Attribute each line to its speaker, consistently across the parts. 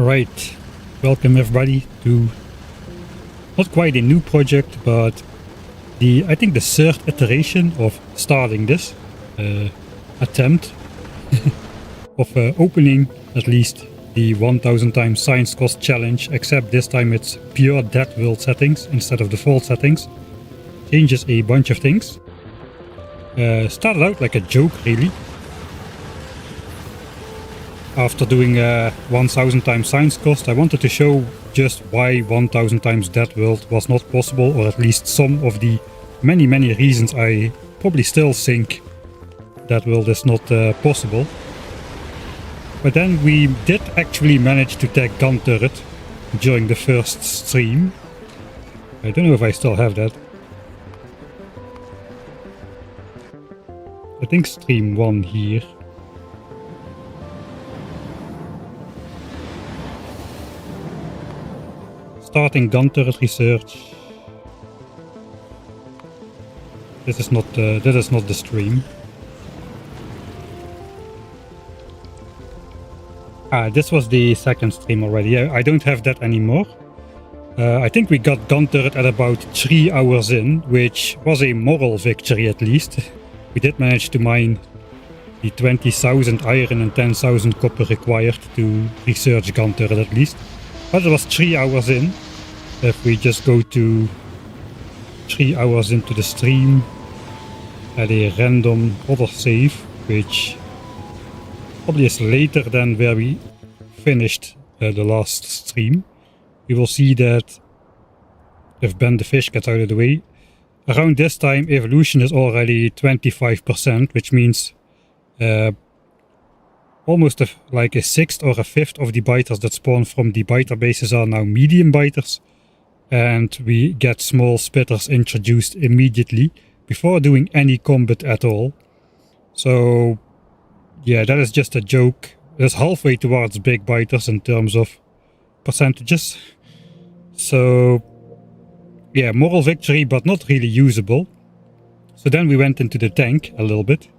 Speaker 1: Right, welcome everybody to not quite a new project, but I think the third iteration of starting this attempt of opening at least the 1000 times science cost challenge, except this time it's pure deathworld settings instead of default settings. Changes a bunch of things. Started out like a joke really. After doing 1000 times science cost, I wanted to show just why 1000 times deathworld was not possible, or at least some of the many reasons I probably still think deathworld is not possible. But then we did actually manage to tag gun turret during the first stream. I don't know if I still have that. I think stream 1 here. Starting gun turret research. This is not the stream. This was the second stream already. I don't have that anymore. I think we got gun turret at about 3 hours in, which was a moral victory at least. We did manage to mine the 20,000 iron and 10,000 copper required to research gun turret at least. But it was 3 hours in. If we just go to 3 hours into the stream, at a random other save, which probably is later than where we finished the last stream, we will see that if Ben the fish gets out of the way, around this time evolution is already 25%, which means almost like a sixth or a fifth of the biters that spawn from the biter bases are now medium biters, and we get small spitters introduced immediately before doing any combat at all. So yeah, that is just a joke. It's halfway towards big biters in terms of percentages. So yeah, moral victory, but not really usable. So then we went into the tank a little bit.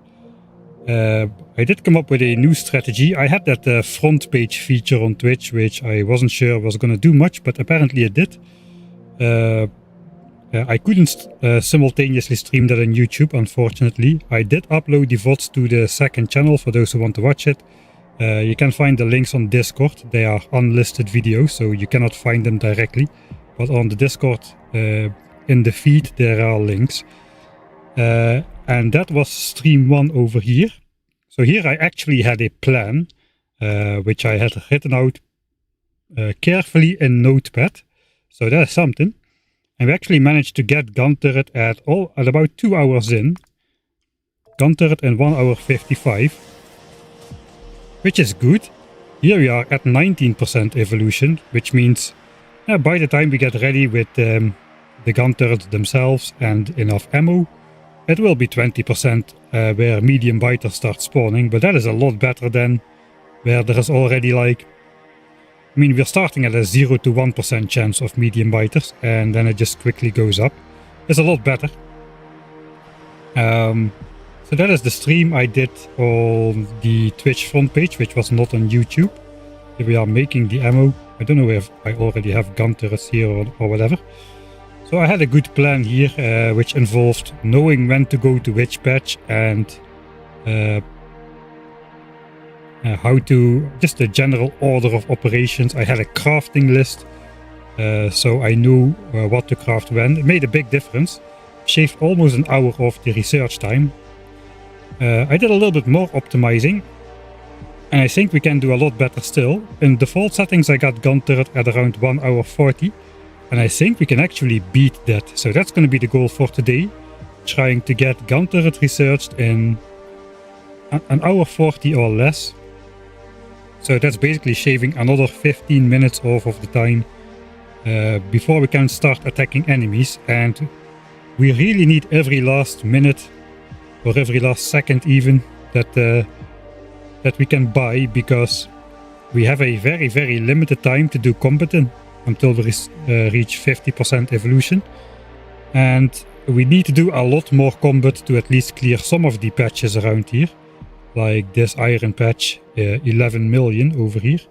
Speaker 1: I did come up with a new strategy. I had that front page feature on Twitch, which I wasn't sure was going to do much, but apparently it did. I couldn't simultaneously stream that on YouTube, unfortunately. I did upload the VODs to the second channel for those who want to watch it. You can find the links on Discord. They are unlisted videos, so you cannot find them directly. But on the Discord, in the feed, there are links. And that was stream 1 over here. So here I actually had a plan, which I had written out carefully in Notepad. So that is something. And we actually managed to get gun turret at about 2 hours in. Gun turret in 1 hour 55. Which is good. Here we are at 19% evolution, which means by the time we get ready with the gun turrets themselves and enough ammo, it will be 20% where medium biters start spawning, but that is a lot better than where there is already like... I mean, we're starting at a 0 to 1% chance of medium biters, and then it just quickly goes up. It's a lot better. So that is the stream I did on the Twitch front page, which was not on YouTube. Here we are making the ammo. I don't know if I already have gun turrets here or whatever. So I had a good plan here, which involved knowing when to go to which patch and how to, just the general order of operations. I had a crafting list, so I knew what to craft when. It made a big difference. Shaved almost an hour off the research time. I did a little bit more optimizing, and I think we can do a lot better still. In default settings I got gun turret at around 1 hour 40. And I think we can actually beat that. So that's going to be the goal for today. Trying to get gun turret researched in an hour 40 or less. So that's basically shaving another 15 minutes off of the time before we can start attacking enemies. And we really need every last minute or every last second even that we can buy, because we have a very limited time to do combat in until we reach 50% evolution, and we need to do a lot more combat to at least clear some of the patches around here, like this iron patch, 11 million over here.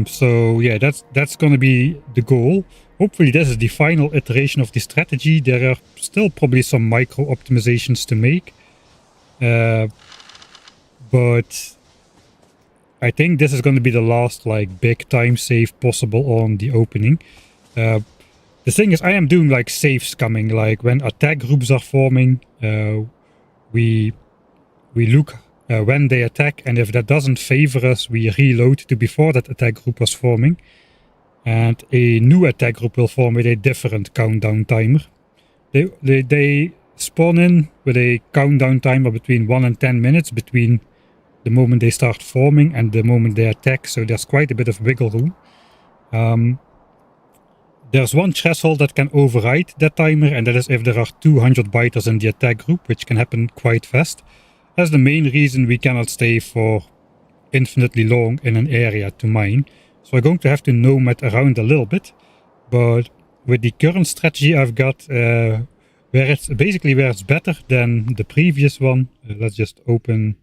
Speaker 1: So yeah, that's gonna be the goal. Hopefully this is the final iteration of the strategy. There are still probably some micro optimizations to make. But I think this is going to be the last like big time save possible on the opening. The thing is, I am doing like save scumming. Like when attack groups are forming, we look when they attack, and if that doesn't favor us, we reload to before that attack group was forming. And a new attack group will form with a different countdown timer. They spawn in with a countdown timer between 1 and 10 minutes between the moment they start forming and the moment they attack, so there's quite a bit of wiggle room. There's one threshold that can override that timer, and that is if there are 200 biters in the attack group, which can happen quite fast. That's the main reason we cannot stay for infinitely long in an area to mine. So we're going to have to nomad around a little bit, but with the current strategy I've got, where it's better than the previous one. Let's just open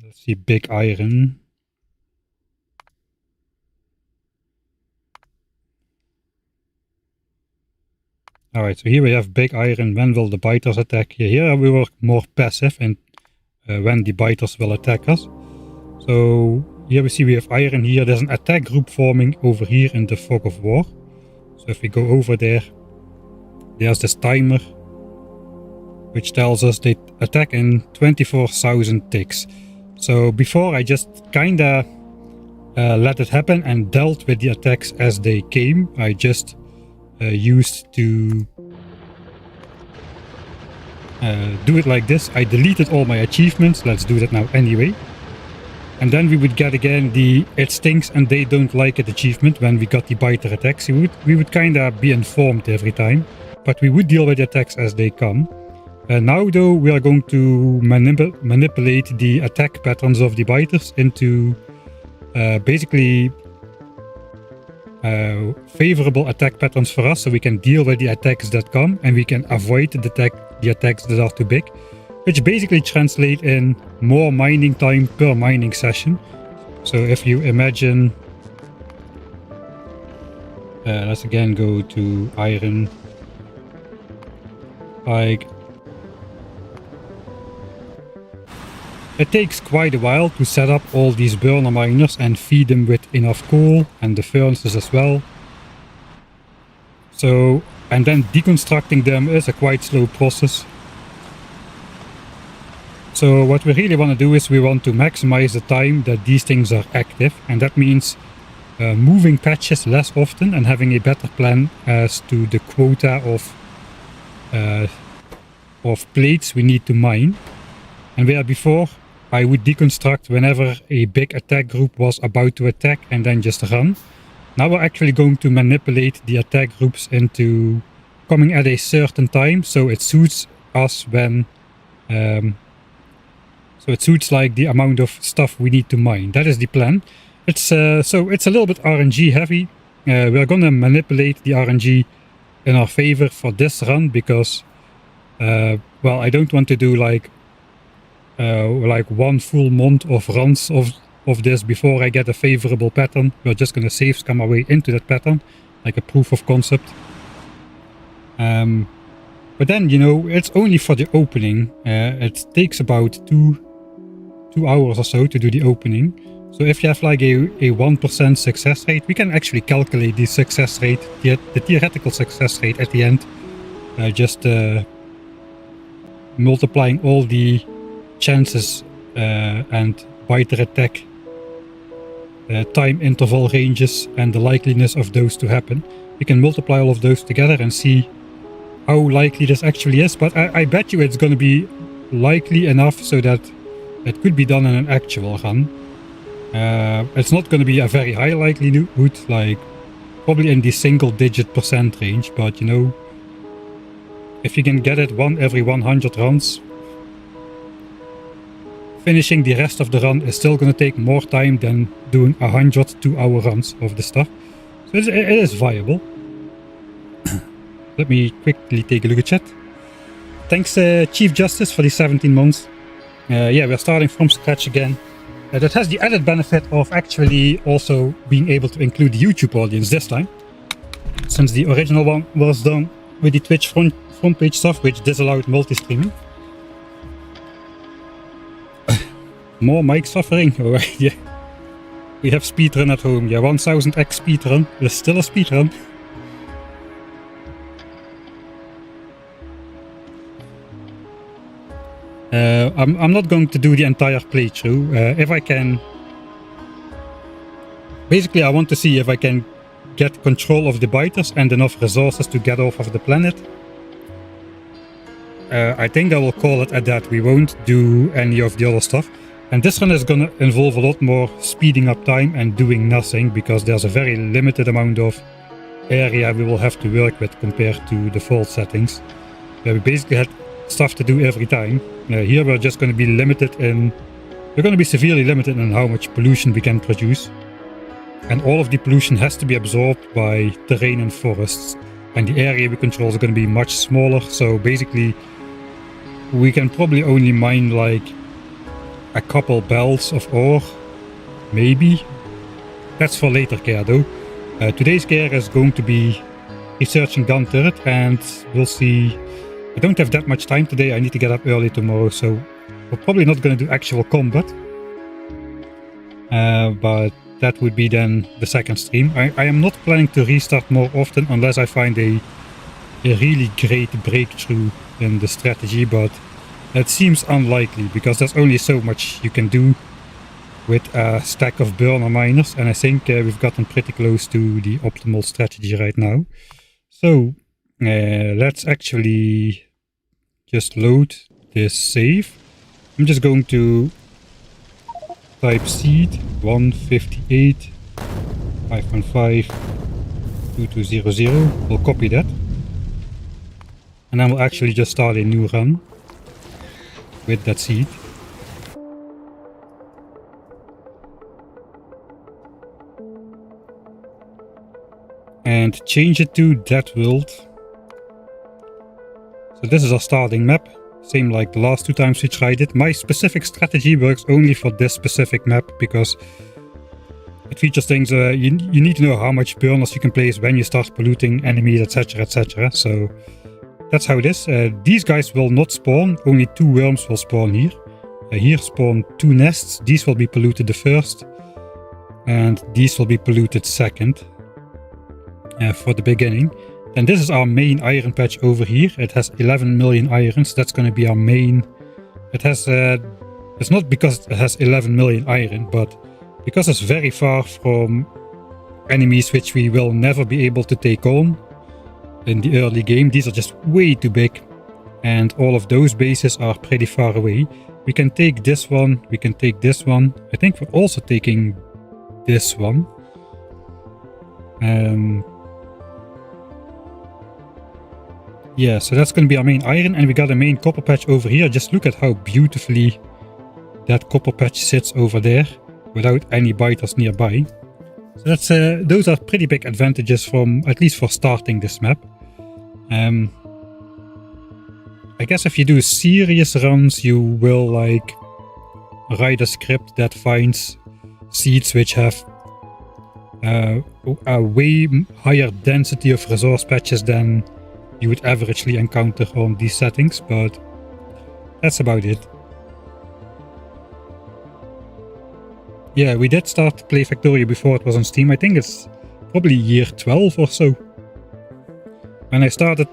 Speaker 1: let's see, big iron. Alright, so here we have big iron. When will the biters attack? Here we were more passive and when the biters will attack us. So here we see we have iron here. There's an attack group forming over here in the fog of war. So if we go over there, there's this timer which tells us they attack in 24,000 ticks. So before I just kinda let it happen and dealt with the attacks as they came. I just used to do it like this. I deleted all my achievements. Let's do that now anyway. And then we would get again the it stinks and they don't like it achievement when we got the biter attacks. We would kinda be informed every time, but we would deal with the attacks as they come. Now though, we are going to manipulate the attack patterns of the biters into basically favorable attack patterns for us, so we can deal with the attacks that come and we can avoid the attacks that are too big, which basically translate in more mining time per mining session. So if you imagine, let's again go to iron, like it takes quite a while to set up all these burner miners and feed them with enough coal and the furnaces as well. So, and then deconstructing them is a quite slow process. So what we really want to do is we want to maximize the time that these things are active, and that means moving patches less often and having a better plan as to the quota of plates we need to mine. And where before I would deconstruct whenever a big attack group was about to attack and then just run. Now we're actually going to manipulate the attack groups into coming at a certain time, so it suits us when so it suits like the amount of stuff we need to mine. That is the plan. It's so it's a little bit RNG heavy. We're gonna manipulate the RNG in our favor for this run because well, I don't want to do like 1 full month of runs of this before I get a favorable pattern. We're just gonna save scum our way into that pattern, like a proof of concept. But then, you know, it's only for the opening. It takes about two hours or so to do the opening. So if you have like a 1% success rate, we can actually calculate the success rate, the theoretical success rate at the end, just multiplying all the chances and biter attack time interval ranges and the likeliness of those to happen. You can multiply all of those together and see how likely this actually is, but I bet you it's going to be likely enough so that it could be done in an actual run. It's not going to be a very high likelihood, like probably in the single-digit % range, but you know, if you can get it every 100 runs, finishing the rest of the run is still going to take more time than doing 100 2-hour runs of the stuff. So it is viable. Let me quickly take a look at chat. thanks Chief Justice for the 17 months. Yeah, we're starting from scratch again. That has the added benefit of actually also being able to include the YouTube audience this time, since the original one was done with the Twitch front page stuff, which disallowed multi-streaming. More mic suffering. Oh, yeah. We have speedrun at home. Yeah, 1000x speedrun. There's still a speedrun. I'm not going to do the entire playthrough. If I can... Basically, I want to see if I can get control of the biters and enough resources to get off of the planet. I think I will call it at that. We won't do any of the other stuff. And this one is going to involve a lot more speeding up time and doing nothing, because there's a very limited amount of area we will have to work with compared to default settings, where we basically had stuff to do every time. Here we're just going to be limited in... We're going to be severely limited in how much pollution we can produce. And all of the pollution has to be absorbed by terrain and forests. And the area we control is going to be much smaller, so basically we can probably only mine like a couple belts of ore, maybe. That's for later care though. Today's care is going to be researching gun turret, and we'll see. I don't have that much time today. I need to get up early tomorrow, so we're probably not going to do actual combat. But that would be then the second stream. I am not planning to restart more often unless I find a really great breakthrough in the strategy, but it seems unlikely because there's only so much you can do with a stack of burner miners, and I think we've gotten pretty close to the optimal strategy right now. So let's actually just load this save. I'm just going to type seed 158 515 2200. We'll copy that, and then we'll actually just start a new run with that seed. And change it to Deathworld. So this is our starting map, same like the last two times we tried it. My specific strategy works only for this specific map because it features things, you need to know how much burners you can place when you start polluting enemies, etc, etc. So that's how it is. These guys will not spawn, only 2 worms will spawn here. Here spawn 2 nests, these will be polluted the first, and these will be polluted second for the beginning. Then this is our main iron patch over here. It has 11 million irons, that's going to be our main. It has, it's not because it has 11 million iron, but because it's very far from enemies which we will never be able to take on in the early game. These are just way too big, and all of those bases are pretty far away. We can take this one, we can take this one. I think we're also taking this one. Yeah, so that's going to be our main iron, and we got a main copper patch over here. Just look at how beautifully that copper patch sits over there without any biters nearby. So that's those are pretty big advantages from, at least for starting this map. I guess if you do serious runs, you will like write a script that finds seeds which have a way higher density of resource patches than you would averagely encounter on these settings, but that's about it. Yeah, we did start to play Factorio before it was on Steam. I think it's probably year 12 or so. When I started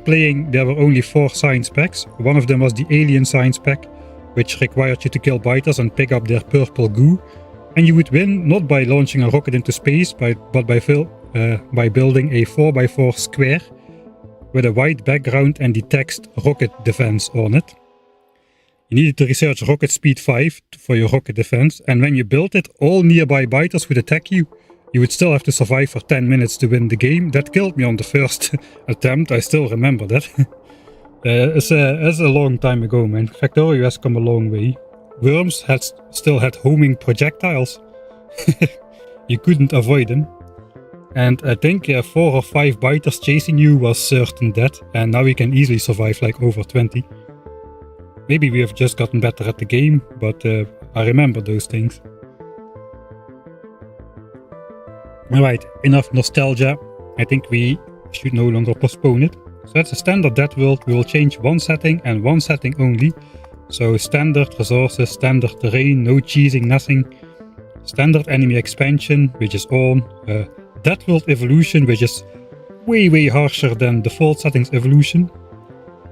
Speaker 1: playing, there were only 4 science packs. One of them was the Alien science pack, which required you to kill biters and pick up their purple goo. And you would win not by launching a rocket into space, but by building a 4x4 square with a white background and the text rocket defense on it. You needed to research rocket speed 5 for your rocket defense, and when you built it, all nearby biters would attack you. You would still have to survive for 10 minutes to win the game. That killed me on the first attempt, I still remember that. It's a long time ago, man. Factorio has come a long way. Worms still had homing projectiles. You couldn't avoid them. And I think 4 or 5 biters chasing you was certain death, and now we can easily survive like over 20. Maybe we have just gotten better at the game, but I remember those things. Alright, enough nostalgia. I think we should no longer postpone it. So that's a standard Death World. We will change one setting and one setting only. So standard resources, standard terrain, no cheesing, nothing. Standard enemy expansion, which is on. Death World evolution, which is way harsher than default settings evolution.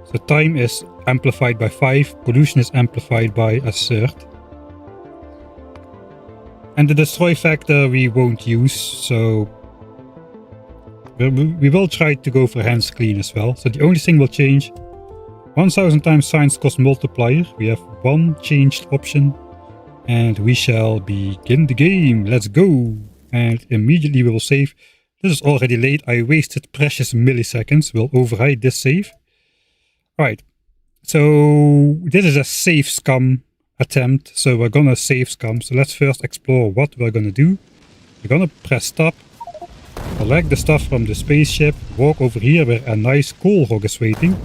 Speaker 1: So time is amplified by 5, pollution is amplified by a third. And the destroy factor we won't use, so we will try to go for HandsClean as well. So the only thing will change, 1000 times science cost multiplier. We have one changed option, and we shall begin the game. Let's go. And immediately we will save. This is already late. I wasted precious milliseconds. We'll override this save. Alright, so this is a save scum attempt. So we're gonna save scum. So let's first explore what we're gonna do. We're gonna press stop, collect the stuff from the spaceship, walk over here where a nice coal rock is waiting.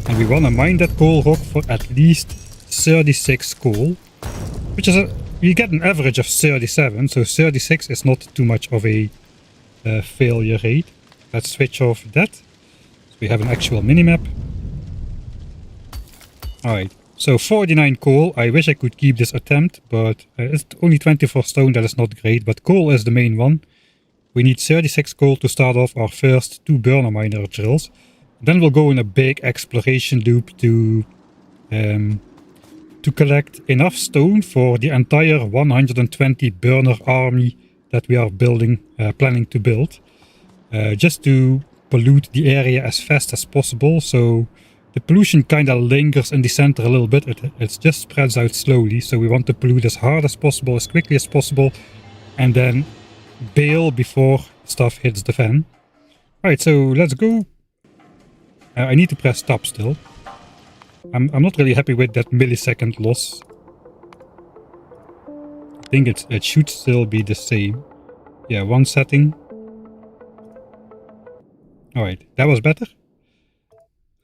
Speaker 1: And we wanna mine that coal rock for at least 36 coal, which is we get an average of 37, so 36 is not too much of a failure rate. Let's switch off that. So we have an actual minimap. Alright, so 49 coal. I wish I could keep this attempt, but it's only 24 stone, that is not great, but coal is the main one. We need 36 coal to start off our first 2 burner miner drills. Then we'll go in a big exploration loop to collect enough stone for the entire 120 burner army that we are planning to build, just to pollute the area as fast as possible. So the pollution kind of lingers in the center a little bit. It just spreads out slowly. So we want to pollute as hard as possible, as quickly as possible, and then bail before stuff hits the fan. Alright, so let's go. I need to press stop still. I'm not really happy with that millisecond loss. I think it should still be the same. Yeah, one setting. Alright, that was better.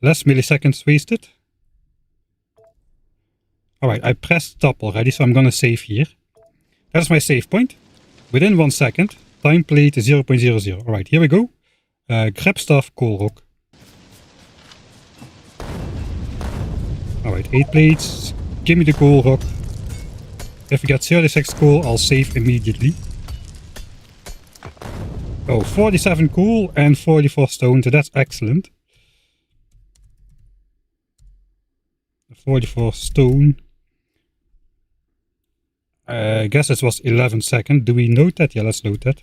Speaker 1: Less milliseconds wasted. Alright, I pressed stop already, so I'm gonna save here. That's my save point. Within 1 second, time played 0.00. Alright, here we go. Grab stuff, coal rock. Alright, 8 plates. Give me the coal rock. If we get 36 coal, I'll save immediately. Oh, 47 coal and 44 stone, so that's excellent. 44 stone. I guess it was 11 seconds. Do we note that? Yeah, let's note that.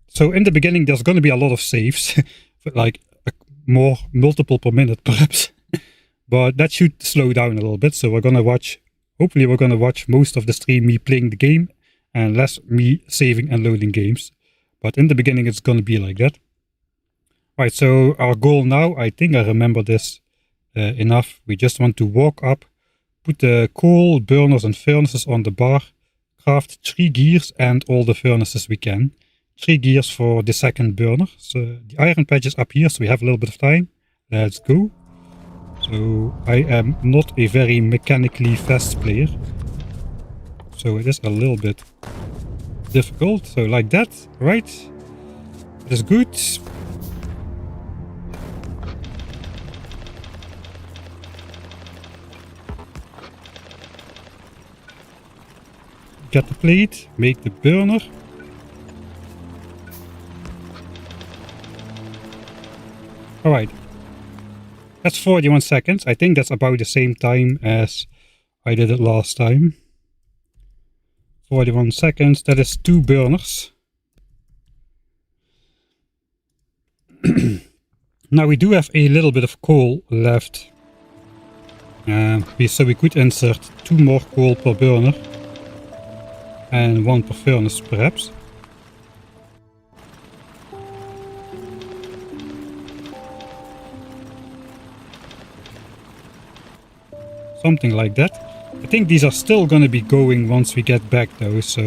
Speaker 1: So in the beginning, there's going to be a lot of saves. Like multiple per minute, perhaps. But that should slow down a little bit. So we're going to watch, hopefully we're going to watch most of the stream me playing the game and less me saving and loading games. But in the beginning, it's going to be like that. Right, so our goal now, I think I remember this enough. We just want to walk up, put the coal, burners and furnaces on the bar, craft 3 gears and all the furnaces we can. 3 gears for the second burner. So the iron patch is up here, so we have a little bit of time. Let's go. So I am not a very mechanically fast player, so it is a little bit difficult. So like that, right? That is good. Get the plate, make the burner. Alright. That's 41 seconds. I think that's about the same time as I did it last time. 41 seconds. That is 2 burners. Now we do have a little bit of coal left. So we could insert 2 more coal per burner. And 1 per furnace perhaps. Something like that. I think these are still going to be going once we get back though, so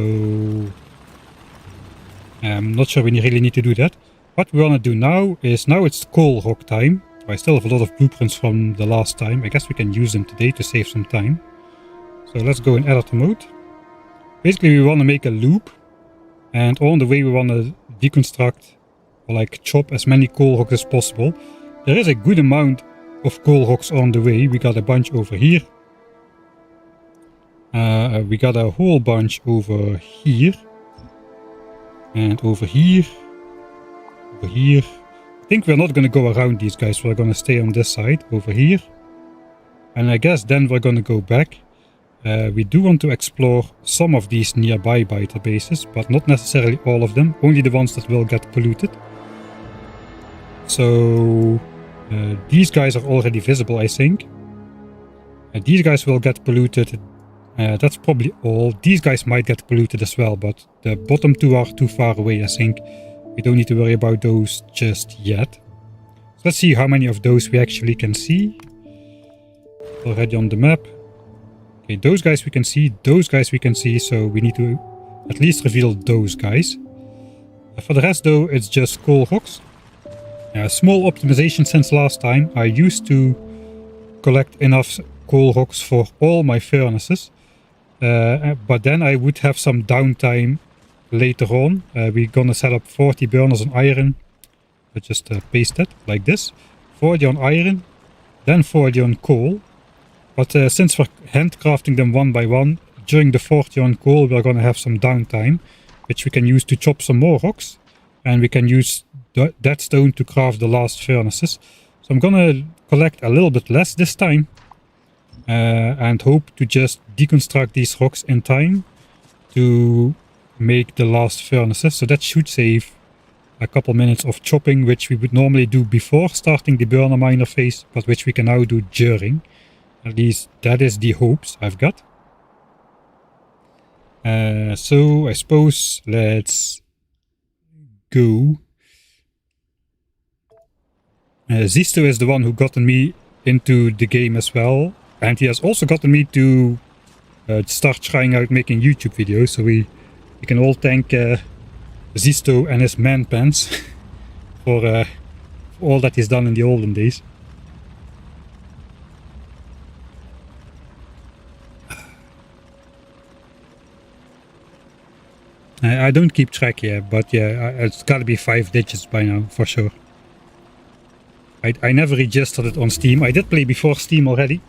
Speaker 1: I'm not sure we really need to do that. what we want to do now is, now it's coal rock time. I still have a lot of blueprints from the last time. I guess we can use them today to save some time. So let's go in editor mode. Basically we want to make a loop, and on the way we want to deconstruct or like chop as many coal rocks as possible. There is a good amount of coal rocks on the way. We got a bunch over here. We got a whole bunch over here. And over here. Over here. I think we're not going to go around these guys. We're going to stay on this side over here. And I guess then we're going to go back. We do want to explore some of these nearby biter bases, but not necessarily all of them. Only the ones that will get polluted. So these guys are already visible, I think. These guys will get polluted. That's probably all. These guys might get polluted as well, but the bottom two are too far away, I think. We don't need to worry about those just yet. So let's see how many of those we actually can see. Already on the map. Okay, those guys we can see, those guys we can see, so we need to at least reveal those guys. For the rest though, it's just coal rocks. Small optimization since last time. I used to collect enough coal rocks for all my furnaces. But then I would have some downtime later on. We're gonna set up 40 burners on iron. But just paste it like this. 40 on iron, then 40 on coal. But since we're handcrafting them one by one, during the 40 on coal we're gonna have some downtime, which we can use to chop some more rocks. And we can use that stone to craft the last furnaces. So I'm gonna collect a little bit less this time. And hope to just deconstruct these rocks in time to make the last furnaces. So that should save a couple minutes of chopping, which we would normally do before starting the burner miner phase, but which we can now do during. At least that is the hopes I've got. So I suppose let's go. Zisto is the one who gotten me into the game as well. And he has also gotten me to start trying out making YouTube videos. So we can all thank Zisto and his man pants for all that he's done in the olden days. I don't keep track yet, but yeah, it's gotta be 5 digits by now, for sure. I never registered it on Steam. I did play before Steam already.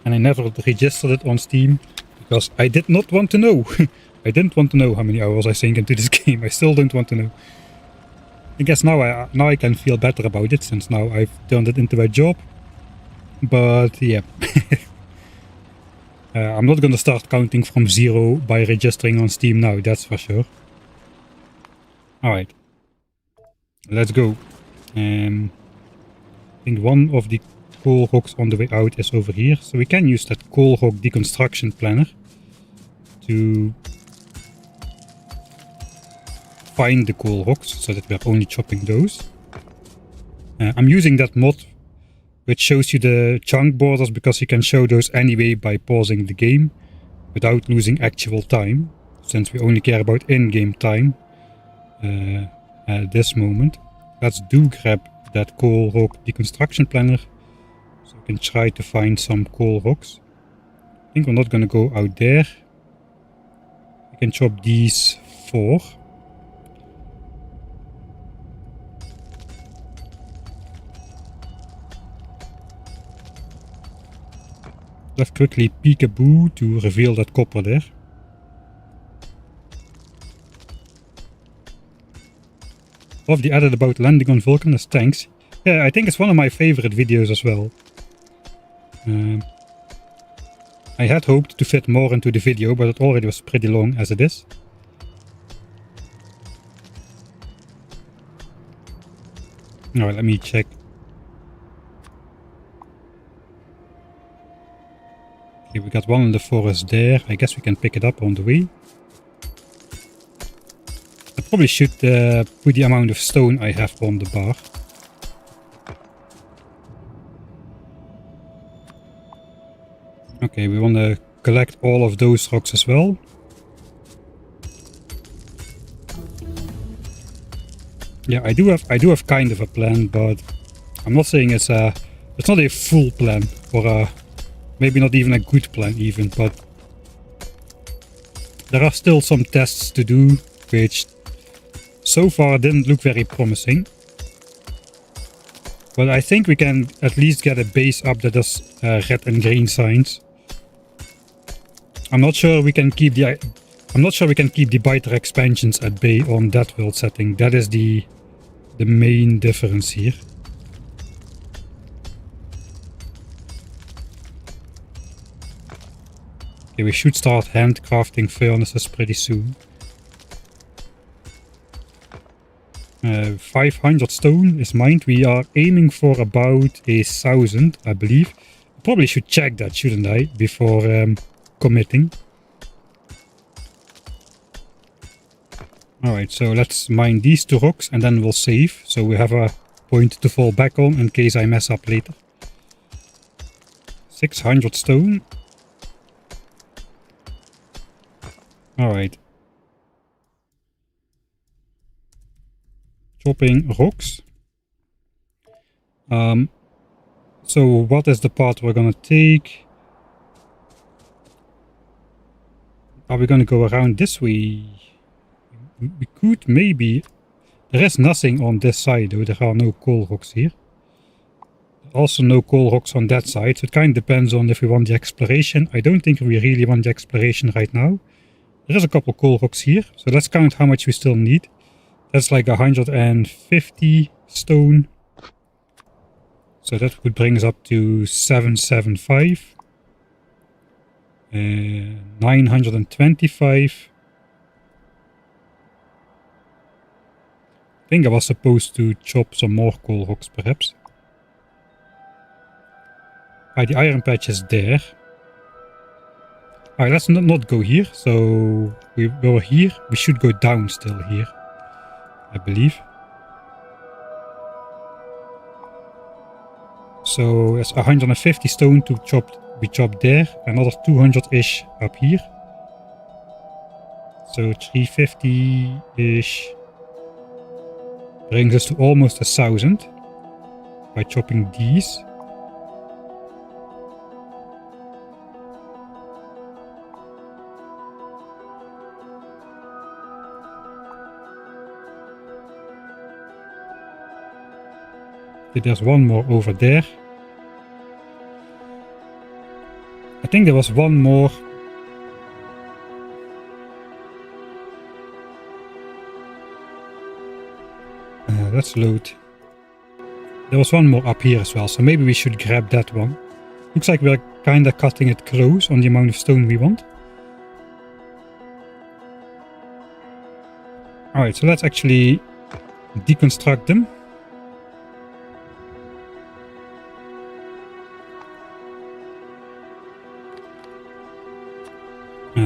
Speaker 1: And I never registered it on Steam because I did not want to know. I didn't want to know how many hours I sank into this game. I still don't want to know. I guess now I can feel better about it, since now I've turned it into a job. But yeah. I'm not gonna start counting from 0 by registering on Steam now, that's for sure. Alright. Let's go. I think one of the coal rocks on the way out is over here, so we can use that coal rock deconstruction planner to find the coal rocks, so that we're only chopping those. I'm using that mod which shows you the chunk borders, because you can show those anyway by pausing the game without losing actual time, since we only care about in-game time at this moment. Let's grab that coal rock deconstruction planner. Can try to find some coal rocks. I think we're not gonna go out there. We can chop these 4. Let's quickly peekaboo to reveal that copper there. Love the edit about landing on Vulcanus, thanks. Yeah, I think it's one of my favorite videos as well. I had hoped to fit more into the video, but it already was pretty long as it is. Alright, let me check. Okay, we got one in the forest there. I guess we can pick it up on the way. I probably should put the amount of stone I have on the bar. Okay, we want to collect all of those rocks as well. Yeah, I do have kind of a plan, but I'm not saying it's not a full plan, or maybe not even a good plan even, but there are still some tests to do, which so far didn't look very promising. But I think we can at least get a base up that does red and green signs. I'm not sure we can keep the biter expansions at bay on that world setting. That is the main difference here. Okay, we should start handcrafting furnaces pretty soon. 500 stone is mined. We are aiming for about 1,000, I believe. Probably should check that, shouldn't I, before committing. Alright, so let's mine these 2 rocks and then we'll save. So we have a point to fall back on in case I mess up later. 600 stone. Alright. Chopping rocks. So what is the path we're gonna take? Are we gonna go around this way? We could maybe. There is nothing on this side though. There are no coal rocks here. Also no coal rocks on that side. So it kind of depends on if we want the exploration. I don't think we really want the exploration right now. There is a couple coal rocks here. So let's count how much we still need. That's like 150 stone. So that would bring us up to 775. 925. I think I was supposed to chop some more coal rocks perhaps. The iron patch is there. Alright, let's not go here. So we were here. We should go down still here, I believe. So it's 150 stone to be chopped there. Another 200-ish up here. So 350-ish. Brings us to almost 1,000 by chopping these. Okay, there's one more over there. I think there was one more. Let's load. There was one more up here as well, so maybe we should grab that one. Looks like we're kinda cutting it close on the amount of stone we want. Alright, so let's actually deconstruct them.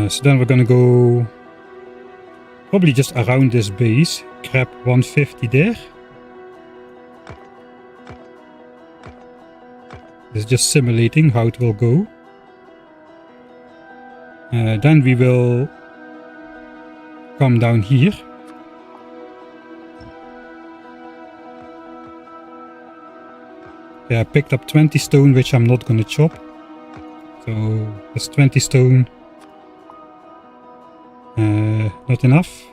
Speaker 1: So then we're gonna go probably just around this base, grab 150 there. This is just simulating how it will go. Then we will come down here. Yeah, I picked up 20 stone, which I'm not gonna chop. So that's 20 stone. Not enough.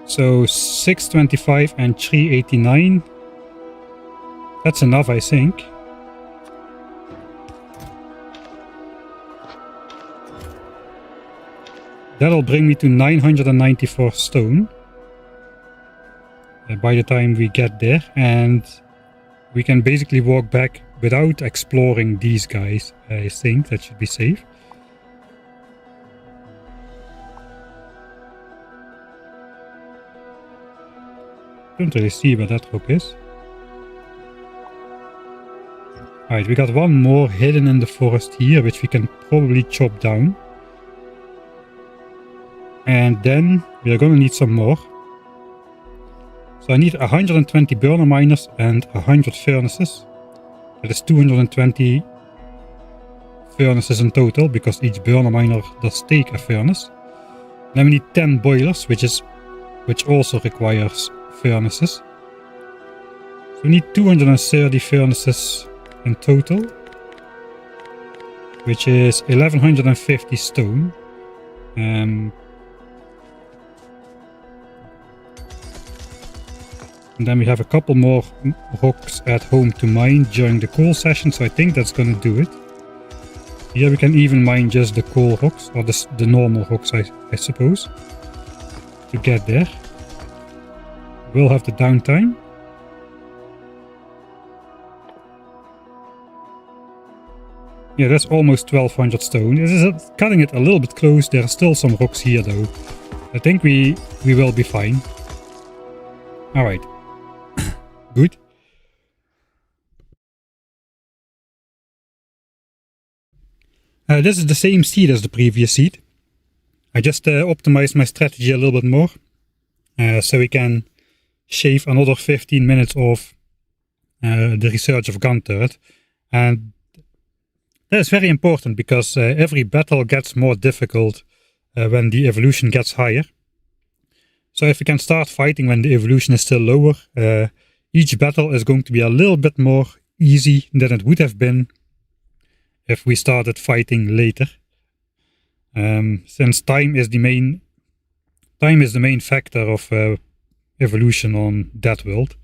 Speaker 1: So 625 and 389. That's enough, I think. That'll bring me to 994 stone by the time we get there, and we can basically walk back without exploring these guys. I think that should be safe. Don't really see where that rock is. Alright, we got one more hidden in the forest here, which we can probably chop down. And then we are gonna need some more. So I need 120 burner miners and 100 furnaces. That is 220 furnaces in total, because each burner miner does take a furnace. Then we need 10 boilers, which also requires furnaces. So we need 230 furnaces in total, which is 1150 stone. And then we have a couple more rocks at home to mine during the coal session, so I think that's gonna do it. Here we can even mine just the coal rocks, or the normal rocks, I suppose, to get there. We'll have the downtime. Yeah, that's almost 1200 stone. This is cutting it a little bit close. There are still some rocks here though. I think we will be fine. Alright. Good. This is the same seed as the previous seed. I just optimized my strategy a little bit more. So we can shave another 15 minutes off the research of gun turret. And that is very important because every battle gets more difficult when the evolution gets higher. So if we can start fighting when the evolution is still lower, each battle is going to be a little bit more easy than it would have been if we started fighting later. Since time is the main factor of evolution on Deathworld.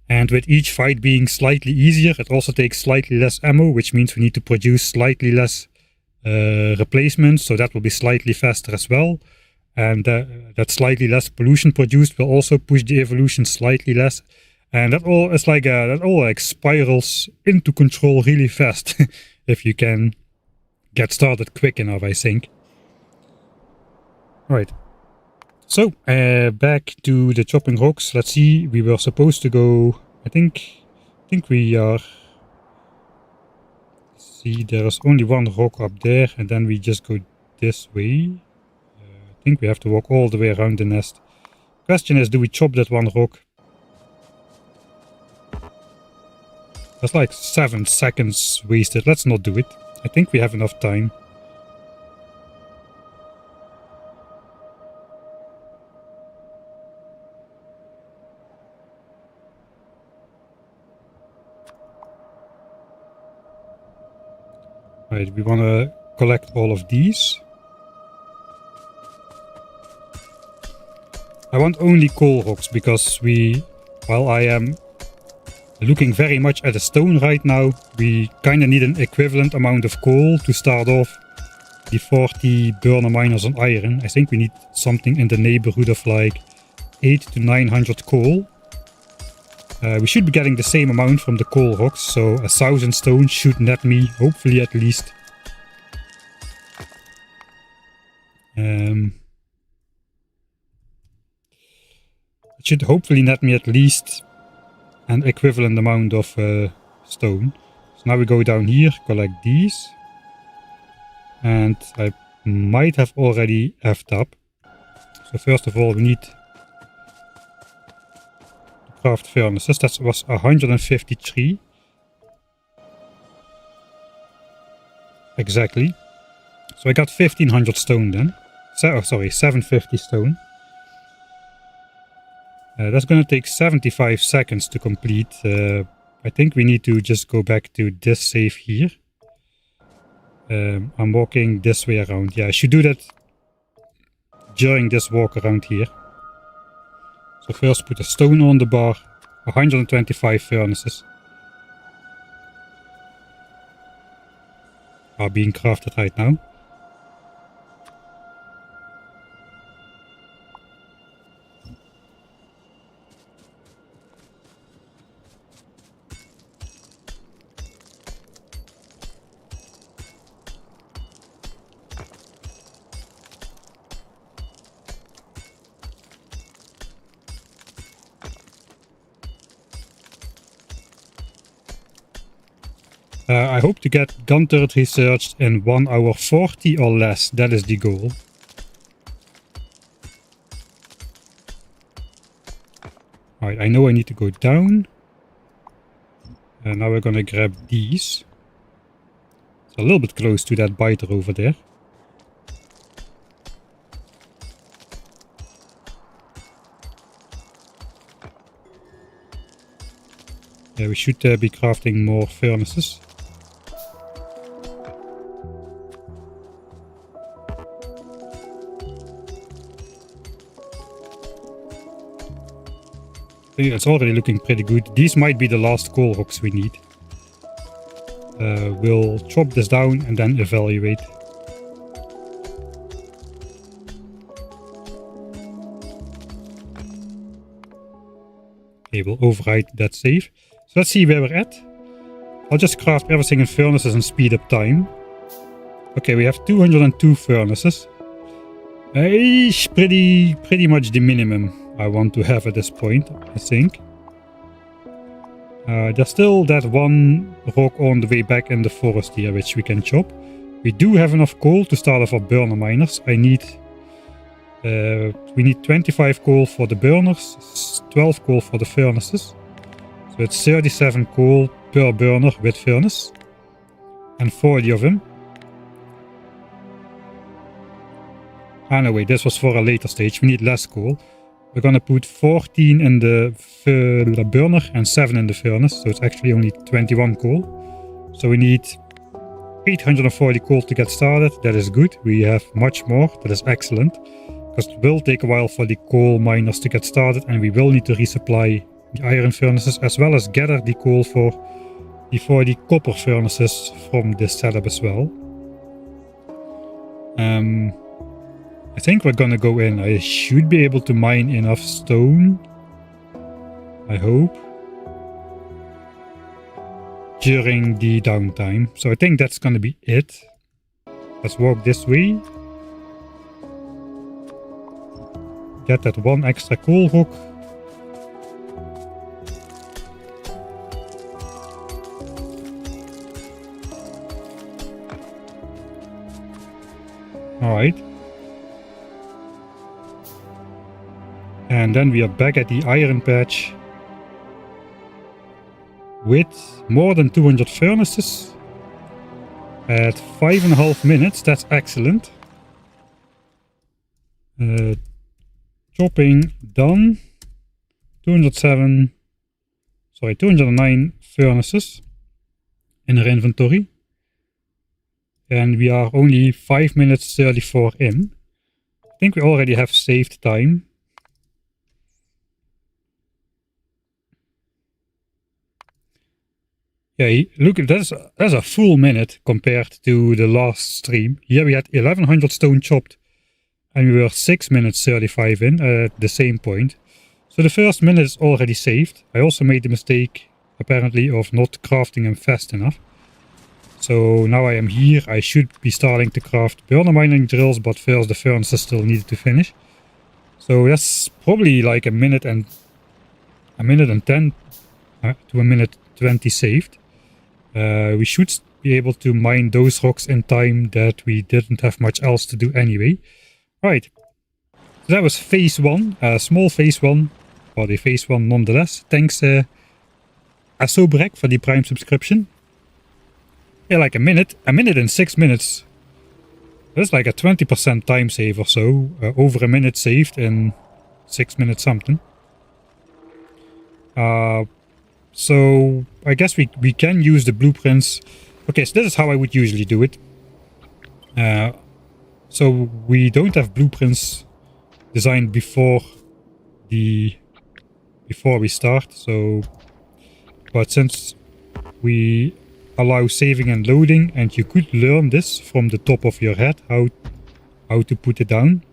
Speaker 1: And with each fight being slightly easier, it also takes slightly less ammo, which means we need to produce slightly less replacements, so that will be slightly faster as well. And that slightly less pollution produced will also push the evolution slightly less. And that all is like that all like spirals into control really fast if you can get started quick enough, I think. Right. So, back to the chopping rocks. Let's see, we were supposed to go, I think we are, see, there is only one rock up there, and then we just go this way. I think we have to walk all the way around the nest. Question is, do we chop that one rock? That's like 7 seconds wasted. Let's not do it. I think we have enough time. Right, we want to collect all of these. I want only coal rocks because while I am looking very much at the stone right now, we kind of need an equivalent amount of coal to start off the 40 burner miners on iron. I think we need something in the neighborhood of like 800 to 900 coal. We should be getting the same amount from the coal rocks, so 1000 stone should net me, hopefully at least. It should hopefully net me at least an equivalent amount of stone. So now we go down here, collect these. And I might have already effed up. So first of all we need craft furnaces. That was 153. Exactly. So I got 1500 stone then. Sorry, 750 stone. That's gonna take 75 seconds to complete. I think we need to just go back to this save here. I'm walking this way around. Yeah, I should do that during this walk around here. So first put a stone on the bar, 125 furnaces are being crafted right now. I hope to get gun turret researched in 1 hour 40 or less. That is the goal. Alright, I know I need to go down. And now we're gonna grab these. It's a little bit close to that biter over there. Yeah, we should be crafting more furnaces. It's already looking pretty good. These might be the last coal rocks we need. We'll chop this down and then evaluate. Okay, we'll override that save. So let's see where we're at. I'll just craft everything in furnaces and speed up time. Okay, we have 202 furnaces. It's pretty much the minimum I want to have at this point, I think. There's still that one rock on the way back in the forest here, which we can chop. We do have enough coal to start off our burner miners. We need 25 coal for the burners, 12 coal for the furnaces. So it's 37 coal per burner with furnace. And 40 of them. Ah no, wait, this was for a later stage. We need less coal. We're gonna put 14 in the burner and 7 in the furnace. So it's actually only 21 coal. So we need 840 coal to get started. That is good. We have much more. That is excellent. Because it will take a while for the coal miners to get started. And we will need to resupply the iron furnaces. As well as gather the coal for the copper furnaces from this setup as well. I think we're gonna go in. I should be able to mine enough stone. I hope. During the downtime. So I think that's gonna be it. Let's walk this way. Get that one extra coal rock. Alright. And then we are back at the iron patch with more than 200 furnaces at 5.5 minutes. That's excellent. Chopping done. 209 furnaces in our inventory. And we are only 5 minutes 34 in. I think we already have saved time. Yeah, look, that's a full minute compared to the last stream. Here we had 1100 stone chopped and we were 6 minutes 35 in at the same point. So the first minute is already saved. I also made the mistake, apparently, of not crafting them fast enough. So now I am here. I should be starting to craft burner mining drills, but first the furnaces still needed to finish. So that's probably like a minute and 10 to a minute 20 saved. We should be able to mine those rocks in time that we didn't have much else to do anyway. Right, so that was phase 1, small phase 1, or the phase 1 nonetheless. Thanks Asobrek for the Prime subscription. Yeah, like a minute and 6 minutes. That's like a 20% time save or so. Over a minute saved in 6 minutes something. So I guess we can use the blueprints. Okay, so this is how I would usually do it. So we don't have blueprints designed before we start. So, but since we allow saving and loading, and you could learn this from the top of your head how to put it down.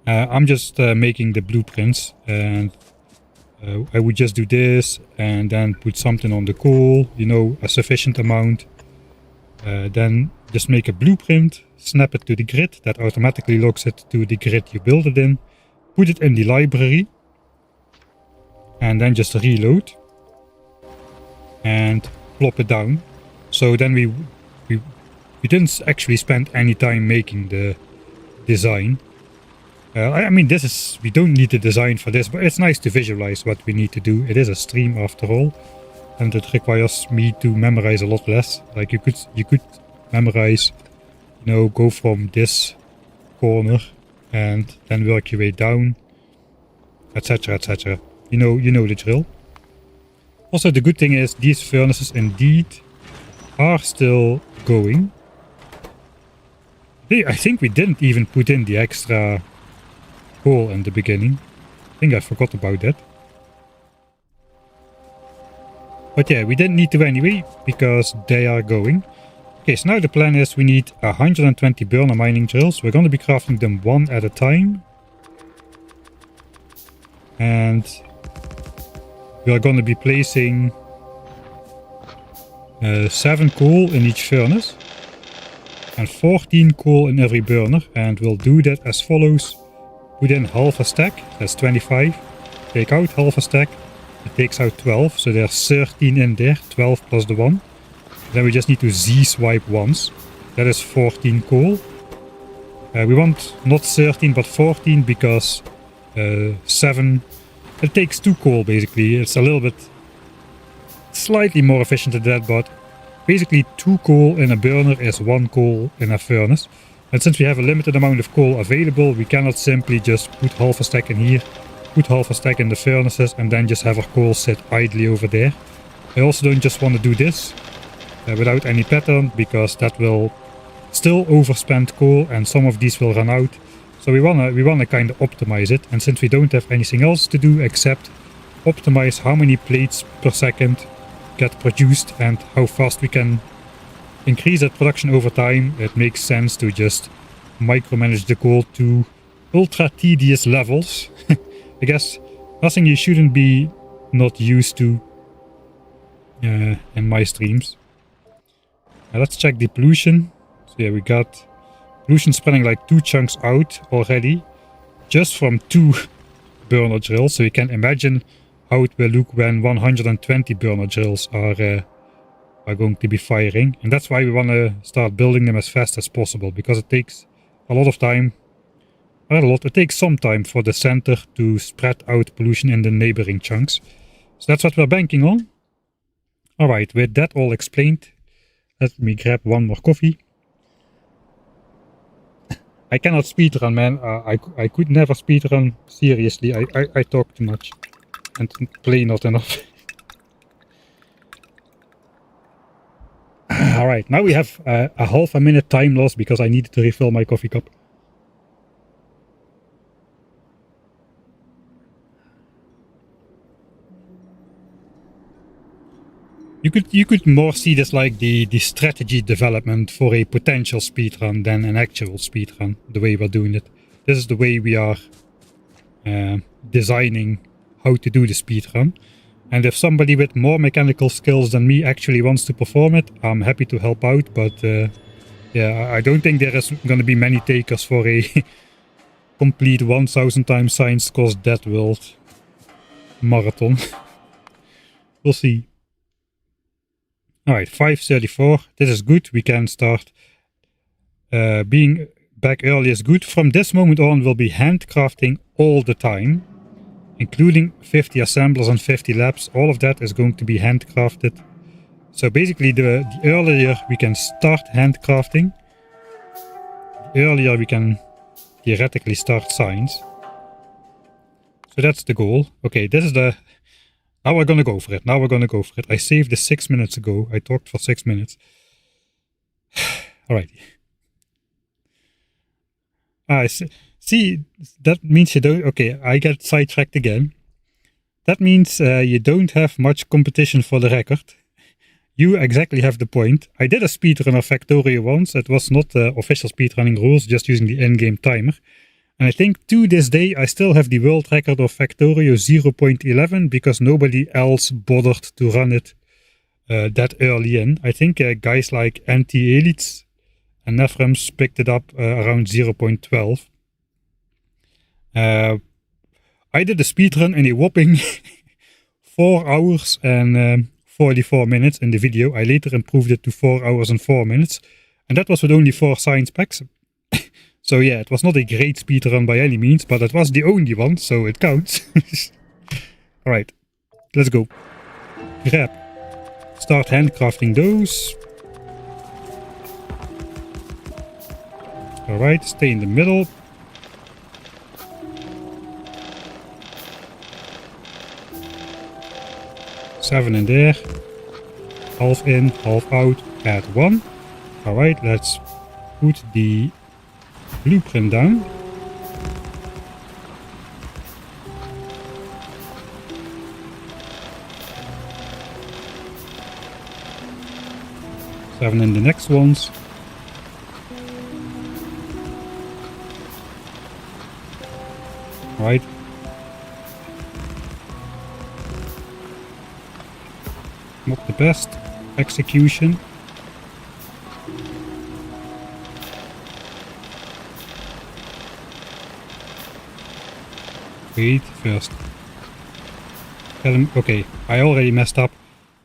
Speaker 1: I'm just making the blueprints, and I would just do this and then put something on the coal, you know, a sufficient amount. Then just make a blueprint, snap it to the grid, that automatically logs it to the grid you build it in. Put it in the library and then just reload and plop it down. So then we didn't actually spend any time making the design. I mean, we don't need the design for this, but it's nice to visualize what we need to do. It is a stream after all, and it requires me to memorize a lot less. Like you could memorize, you know, go from this corner and then work your way down, etc., etc. You know the drill. Also, the good thing is these furnaces indeed are still going. I think we didn't even put in the extra coal in the beginning. I think I forgot about that. But yeah, we didn't need to anyway, because they are going. Okay, so now the plan is we need 120 burner mining drills. We're going to be crafting them one at a time. And we are going to be placing 7 coal in each furnace. And 14 coal in every burner. And we'll do that as follows. Put in half a stack, that's 25. Take out half a stack, it takes out 12. So there's 13 in there, 12 plus the 1. Then we just need to Z-swipe once. That is 14 coal. We want not 13 but 14 because 7... It takes 2 coal basically. It's a little bit slightly more efficient than that, but basically 2 coal in a burner is 1 coal in a furnace. And since we have a limited amount of coal available, we cannot simply just put half a stack in here, put half a stack in the furnaces and then just have our coal sit idly over there. I also don't just want to do this without any pattern, because that will still overspend coal and some of these will run out. So we wanna kind of optimize it, and since we don't have anything else to do except optimize how many plates per second get produced and how fast we can increase that production over time, it makes sense to just micromanage the coal to ultra tedious levels. I guess nothing you shouldn't be not used to in my streams. Now let's check the pollution. So yeah, we got pollution spreading like 2 chunks out already, just from 2 burner drills. So you can imagine how it will look when 120 burner drills are going to be firing. And that's why we want to start building them as fast as possible, because it takes a lot of time. It takes some time for the center to spread out pollution in the neighboring chunks. So that's what we're banking on. Alright, with that all explained, let me grab one more coffee. I cannot speedrun, man. I could never speedrun. Seriously, I talk too much and play not enough. Alright, now we have a half a minute time loss because I needed to refill my coffee cup. You could more see this like the strategy development for a potential speedrun than an actual speedrun, the way we're doing it. This is the way we are designing how to do the speedrun. And if somebody with more mechanical skills than me actually wants to perform it, I'm happy to help out. But yeah, I don't think there is going to be many takers for a complete 1000 times science cost Dead World marathon. We'll see. Alright, 5:34. This is good. We can start being back early is good. From this moment on, we'll be handcrafting all the time, including 50 assemblers and 50 labs. All of that is going to be handcrafted. So basically, the earlier we can start handcrafting, the earlier we can theoretically start science. So that's the goal. Okay, this is the... Now we're gonna go for it. Now we're gonna go for it. I saved this 6 minutes ago. I talked for 6 minutes. Alright. See, that means you don't... Okay, I get sidetracked again. That means you don't have much competition for the record. You exactly have the point. I did a speedrun of Factorio once. It was not official speedrunning rules, just using the in-game timer. And I think to this day I still have the world record of Factorio 0.11 because nobody else bothered to run it that early in. I think guys like Anti-Elites and Nephrams picked it up around 0.12. I did a speedrun in a whopping 4 hours and 44 minutes in the video. I later improved it to 4 hours and 4 minutes. And that was with only 4 science packs. So yeah, it was not a great speedrun by any means, but it was the only one, so it counts. Alright, let's go. Grab. Start handcrafting those. Alright, stay in the middle. 7 in there. Half in, half out, add 1. Alright, let's put the blueprint down. Seven in the next ones. Right. Not the best execution. Wait, first. Tell him, okay, I already messed up.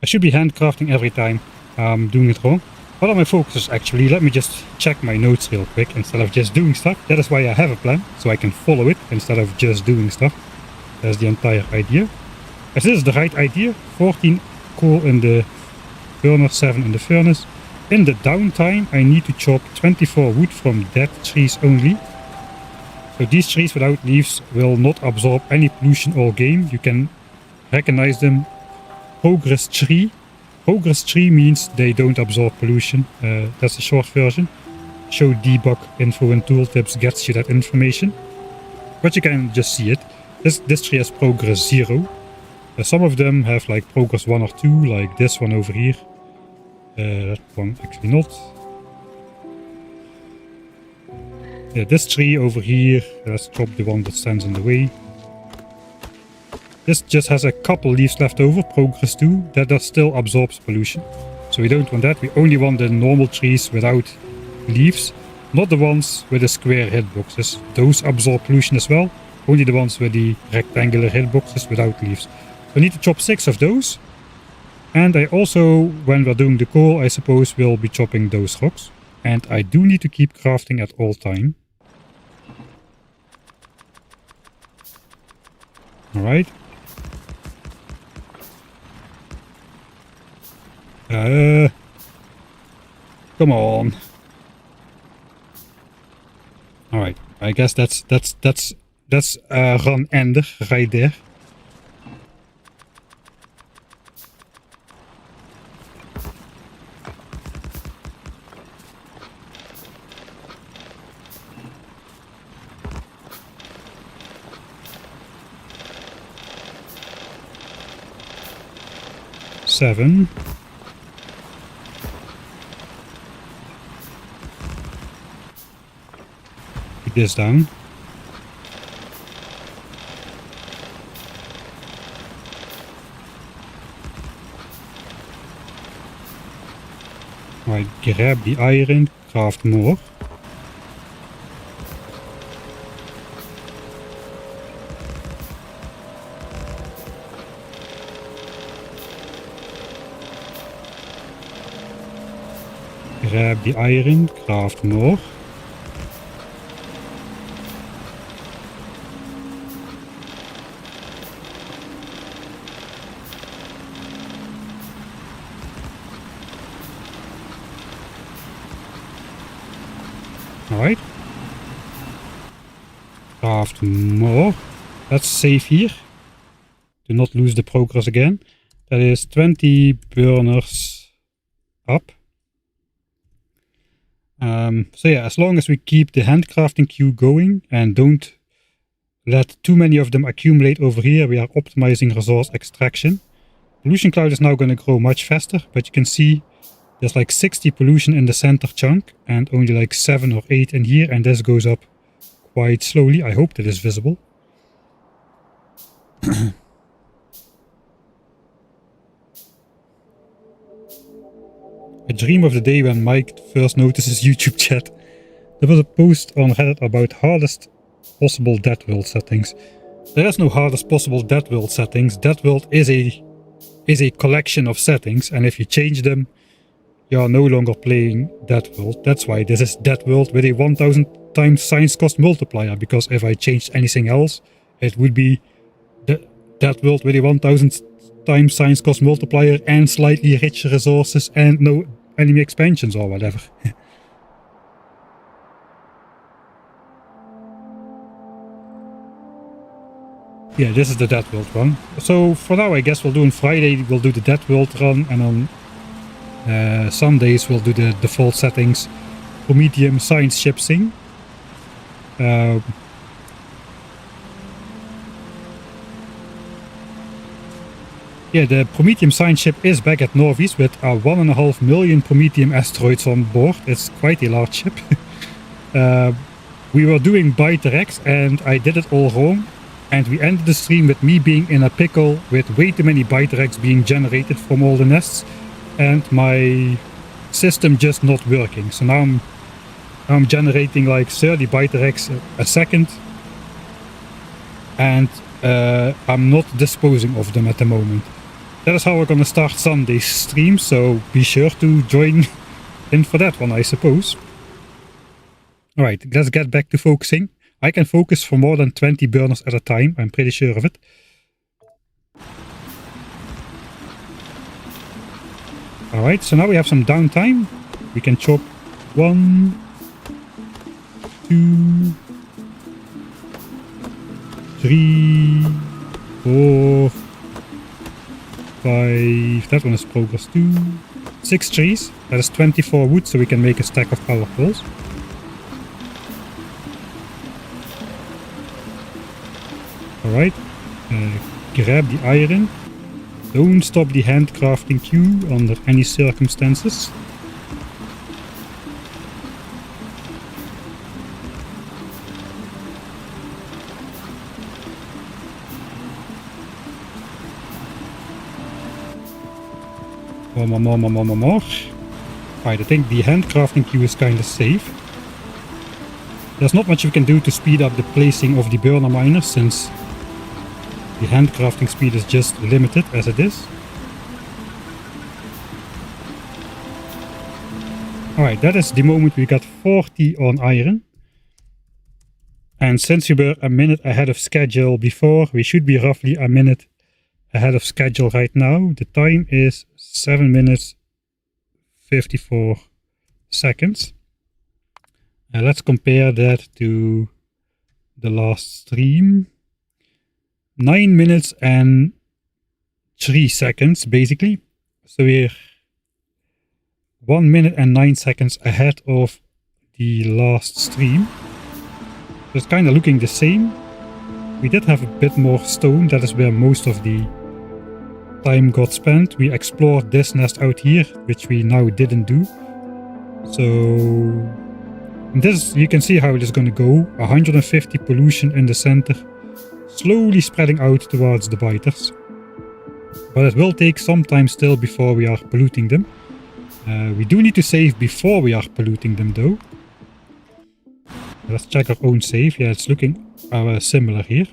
Speaker 1: I should be handcrafting every time. I'm doing it wrong. What are my focuses actually? Let me just check my notes real quick instead of just doing stuff. That is why I have a plan, so I can follow it instead of just doing stuff. That's the entire idea. As this is the right idea, 14 coal in the burner, 7 in the furnace. In the downtime, I need to chop 24 wood from dead trees only. So these trees without leaves will not absorb any pollution all game. You can recognize them. Progress tree. Progress tree means they don't absorb pollution. That's the short version. Show debug info and tooltips gets you that information. But you can just see it. This tree has progress 0. Some of them have like progress 1 or 2, like this one over here. That one actually not. Yeah, this tree over here, let's chop the one that stands in the way. This just has a couple leaves left over, progress 2, that still absorbs pollution. So we don't want that, we only want the normal trees without leaves. Not the ones with the square hitboxes, those absorb pollution as well. Only the ones with the rectangular hitboxes without leaves. So I need to chop 6 of those. And I also, when we're doing the coal, I suppose we'll be chopping those rocks. And I do need to keep crafting at all time. Alright. Come on. Alright, I guess that's a run ender right there. Seven. Put this down. Right, grab the iron, craft more. Grab the iron, craft more. Alright. Craft more. Let's save here. Do not lose the progress again. That is 20 burners up. So yeah, as long as we keep the handcrafting queue going and don't let too many of them accumulate over here, we are optimizing resource extraction. Pollution cloud is now going to grow much faster, but you can see there's like 60 pollution in the center chunk and only like 7 or 8 in here, and this goes up quite slowly. I hope that is visible. I dream of the day when Mike first notices YouTube chat. There was a post on Reddit about hardest possible Dead World settings. There is no hardest possible Dead World settings. Dead World is a collection of settings, and if you change them, you are no longer playing Dead World. That's why this is Dead World with a 1000 times science cost multiplier, because if I changed anything else, it would be Dead World with a 1000 times science cost multiplier and slightly richer resources and no enemy expansions or whatever. Yeah, this is the Dead World one. So for now, I guess we'll do on Friday, we'll do the Dead World run, and on Sundays we'll do the default settings for medium science ship sing. Yeah, the Prometheum science ship is back at Norvis with 1.5 million Prometheum asteroids on board. It's quite a large ship. We were doing Biter-X and I did it all wrong. And we ended the stream with me being in a pickle with way too many Biter-X being generated from all the nests. And my system just not working. So now I'm generating like 30 Biter-X a second. And I'm not disposing of them at the moment. That is how we're gonna start Sunday's stream, so be sure to join in for that one, I suppose. Alright, let's get back to focusing. I can focus for more than 20 burners at a time, I'm pretty sure of it. Alright, so now we have some downtime. We can chop 1, 2, 3, 4, 5, that one is progress 2, 6 trees, that is 24 wood, so we can make a stack of power poles. Alright, grab the iron, don't stop the handcrafting queue under any circumstances. More. Right, I think the handcrafting queue is kind of safe. There's not much we can do to speed up the placing of the burner miners, since the handcrafting speed is just limited as it is. Alright, that is the moment we got 40 on iron. And since we were a minute ahead of schedule before, we should be roughly a minute ahead of schedule right now. The time is 7 minutes 54 seconds. Let's compare that to the last stream. 9 minutes and 3 seconds basically. So we're 1 minute and 9 seconds ahead of the last stream. So it's kind of looking the same. We did have a bit more stone, that is where most of the time got spent. We explored this nest out here, which we now didn't do. So this, you can see how it is going to go. 150 pollution in the center, slowly spreading out towards the biters. But it will take some time still before we are polluting them. We do need to save before we are polluting them though. Let's check our own save. Yeah, it's looking similar here.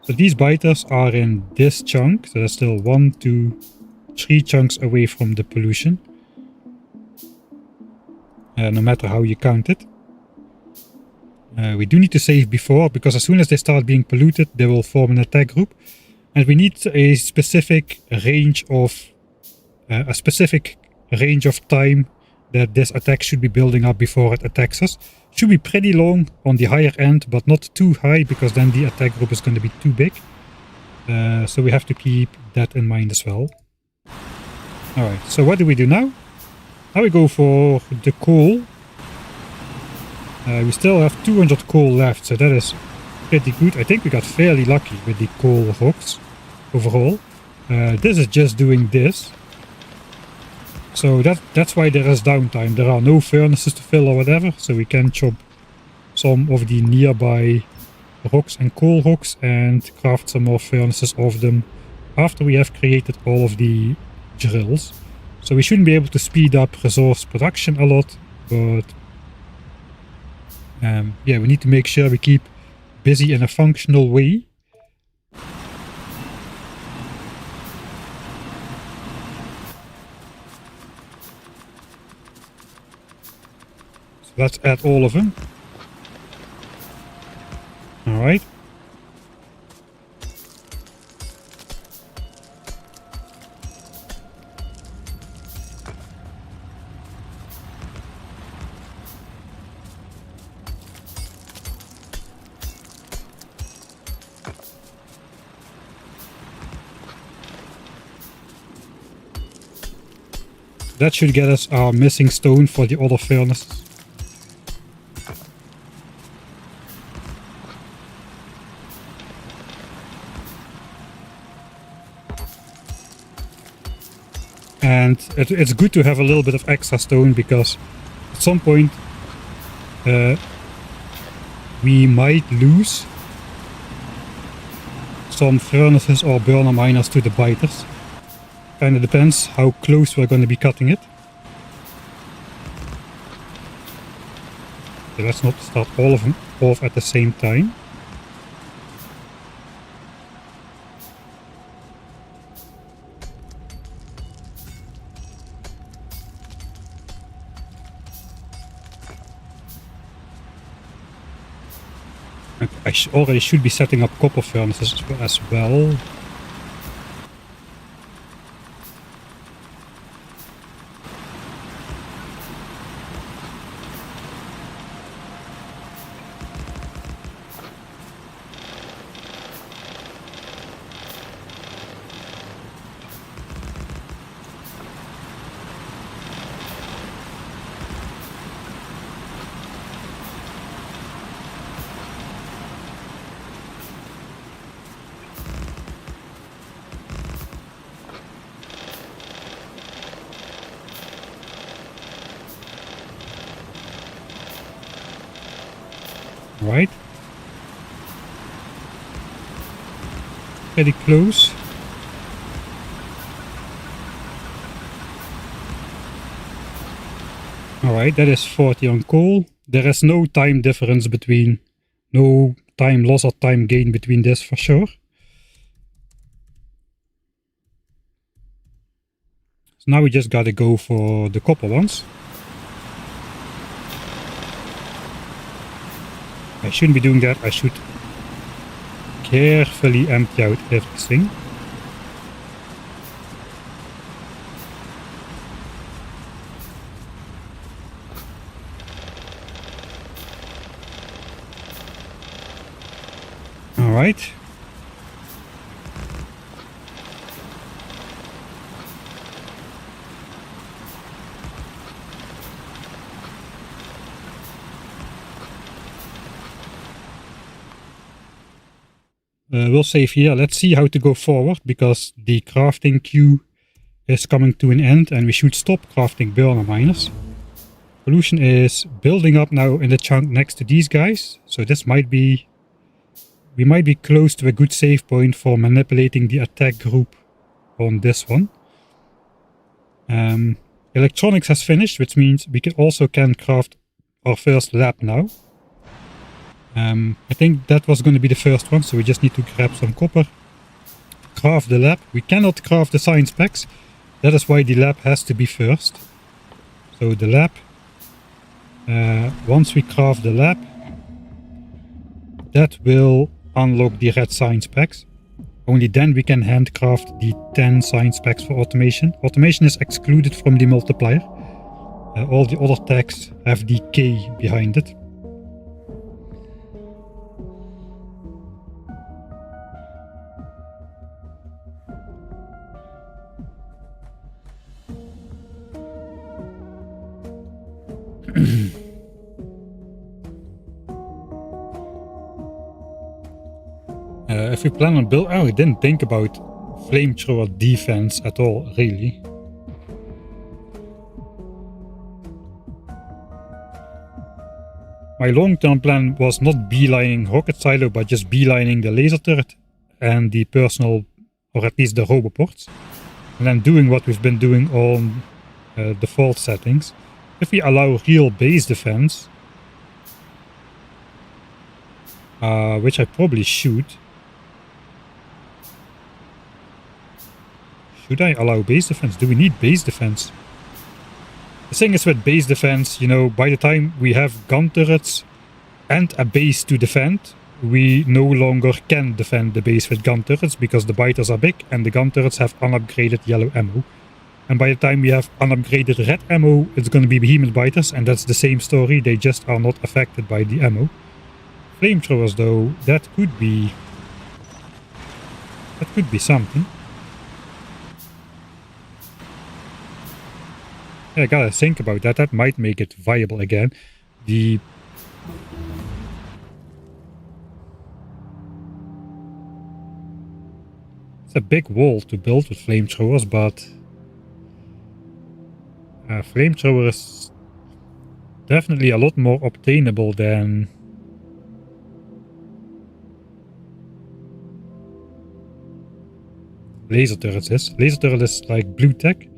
Speaker 1: So these biters are in this chunk, so that's still 1, 2, 3 chunks away from the pollution. No matter how you count it. We do need to save before, because as soon as they start being polluted, they will form an attack group. And we need a specific range of time that this attack should be building up before it attacks us. Should be pretty long on the higher end, but not too high, because then the attack group is going to be too big. So we have to keep that in mind as well. Alright, so what do we do now? Now we go for the coal. We still have 200 coal left, so that is pretty good. I think we got fairly lucky with the coal rocks overall. This is just doing this. So that's why there is downtime. There are no furnaces to fill or whatever, so we can chop some of the nearby rocks and coal rocks and craft some more furnaces of them after we have created all of the drills. So we shouldn't be able to speed up resource production a lot, but yeah, we need to make sure we keep busy in a functional way. Let's add all of them. Alright. That should get us our missing stone for the other furnaces. And it's good to have a little bit of extra stone, because at some point we might lose some furnaces or burner miners to the biters. Kind of depends how close we're going to be cutting it. Okay, let's not start all of them off at the same time. I already should be setting up copper furnaces as well. Right. Pretty close. Alright, that is 40 on coal. There is no time difference between, no time loss or time gain between this for sure. So now we just gotta go for the copper ones. I shouldn't be doing that. I should carefully empty out everything. All right. We'll save here. Let's see how to go forward, because the crafting queue is coming to an end and we should stop crafting burner miners. Pollution is building up now in the chunk next to these guys, so this might be, we might be close to a good save point for manipulating the attack group on this one. Electronics has finished, which means we can craft our first lab now. I think that was going to be the first one, so we just need to grab some copper, craft the lab. We cannot craft the science packs, that is why the lab has to be first. So the lab, once we craft the lab, that will unlock the red science packs. Only then we can handcraft the 10 science packs for automation. Automation is excluded from the multiplier. All the other tags have the K behind it. If we plan on build, I didn't think about flamethrower defense at all, really. My long-term plan was not beelining rocket silo, but just beelining the laser turret and the personal, or at least the roboports, and then doing what we've been doing on default settings. If we allow real base defense, which I probably should. Should I allow base defense? Do we need base defense? The thing is with base defense, you know, by the time we have gun turrets and a base to defend, we no longer can defend the base with gun turrets because the biters are big and the gun turrets have unupgraded yellow ammo. And by the time we have unupgraded red ammo, it's going to be behemoth biters, and that's the same story, they just are not affected by the ammo. Flamethrowers though, that could be something. I gotta think about that. That might make it viable again. It's a big wall to build with flamethrowers, but flamethrower is definitely a lot more obtainable than laser turrets is. Laser turret is like blue tech,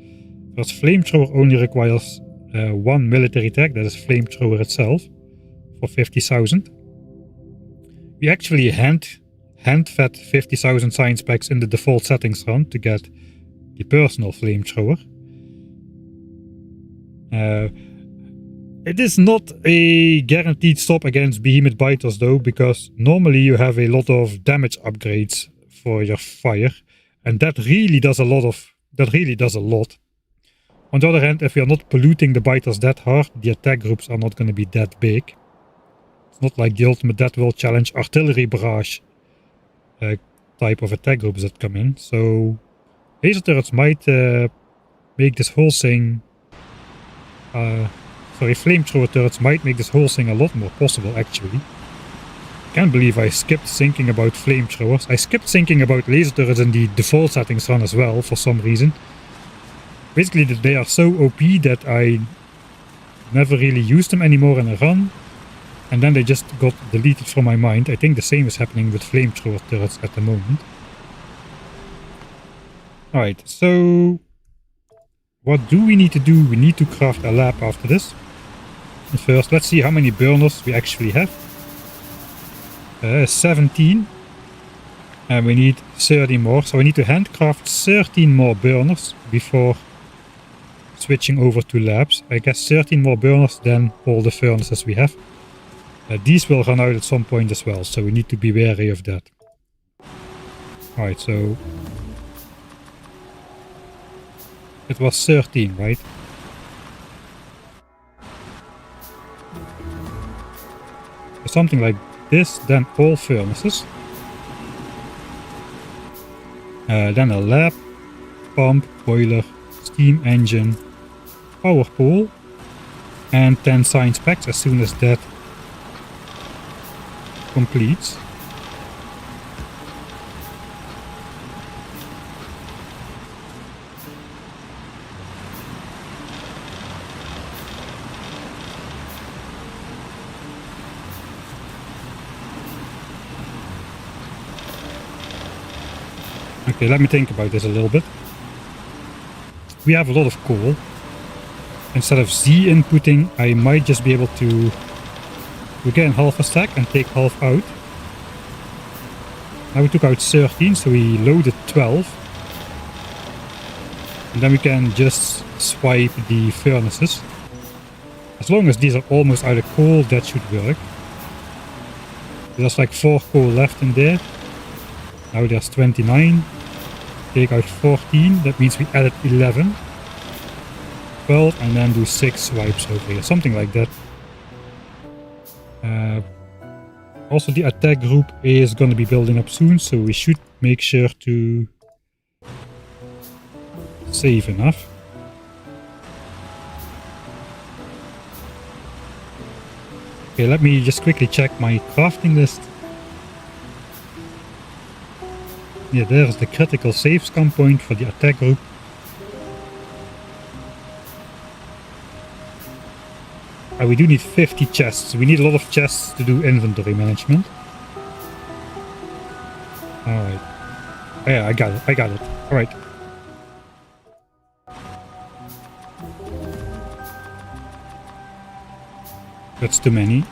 Speaker 1: whereas flamethrower only requires one military tech, that is flamethrower itself, for 50,000. We actually hand-fed 50,000 science packs in the default settings run to get the personal flamethrower. It is not a guaranteed stop against behemoth biters though, because normally you have a lot of damage upgrades for your fire, and that really does a lot. On the other hand, if you're not polluting the biters that hard, the attack groups are not going to be that big. It's not like the ultimate Death World challenge artillery barrage type of attack groups that come in. So laser turrets might make this whole thing... flamethrower turrets might make this whole thing a lot more possible actually. Can't believe I skipped thinking about flamethrowers. I skipped thinking about laser turrets in the default settings run as well for some reason. Basically they are so OP that I never really used them anymore in a run, and then they just got deleted from my mind. I think the same is happening with flamethrower turrets at the moment. Alright, so what do we need to do? We need to craft a lab after this. And first, let's see how many burners we actually have. 17. And we need 30 more, so we need to handcraft 13 more burners before switching over to labs. I guess 13 more burners than all the furnaces we have. These will run out at some point as well, so we need to be wary of that. Alright, so it was 13, right? Something like this, then all furnaces. Then a lab, pump, boiler, steam engine, power pole, and 10 science packs as soon as that completes. Okay, let me think about this a little bit. We have a lot of coal. Instead of Z inputting, I might just be able to again half a stack and take half out. Now we took out 13, so we loaded 12. And then we can just swipe the furnaces. As long as these are almost out of coal, that should work. There's like 4 coal left in there. Now there's 29. Take out 14, that means we added 11. 12, and then do 6 swipes over here, something like that. Also the attack group is going to be building up soon, so we should make sure to save enough. Okay, let me just quickly check my crafting list. Yeah, there's the critical save scan point for the attack group. We do need 50 chests. We need a lot of chests to do inventory management. Alright. Oh, yeah, I got it. Alright. That's too many.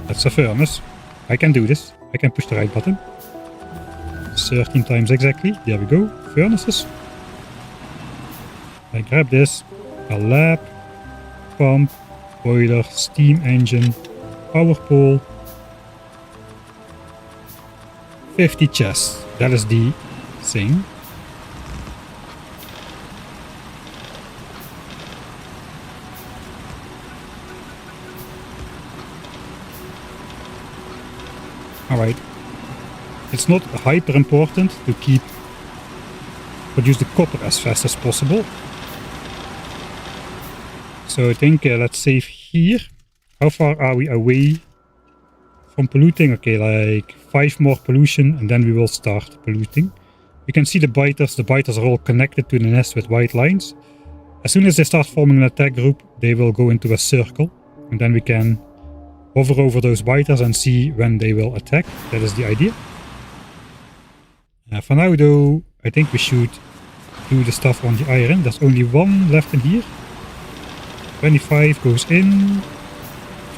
Speaker 1: That's a furnace. I can do this. I can push the right button. 13 times exactly. There we go. Furnaces. I grab this. A lab, pump, boiler, steam engine, power pole. 50 chests. That is the thing. Alright. It's not hyper important to keep produce the copper as fast as possible. So I think let's save here. How far are we away from polluting? Okay, like 5 more pollution and then we will start polluting. You can see the biters. The biters are all connected to the nest with white lines. As soon as they start forming an attack group, they will go into a circle. And then we can hover over those biters and see when they will attack. That is the idea. For now though, I think we should do the stuff on the iron. There's only one left in here. 25 goes in.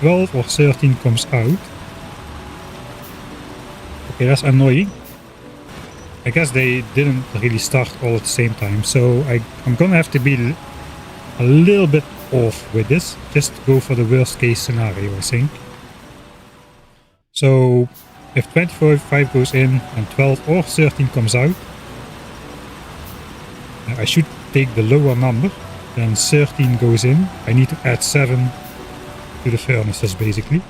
Speaker 1: 12 or 13 comes out. Okay, that's annoying. I guess they didn't really start all at the same time. So I'm gonna have to be a little bit off with this. Just go for the worst case scenario, I think. So if 25 goes in and 12 or 13 comes out, I should take the lower number. Then 13 goes in. I need to add 7 to the furnaces basically.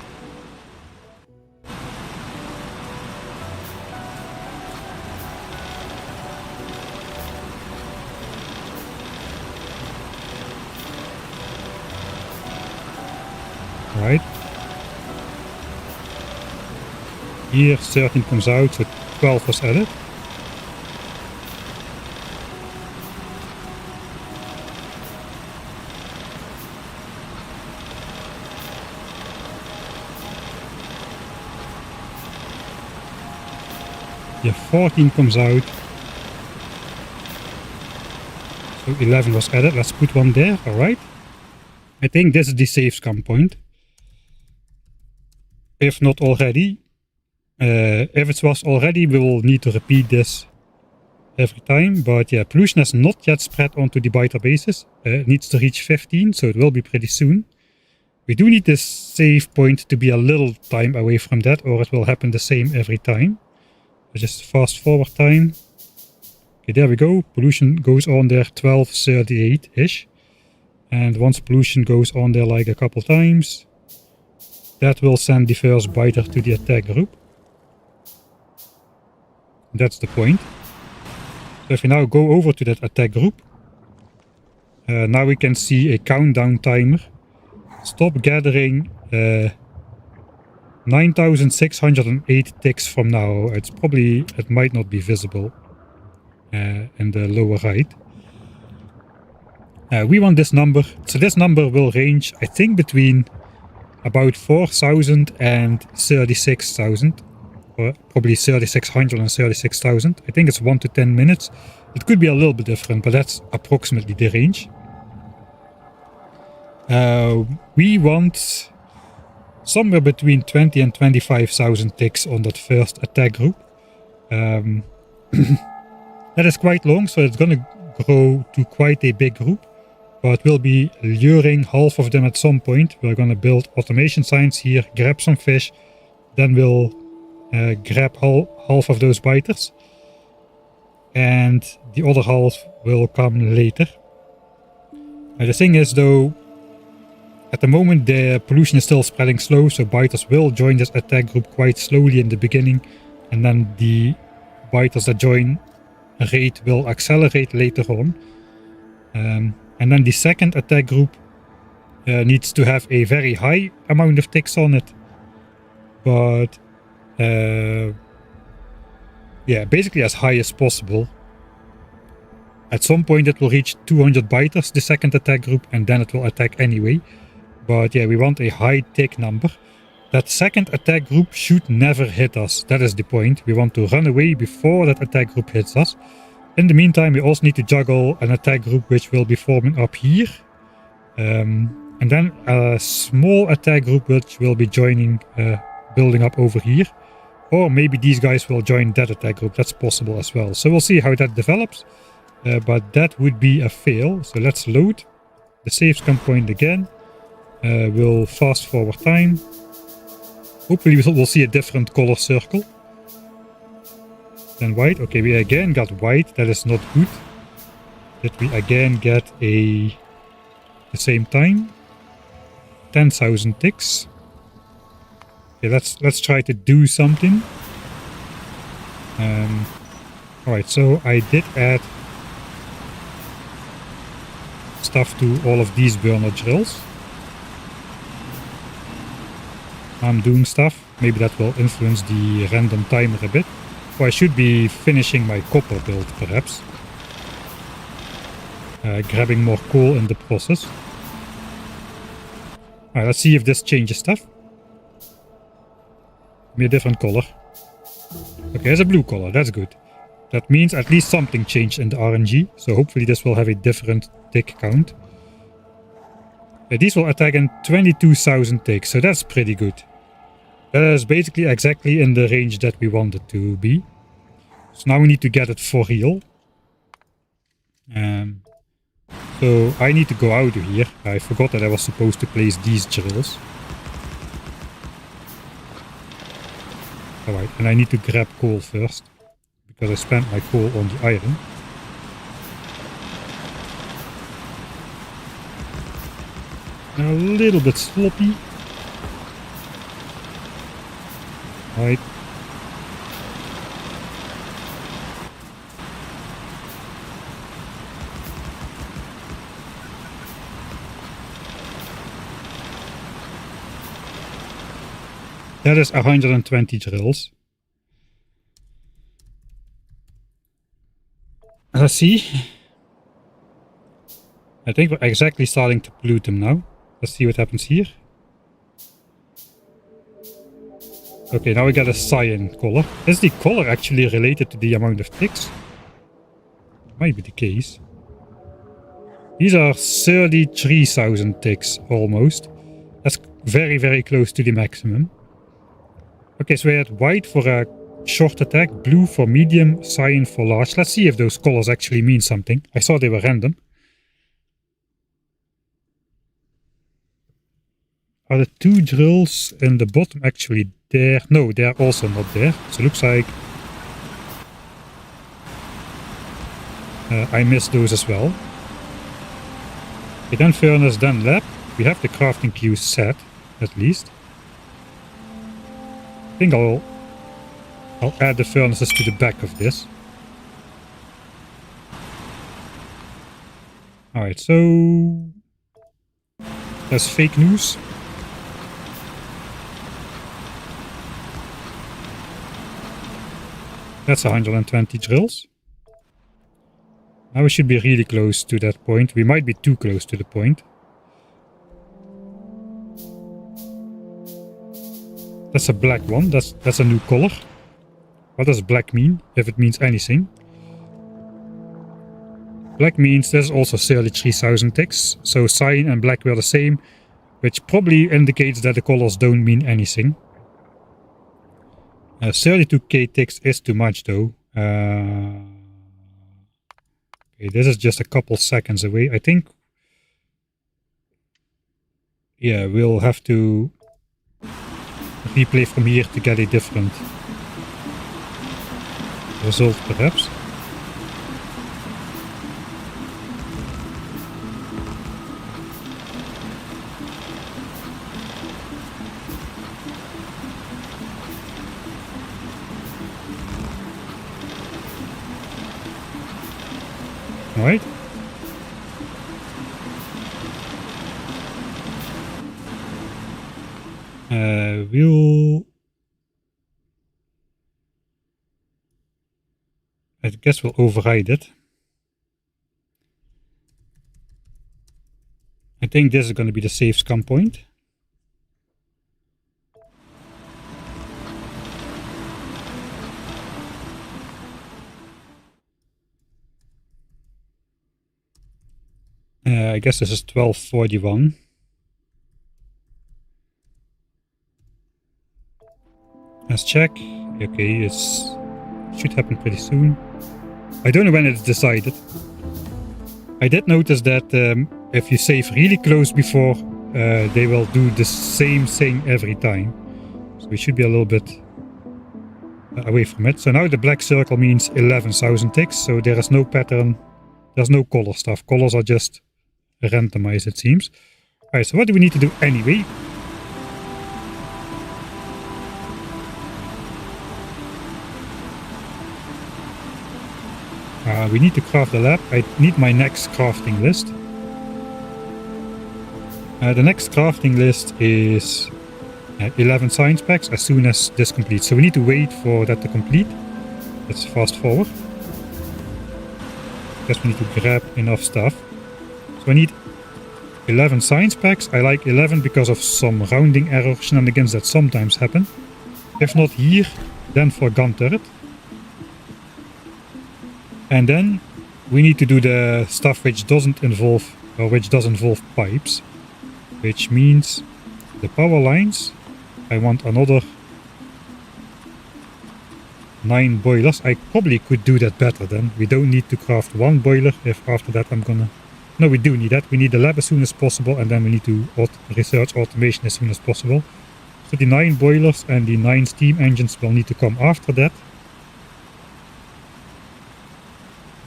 Speaker 1: Right. Here 13 comes out, so 12 was added. Here 14 comes out. So 11 was added. Let's put one there, alright. I think this is the safe scam point. If not already. If it was already, we will need to repeat this every time. But yeah, pollution has not yet spread onto the biter bases. It needs to reach 15, so it will be pretty soon. We do need this save point to be a little time away from that, or it will happen the same every time. So just fast forward time. Okay, there we go. Pollution goes on there 12:38-ish. And once pollution goes on there like a couple times, that will send the first biter to the attack group. That's the point. So if we now go over to that attack group, now we can see a countdown timer. Stop gathering 9,608 ticks from now. It might not be visible in the lower right. We want this number. So this number will range, I think, between about 4,000 and 36,000. Or probably 3,600 and 36,000. I think it's 1 to 10 minutes. It could be a little bit different, but that's approximately the range. We want somewhere between 20 and 25,000 ticks on that first attack group. That is quite long, so it's gonna grow to quite a big group. But we'll be luring half of them at some point. We're gonna build automation signs here, grab some fish, then we'll grab half of those biters. And the other half will come later. The thing is though, at the moment the pollution is still spreading slow, so biters will join this attack group quite slowly in the beginning, and then the biters that join rate will accelerate later on. And then the second attack group needs to have a very high amount of ticks on it. But yeah, basically as high as possible. At some point it will reach 200 biters, the second attack group, and then it will attack anyway. But yeah, we want a high tick number. That second attack group should never hit us. That is the point. We want to run away before that attack group hits us. In the meantime, we also need to juggle an attack group which will be forming up here. And then a small attack group which will be joining, building up over here. Or maybe these guys will join that attack group. That's possible as well. So we'll see how that develops. But that would be a fail. So let's load the save scam point again. We'll fast forward time. Hopefully we'll see a different color circle than white. Okay, we again got white. That is not good. Did we again get the same time? 10,000 ticks. Okay, let's try to do something. Alright, so I did add stuff to all of these burner drills. I'm doing stuff. Maybe that will influence the random timer a bit. Or I should be finishing my copper build, perhaps. Grabbing more coal in the process. Alright, let's see if this changes stuff. Give me a different color. Okay, it's a blue color, that's good. That means at least something changed in the RNG, so hopefully this will have a different tick count. These will attack in 22,000 ticks, so that's pretty good. That is basically exactly in the range that we want it to be. So now we need to get it for real. So I need to go out of here. I forgot that I was supposed to place these drills. Alright, and I need to grab coal first, because I spent my coal on the iron. A little bit sloppy. Right. That is 120 drills. Let's see. I think we're exactly starting to pollute them now. Let's see what happens here. Okay, now we got a cyan color. Is the color actually related to the amount of ticks? Might be the case. These are 33,000 ticks, almost. That's very, very close to the maximum. Okay, so we had white for a short attack, blue for medium, cyan for large. Let's see if those colors actually mean something. I thought they were random. Are the two drills in the bottom actually there? No, they're also not there. So it looks like I missed those as well. Okay, then furnace, then lab. We have the crafting queue set, at least. I think I'll add the furnaces to the back of this. Alright, so that's fake news. That's 120 drills. Now we should be really close to that point. We might be too close to the point. That's a black one. That's a new color. What does black mean, if it means anything? Black means there's also 33,000 ticks. So cyan and black were the same, which probably indicates that the colors don't mean anything. 32k ticks is too much though. Okay, this is just a couple seconds away. I think, yeah, we'll have to replay from here to get a different result, perhaps. All right. I guess we'll override it. I think this is going to be the safe scum point. I guess this is 1241. Let's check. Okay, it should happen pretty soon. I don't know when it's decided. I did notice that if you save really close before, they will do the same thing every time. So we should be a little bit away from it. So now the black circle means 11,000 ticks. So there is no pattern. There's no color stuff. Colors are just randomized, it seems. Alright, so what do we need to do anyway? We need to craft the lab. I need my next crafting list. The next crafting list is 11 science packs as soon as this completes. So we need to wait for that to complete. Let's fast forward. Guess we need to grab enough stuff. So I need 11 science packs. I like 11 because of some rounding error shenanigans that sometimes happen. If not here, then for gun turret. And then we need to do the stuff which doesn't involve, or which does involve pipes. Which means the power lines. I want another 9 boilers. I probably could do that better then. We don't need to craft 1 boiler if after that I'm gonna... No, we do need that. We need the lab as soon as possible, and then we need to research automation as soon as possible. So the 9 boilers and the 9 steam engines will need to come after that.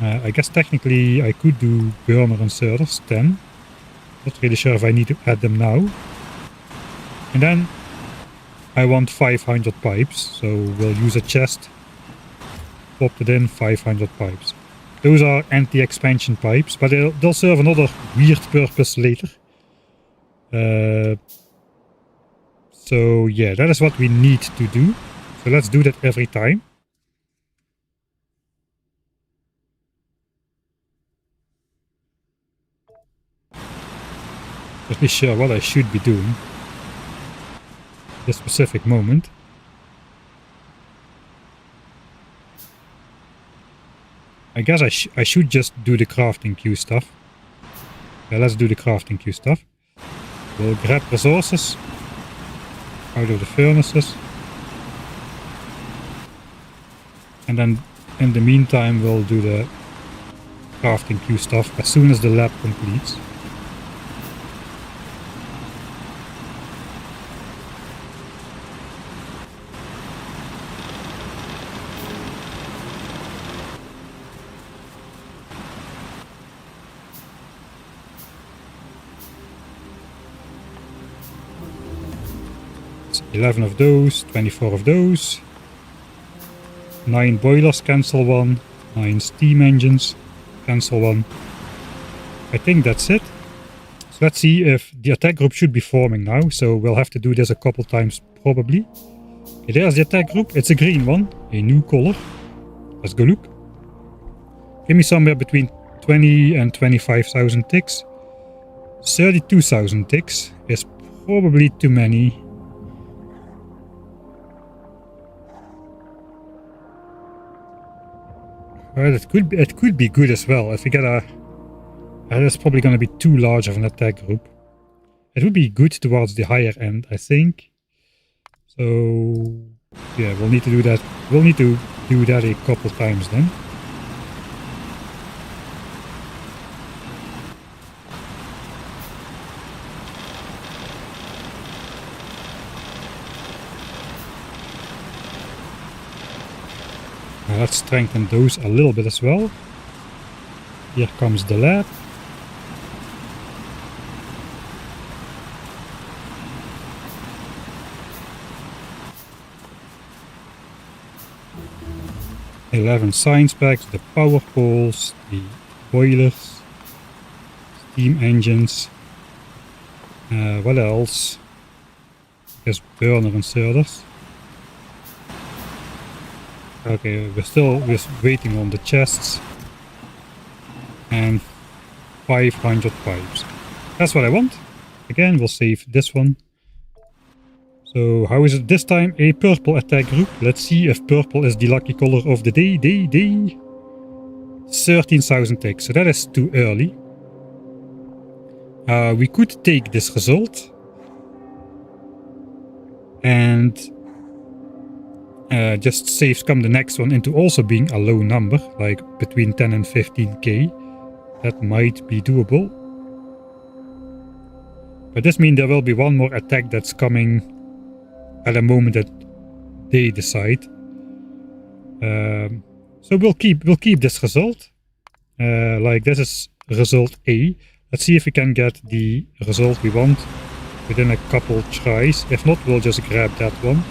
Speaker 1: I guess technically I could do burner inserters, 10. Not really sure if I need to add them now. And then I want 500 pipes, so we'll use a chest. Pop it in, 500 pipes. Those are anti-expansion pipes, but they'll serve another weird purpose later. So yeah, that is what we need to do. So let's do that every time. Not really sure what I should be doing at this specific moment. I guess I should just do the crafting queue stuff. Yeah, let's do the crafting queue stuff. We'll grab resources out of the furnaces. And then in the meantime we'll do the crafting queue stuff as soon as the lab completes. It's 11 of those, 24 of those. 9 boilers, cancel 1. 9 steam engines, cancel 1. I think that's it. So let's see if the attack group should be forming now. So we'll have to do this a couple times probably. Okay, there's the attack group. It's a green one, a new color. Let's go look. Give me somewhere between 20 and 25,000 ticks. 32,000 ticks is probably too many. Well, it could be good as well if we get a... That's probably going to be too large of an attack group. It would be good towards the higher end, I think. So yeah, we'll need to do that. We'll need to do that a couple times then. Now let's strengthen those a little bit as well. Here comes the lab. "11 science packs, the power poles, the boilers, steam engines. What else? I guess burner inserters. Okay, we're still waiting on the chests. And 500 pipes. That's what I want. Again, we'll save this one. So how is it this time? A purple attack group. Let's see if purple is the lucky color of the day. 13,000 ticks. So that is too early. We could take this result. And just save scum the next one into also being a low number. Like between 10 and 15k. That might be doable. But this means there will be one more attack that's coming at a moment that they decide. So we'll keep this result. Like this is result A. Let's see if we can get the result we want within a couple tries. If not, we'll just grab that one.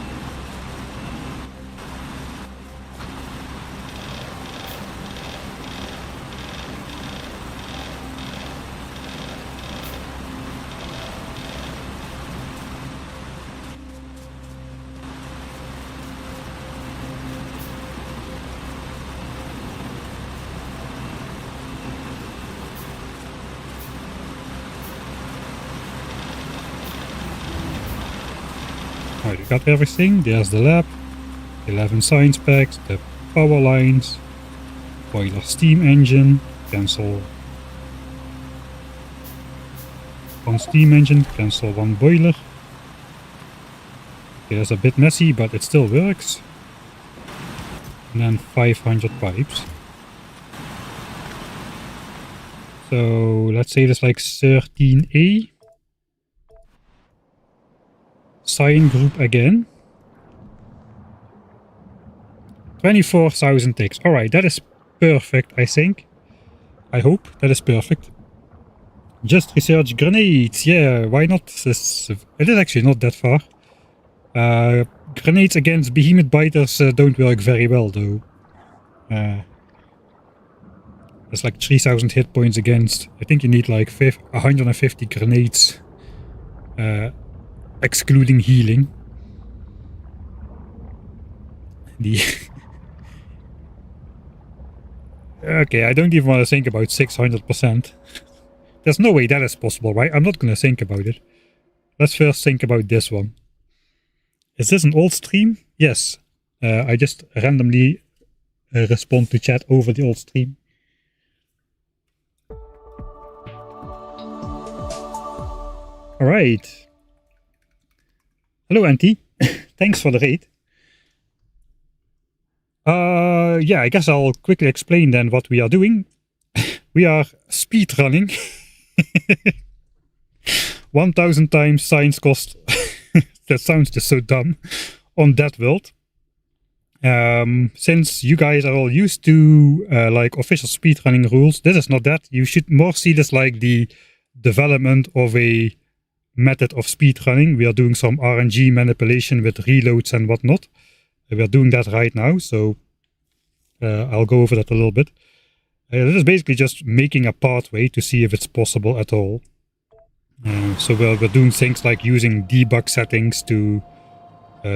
Speaker 1: Alright, we got everything. There's the lab, 11 science packs, the power lines, boiler steam engine, cancel one steam engine, cancel one boiler. Okay, that's a bit messy, but it still works. And then 500 pipes. So let's say there's like 13A. Sign group again. 24,000 ticks. Alright, that is perfect, I think. I hope that is perfect. Just research grenades. Yeah, why not? It is actually not that far. Grenades against behemoth biters don't work very well though. There's like 3,000 hit points against. I think you need like 150 grenades, excluding healing. Okay, I don't even want to think about 600%. There's no way that is possible, right? I'm not going to think about it. Let's first think about this one. Is this an old stream? Yes. I just randomly respond to chat over the old stream. Alright. Hello, Auntie. Thanks for the raid. Yeah, I guess I'll quickly explain then what we are doing. We are speedrunning. 1000 times science cost. That sounds just so dumb. On Deathworld. Since you guys are all used to like official speedrunning rules, this is not that. You should more see this like the development of a method of speedrunning. We are doing some RNG manipulation with reloads and whatnot. We are doing that right now, so I'll go over that a little bit. This is basically just making a pathway to see if it's possible at all. So we're doing things like using debug settings to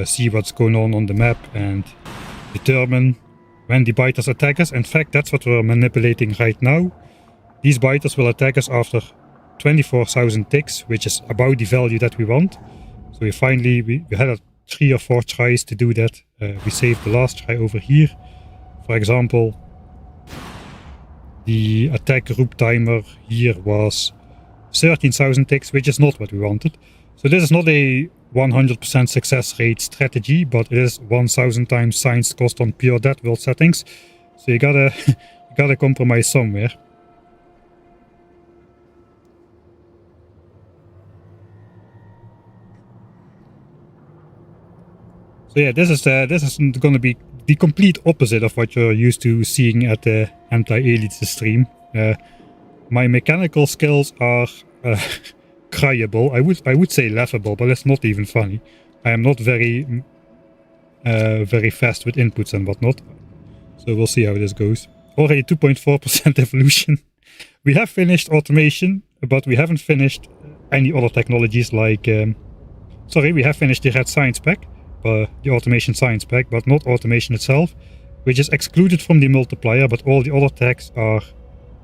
Speaker 1: see what's going on the map and determine when the biters attack us. In fact, that's what we're manipulating right now. These biters will attack us after 24,000 ticks, which is about the value that we want. So we finally, we had 3 or 4 tries to do that. We saved the last try over here. For example, the attack group timer here was 13,000 ticks, which is not what we wanted. So this is not a 100% success rate strategy, but it is 1000 times science cost on pure Deathworld settings. So you gotta you gotta compromise somewhere. So yeah, this is gonna be the complete opposite of what you're used to seeing at the Anti-Elites stream. My mechanical skills are cryable. I would say laughable, but it's not even funny. I am not very fast with inputs and whatnot. So we'll see how this goes. Already 2.4% evolution. We have finished automation, but we haven't finished any other technologies like... sorry, we have finished the red science pack. The automation science pack, but not automation itself, which is excluded from the multiplier, but all the other tags are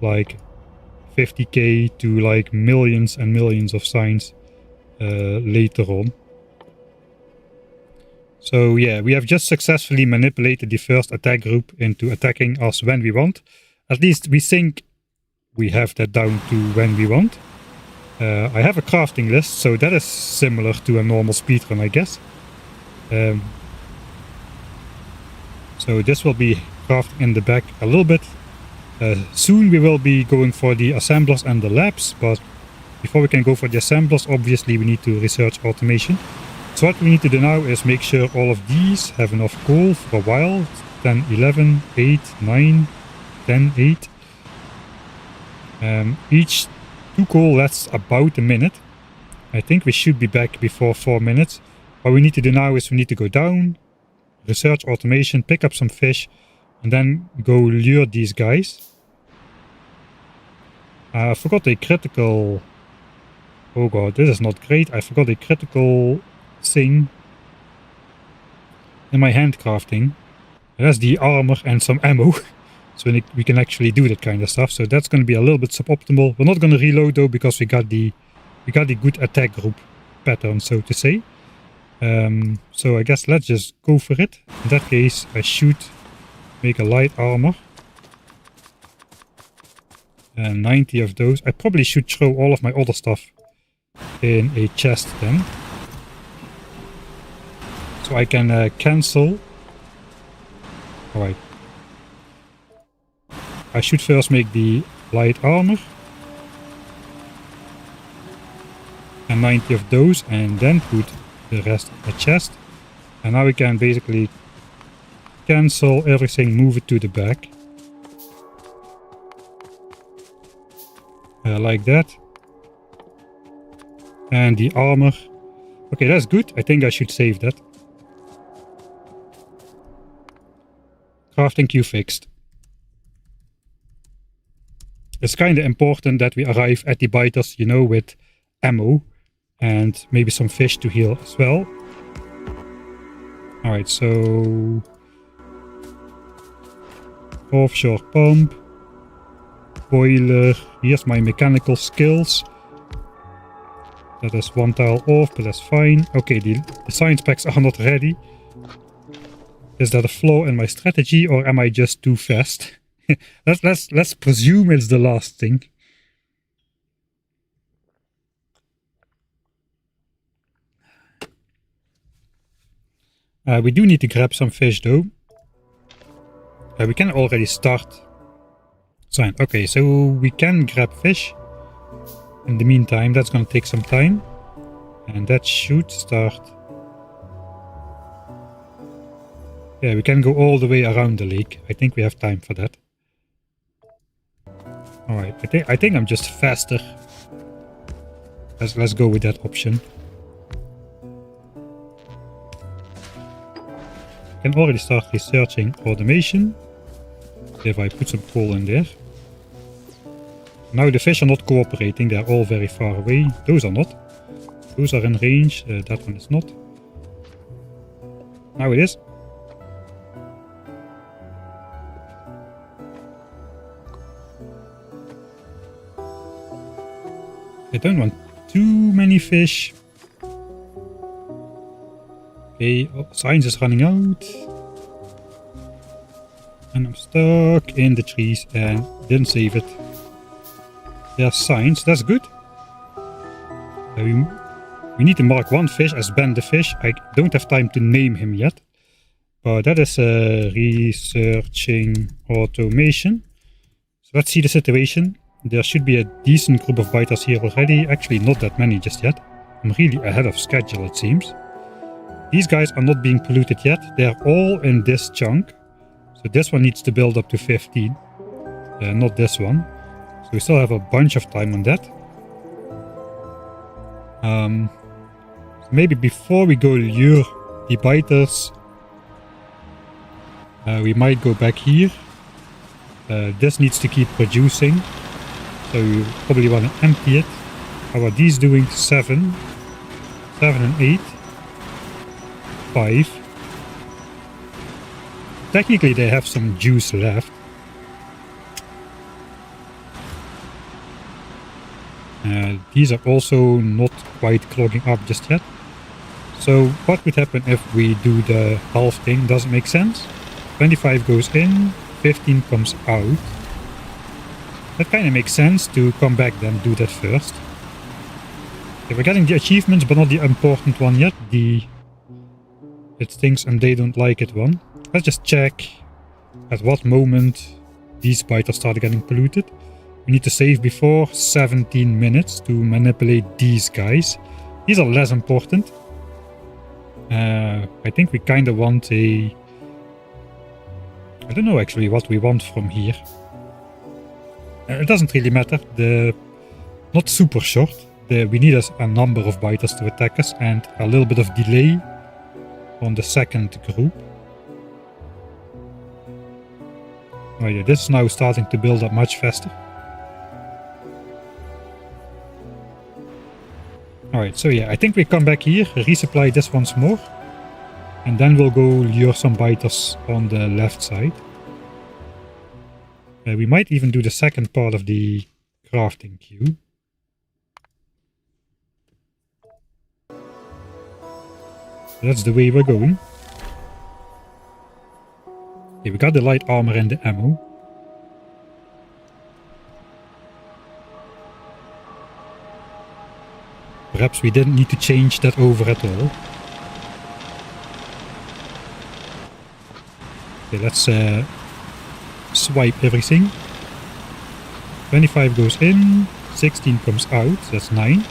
Speaker 1: like 50k to like millions and millions of signs later on. So yeah, we have just successfully manipulated the first attack group into attacking us when we want. At least we think we have that down to when we want. I have a crafting list, so that is similar to a normal speedrun, I guess. So this will be crafted in the back a little bit. Soon we will be going for the assemblers and the labs, but before we can go for the assemblers, obviously we need to research automation. So what we need to do now is make sure all of these have enough coal for a while. 10, 11, 8, 9, 10, 8. Each 2 coal lasts about a minute. I think we should be back before 4 minutes. What we need to do now is we need to go down, research automation, pick up some fish, and then go lure these guys. I forgot a critical... Oh god, this is not great. I forgot a critical thing in my handcrafting. That's the armor and some ammo. So we can actually do that kind of stuff. So that's going to be a little bit suboptimal. We're not going to reload though, because we got the good attack group pattern, so to say. So I guess let's just go for it. In that case, I should make a light armor. And 90 of those. I probably should throw all of my other stuff in a chest then. So I can cancel. Alright. I should first make the light armor. And 90 of those, and then put the rest in the chest. And now we can basically cancel everything, move it to the back. Like that. And the armor. Okay, that's good. I think I should save that. Crafting queue fixed. It's kind of important that we arrive at the biters, you know, with ammo. And maybe some fish to heal as well. Alright, so... offshore pump. Boiler. Here's my mechanical skills. That is one tile off, but that's fine. Okay, the science packs are not ready. Is that a flaw in my strategy, or am I just too fast? let's presume it's the last thing. We do need to grab some fish though. We can already start. Sign. Okay, so we can grab fish. In the meantime, that's gonna take some time. And that should start. Yeah, we can go all the way around the lake. I think we have time for that. Alright, I think I'm just faster. Let's go with that option. I can already start researching automation. If I put some coal in there. Now the fish are not cooperating, they're all very far away. Those are not. Those are in range, that one is not. Now it is. I don't want too many fish. Okay, oh, science is running out. And I'm stuck in the trees and didn't save it. There's science, that's good. We need to mark one fish as Ben the fish. I don't have time to name him yet. But that is researching automation. So let's see the situation. There should be a decent group of biters here already. Actually, not that many just yet. I'm really ahead of schedule, it seems. These guys are not being polluted yet. They're all in this chunk. So this one needs to build up to 15. Not this one. So we still have a bunch of time on that. Maybe before we go lure the biters, we might go back here. This needs to keep producing. So you probably want to empty it. How are these doing? 7. 7 and 8. 5. Technically they have some juice left. These are also not quite clogging up just yet. So what would happen if we do the half thing? Doesn't make sense. 25 goes in, 15 comes out. That kind of makes sense to come back then do that first. Okay, we're getting the achievements, but not the important one yet. The it stinks and they don't like it one. Let's just check at what moment these biters started getting polluted. We need to save before 17 minutes to manipulate these guys. These are less important. I think we kind of want a... I don't know actually what we want from here. It doesn't really matter. Not super short. We need a number of biters to attack us and a little bit of delay on the second group. Oh yeah, this is now starting to build up much faster. Alright, so yeah, I think we come back here, resupply this once more. And then we'll go lure some biters on the left side. We might even do the second part of the crafting queue. That's the way we're going. Okay, we got the light armor and the ammo. Perhaps we didn't need to change that over at all. Okay, let's swipe everything. 25 goes in, 16 comes out, that's 9.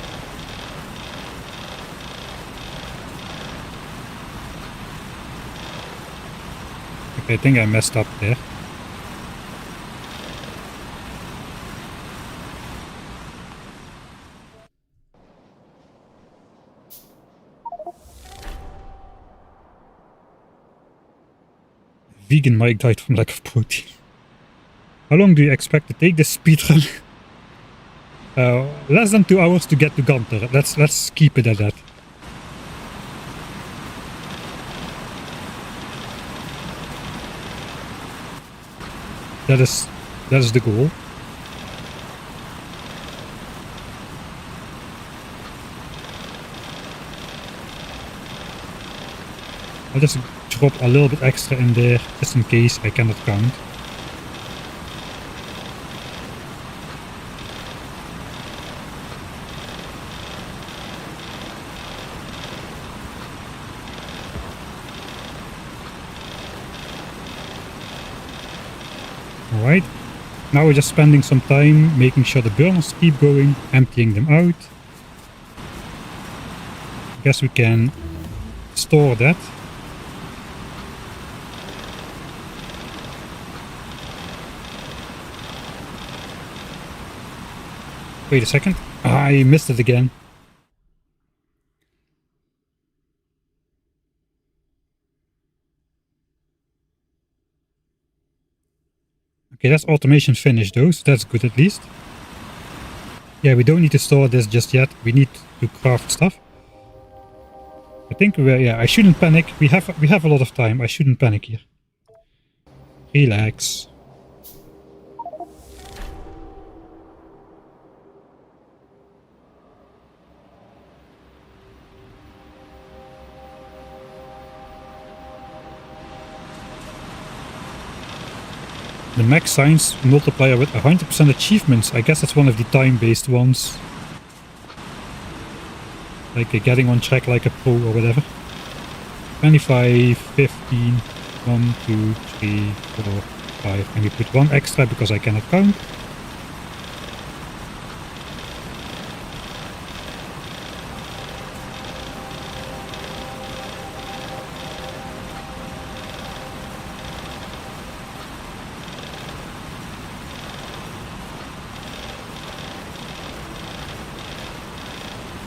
Speaker 1: Okay, I think I messed up there. Vegan Mike died from lack of protein. How long do you expect to take this speedrun? Less than 2 hours to get to Gunter. Let's keep it at that. That is the goal. I'll just drop a little bit extra in there just in case I cannot count. Alright, now we're just spending some time making sure the burners keep going, emptying them out. I guess we can store that. Wait a second, I missed it again. Okay, that's automation finished though, so that's good at least. Yeah, we don't need to store this just yet. We need to craft stuff. I think I shouldn't panic. We have a lot of time. I shouldn't panic here. Relax. The max science multiplier with 100% achievements. I guess that's one of the time-based ones. Like getting on track like a pro or whatever. 25, 15, 1, 2, 3, 4, 5. And we put one extra because I cannot count.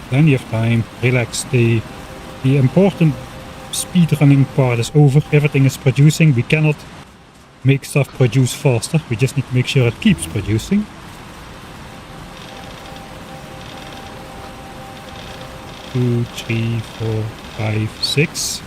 Speaker 1: Plenty of time, relax. The important speedrunning part is over. Everything is producing. We cannot make stuff produce faster. We just need to make sure it keeps producing. Two, 3, 4, 5, 6.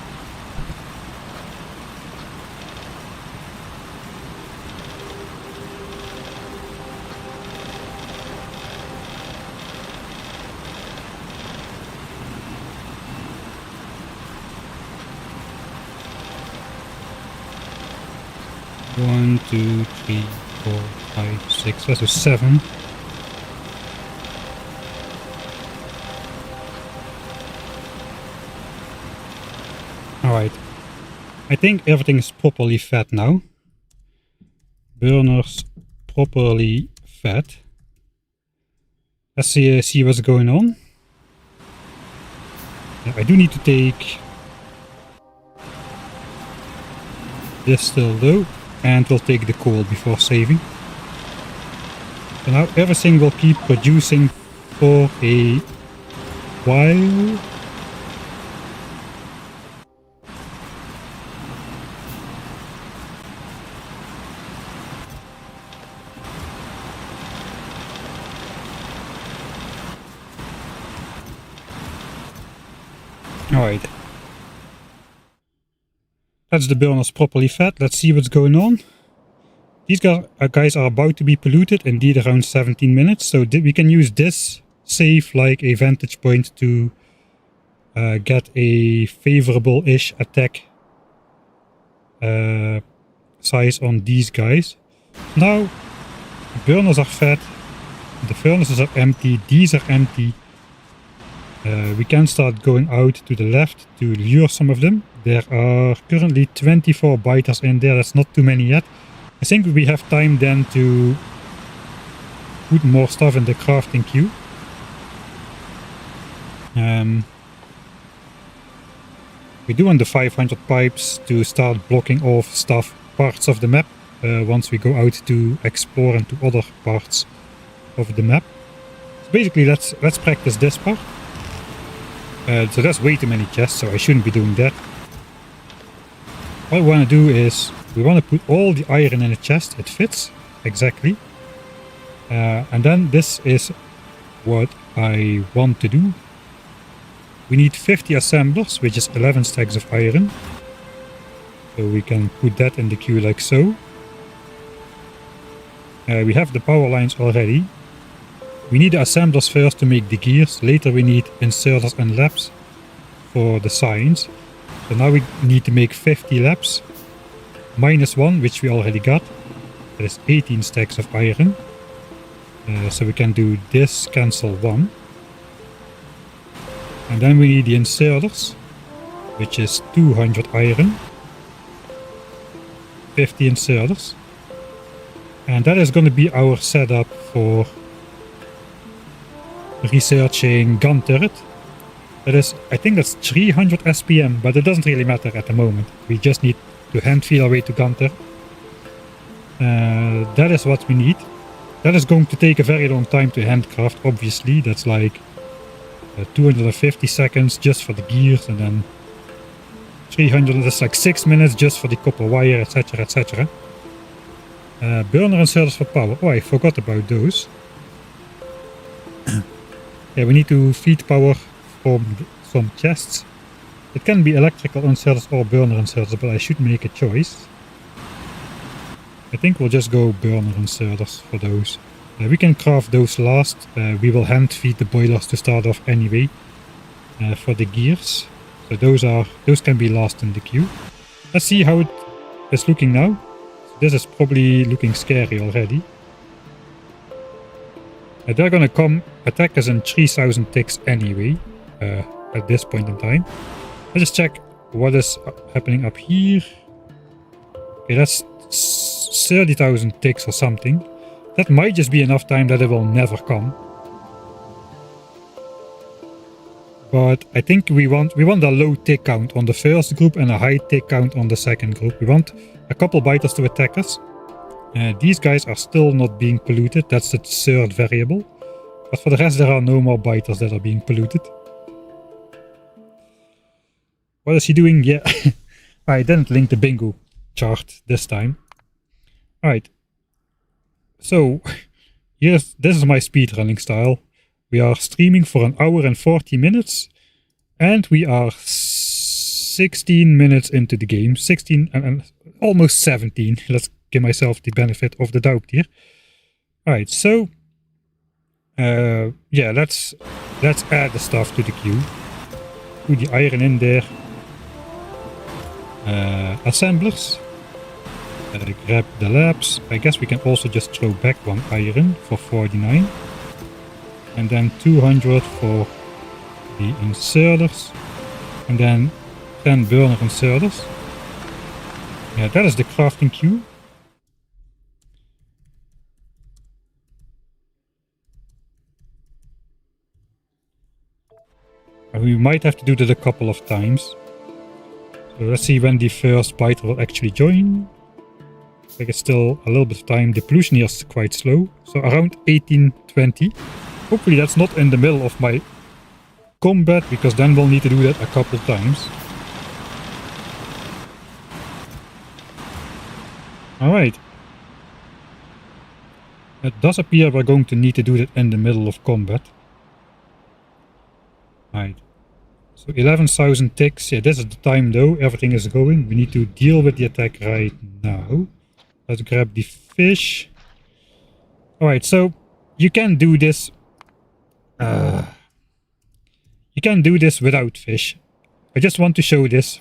Speaker 1: One, 2, 3, 4, 5, 6. That's a 7. Alright. I think everything is properly fed now. Burners properly fed. Let's see what's going on. Yeah, I do need to take this still though. And we'll take the coal before saving. So now everything will keep producing for a while. Alright. That's the burners properly fed. Let's see what's going on. These guys are about to be polluted, indeed around 17 minutes. So we can use this save like a vantage point to get a favorable-ish attack size on these guys. Now, burners are fed, the furnaces are empty, these are empty. We can start going out to the left to lure some of them. There are currently 24 biters in there, that's not too many yet. I think we have time then to put more stuff in the crafting queue. We do want the 500 pipes to start blocking off parts of the map once we go out to explore into other parts of the map. So basically let's practice this part. So that's way too many chests, so I shouldn't be doing that. What we want to do is we want to put all the iron in a chest. It fits exactly. And then this is what I want to do. We need 50 assemblers, which is 11 stacks of iron. So we can put that in the queue like so. We have the power lines already. We need the assemblers first to make the gears. Later we need inserters and labs for the signs. So now we need to make 50 labs. Minus 1, which we already got. That is 18 stacks of iron. So we can do this, cancel 1. And then we need the inserters, which is 200 iron. 50 inserters. And that is going to be our setup for researching gun turret. That is, I think that's 300 SPM, but it doesn't really matter at the moment. We just need to hand feed our way to gun turret. That is what we need. That is going to take a very long time to handcraft, obviously. That's like 250 seconds just for the gears, and then 300, that's like 6 minutes just for the copper wire, etc, etc. Burner inserters for power. Oh, I forgot about those. Yeah, we need to feed power from some chests. It can be electrical inserters or burner inserters, but I should make a choice. I think we'll just go burner inserters for those. We can craft those last. We will hand feed the boilers to start off anyway for the gears. So those can be last in the queue. Let's see how it is looking now. This is probably looking scary already. They're gonna come attack us in 3000 ticks anyway at this point in time. Let's just check what is happening up here. Okay, that's 30,000 ticks or something. That might just be enough time that it will never come. But I think we want a low tick count on the first group and a high tick count on the second group. We want a couple biters to attack us. These guys are still not being polluted. That's the third variable. But for the rest, there are no more biters that are being polluted. What is he doing? Yeah, I didn't link the bingo chart this time. Alright. So, this is my speedrunning style. We are streaming for 1 hour and 40 minutes. And we are 16 minutes into the game. 16 and almost 17. Let's give myself the benefit of the doubt here. Alright, so yeah, let's add the stuff to the queue. Put the iron in there. Assemblers. Grab the labs. I guess we can also just throw back 1 iron for 49. And then 200 for the inserters. And then 10 burner inserters. Yeah, that is the crafting queue. We might have to do that a couple of times. So let's see when the first biter will actually join. I think it's still a little bit of time. The pollution here is quite slow. So around 1820. Hopefully that's not in the middle of my combat, because then we'll need to do that a couple of times. Alright. It does appear we're going to need to do that in the middle of combat. Right. So 11,000 ticks. Yeah, this is the time though. Everything is going. We need to deal with the attack right now. Let's grab the fish. Alright, so you can do this. You can do this without fish. I just want to show this.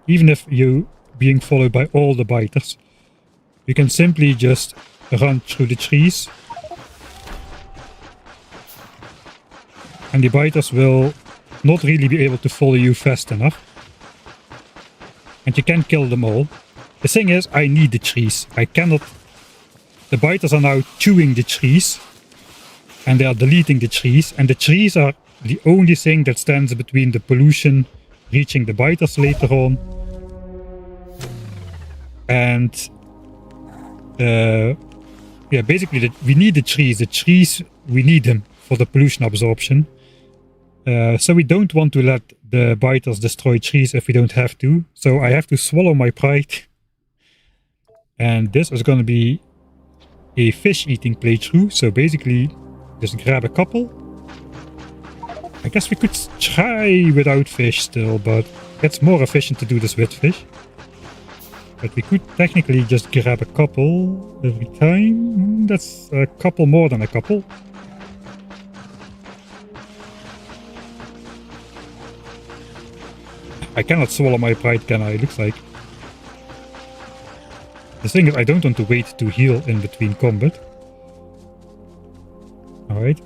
Speaker 1: Even if you being followed by all the biters, you can simply just run through the trees. And the biters will not really be able to follow you fast enough. And you can kill them all. The thing is, I need the trees. I cannot... The biters are now chewing the trees. And they are deleting the trees. And the trees are the only thing that stands between the pollution reaching the biters later on. And... yeah, basically we need the trees. The trees, we need them for the pollution absorption. So we don't want to let the biters destroy trees if we don't have to. So I have to swallow my pride. And this is going to be a fish eating playthrough. So basically, just grab a couple. I guess we could try without fish still, but it's more efficient to do this with fish. But we could technically just grab a couple every time. That's a couple more than a couple. I cannot swallow my pride, can I? It looks like. The thing is, I don't want to wait to heal in between combat. Alright.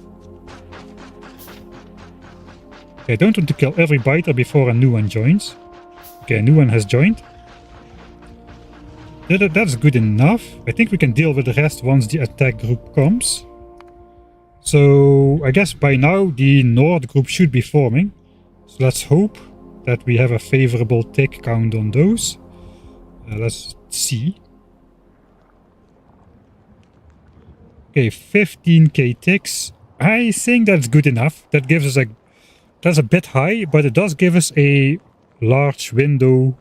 Speaker 1: Okay, I don't want to kill every biter before a new one joins. Okay, a new one has joined. That's good enough. I think we can deal with the rest once the attack group comes. So, I guess by now the Nord group should be forming. So let's hope that we have a favorable tick count on those. Let's see. Okay, 15k ticks. I think that's good enough. That gives us that's a bit high, but it does give us a large window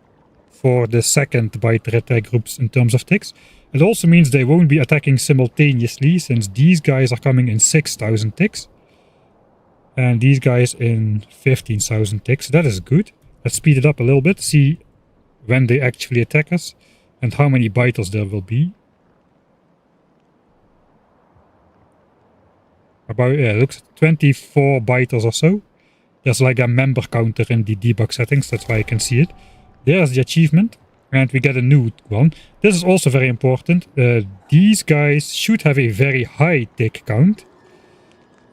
Speaker 1: for the second biter attack groups in terms of ticks. It also means they won't be attacking simultaneously, since these guys are coming in 6,000 ticks. And these guys in 15,000 ticks. That is good. Let's speed it up a little bit, see when they actually attack us and how many biters there will be. About, yeah, it looks 24 biters or so. There's like a member counter in the debug settings, that's why I can see it. There's the achievement, and we get a new one. This is also very important. These guys should have a very high tick count.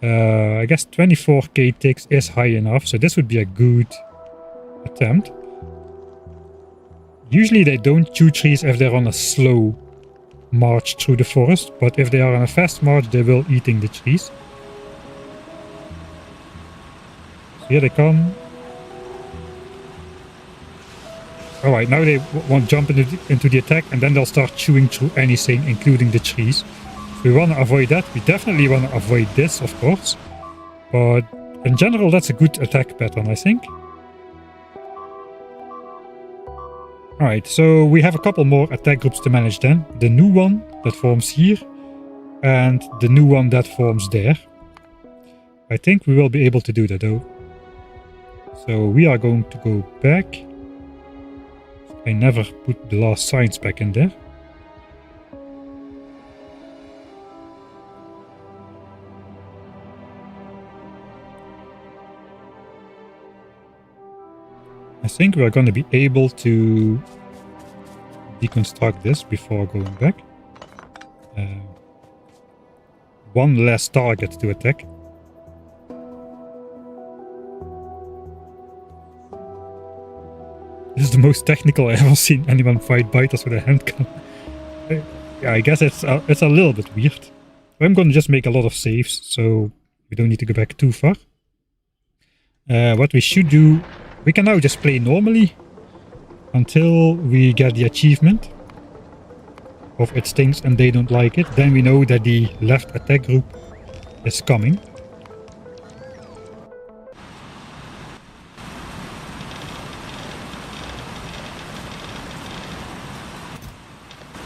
Speaker 1: I guess 24k ticks is high enough, so this would be a good attempt. Usually they don't chew trees if they're on a slow march through the forest, but if they are on a fast march, they will eating the trees. So here they come. Alright, now they want to jump into the attack, and then they'll start chewing through anything, including the trees. We want to avoid that. We definitely want to avoid this, of course. But in general, that's a good attack pattern, I think. Alright, so we have a couple more attack groups to manage then. The new one that forms here, and the new one that forms there. I think we will be able to do that though. So we are going to go back. I never put the last signs back in there. I think we're going to be able to deconstruct this before going back. One less target to attack. This is the most technical I've ever seen anyone fight biters with a handgun. Yeah, I guess it's a little bit weird. I'm going to just make a lot of saves, so we don't need to go back too far. What we should do, we can now just play normally until we get the achievement of it stinks and they don't like it. Then we know that the left attack group is coming.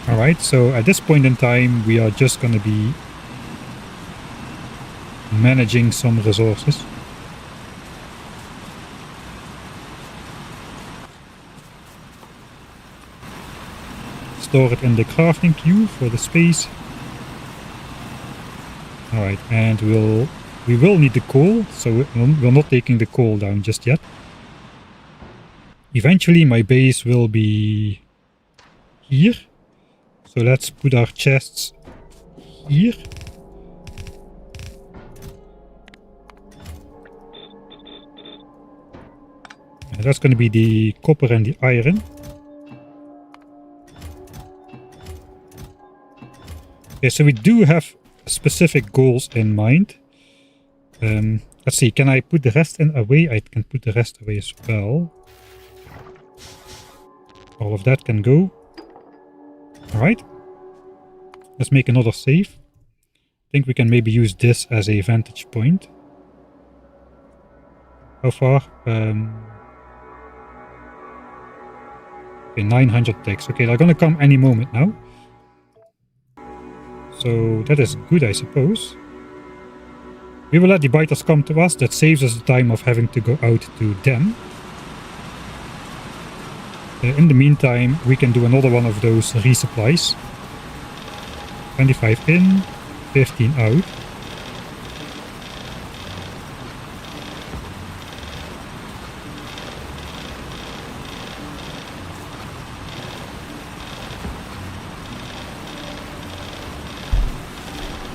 Speaker 1: Alright, so at this point in time we are just going to be managing some resources. Store it in the crafting queue for the space. Alright, and we'll We will need the coal, so we're not taking the coal down just yet. Eventually my base will be here. So let's put our chests here. And that's going to be the copper and the iron. Okay, so we do have specific goals in mind. Let's see, can I put the rest away? I can put the rest away as well. All of that can go. Alright. Let's make another save. I think we can maybe use this as a vantage point. How far? Okay, 900 ticks. Okay, they're gonna come any moment now. So that is good, I suppose. We will let the biters come to us. That saves us the time of having to go out to them. In the meantime, we can do another one of those resupplies. 25 in, 15 out.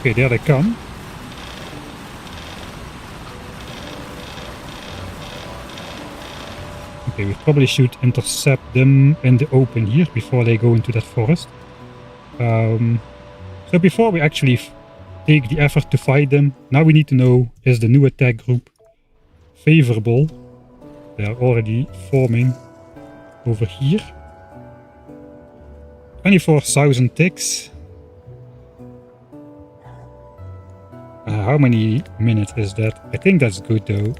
Speaker 1: Okay, there they come. Okay, we probably should intercept them in the open here before they go into that forest. So before we actually take the effort to fight them, now we need to know, is the new attack group favorable? They are already forming over here. 24,000 ticks. How many minutes is that? I think that's good though.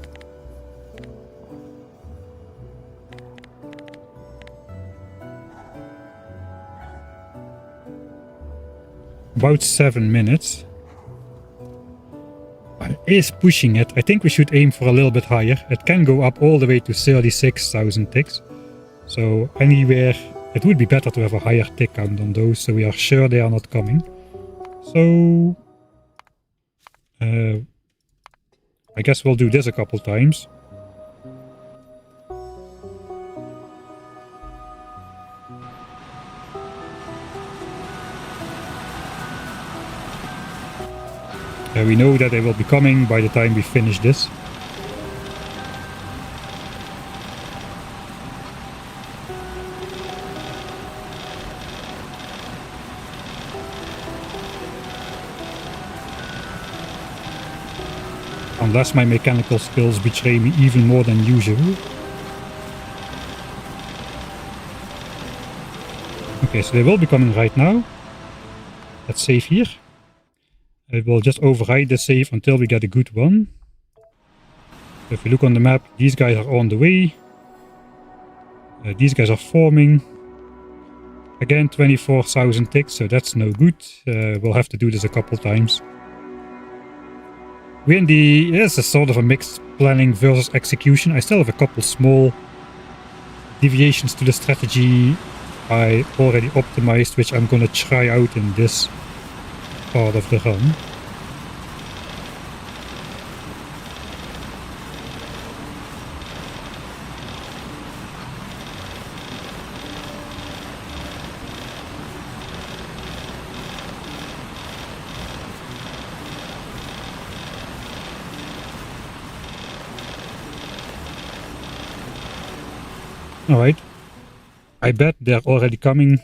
Speaker 1: About 7 minutes. It is pushing it. I think we should aim for a little bit higher. It can go up all the way to 36,000 ticks. So anywhere, it would be better to have a higher tick count on those, so we are sure they are not coming. So I guess we'll do this a couple times. We know that they will be coming by the time we finish this. Unless my mechanical skills betray me even more than usual. Okay, so they will be coming right now. Let's save here. I will just override the save until we get a good one. So if you look on the map, these guys are on the way. These guys are forming. Again, 24,000 ticks, so that's no good. We'll have to do this a couple times. We're in the... It's a sort of a mixed planning versus execution. I still have a couple small deviations to the strategy I already optimized, which I'm gonna try out in this part of the run. Alright, I bet they're already coming.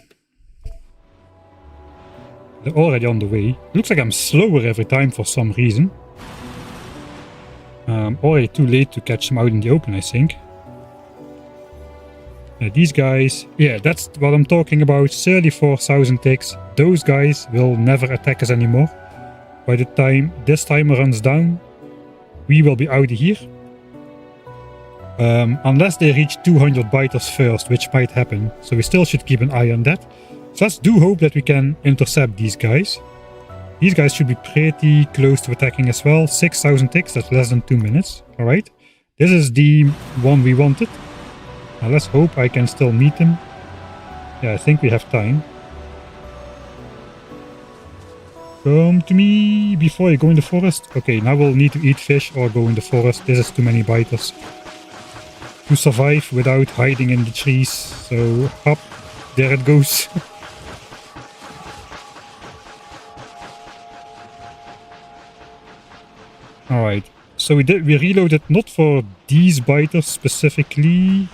Speaker 1: They're already on the way. Looks like I'm slower every time for some reason. Already too late to catch them out in the open, I think. These guys, yeah, that's what I'm talking about. 34,000 ticks. Those guys will never attack us anymore. By the time this timer runs down, we will be out of here. Unless they reach 200 biters first, which might happen. So we still should keep an eye on that. So let's do hope that we can intercept these guys. These guys should be pretty close to attacking as well. 6,000 ticks, that's less than 2 minutes. Alright, this is the one we wanted. Now let's hope I can still meet them. Yeah, I think we have time. Come to me before you go in the forest. Okay, now we'll need to eat fish or go in the forest. This is too many biters to survive without hiding in the trees. So, up, there it goes. Alright, so we reloaded not for these biters specifically.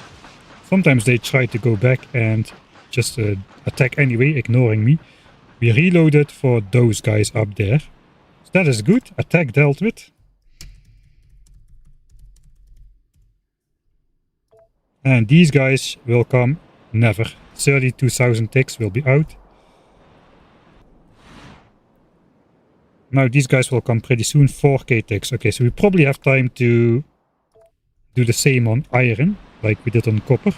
Speaker 1: Sometimes they try to go back and just attack anyway, ignoring me. We reloaded for those guys up there. So that is good. Attack dealt with. And these guys will come never. 32,000 ticks will be out. Now these guys will come pretty soon. 4k ticks. Okay, so we probably have time to do the same on iron, like we did on copper.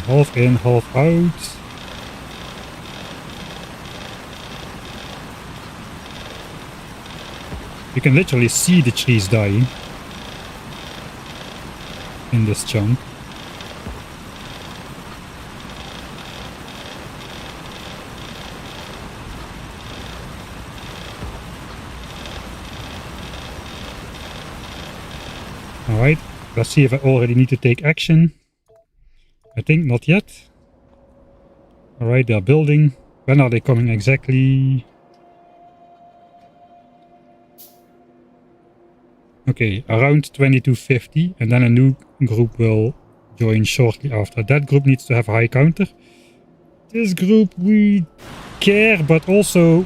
Speaker 1: Half in, half out. You can literally see the trees dying in this chunk. Alright, let's see if I already need to take action. I think not yet. Alright, they're building. When are they coming exactly? Okay, around 2250, and then a new group will join shortly after. That group needs to have a high counter. This group we care, but also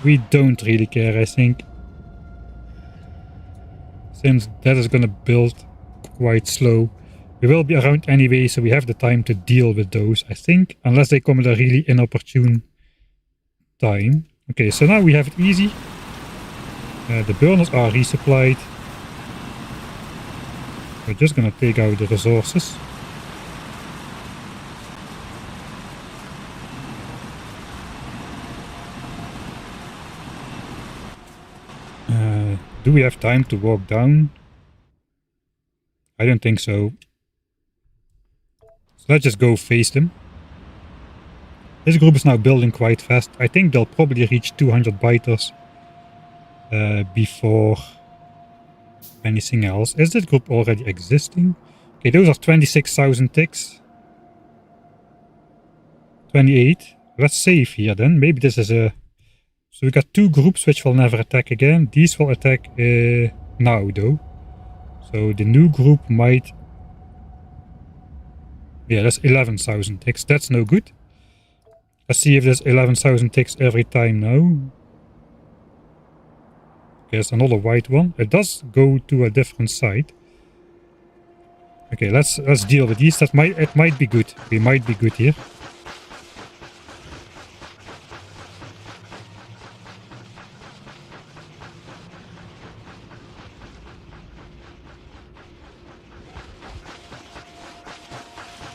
Speaker 1: we don't really care, I think. Since that is gonna build quite slow. We will be around anyway, so we have the time to deal with those, I think. Unless they come at a really inopportune time. Okay, so now we have it easy. The burners are resupplied. We're just gonna take out the resources. Do we have time to walk down? I don't think so. So let's just go face them. This group is now building quite fast. I think they'll probably reach 200 biters before anything else. Is this group already existing? Okay, those are 26,000 ticks. 28. Let's save here then. Maybe this is a... So we got two groups which will never attack again. These will attack now though. So the new group might... Yeah, that's 11,000 ticks. That's no good. Let's see if there's 11,000 ticks every time now. There's another white one. It does go to a different side. Okay, let's deal with these. It might be good. We might be good here.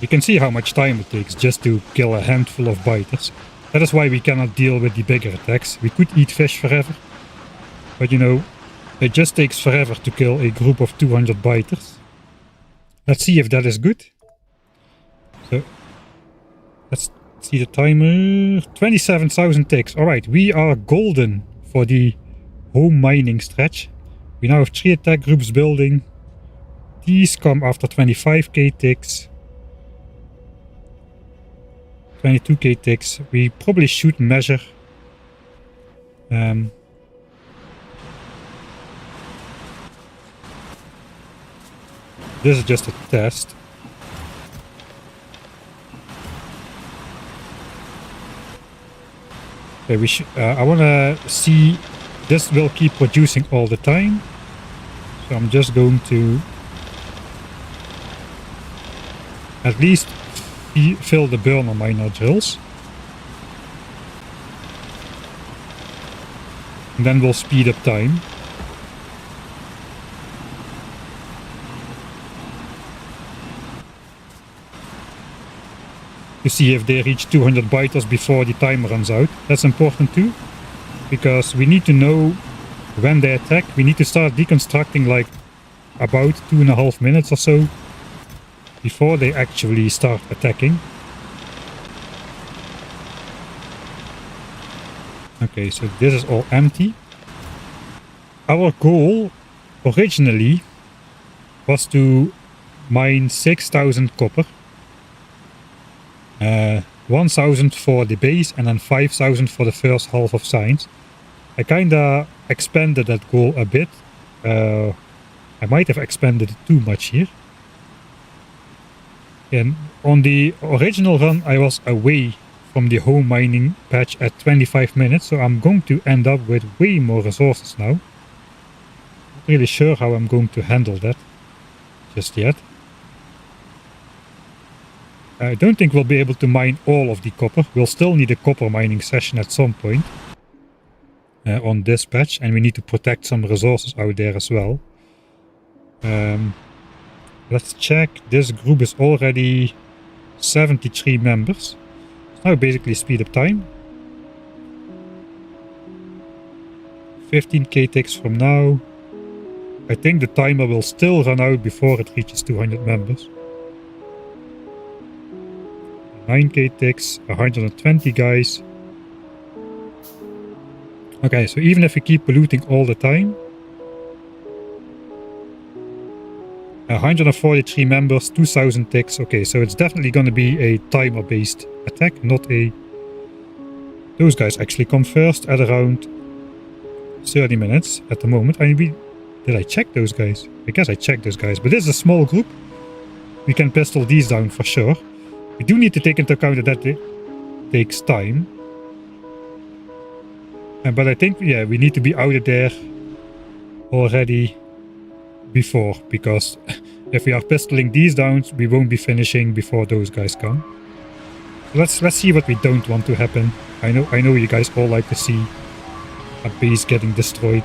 Speaker 1: You can see how much time it takes just to kill a handful of biters. That is why we cannot deal with the bigger attacks. We could eat fish forever. But you know, it just takes forever to kill a group of 200 biters. Let's see if that is good. So, let's see the timer. 27,000 ticks. Alright, we are golden for the home mining stretch. We now have 3 attack groups building. These come after 25k ticks. 22k ticks. We probably should measure. This is just a test. Okay, I want to see. This will keep producing all the time. So I'm just going to at least fill the burner miner drills. And then we'll speed up time. To see if they reach 200 biters before the timer runs out. That's important too. Because we need to know when they attack. We need to start deconstructing like about 2.5 minutes or so before they actually start attacking. Okay, so this is all empty. Our goal originally was to mine 6,000 copper, 1,000 for the base and then 5,000 for the first half of science. I kinda expanded that goal a bit. I might have expanded it too much here. And on the original run I was away from the home mining patch at 25 minutes, so I'm going to end up with way more resources now. Not really sure how I'm going to handle that just yet. I don't think we'll be able to mine all of the copper. We'll still need a copper mining session at some point on this patch, and we need to protect some resources out there as well. Let's check. This group is already 73 members. Now basically speed up time. 15k ticks from now. I think the timer will still run out before it reaches 200 members. 9k ticks, 120 guys. Okay, so even if we keep polluting all the time, 143 members, 2000 ticks. Okay, so it's definitely going to be a timer-based attack, not a... Those guys actually come first at around 30 minutes at the moment. I mean, did I check those guys? I guess I checked those guys, but this is a small group. We can pistol these down for sure. We do need to take into account that it takes time. But I think, yeah, we need to be out of there already before, because if we are pistoling these down, we won't be finishing before those guys come. Let's see what we don't want to happen. I know you guys all like to see a base getting destroyed.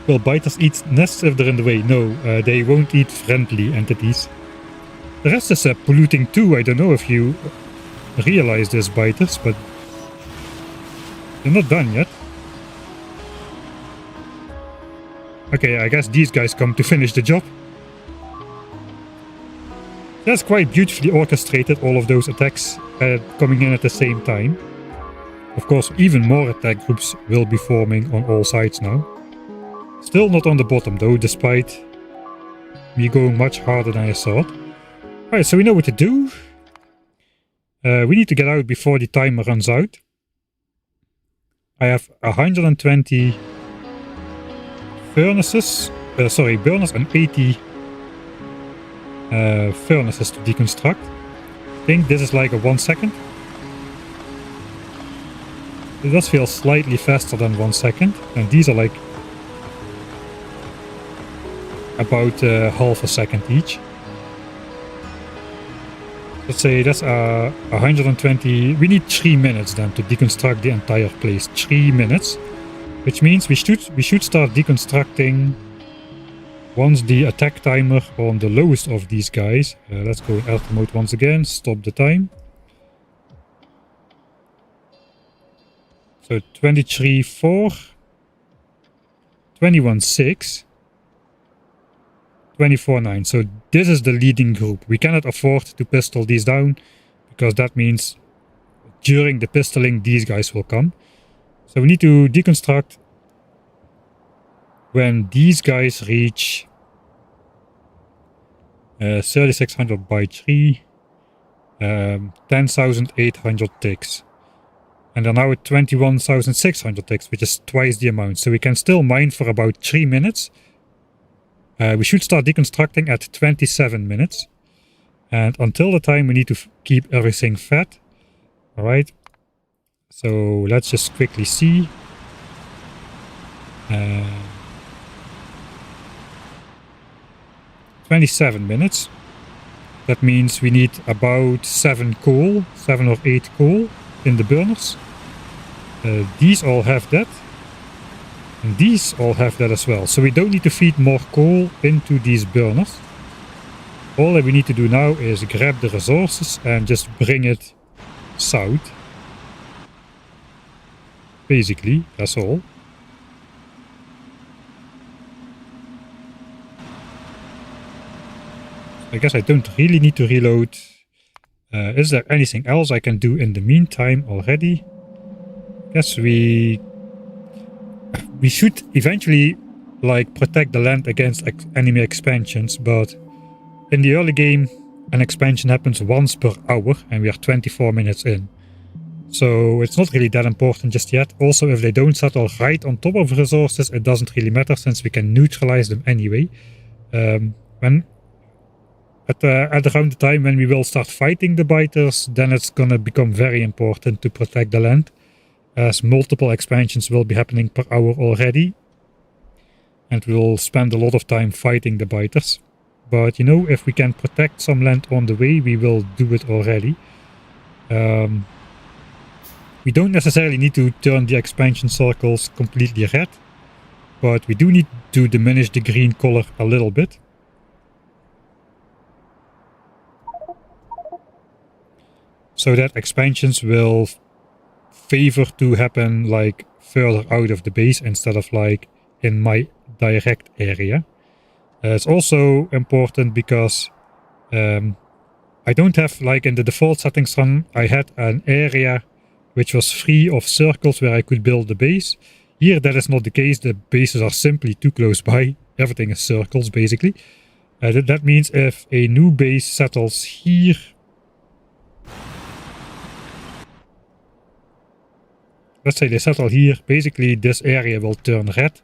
Speaker 1: Will biters eat nests if they're in the way? No, they won't eat friendly entities. The rest is polluting too. I don't know if you realize this, biters, but they're not done yet. Okay, I guess these guys come to finish the job. That's quite beautifully orchestrated, all of those attacks coming in at the same time. Of course, even more attack groups will be forming on all sides now. Still not on the bottom though, despite me going much harder than I thought. Alright, so we know what to do. We need to get out before the timer runs out. I have 120 furnaces, burners and 80 furnaces to deconstruct. I think this is like a 1 second. It does feel slightly faster than 1 second, and these are like about half a second each. Let's say that's 120. We need 3 minutes then to deconstruct the entire place. 3 minutes, which means we should start deconstructing once the attack timer on the lowest of these guys. Let's go in alpha mode once again. Stop the time. So 23.4, 21.6. 24.9. So this is the leading group. We cannot afford to pistol these down, because that means during the pistoling these guys will come. So we need to deconstruct when these guys reach 3600 by 3, 10,800 ticks. And they're now at 21,600 ticks, which is twice the amount. So we can still mine for about 3 minutes. We should start deconstructing at 27 minutes. And until the time we need to keep everything fed. Alright. So let's just quickly see. 27 minutes. That means we need about 7 or 8 coal in the burners. These all have that. And these all have that as well. So we don't need to feed more coal into these burners. All that we need to do now is grab the resources and just bring it south. Basically, that's all. I guess I don't really need to reload. Is there anything else I can do in the meantime already? I guess we should eventually like protect the land against enemy expansions, but in the early game an expansion happens once per hour and we are 24 minutes in. So it's not really that important just yet. Also, if they don't settle right on top of resources, it doesn't really matter since we can neutralize them anyway. At around the time when we will start fighting the biters, then it's gonna become very important to protect the land, as multiple expansions will be happening per hour already, and we'll spend a lot of time fighting the biters. But you know, if we can protect some land on the way, we will do it already. We don't necessarily need to turn the expansion circles completely red, but we do need to diminish the green color a little bit. So that expansions will favor to happen like further out of the base instead of like in my direct area. It's also important because I don't have, like in the default settings run, I had an area which was free of circles where I could build the base. Here that is not the case, the bases are simply too close by. Everything is circles basically. That means if a new base settles here, let's say they settle here, basically this area will turn red.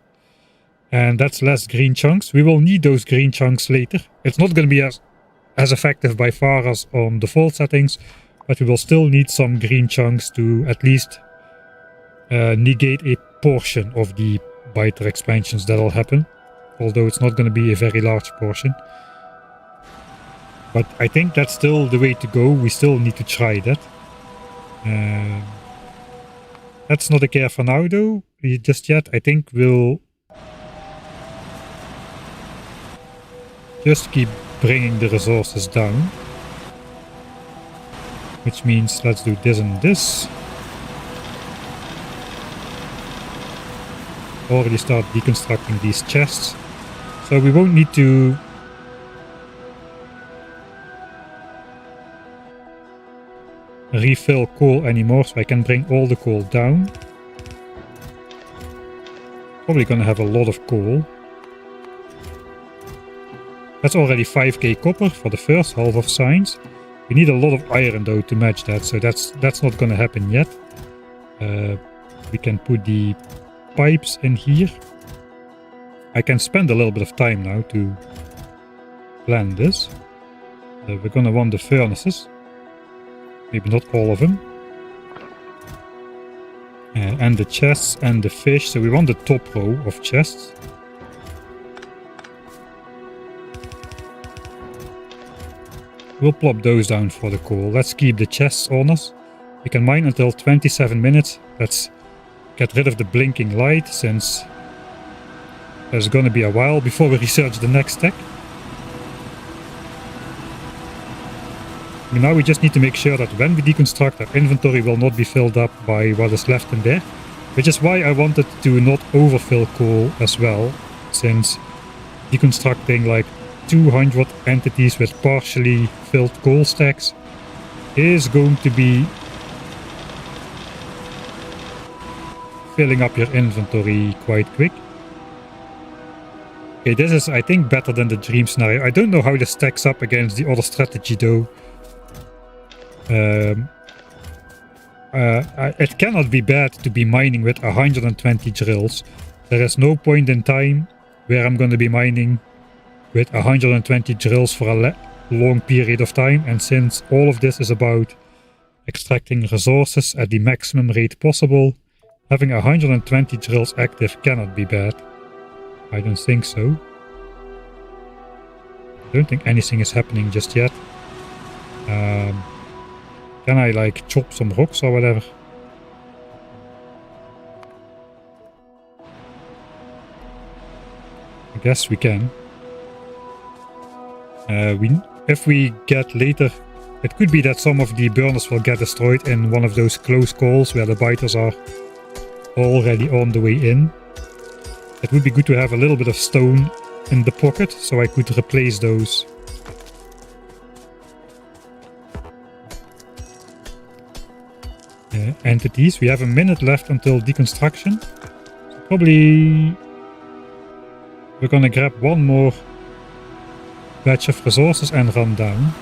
Speaker 1: And that's less green chunks. We will need those green chunks later. It's not going to be as effective by far as on default settings, but we will still need some green chunks to at least negate a portion of the biter expansions that will happen. Although it's not going to be a very large portion. But I think that's still the way to go. We still need to try that. That's not a care for now though, just yet. I think we'll just keep bringing the resources down. Which means let's do this and this. Already start deconstructing these chests. So we won't need to refill coal anymore, so I can bring all the coal down. Probably gonna have a lot of coal. That's already 5k copper for the first half of science. We need a lot of iron though to match that, so that's not gonna happen yet. We can put the pipes in here. I can spend a little bit of time now to plan this. We're gonna want the furnaces. Maybe not all of them. And the chests and the fish. So we want the top row of chests. We'll plop those down for the coal. Let's keep the chests on us. We can mine until 27 minutes. Let's get rid of the blinking light since there's gonna be a while before we research the next tech. Now we just need to make sure that when we deconstruct, our inventory will not be filled up by what is left in there. Which is why I wanted to not overfill coal as well, since deconstructing like 200 entities with partially filled coal stacks is going to be filling up your inventory quite quick. Okay, this is I think better than the dream scenario. I don't know how this stacks up against the other strategy though. It cannot be bad to be mining with 120 drills. There is no point in time where I'm going to be mining with 120 drills for a long period of time, and since all of this is about extracting resources at the maximum rate possible, having 120 drills active cannot be bad. I don't think so. I don't think anything is happening just yet. Can I like chop some rocks or whatever? guess we can. If we get later, it could be that some of the burners will get destroyed in one of those close calls where the biters are already on the way in. It would be good to have a little bit of stone in the pocket so I could replace those. Entities. We have a minute left until deconstruction. So probably we're gonna grab one more batch of resources and run down.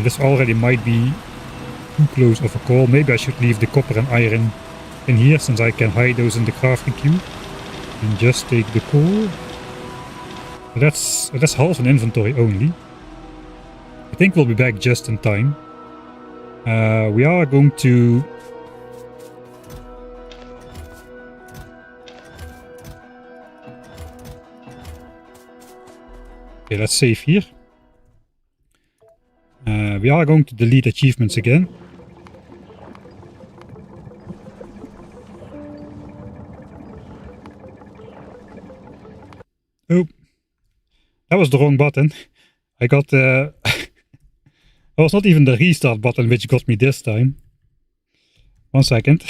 Speaker 1: This already might be too close of a call. Maybe I should leave the copper and iron in here since I can hide those in the crafting queue and just take the coal. That's half an inventory only. I think we'll be back just in time. We are going to okay, let's save here. We are going to delete achievements again. Oh, that was the wrong button. I got that was not even the restart button which got me this time. 1 second.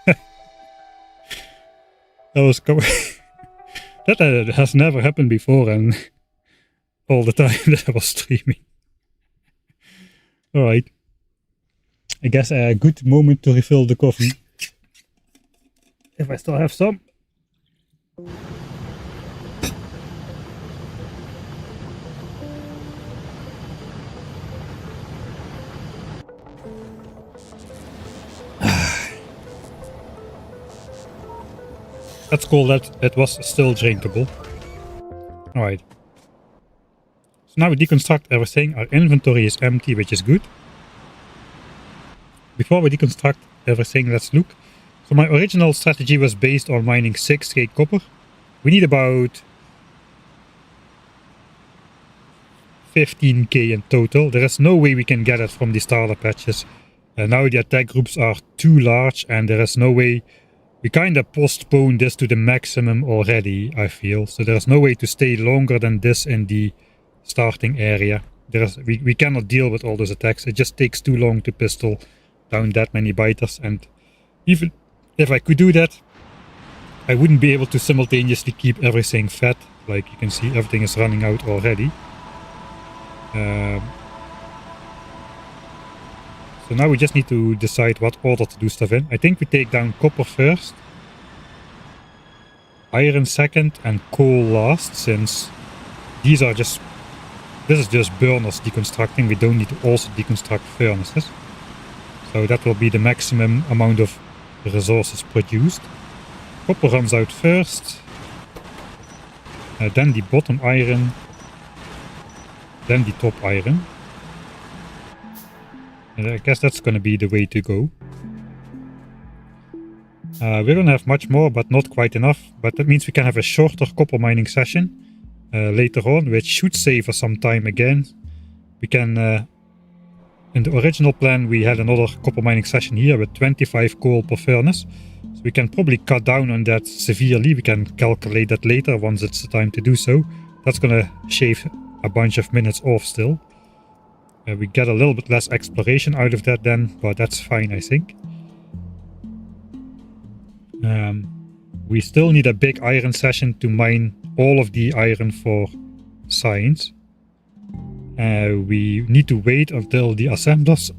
Speaker 1: That was that has never happened before, and all the time that I was streaming. Alright. I guess a good moment to refill the coffee. If I still have some. Let's call that it was still drinkable. Alright. So now we deconstruct everything. Our inventory is empty, which is good. Before we deconstruct everything, let's look. So my original strategy was based on mining 6k copper. We need about 15k in total. There is no way we can get it from the starter patches. Now the attack groups are too large and there is no way. We kind of postponed this to the maximum already, I feel. So there is no way to stay longer than this in the starting area. We cannot deal with all those attacks. It just takes too long to pistol down that many biters, and even if I could do that, I wouldn't be able to simultaneously keep everything fed. Like you can see, everything is running out already. So now we just need to decide what order to do stuff in. I think we take down copper first, iron second, and coal last, since these are just... This is just burners deconstructing. We don't need to also deconstruct furnaces. So that will be the maximum amount of resources produced. Copper runs out first. Then the bottom iron. Then the top iron. And I guess that's going to be the way to go. We're going to have much more, but not quite enough. But that means we can have a shorter copper mining session later on, which should save us some time again. We can, in the original plan, we had another copper mining session here with 25 coal per furnace. So we can probably cut down on that severely. We can calculate that later once it's the time to do so. That's going to shave a bunch of minutes off still. We get a little bit less exploration out of that then, but that's fine, I think. We still need a big iron session to mine all of the iron for science. We need to wait until the assemblers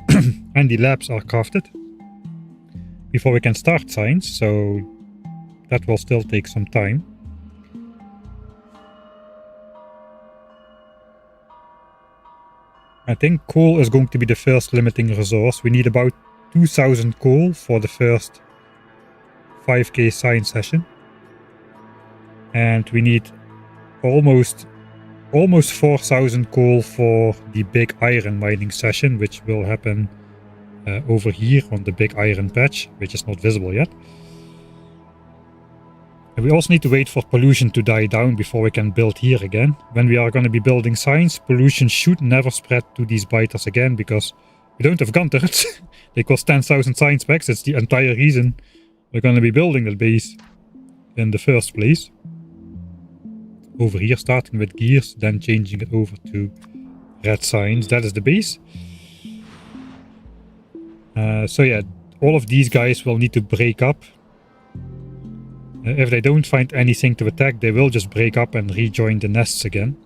Speaker 1: and the labs are crafted before we can start science, so that will still take some time. I think coal is going to be the first limiting resource. We need about 2000 coal for the first 5k science session. And we need almost 4000 coal for the big iron mining session, which will happen over here on the big iron patch, which is not visible yet. And we also need to wait for pollution to die down before we can build here again. When we are going to be building signs, pollution should never spread to these biters again, because we don't have gun turrets. They cost 10,000 sign specs. It's the entire reason we're going to be building that base in the first place. Over here, starting with gears, then changing it over to red signs. That is the base. So yeah, all of these guys will need to break up. If they don't find anything to attack, they will just break up and rejoin the nests again.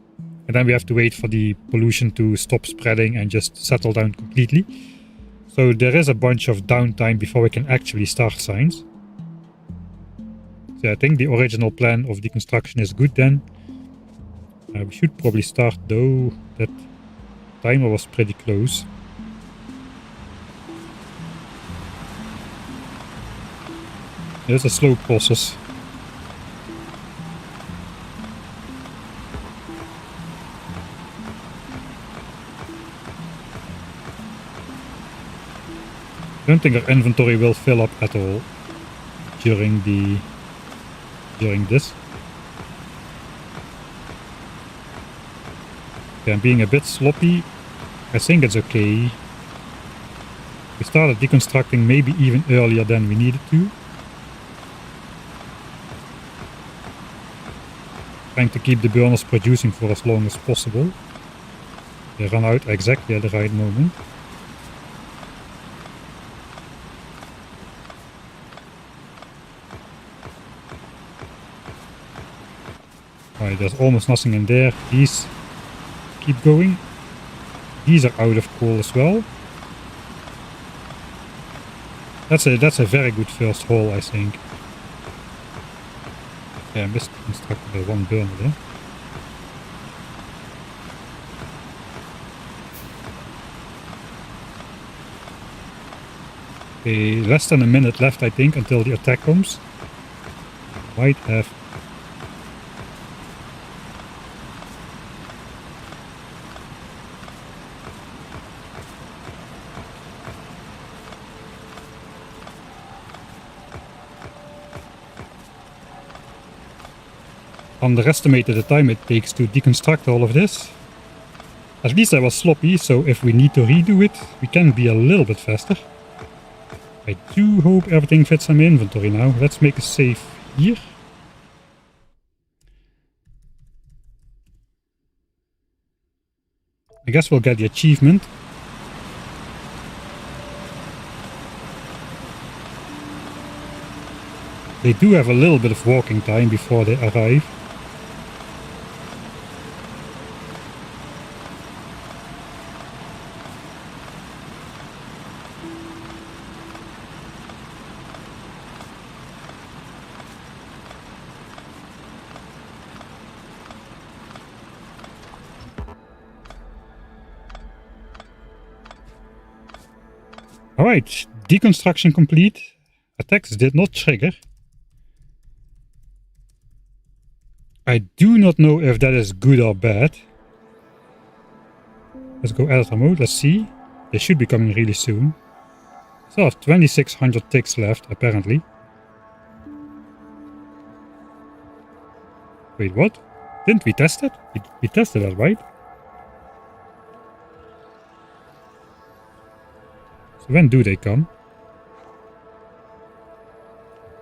Speaker 1: And then we have to wait for the pollution to stop spreading and just settle down completely. So there is a bunch of downtime before we can actually start signs. So I think the original plan of deconstruction is good then. We should probably start though. That timer was pretty close. It's a slow process. I don't think our inventory will fill up at all during this. Okay, I'm being a bit sloppy. I think it's okay. We started deconstructing maybe even earlier than we needed to. Trying to keep the burners producing for as long as possible. They run out exactly at the right moment. Alright, there's almost nothing in there. These keep going. These are out of coal as well. That's a very good first haul, I think. Yeah, I misconstructed the one burner there. Okay, less than a minute left, I think, until the attack comes. Might have. Underestimated the time it takes to deconstruct all of this. At least I was sloppy, so if we need to redo it, we can be a little bit faster. I do hope everything fits in my inventory now. Let's make a save here. I guess we'll get the achievement. They do have a little bit of walking time before they arrive. Alright, deconstruction complete. Attacks did not trigger. I do not know if that is good or bad. Let's go editor mode, let's see. They should be coming really soon. Still have 2600 ticks left, apparently. Wait, what? Didn't we test it? We tested that, right? So when do they come?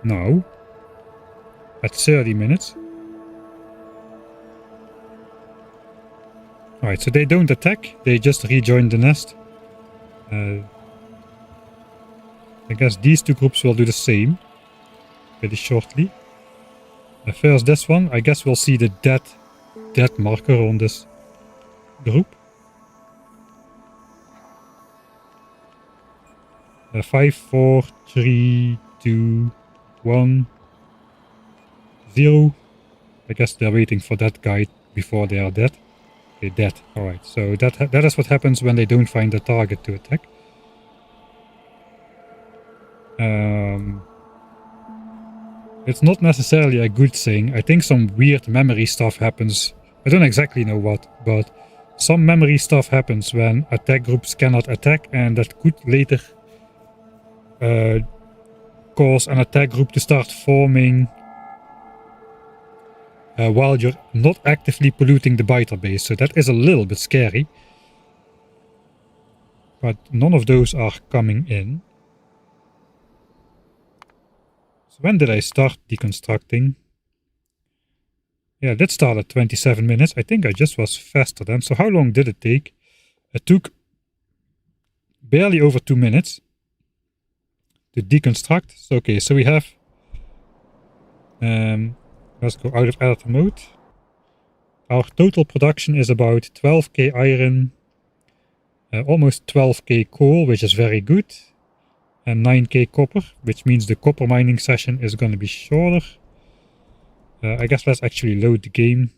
Speaker 1: Now. At 30 minutes. Alright, so they don't attack, they just rejoin the nest. I guess these two groups will do the same. Pretty shortly. First this one, I guess we'll see the dead marker on this group. 5, 4, 3, 2, 1, 0. I guess they're waiting for that guy before they are dead. Okay, dead. Alright, so that is what happens when they don't find a target to attack. It's not necessarily a good thing. I think some weird memory stuff happens. I don't exactly know what, but some memory stuff happens when attack groups cannot attack, and that could later cause an attack group to start forming while you're not actively polluting the biter base. So that is a little bit scary. But none of those are coming in. So when did I start deconstructing? Yeah, that started 27 minutes. I think I just was faster then. So how long did it take? It took barely over 2 minutes to deconstruct. So okay, so we have... let's go out of editor mode. Our total production is about 12k iron, almost 12k coal, which is very good, and 9k copper, which means the copper mining session is going to be shorter. I guess let's actually load the game.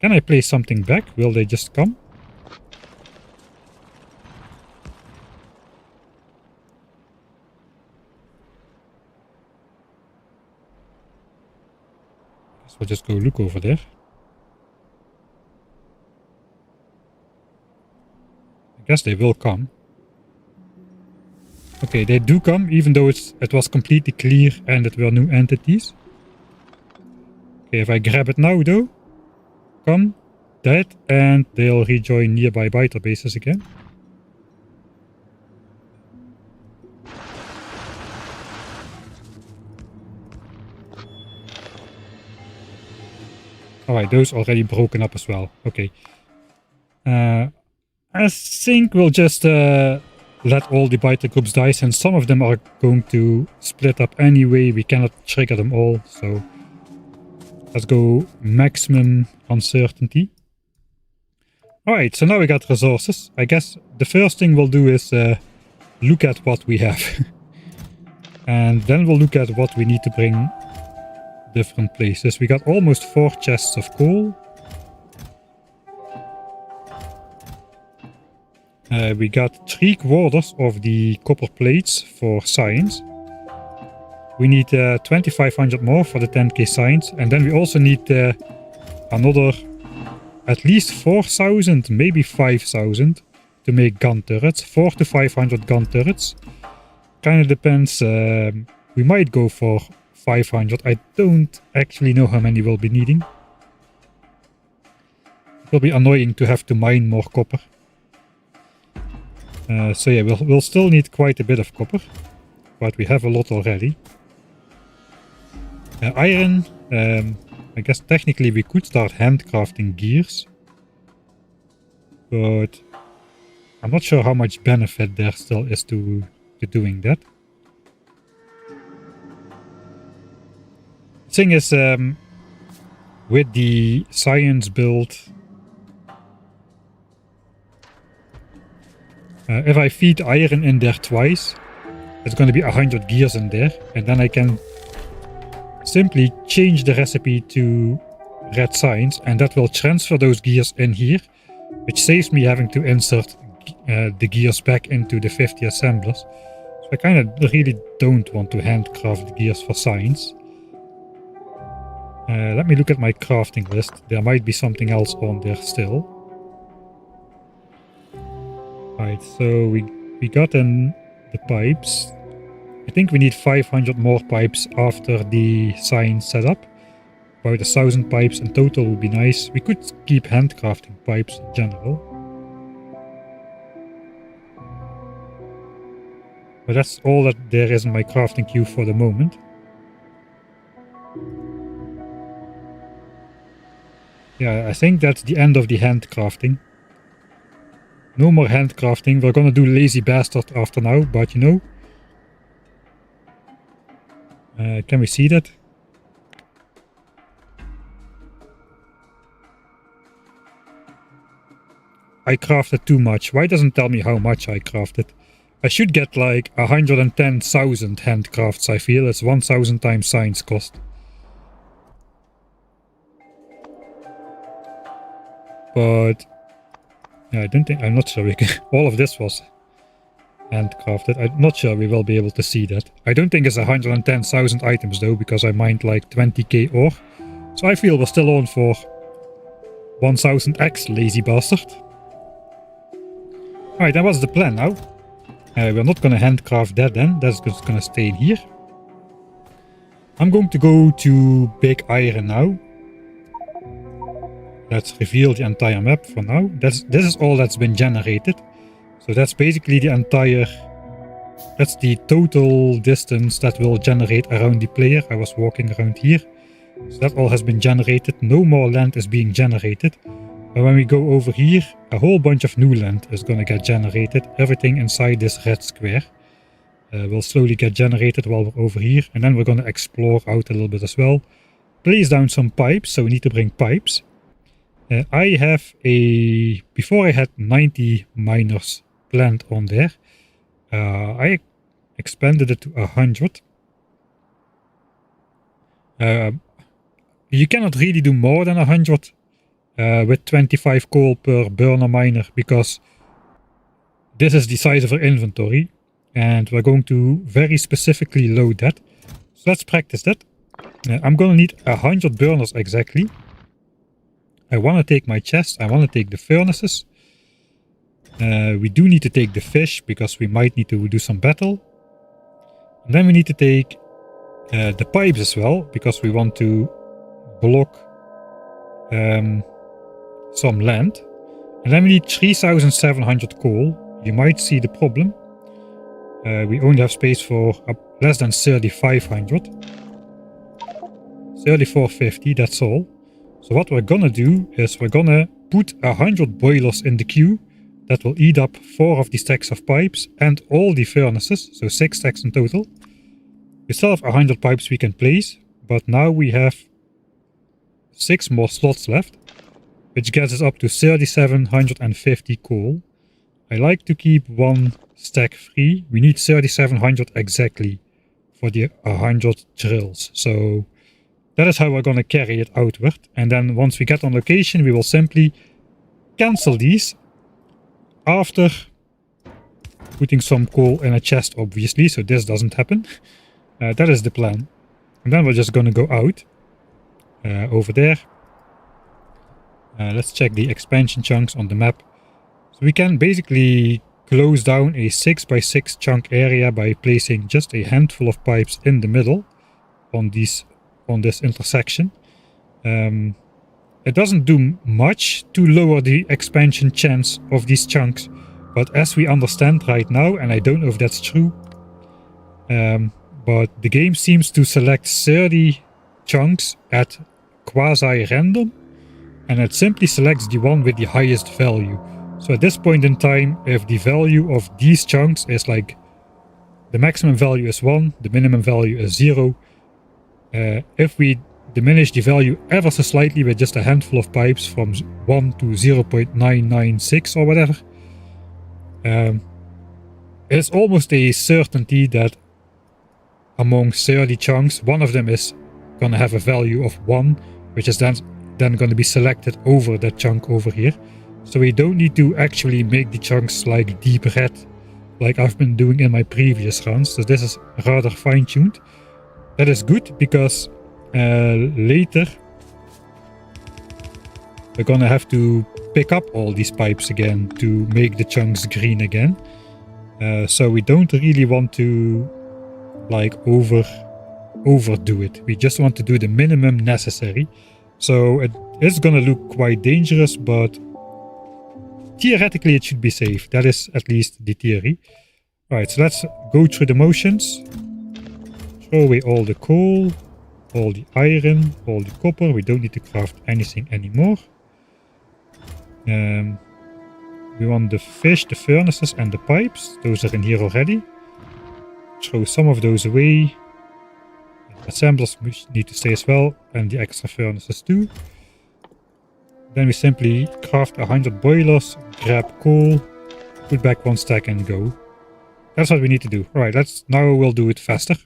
Speaker 1: Can I play something back? Will they just come? Guess we'll just go look over there. I guess they will come. Okay, they do come, even though it was completely clear and it were new entities. Okay, if I grab it now though, come, dead, and they'll rejoin nearby biter bases again. Alright, those already broken up as well. Okay. I think we'll just let all the biter groups die, since some of them are going to split up anyway. We cannot trigger them all, so let's go maximum uncertainty. Alright, so now we got resources. I guess the first thing we'll do is look at what we have. And then we'll look at what we need to bring different places. We got almost 4 chests of coal. We got 3/4 of the copper plates for science. We need 2500 more for the 10k science. And then we also need another at least 4000, maybe 5000 to make gun turrets. 400 to 500 gun turrets. Kind of depends. We might go for 500. I don't actually know how many we'll be needing. It will be annoying to have to mine more copper. So yeah, we'll still need quite a bit of copper, but we have a lot already. Iron, I guess technically we could start handcrafting gears, but I'm not sure how much benefit there still is to doing that. The thing is, with the science build, if I feed iron in there twice, it's going to be 100 gears in there, and then I can simply change the recipe to red science, and that will transfer those gears in here, which saves me having to insert the gears back into the 50 assemblers. So I kind of really don't want to handcraft gears for science. Let me look at my crafting list. There might be something else on there still. Right, so we got in the pipes. I think we need 500 more pipes after the science setup. About 1000 pipes in total would be nice. We could keep handcrafting pipes in general. But that's all that there is in my crafting queue for the moment. Yeah, I think that's the end of the handcrafting. No more handcrafting. We're gonna do lazy bastard after now, but you know. Can we see that? I crafted too much. Why doesn't it tell me how much I crafted? I should get like 110,000 handcrafts, I feel. It's 1000 times science cost. But yeah, I'm not sure we can. All of this was handcrafted. I'm not sure we will be able to see that. I don't think it's 110,000 items though, because I mined like 20k ore. So I feel we're still on for 1000x, lazy bastard. Alright, that was the plan now. We're not gonna handcraft that then. That's just gonna stay in here. I'm going to go to big iron now. let's reveal the entire map for now. This is all that's been generated. So that's basically the entire, that's the total distance that will generate around the player. I was walking around here. So that all has been generated. No more land is being generated. But when we go over here, a whole bunch of new land is gonna get generated. Everything inside this red square will slowly get generated while we're over here. And then we're gonna explore out a little bit as well. Place down some pipes, so we need to bring pipes. I have a... Before I had 90 miners planned on there. I expanded it to 100. You cannot really do more than 100 with 25 coal per burner miner, because this is the size of our inventory and we're going to very specifically load that. So let's practice that. I'm gonna need 100 burners exactly. I want to take my chest, I want to take the furnaces. We do need to take the fish because we might need to do some battle. And then we need to take the pipes as well, because we want to block some land. And then we need 3700 coal. You might see the problem. We only have space for less than 3500. 3450, that's all. So what we're gonna do is we're gonna put 100 boilers in the queue. That will eat up 4 of the stacks of pipes and all the furnaces, so 6 stacks in total. We still have 100 pipes we can place, but now we have 6 more slots left, which gets us up to 3750 coal. I like to keep 1 stack free. We need 3700 exactly for the 100 drills, so that is how we're going to carry it outward. And then once we get on location, we will simply cancel these after putting some coal in a chest, obviously, so this doesn't happen. That is the plan. And then we're just going to go out over there. Let's check the expansion chunks on the map. So we can basically close down a 6x6 chunk area by placing just a handful of pipes in the middle on this intersection. It doesn't do much to lower the expansion chance of these chunks, but as we understand right now, and I don't know if that's true, but the game seems to select 30 chunks at quasi-random, and it simply selects the one with the highest value. So at this point in time, if the value of these chunks is like, the maximum value is 1, the minimum value is 0, if we diminish the value ever so slightly with just a handful of pipes from 1 to 0.996 or whatever, it's almost a certainty that among 30 chunks, one of them is going to have a value of 1, which is then going to be selected over that chunk over here. So we don't need to actually make the chunks like deep red like I've been doing in my previous runs. So this is rather fine-tuned. That is good, because later we're gonna have to pick up all these pipes again to make the chunks green again. So we don't really want to like overdo it. We just want to do the minimum necessary. So it is gonna look quite dangerous, but theoretically it should be safe. That is at least the theory. Alright, so let's go through the motions. Throw away all the coal, all the iron, all the copper. We don't need to craft anything anymore. We want the fish, the furnaces and the pipes. Those are in here already. Throw some of those away. Assemblers need to stay as well, and the extra furnaces too. Then we simply craft 100 boilers, grab coal, put back 1 stack and go. That's what we need to do. Alright, now we'll do it faster.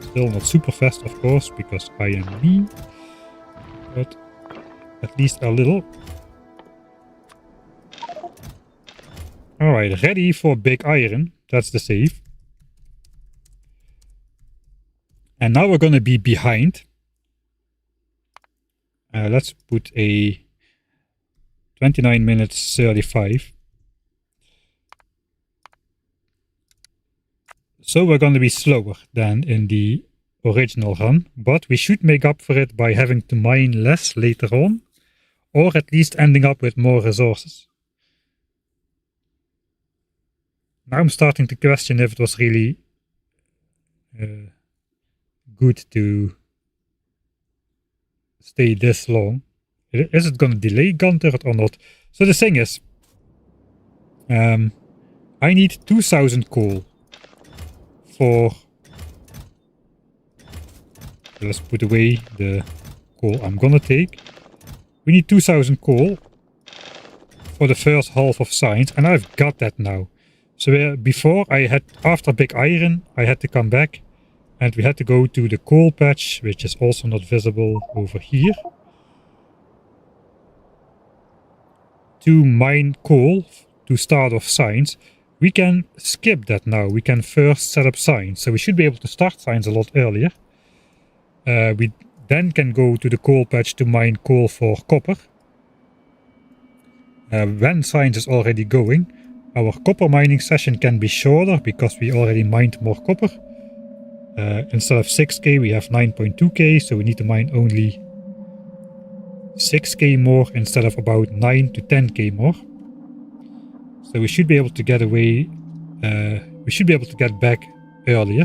Speaker 1: Still not super fast, of course, because I am me, but at least a little. Alright, ready for big iron. That's the save. And now we're going to be behind. Let's put a 29 minutes 35. So we're going to be slower than in the original run, but we should make up for it by having to mine less later on, or at least ending up with more resources. Now I'm starting to question if it was really good to stay this long. Is it going to delay Gunter or not? So the thing is, I need 2000 coal for... Let's put away the coal I'm gonna take. We need 2000 coal for the first half of science, and I've got that now. So before after big iron, I had to come back and we had to go to the coal patch, which is also not visible over here, to mine coal to start off science. We can skip that now. We can first set up science. So we should be able to start science a lot earlier. We then can go to the coal patch to mine coal for copper. When science is already going, our copper mining session can be shorter because we already mined more copper. Instead of 6k we have 9.2k, so we need to mine only 6k more instead of about 9 to 10k more. So we should be able to get away, we should be able to get back earlier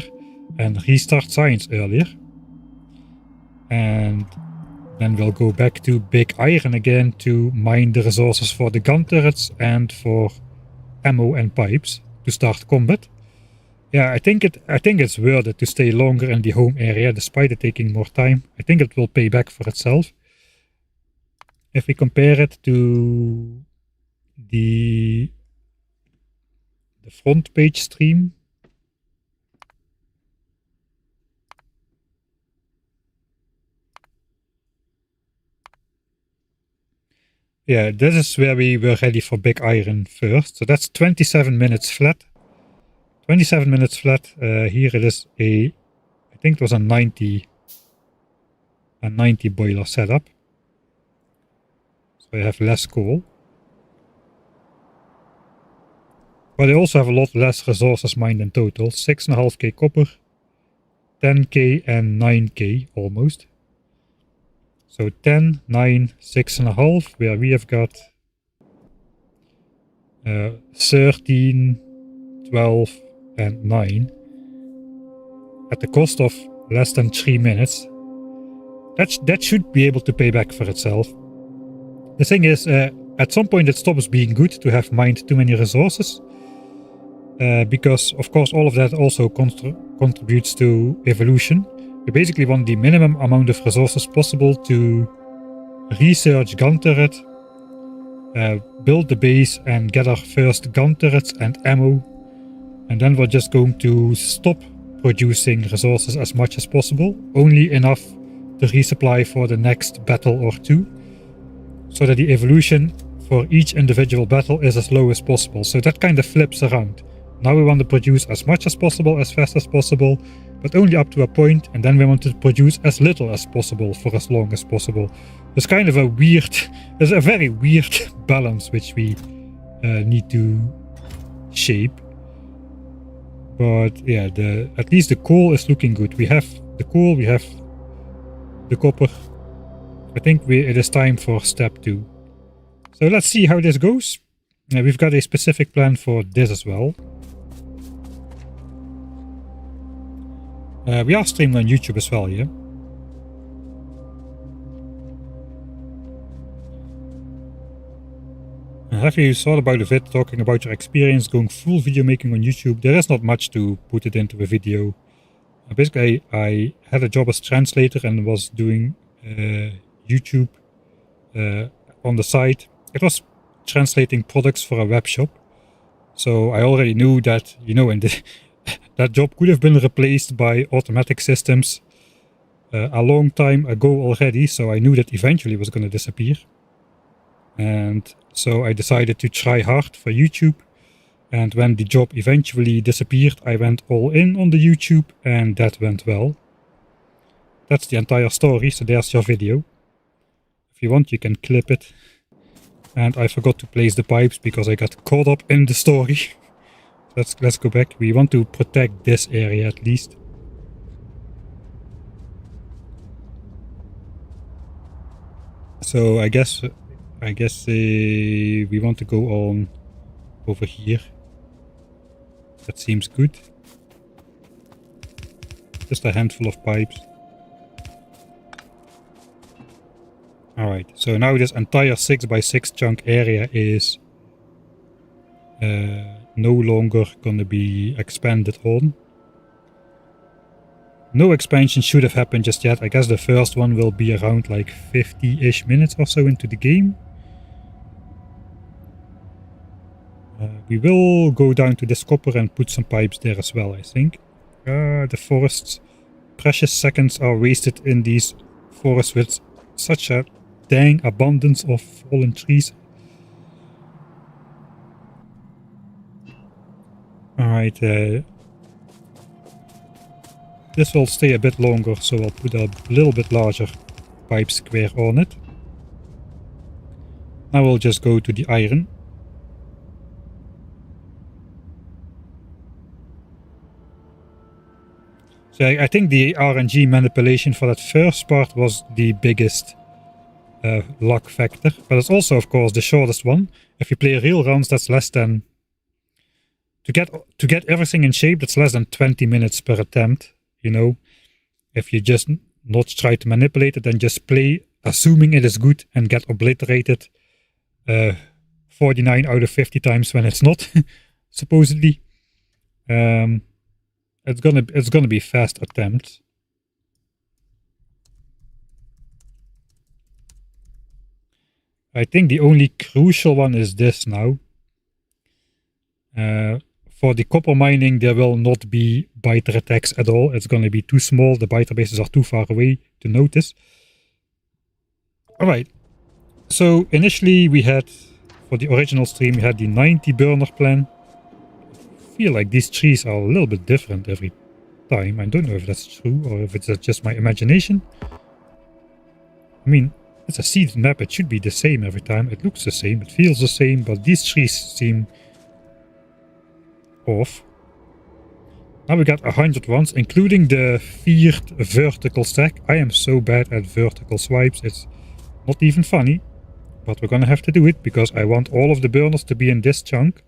Speaker 1: and restart science earlier. And then we'll go back to big iron again to mine the resources for the gun turrets and for ammo and pipes to start combat. Yeah, I think it's worth it to stay longer in the home area despite it taking more time. I think it will pay back for itself. If we compare it to the front page stream, yeah, this is where we were ready for big iron first. So that's 27 minutes flat. 27 minutes flat. Here it is I think it was a 90 boiler setup. So I have less coal. But I also have a lot less resources mined in total. 6.5k copper, 10k and 9k almost. So 10, 9, 6.5, where we have got 13, 12 and 9 at the cost of less than 3 minutes. That should be able to pay back for itself. The thing is, at some point it stops being good to have mined too many resources. Because of course all of that also contributes to evolution. We basically want the minimum amount of resources possible to research gun turret, build the base and get our first gun turrets and ammo, and then we're just going to stop producing resources as much as possible, only enough to resupply for the next battle or two, so that the evolution for each individual battle is as low as possible. So that kind of flips around. Now we want to produce as much as possible, as fast as possible, but only up to a point, and then we want to produce as little as possible for as long as possible. It's kind of a very weird balance which we need to shape. But yeah, at least the coal is looking good. We have the coal, we have the copper. I think it is time for step 2. So let's see how this goes. We've got a specific plan for this as well. We are streaming on YouTube as well, yeah? Have you thought about a vid talking about your experience going full video making on YouTube? There is not much to put it into a video. Basically, I had a job as translator and was doing YouTube on the side. It was translating products for a web shop. So I already knew that, you know, that job could have been replaced by automatic systems a long time ago already. So I knew that eventually it was going to disappear. And so I decided to try hard for YouTube. And when the job eventually disappeared, I went all in on the YouTube, and that went well. That's the entire story, so there's your video. If you want, you can clip it. And I forgot to place the pipes because I got caught up in the story. Let's go back. We want to protect this area at least. So I guess we want to go on over here. That seems good. Just a handful of pipes. Alright, so now this entire 6x6 chunk area is no longer gonna be expanded on. No expansion should have happened just yet. I guess the first one will be around like 50-ish minutes or so into the game. We will go down to this copper and put some pipes there as well, I think. The forest's precious seconds are wasted in these forests with such a dang abundance of fallen trees. Alright, this will stay a bit longer, so I'll put a little bit larger pipe square on it. Now we'll just go to the iron. So I think the RNG manipulation for that first part was the biggest luck factor, but it's also of course the shortest one. If you play real runs, that's less than, to get everything in shape, that's less than 20 minutes per attempt, you know. If you just not try to manipulate it and just play assuming it is good and get obliterated 49 out of 50 times when it's not, supposedly. It's gonna be fast attempts. I think the only crucial one is this now. For the copper mining, there will not be biter attacks at all. It's gonna be too small. The biter bases are too far away to notice. Alright. So initially we had, for the original stream, we had the 90 burner plan. I feel like these trees are a little bit different every time. I don't know if that's true or if it's just my imagination. I mean, it's a seeded map, it should be the same every time. It looks the same, it feels the same, but these trees seem off. Now we got 100 ones, including the feared vertical stack. I am so bad at vertical swipes, it's not even funny. But we're gonna have to do it, because I want all of the burners to be in this chunk.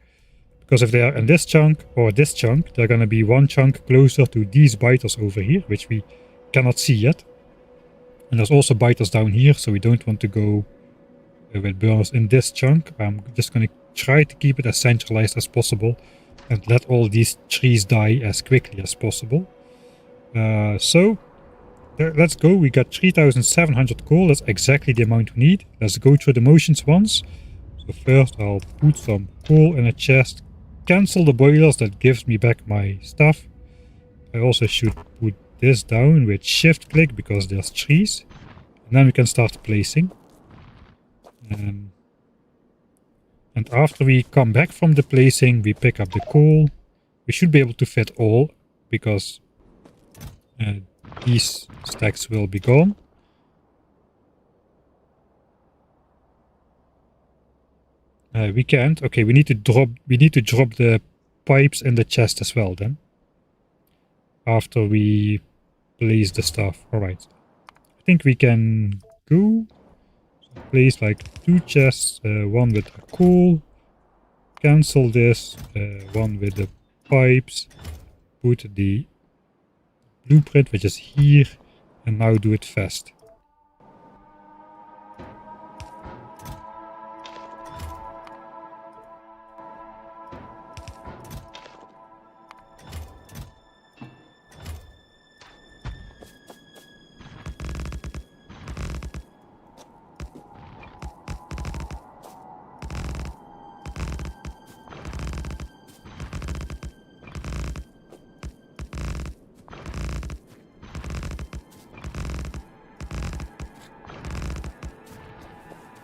Speaker 1: Because if they are in this chunk or this chunk, they're gonna be one chunk closer to these biters over here, which we cannot see yet. And there's also biters down here, so we don't want to go with burners in this chunk. I'm just gonna try to keep it as centralized as possible and let all these trees die as quickly as possible. So let's go. We got 3,700 coal. That's exactly the amount we need. Let's go through the motions once. So first I'll put some coal in a chest, cancel the boilers, that gives me back my stuff. I also should put this down with shift click because there's trees. And then we can start placing. And after we come back from the placing, we pick up the coal. We should be able to fit all, because these stacks will be gone. We can't. Okay, we need to drop the pipes in the chest as well then. After we place the stuff. Alright. I think we can go. So place like 2 chests, one with the coal. Cancel this, one with the pipes. Put the blueprint, which is here, and now do it fast.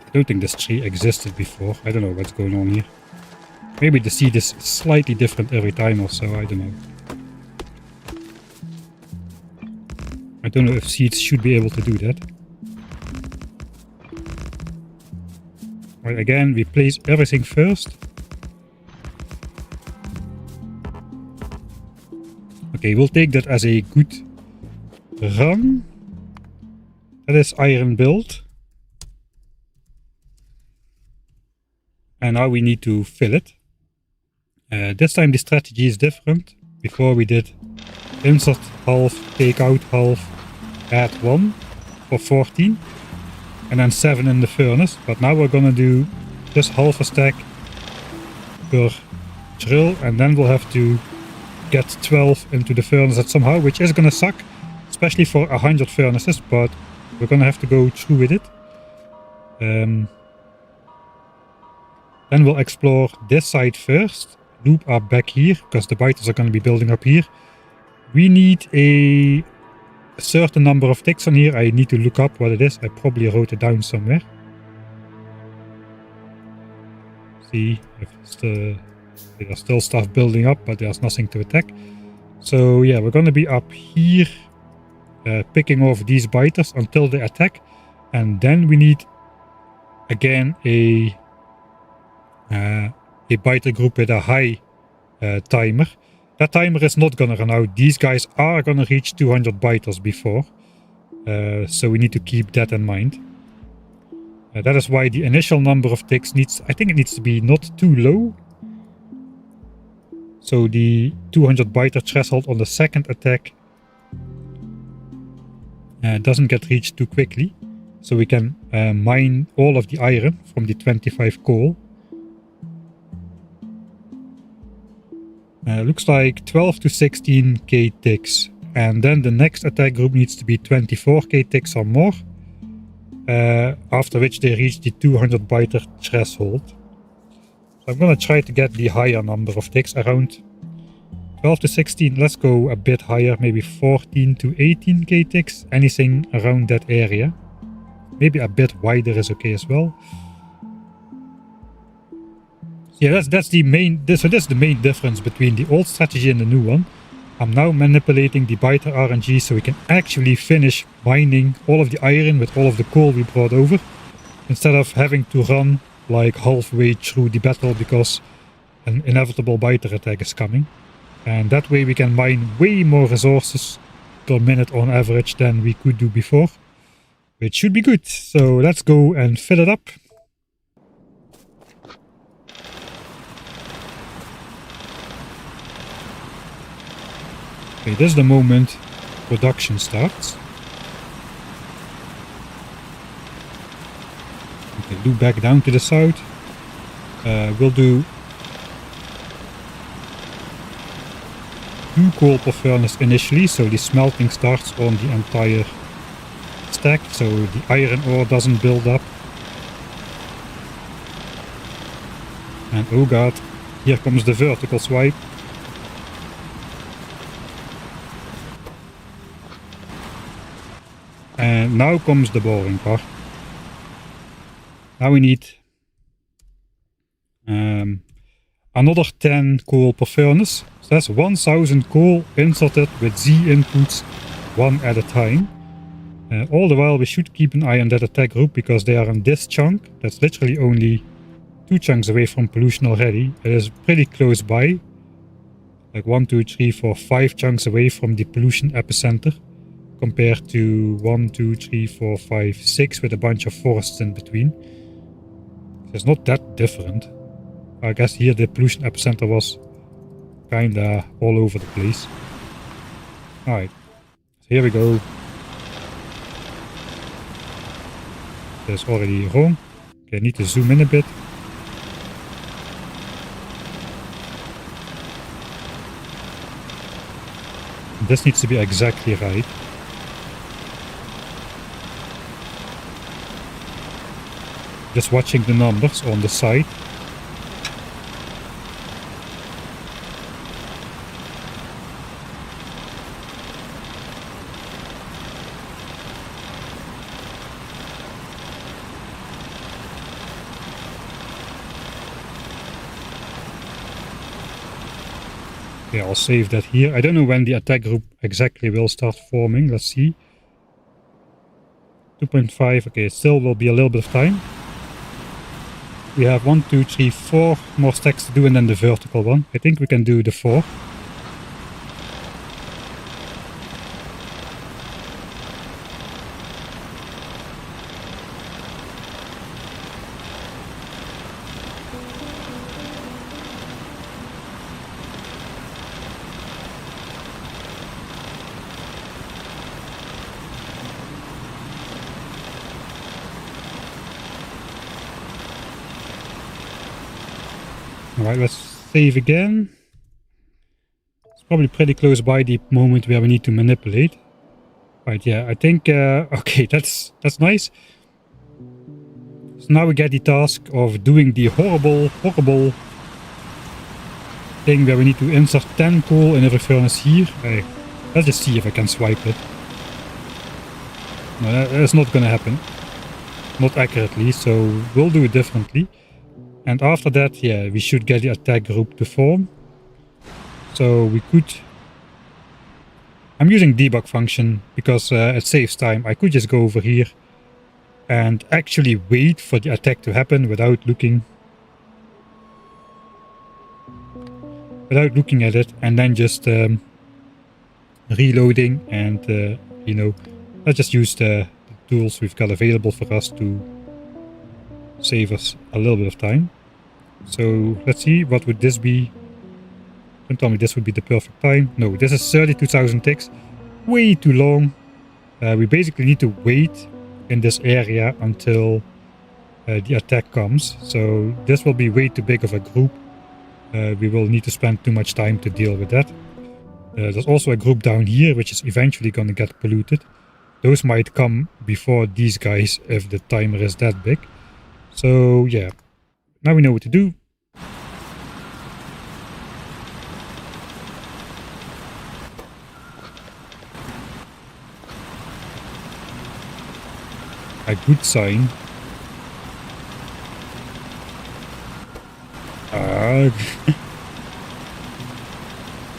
Speaker 1: I don't think this tree existed before. I don't know what's going on here. Maybe the seed is slightly different every time or so, I don't know. I don't know if seeds should be able to do that. Right, again, we place everything first. Okay, we'll take that as a good run. That is iron build. And now we need to fill it. This time the strategy is different. Before we did insert half, take out half, add 1 for 14, and then 7 in the furnace. But now we're gonna do just half a stack per drill, and then we'll have to get 12 into the furnace somehow, which is gonna suck, especially for 100 furnaces, but we're gonna have to go through with it. Then we'll explore this side first, loop up back here, because the biters are gonna be building up here. We need a certain number of ticks on here. I need to look up what it is. I probably wrote it down somewhere. See if there's still stuff building up, but there's nothing to attack. So yeah, we're gonna be up here picking off these biters until they attack, and then we need again a biter group with a high timer. That timer is not gonna run out. These guys are gonna reach 200 biters before, so we need to keep that in mind. That is why the initial number of ticks I think it needs to be not too low. So the 200 biter threshold on the second attack doesn't get reached too quickly. So we can mine all of the iron from the 25 coal. Looks like 12 to 16k ticks. And then the next attack group needs to be 24k ticks or more. After which they reach the 200 biter threshold. So I'm gonna try to get the higher number of ticks, around 12 to 16. Let's go a bit higher, maybe 14 to 18k ticks, anything around that area. Maybe a bit wider is okay as well. Yeah, that's the main. So that's the main difference between the old strategy and the new one. I'm now manipulating the biter RNG so we can actually finish mining all of the iron with all of the coal we brought over, instead of having to run like halfway through the battle because an inevitable biter attack is coming. And that way we can mine way more resources per minute on average than we could do before, which should be good. So let's go and fill it up. Okay, this is the moment production starts. Okay, loop back down to the south. We'll do 2 coal per furnace initially, so the smelting starts on the entire stack, so the iron ore doesn't build up. And oh god, here comes the vertical swipe. And now comes the boring part. Now we need another 10 coal per furnace. So that's 1000 coal inserted with Z inputs, one at a time. All the while we should keep an eye on that attack group because they are in this chunk. That's literally only 2 chunks away from pollution already. It is pretty close by. Like 1, 2, 3, 4, 5 chunks away from the pollution epicenter. Compared to 1, 2, 3, 4, 5, 6 with a bunch of forests in between. So it's not that different. I guess here the pollution epicenter was kinda all over the place. Alright, so here we go. That's already wrong. Okay, I need to zoom in a bit. This needs to be exactly right. Just watching the numbers on the side. Yeah, I'll save that here. I don't know when the attack group exactly will start forming. Let's see. 2.5. Okay, it still will be a little bit of time. We have 1, 2, 3, 4 more stacks to do, and then the vertical one. I think we can do the 4. Alright, let's save again. It's probably pretty close by the moment where we need to manipulate. Right, yeah, I think, okay, that's nice. So now we get the task of doing the horrible thing where we need to insert 10 coal in every furnace here. Let's just see if I can swipe it. No, that's not gonna happen. Not accurately, so we'll do it differently. And after that, yeah, we should get the attack group to form. So we could... I'm using debug function because it saves time. I could just go over here and actually wait for the attack to happen without looking at it, and then just reloading and you know, let's just use the tools we've got available for us to save us a little bit of time. So let's see, what would this be? Don't tell me this would be the perfect time. No, this is 32,000 ticks. Way too long. We basically need to wait in this area until the attack comes. So this will be way too big of a group. We will need to spend too much time to deal with that. There's also a group down here which is eventually going to get polluted. Those might come before these guys if the timer is that big. So yeah, now we know what to do. A good sign.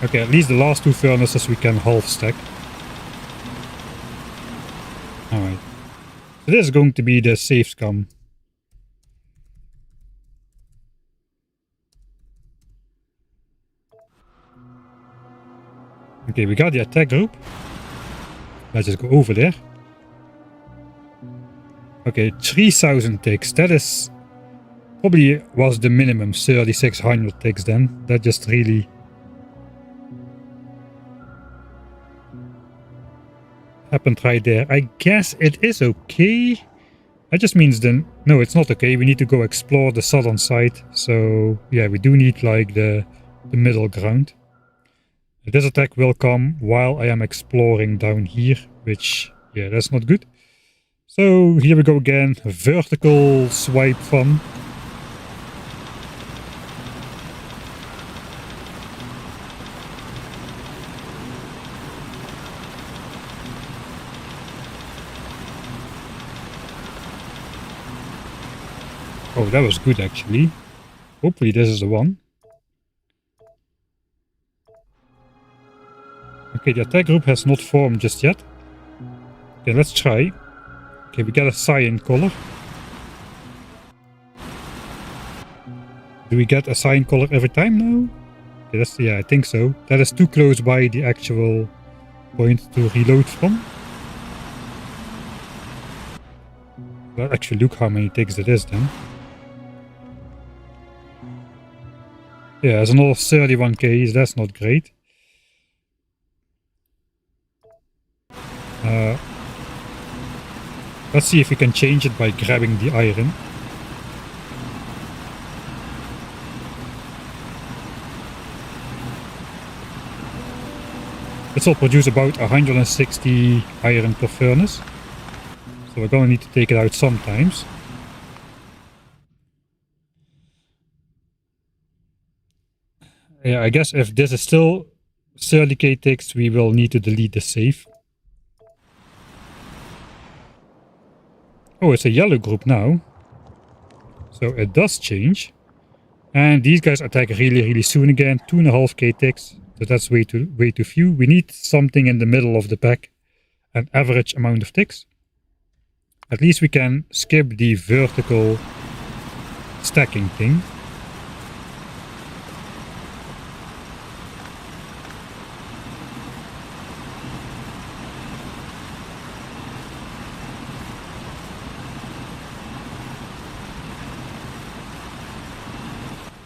Speaker 1: Okay, at least the last two furnaces we can half stack. Alright. So this is going to be the safe scum. Okay, we got the attack group. Let's just go over there. Okay, 3,000 ticks. That is probably was the minimum 3,600 ticks then. That just really happened right there. I guess it is okay. That just means then... No, it's not okay. We need to go explore the southern side. So yeah, we do need like the middle ground. This attack will come while I am exploring down here, which, yeah, that's not good. So here we go again, vertical swipe fun. Oh, that was good actually. Hopefully this is the one. Okay, the attack group has not formed just yet. Okay, let's try. Okay, we got a cyan color. Do we get a cyan color every time now? Okay, that's, yeah, I think so. That is too close by the actual point to reload from. Well, actually look how many ticks that is then. Yeah, there's another 31k, so that's not great. Let's see if we can change it by grabbing the iron. This will produce about 160 iron per furnace. So we're going to need to take it out sometimes. Yeah, I guess if this is still 30k ticks, we will need to delete the save. Oh, it's a yellow group now. So it does change. And these guys attack really soon again. 2.5k ticks. So that's way too few. We need something in the middle of the pack. An average amount of ticks. At least we can skip the vertical stacking thing.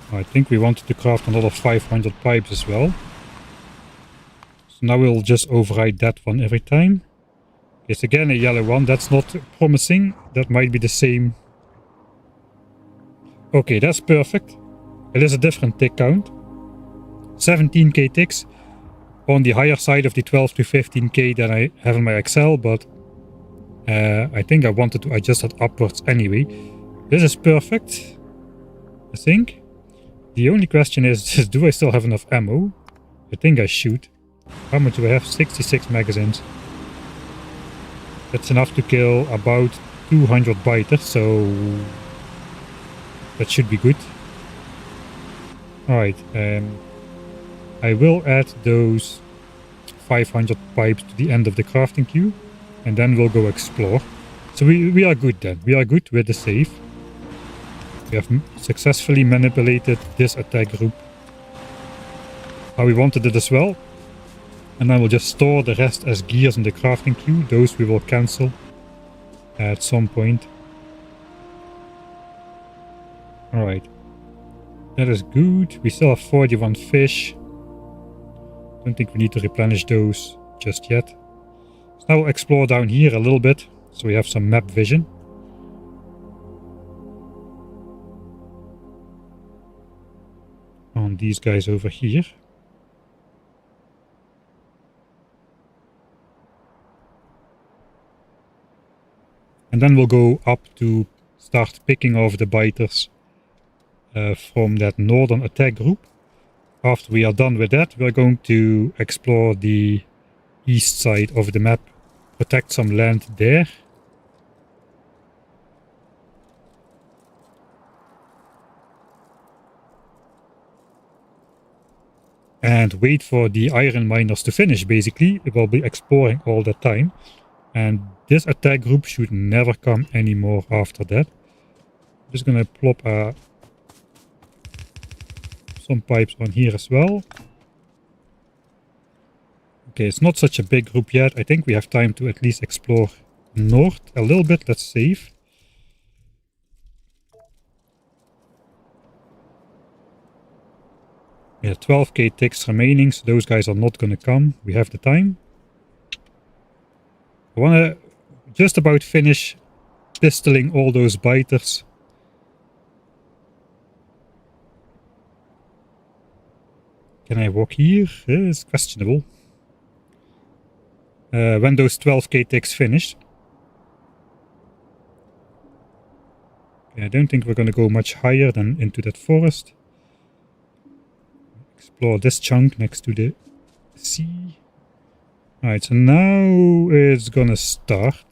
Speaker 1: I think we wanted to craft another 500 pipes as well. So now we'll just override that one every time. It's again a yellow one. That's not promising. That might be the same. Okay, that's perfect. It is a different tick count. 17k ticks, on the higher side of the 12 to 15k that I have in my Excel, but I think I wanted to adjust that upwards anyway. This is perfect, I think. The only question is do I still have enough ammo? I think I should. How much do I have? 66 magazines. That's enough to kill about 200 biters, so that should be good. Alright, I will add those 500 pipes to the end of the crafting queue, and then we'll go explore. So we are good then. We are good with the save. We have successfully manipulated this attack group how we wanted it as well. And then we'll just store the rest as gears in the crafting queue. Those we will cancel at some point. Alright. That is good. We still have 41 fish. Don't think we need to replenish those just yet. So now we'll explore down here a little bit, so we have some map vision. On these guys over here. And then we'll go up to start picking off the biters from that northern attack group. After we are done with that, we're going to explore the east side of the map, protect some land there. And wait for the iron miners to finish, basically. It will be exploring all the time. And this attack group should never come anymore after that. I'm just gonna plop some pipes on here as well. Okay, it's not such a big group yet. I think we have time to at least explore north a little bit. Let's save. Yeah, 12k ticks remaining, so those guys are not gonna come. We have the time. I wanna just about finish pistoling all those biters. Can I walk here? It's questionable. When those 12k ticks finish. Okay, I don't think we're going to go much higher than into that forest. Explore this chunk next to the sea. Alright, so now it's going to start.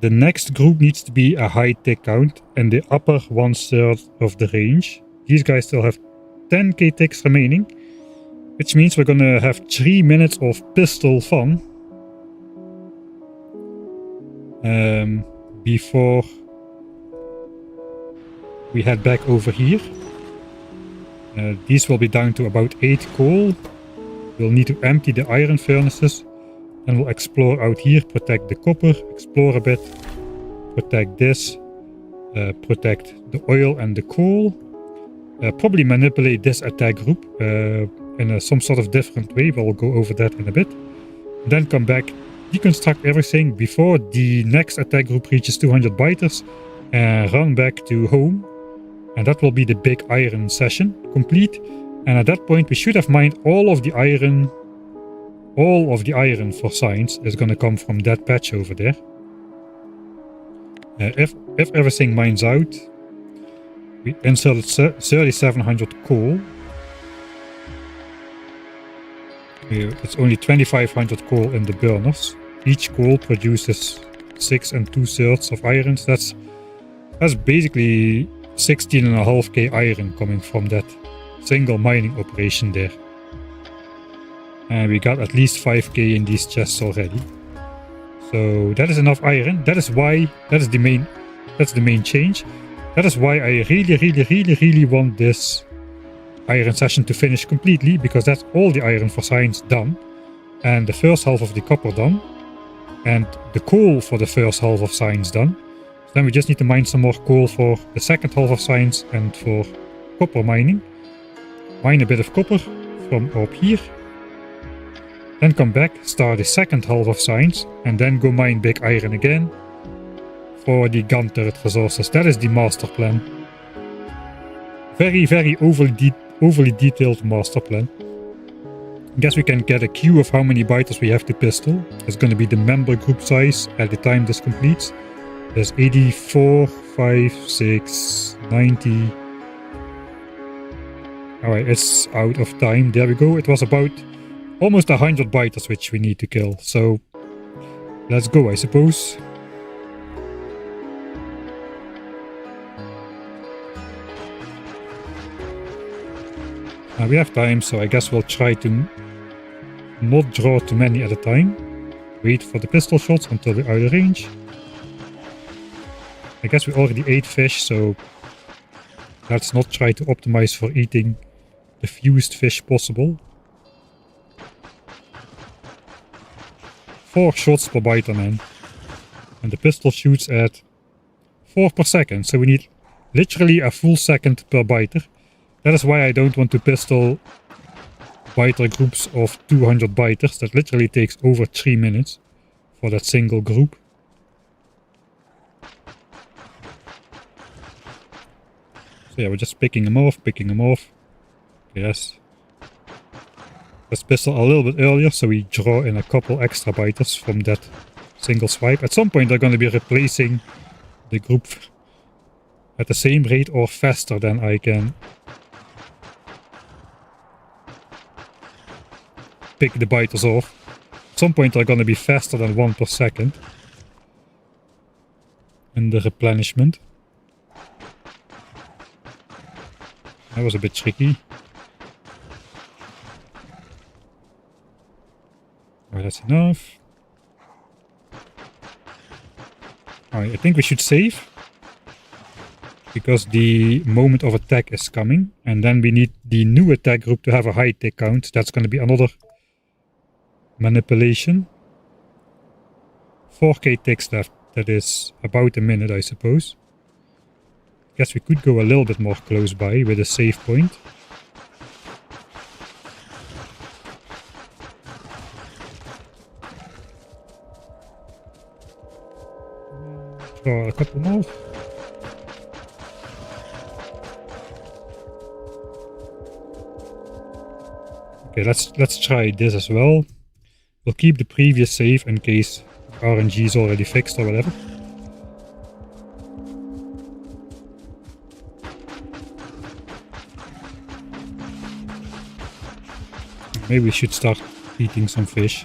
Speaker 1: The next group needs to be a high tick count and the upper 1/3 of the range. These guys still have 10k ticks remaining, which means we're gonna have 3 minutes of pistol fun before we head back over here. These will be down to about 8 coal. We'll need to empty the iron furnaces. And we'll explore out here, protect the copper, explore a bit, protect this, protect the oil and the coal. Probably manipulate this attack group in some sort of different way, but we'll go over that in a bit. Then come back, deconstruct everything before the next attack group reaches 200 biters, and run back to home. And that will be the big iron session complete. And at that point we should have mined all of the iron. All of the iron for science is going to come from that patch over there. If everything mines out, we inserted 3700 coal. It's only 2500 coal in the burners. Each coal produces 6 2/3 of iron. So that's basically 16.5k iron coming from that single mining operation there. And we got at least 5k in these chests already. So that is enough iron. That's the main change. That is why I really want this iron session to finish completely, because that's all the iron for science done. And the first half of the copper done. And the coal for the first half of science done. So then we just need to mine some more coal for the second half of science and for copper mining. Mine a bit of copper from up here. Then come back, start the second half of science, and then go mine big iron again. for the gun turret resources. That is the master plan. Very, very overly detailed master plan. I guess we can get a queue of how many biters we have to pistol. It's going to be the member group size at the time this completes. There's 84, 5, 6, 90. Alright, it's out of time. There we go. It was about almost 100 biters which we need to kill. So let's go, I suppose. Now we have time, so I guess we'll try to not draw too many at a time. Wait for the pistol shots until we're out of range. I guess we already ate fish, so let's not try to optimize for eating the fewest fish possible. 4 shots per biter, man. And the pistol shoots at 4 per second, so we need literally a full second per biter. That is why I don't want to pistol biter groups of 200 biters. That literally takes over 3 minutes for that single group. So yeah, we're just picking them off. Yes. Let's pistol a little bit earlier so we draw in a couple extra biters from that single swipe. At some point they're going to be replacing the group at the same rate or faster than I can pick the biters off. At some point they're going to be faster than 1 per second in the replenishment. That was a bit tricky. Alright, that's enough. Alright, I think we should save, because the moment of attack is coming, and then we need the new attack group to have a high tick count. That's going to be another manipulation. 4k ticks left. That is about a minute, I suppose. Guess we could go a little bit more close by with a save point. Draw a couple more. Okay, let's try this as well. We'll keep the previous save in case RNG is already fixed or whatever. Maybe we should start eating some fish.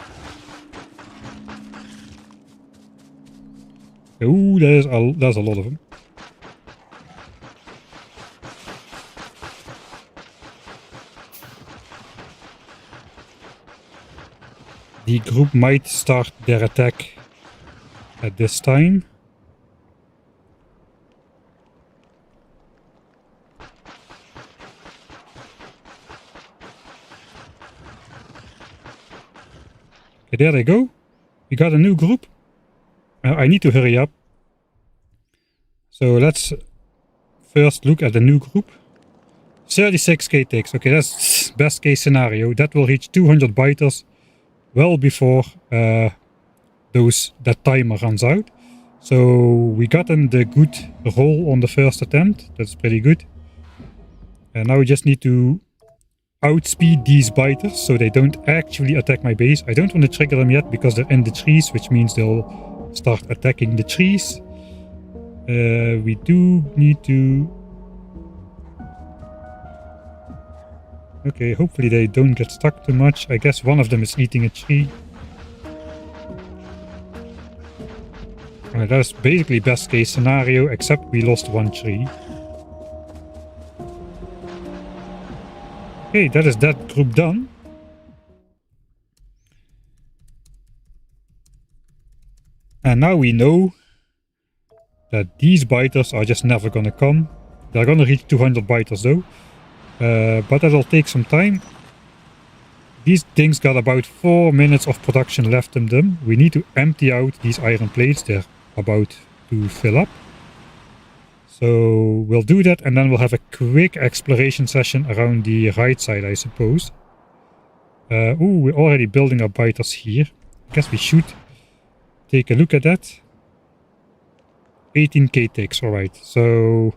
Speaker 1: Ooh, there's a lot of them. The group might start their attack at this time. Okay, there they go. We got a new group. I need to hurry up. So let's first look at the new group. 36k ticks. Okay, that's best case scenario. That will reach 200 biters well before that timer runs out. So we got in the good roll on the first attempt. That's pretty good. And now we just need to outspeed these biters so they don't actually attack my base. I don't want to trigger them yet because they're in the trees, which means they'll start attacking the trees. We do need to... Okay, hopefully they don't get stuck too much. I guess one of them is eating a tree. That is basically best case scenario, except we lost one tree. Okay, that is that group done. And now we know that these biters are just never gonna come. They're gonna reach 200 biters though. But that'll take some time. These things got about 4 minutes of production left in them. We need to empty out these iron plates. They're about to fill up. So we'll do that and then we'll have a quick exploration session around the right side, I suppose. Ooh, we're already building our biters here. I guess we should take a look at that. 18k ticks, alright. So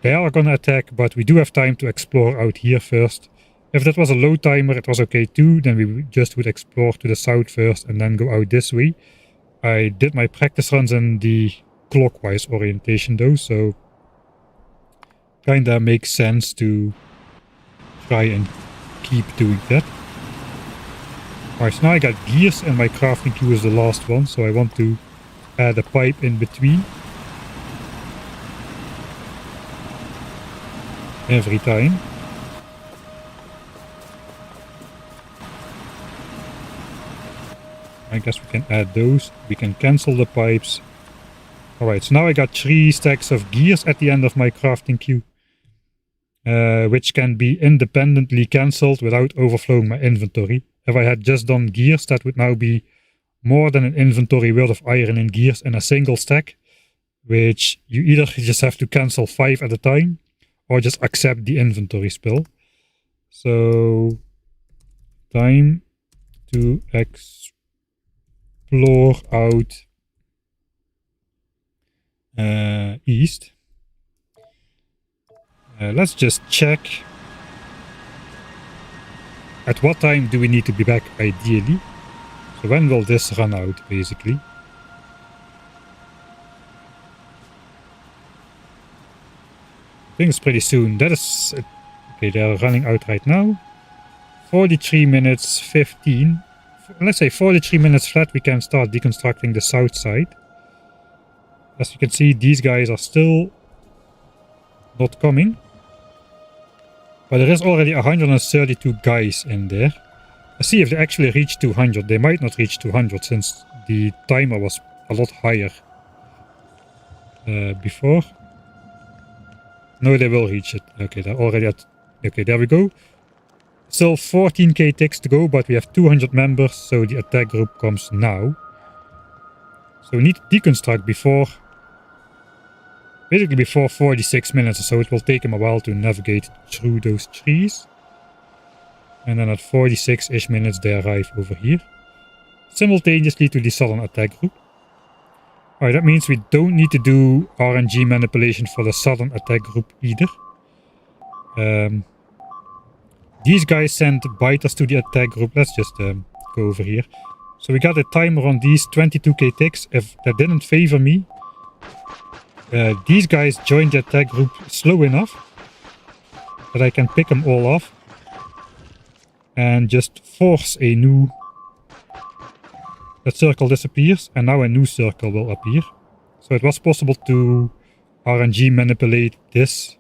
Speaker 1: they are gonna attack, but we do have time to explore out here first. If that was a low timer, it was okay too. Then we just would explore to the south first and then go out this way. I did my practice runs in the clockwise orientation though, so kinda makes sense to try and keep doing that. Alright, so now I got gears and my crafting queue is the last one, so I want to add a pipe in between. Every time. I guess we can add those. We can cancel the pipes. Alright, so now I got 3 stacks of gears at the end of my crafting queue. Which can be independently cancelled without overflowing my inventory. If I had just done gears, that would now be more than an inventory worth of iron and gears in a single stack. Which you either just have to cancel 5 at a time, or just accept the inventory spill. So, time to explore out east. Let's just check at what time do we need to be back ideally. So when will this run out basically? I think it's pretty soon. That is... Okay, they're running out right now. 43 minutes 15. Let's say 43 minutes flat we can start deconstructing the south side. As you can see, these guys are still not coming. But there is already 132 guys in there. Let's see if they actually reach 200. They might not reach 200 since the timer was a lot higher before. No, they will reach it. Okay, they're already at... Okay, there we go. Still 14k ticks to go, but we have 200 members, so the attack group comes now. So we need to deconstruct before... Basically before 46 minutes or so. It will take them a while to navigate through those trees. And then at 46-ish minutes they arrive over here. Simultaneously to the southern attack group. Alright, that means we don't need to do RNG manipulation for the southern attack group either. These guys send biters to the attack group. Let's just go over here. So we got a timer on these 22k ticks. If that didn't favor me, these guys joined the attack group slow enough that I can pick them all off and just force a new... That circle disappears and now a new circle will appear. So it was possible to RNG manipulate these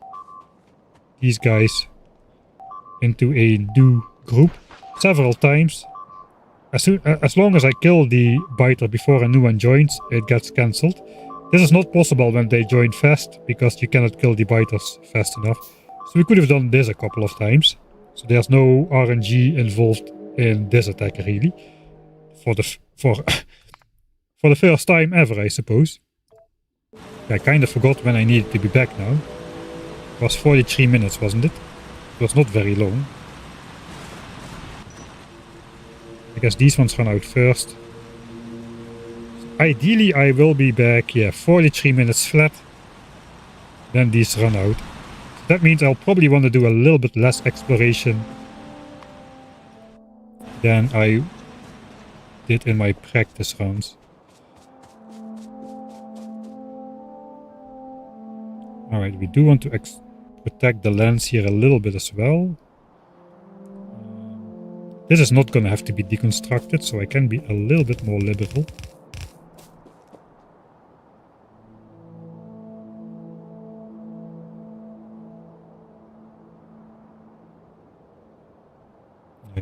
Speaker 1: guys into a new group several times. As long as I kill the biter before a new one joins, it gets cancelled. This is not possible when they join fast, because you cannot kill the biters fast enough. So we could have done this a couple of times. So there's no RNG involved in this attack really. For the first time ever, I suppose. I kind of forgot when I needed to be back now. It was 43 minutes, wasn't it? It was not very long. I guess these ones run out first. So ideally I will be back, yeah, 43 minutes flat. Then these run out. So that means I'll probably want to do a little bit less exploration than I did in my practice runs. Alright, we do want to protect the lands here a little bit as well. This is not going to have to be deconstructed, so I can be a little bit more liberal.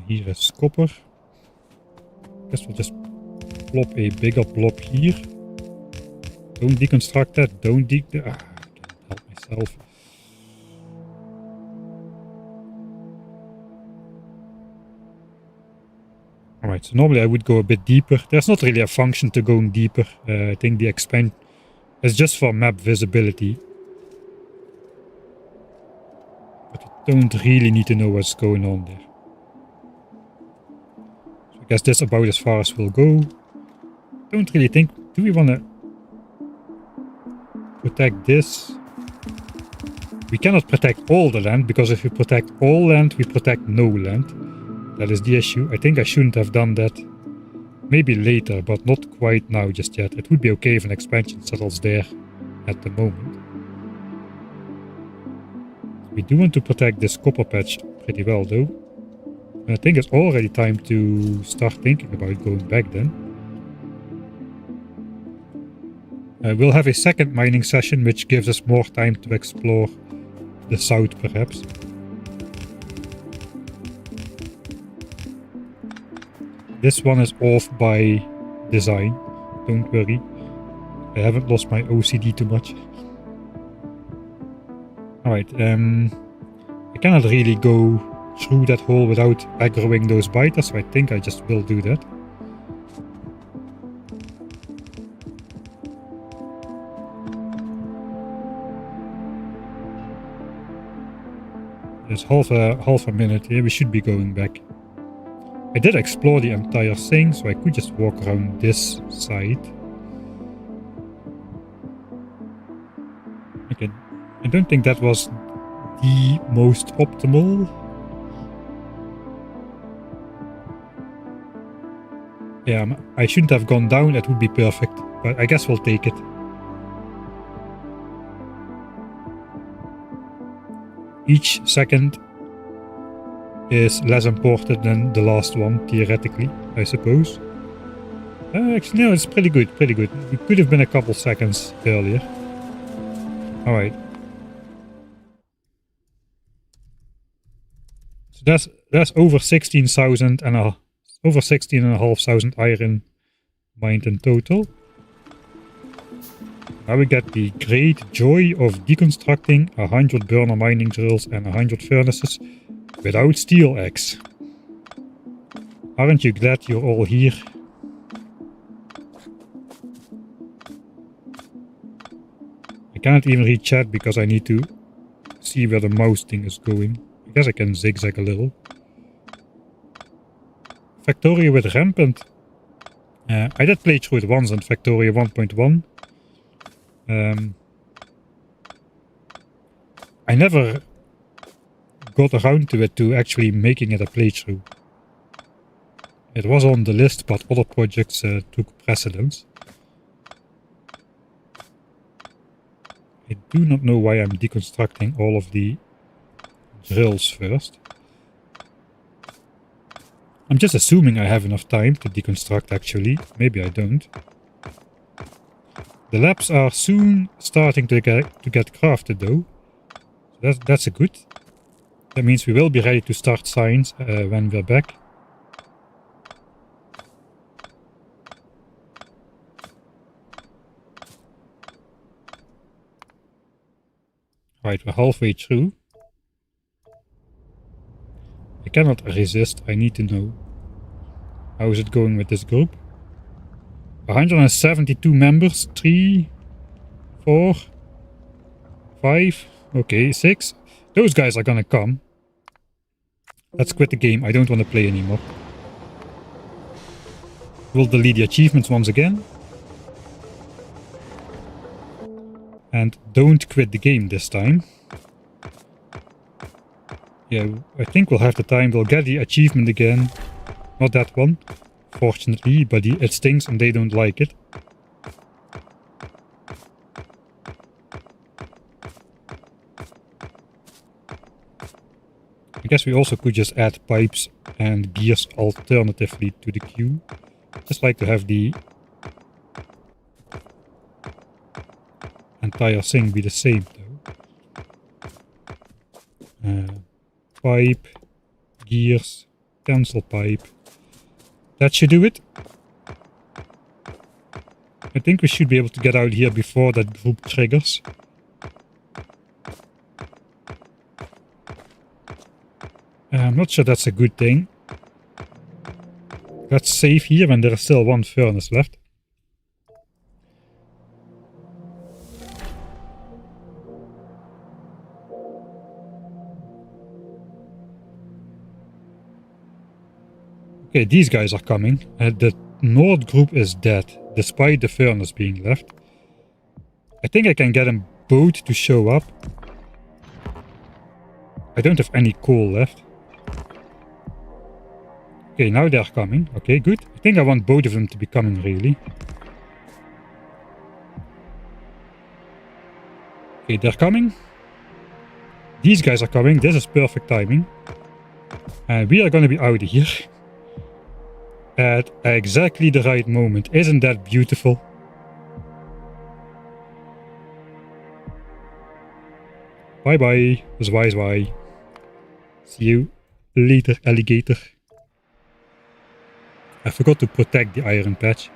Speaker 1: Here is copper. Guess we'll just plop a bigger blob here. Don't deconstruct that. Don't I can't help myself. Alright, so normally I would go a bit deeper. There's not really a function to going deeper. I think the expand is just for map visibility. But we don't really need to know what's going on there. So I guess that's about as far as we'll go. Don't really think... Do we want to... protect this. We cannot protect all the land, because if we protect all land, we protect no land. That is the issue. I think I shouldn't have done that. Maybe later, but not quite now just yet. It would be okay if an expansion settles there at the moment. We do want to protect this copper patch pretty well though. And I think it's already time to start thinking about going back then. We'll have a second mining session, which gives us more time to explore the south perhaps. This one is off by design, don't worry. I haven't lost my OCD too much. Alright, I cannot really go through that hole without aggroing those biters, so I think I just will do that. There's half a minute here, we should be going back. I did explore the entire thing, so I could just walk around this side. Okay, I don't think that was the most optimal. Yeah, I shouldn't have gone down, that would be perfect, but I guess we'll take it. Each second is less important than the last one, theoretically, I suppose. Actually, no, it's pretty good, pretty good. It could have been a couple seconds earlier. Alright. So that's over 16,000 and over 16,500 iron mined in total. Now we get the great joy of deconstructing 100 burner mining drills and 100 furnaces without steel axe. Aren't you glad you're all here? I cannot even read chat because I need to see where the mouse thing is going. I guess I can zigzag a little. Factoria with Rampant. I did play through it once on Factoria 1.1. I never got around to it, to actually making it a playthrough. It was on the list, but other projects took precedence. I do not know why I'm deconstructing all of the drills first. I'm just assuming I have enough time to deconstruct actually. Maybe I don't. The labs are soon starting to get crafted though. So that's a good. That means we will be ready to start science when we're back. Right, we're halfway through. I cannot resist, I need to know. How is it going with this group? 172 members, 3, 4, 5, okay, 6. Those guys are gonna come. Let's quit the game, I don't want to play anymore. We'll delete the achievements once again. And don't quit the game this time. Yeah, I think we'll have the time, we'll get the achievement again. Not that one, fortunately, but it stinks and they don't like it. I guess we also could just add pipes and gears alternatively to the queue. Just like to have the entire thing be the same though. Pipe, gears, cancel pipe. That should do it. I think we should be able to get out here before that group triggers. I'm not sure that's a good thing. Let's save here when there is still one furnace left. Okay, these guys are coming. The Nord group is dead, despite the furnace being left. I think I can get them both to show up. I don't have any coal left. Okay, now they're coming. Okay, good. I think I want both of them to be coming, really. Okay, they're coming. These guys are coming. This is perfect timing. And we are going to be out of here. At exactly the right moment. Isn't that beautiful? Bye bye, Zwy. See you later, alligator. I forgot to protect the iron patch.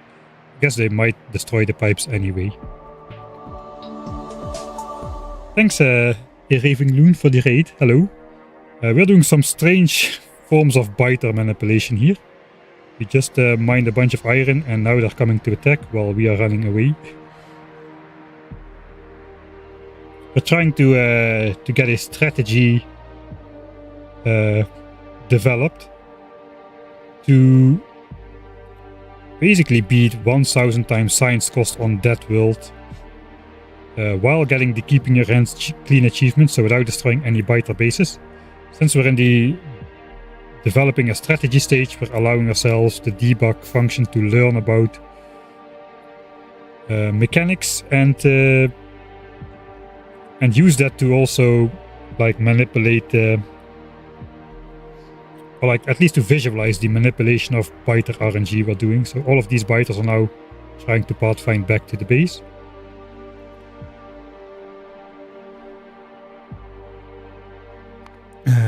Speaker 1: I guess they might destroy the pipes anyway. Thanks, Raving Loon, for the raid. Hello. We're doing some strange forms of biter manipulation here. We just mined a bunch of iron and now they're coming to attack while we are running away. We're trying to get a strategy developed to basically beat 1000 times science cost on Deathworld while getting the keeping your hands clean achievement, so without destroying any biter bases. Since we're in the developing a strategy stage, we're allowing ourselves the debug function to learn about mechanics and use that to also like manipulate or like at least to visualize the manipulation of biter RNG we're doing. So all of these biters are now trying to pathfind back to the base.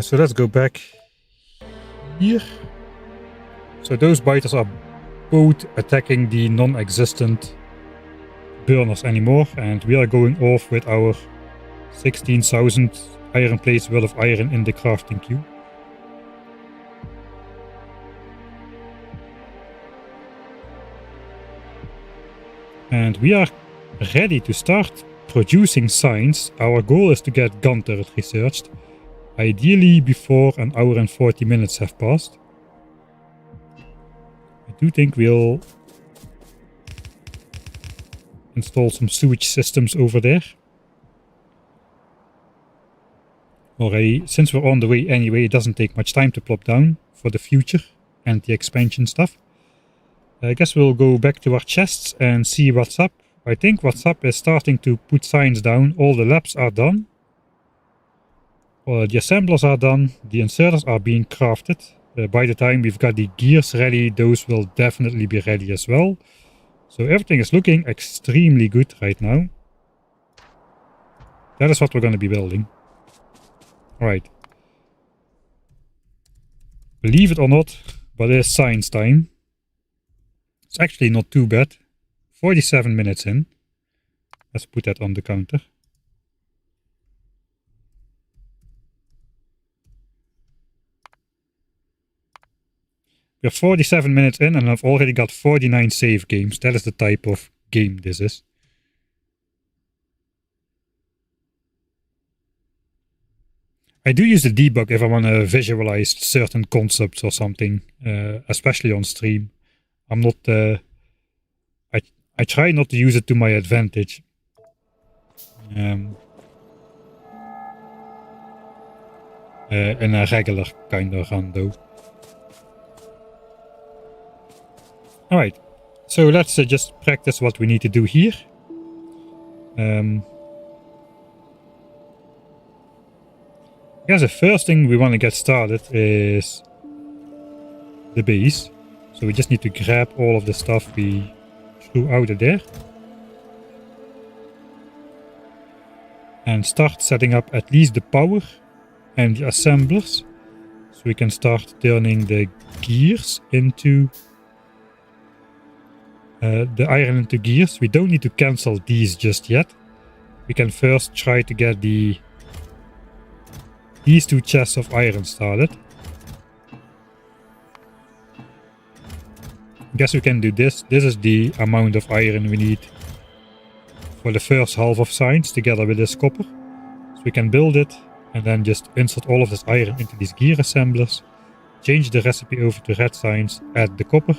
Speaker 1: So let's go back here. So those biters are both attacking the non-existent burners anymore, and we are going off with our 16,000 iron plates worth of iron in the crafting queue. And we are ready to start producing signs. Our goal is to get gun turret researched, ideally before an hour and 40 minutes have passed. I do think we'll install some sewage systems over there. Already, since we're on the way anyway, it doesn't take much time to plop down for the future and the expansion stuff. I guess we'll go back to our chests and see what's up. I think what's up is starting to put signs down. All the labs are done. The assemblers are done. The inserters are being crafted. By the time we've got the gears ready, those will definitely be ready as well. So everything is looking extremely good right now. That is what we're going to be building. Alright. Believe it or not, but it is science time. It's actually not too bad. 47 minutes in. Let's put that on the counter. We're 47 minutes in and I've already got 49 save games. That is the type of game this is. I do use the debug if I want to visualize certain concepts or something, especially on stream. I'm not, I try not to use it to my advantage. In a regular kind of run though. Alright, so let's just practice what we need to do here. I guess the first thing we want to get started is the base. So we just need to grab all of the stuff we threw out of there. And start setting up at least the power and the assemblers. So we can start turning the gears into... the iron into gears. We don't need to cancel these just yet. We can first try to get these two chests of iron started. I guess we can do this. This is the amount of iron we need for the first half of science together with this copper. So we can build it and then just insert all of this iron into these gear assemblers. Change the recipe over to red science, add the copper.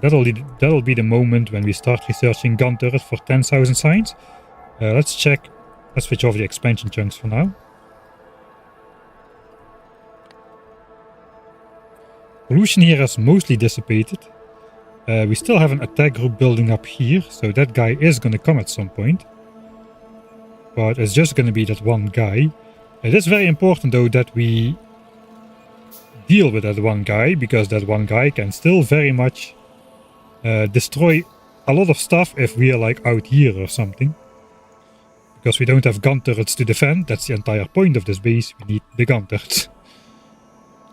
Speaker 1: That'll be the moment when we start researching gun turret for 10,000 science. Let's check. Let's switch off the expansion chunks for now. Pollution here has mostly dissipated. We still have an attack group building up here, so that guy is going to come at some point. But it's just going to be that one guy. It is very important though that we deal with that one guy, because that one guy can still very much destroy a lot of stuff if we are like out here or something. Because we don't have gun turrets to defend, that's the entire point of this base, we need the gun turrets.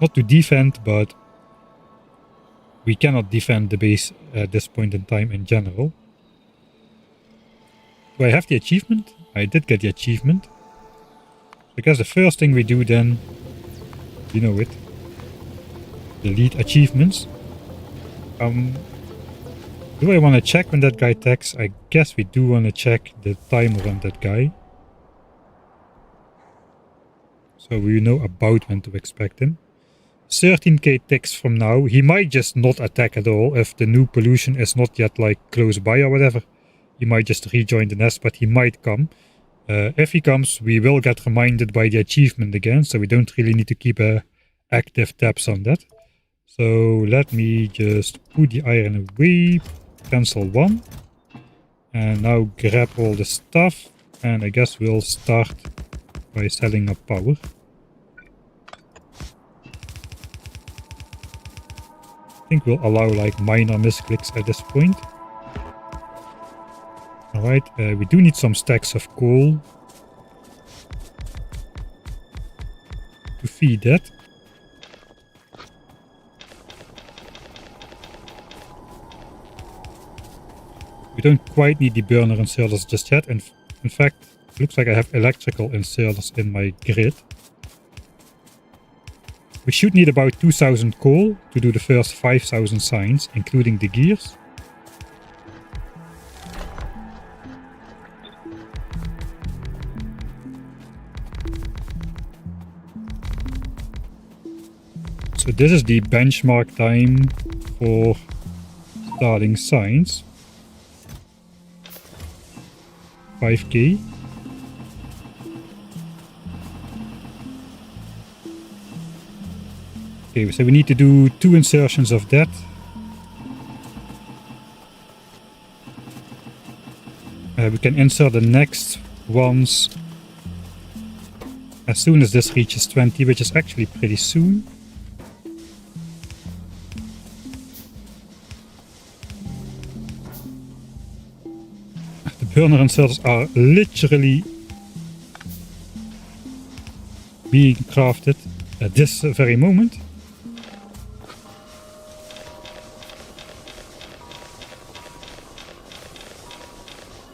Speaker 1: Not to defend, but we cannot defend the base at this point in time in general. Do I have the achievement? I did get the achievement. I guess the first thing we do then, you know it, delete achievements. Do I want to check when that guy attacks? I guess we do want to check the timer on that guy. So we know about when to expect him. 13k ticks from now. He might just not attack at all if the new pollution is not yet like close by or whatever. He might just rejoin the nest, but he might come. If he comes, we will get reminded by the achievement again, so we don't really need to keep active tabs on that. So let me just put the iron away, cancel one, and now grab all the stuff, and I guess we'll start by selling up power. I think we'll allow like minor misclicks at this point. Alright, we do need some stacks of coal to feed that. We don't quite need the burner inserters just yet, and in fact, it looks like I have electrical inserters in my grid. We should need about 2000 coal to do the first 5000 signs, including the gears. So this is the benchmark time for starting signs. 5k. Okay, so we need to do 2 insertions of that. We can insert the next ones as soon as this reaches 20, which is actually pretty soon. The burner inserters are literally being crafted at this very moment.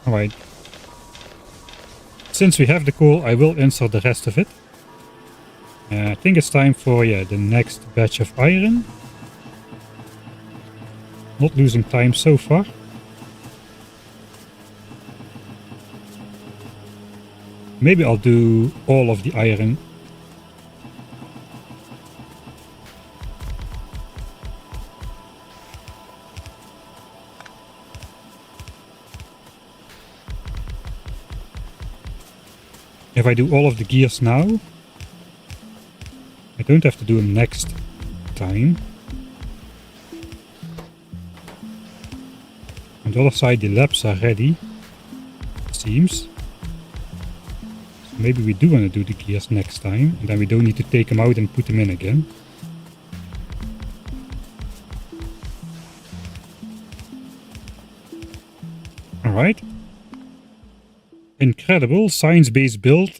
Speaker 1: Alright. Since we have the coal, I will insert the rest of it. I think it's time for the next batch of iron. Not losing time so far. Maybe I'll do all of the iron. If I do all of the gears now, I don't have to do them next time. On the other side, the labs are ready, it seems. So maybe we do want to do the gears next time, and then we don't need to take them out and put them in again. Alright. Incredible science-based build.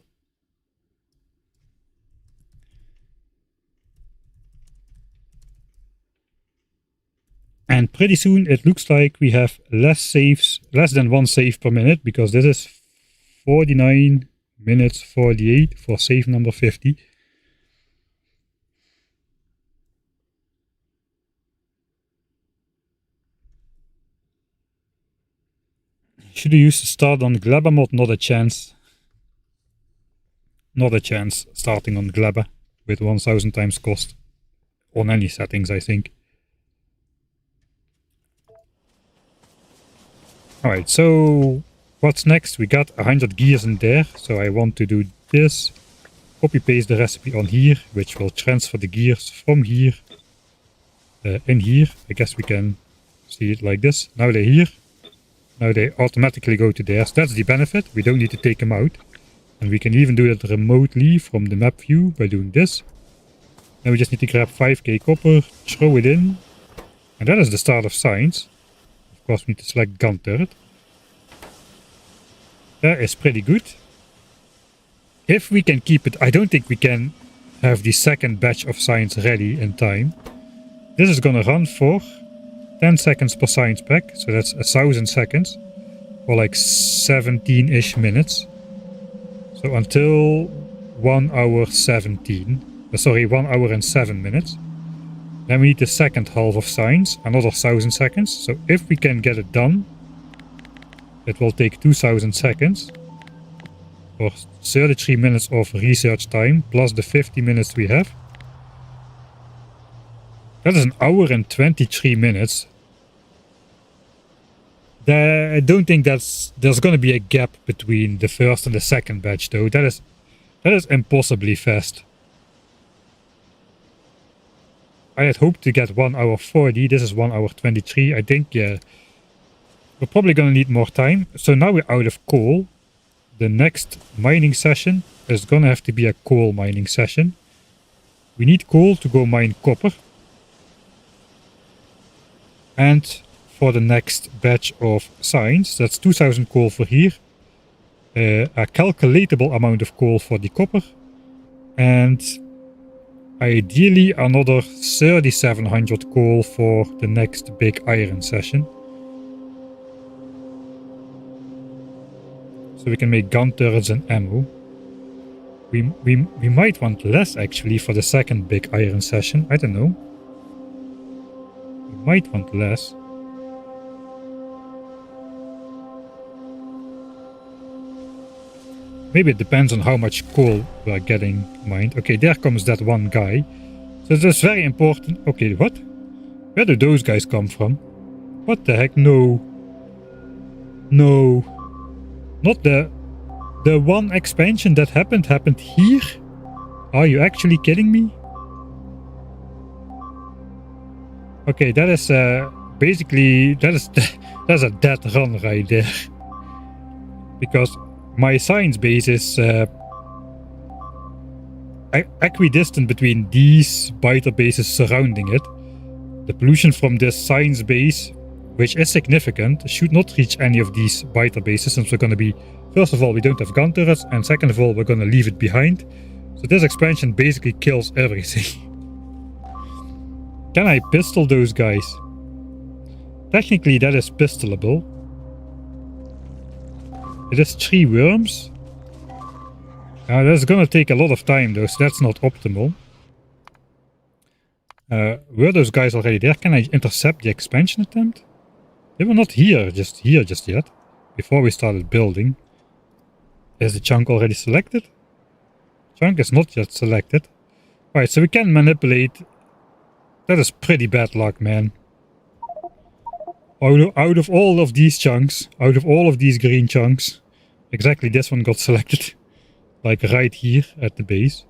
Speaker 1: And pretty soon it looks like we have less than 1 save per minute, because this is 49 minutes 48 for save number 50. Should have used to start on Glabber mod, not a chance. Not a chance starting on Glabber with 1000 times cost on any settings, I think. Alright, so what's next? We got 100 gears in there, so I want to do this. Copy paste the recipe on here, which will transfer the gears from here in here. I guess we can see it like this. Now they're here. Now they automatically go to there. So that's the benefit. We don't need to take them out. And we can even do that remotely from the map view by doing this. Now we just need to grab 5k copper, throw it in. And that is the start of science. Of course we need to select gun turret. That is pretty good. If we can keep it, I don't think we can have the second batch of science ready in time. This is gonna run for 10 seconds per science pack, so that's 1000 seconds, or like 17-ish minutes. So until 1 hour 1 hour and 7 minutes. Then we need the second half of science, another 1000 seconds. So if we can get it done, it will take 2000 seconds. Or 33 minutes of research time, plus the 50 minutes we have. That is 1 hour and 23 minutes. I don't think there's going to be a gap between the first and the second batch though. That is impossibly fast. I had hoped to get 1 hour 40. This is 1 hour 23. I think, yeah, we're probably going to need more time. So now we're out of coal. The next mining session is going to have to be a coal mining session. We need coal to go mine copper. And for the next batch of science, that's 2000 coal for here. A calculatable amount of coal for the copper. And ideally another 3700 coal for the next big iron session. So we can make gun turrets and ammo. We might want less actually for the second big iron session. I don't know. We might want less. Maybe it depends on how much coal we are getting mined. Okay, there comes that one guy. So that's very important. Okay, what? Where do those guys come from? What the heck? No. No. Not the one expansion that happened here? Are you actually kidding me? Okay, that is basically that's a dead run right there. Because my science base is equidistant between these biter bases surrounding it. The pollution from this science base, which is significant, should not reach any of these biter bases, since we're going to be, first of all, we don't have gun turrets, and second of all, we're going to leave it behind. So this expansion basically kills everything. Can I pistol those guys? Technically that is pistolable. It is 3 worms. Now that's gonna take a lot of time though, so that's not optimal. Were those guys already there? Can I intercept the expansion attempt? They were not here just yet. Before we started building. Is the chunk already selected? Chunk is not yet selected. Alright, so we can manipulate. That is pretty bad luck, man. Out of all of these chunks, out of all of these green chunks, exactly this one got selected. Like right here at the base.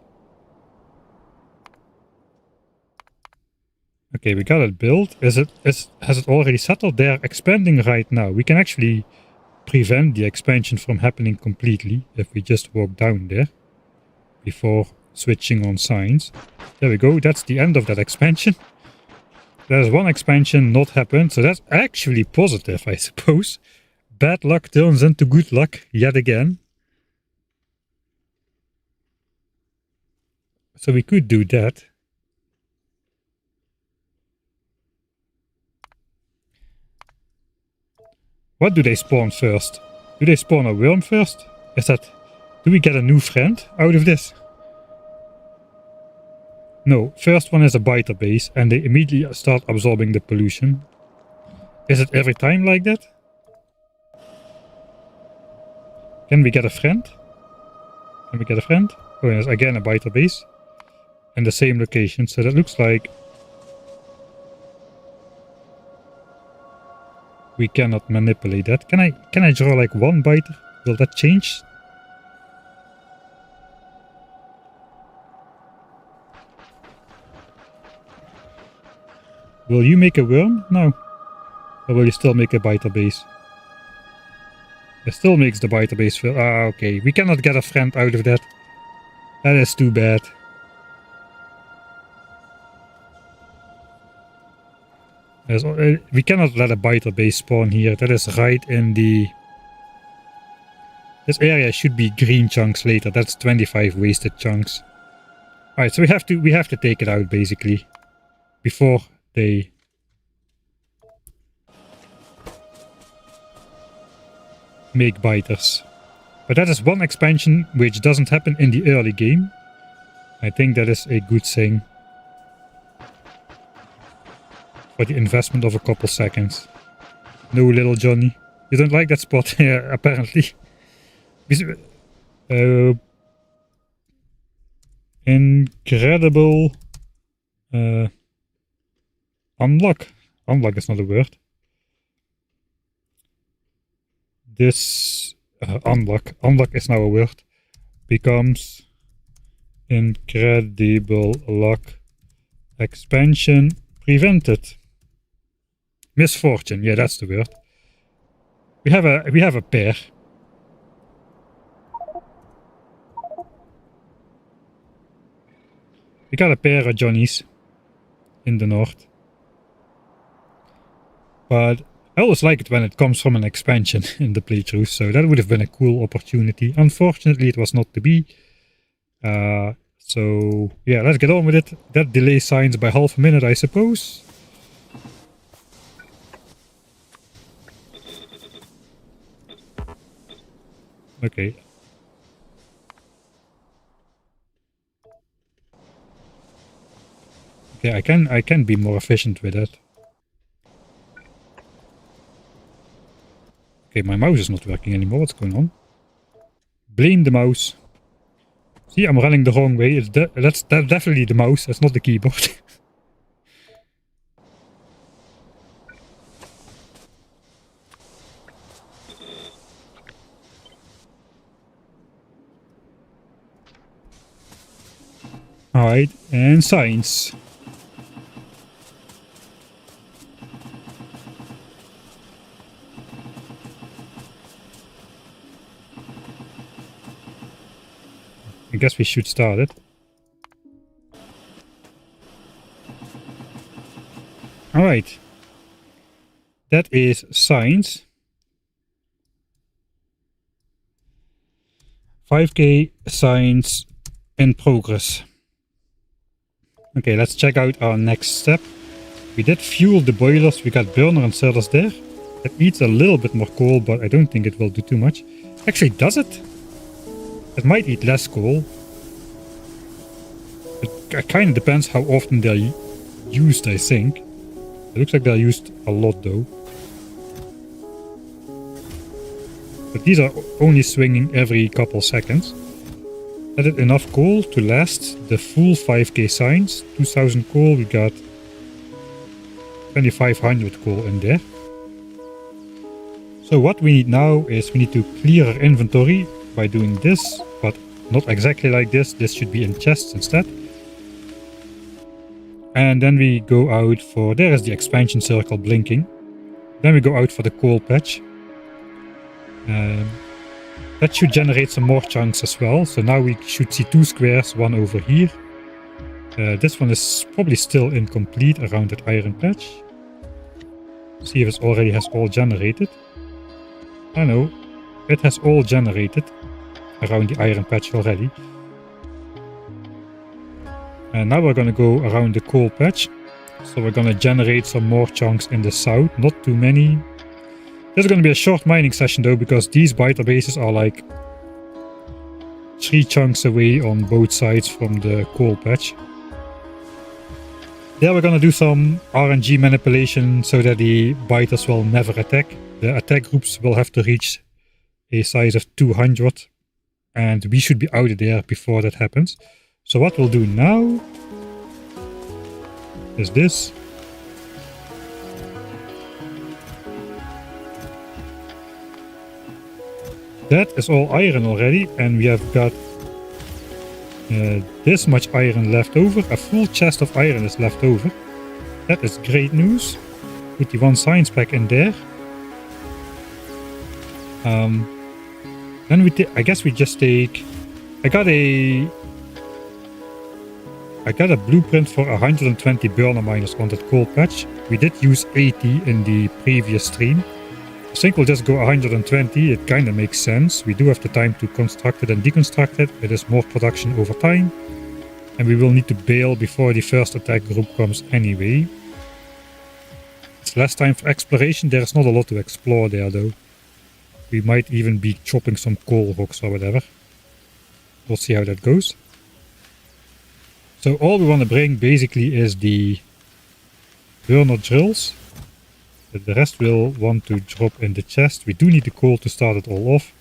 Speaker 1: Okay, we got it built. Has it already settled? They're expanding right now. We can actually prevent the expansion from happening completely if we just walk down there before switching on science. There we go. That's the end of that expansion. There's one expansion not happened, so that's actually positive, I suppose. Bad luck turns into good luck yet again. So we could do that. What do they spawn first? Do they spawn a worm first? Do we get a new friend out of this? No, first one is a biter base and they immediately start absorbing the pollution. Is it every time like that? Can we get a friend? Can we get a friend? Oh, there's again a biter base. In the same location, so that looks like... We cannot manipulate that. Can I draw like one biter? Will that change? Will you make a worm? No. Or will you still make a biter base? It still makes the biter base fill. Ah, okay. We cannot get a friend out of that. That is too bad. We cannot let a biter base spawn here. That is right in the... This area should be green chunks later. That's 25 wasted chunks. Alright, so we have to take it out basically. Before they... make biters. But that is one expansion which doesn't happen in the early game. I think that is a good thing. For the investment of a couple seconds. No, little Johnny. You don't like that spot? Yeah, apparently. Incredible... unlock. Unlock is not a word. This... unlock. Unlock is now a word. Becomes... incredible lock. Expansion prevented. Misfortune, yeah, that's the word. We have a pair. We got a pair of Johnnies in the north. But I always like it when it comes from an expansion in the playthrough, so that would have been a cool opportunity. Unfortunately, it was not to be. So yeah, let's get on with it. That delays science by half a minute, I suppose. Okay. Okay, I can be more efficient with that. Okay, my mouse is not working anymore. What's going on? Blame the mouse. See, I'm running the wrong way. That's definitely the mouse. That's not the keyboard. Alright, and science. I guess we should start it. Alright. That is science. 5K science in progress. Okay, let's check out our next step. We did fuel the boilers. We got burner and cellars there. It eats a little bit more coal, but I don't think it will do too much. Actually, does it? It might eat less coal. It kind of depends how often they're used, I think. It looks like they're used a lot though. But these are only swinging every couple seconds. Added enough coal to last the full 5K science. 2000 coal, we got 2500 coal in there. So what we need now is we need to clear our inventory by doing this, but not exactly like this. This should be in chests instead. And then we go out for, there is the expansion circle blinking. Then we go out for the coal patch. That should generate some more chunks as well. So now we should see 2 squares, one over here. This one is probably still incomplete around that iron patch. See if it already has all generated. I know, it has all generated around the iron patch already. And now we're gonna go around the coal patch. So we're gonna generate some more chunks in the south, not too many. This is going to be a short mining session though, because these biter bases are like 3 chunks away on both sides from the coal patch. There we're going to do some RNG manipulation so that the biters will never attack. The attack groups will have to reach a size of 200 and we should be out of there before that happens. So what we'll do now is this. that is all iron already, and we have got this much iron left over. A full chest of iron is left over. That is great news. Put the 1 science pack in there. Then I guess we just take... I got a blueprint for 120 burner miners on that coal patch. We did use 80 in the previous stream. I think we'll just go 120. It kind of makes sense. We do have the time to construct it and deconstruct it. It is more production over time. And we will need to bail before the first attack group comes anyway. It's less time for exploration. There's not a lot to explore there though. We might even be chopping some coal rocks or whatever. We'll see how that goes. So all we want to bring basically is the burner drills. The rest we'll want to drop in the chest. We do need the coal to start it all off.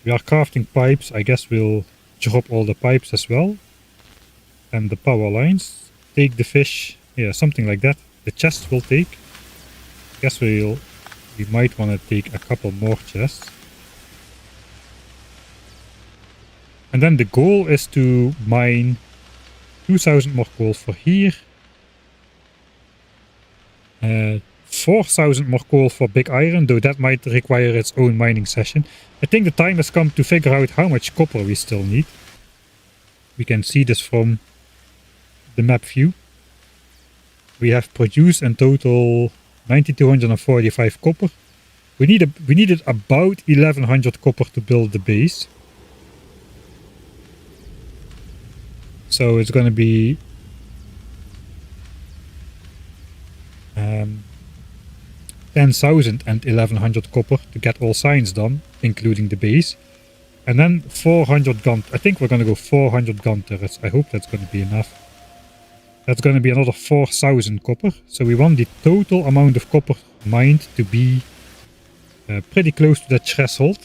Speaker 1: We are crafting pipes. I guess we'll drop all the pipes as well. And the power lines. Take the fish. Yeah, something like that. The chest we'll take. I guess we might want to take a couple more chests. And then the goal is to mine 2000 more coal for here. 4000 more coal for big iron, though that might require its own mining session. I think the time has come to figure out how much copper we still need. We can see this from the map view. We have produced in total 9245 copper. We needed about 1100 copper to build the base. So it's going to be 10,000 and 1100 copper to get all signs done, including the base. And then 400 gun. I think we're going to go 400 gun turrets. I hope that's going to be enough. That's going to be another 4000 copper. So we want the total amount of copper mined to be pretty close to that threshold.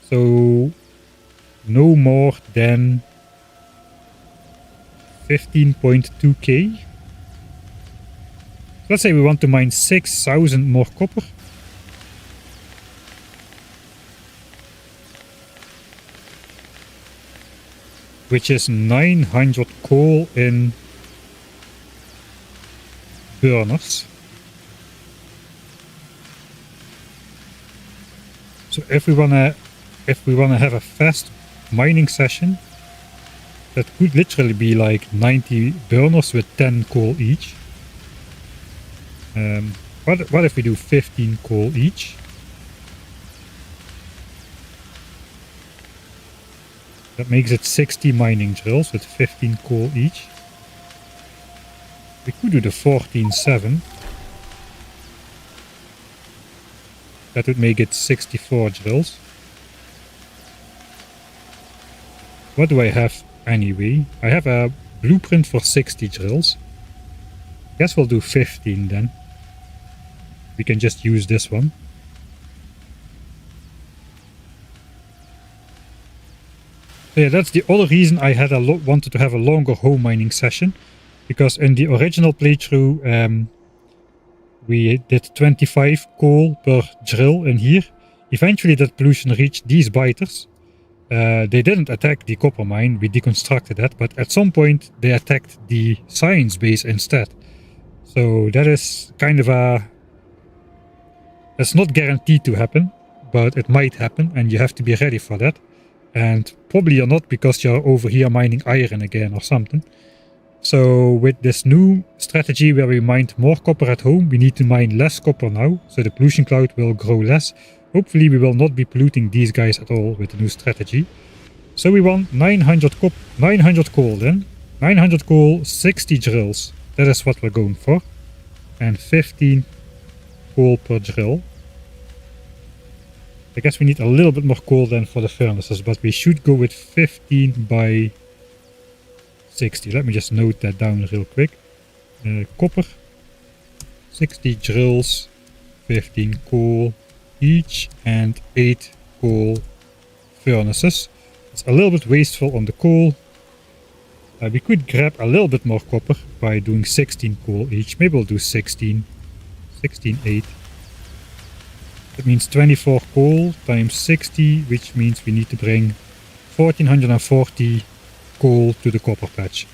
Speaker 1: So no more than 15.2k. Let's say we want to mine 6000 more copper. Which is 900 coal in burners. So if we wanna have a fast mining session, that could literally be like 90 burners with 10 coal each. What if we do 15 coal each? That makes it 60 mining drills with 15 coal each. We could do the 14-7. That would make it 64 drills. What do I have anyway? I have a blueprint for 60 drills. Guess we'll do 15 then. We can just use this one. So yeah, that's the other reason I had wanted to have a longer home mining session, because in the original playthrough we did 25 coal per drill in here. Eventually that pollution reached these biters. They didn't attack the copper mine, we deconstructed that, but at some point they attacked the science base instead. So that is kind of a... It's not guaranteed to happen, but it might happen and you have to be ready for that. And probably you're not, because you're over here mining iron again or something. So with this new strategy where we mined more copper at home, we need to mine less copper now, so the pollution cloud will grow less. Hopefully we will not be polluting these guys at all with the new strategy. So we want 900 coal then. 900 coal, 60 drills. That is what we're going for. And 15 coal per drill. I guess we need a little bit more coal than for the furnaces, but we should go with 15 by 60. Let me just note that down real quick. Copper, 60 drills, 15 coal each, and 8 coal furnaces. It's a little bit wasteful on the coal. We could grab a little bit more copper by doing 16 coal each. Maybe we'll do 16, 8. That means 24 coal times 60, which means we need to bring 1440 coal to the copper patch.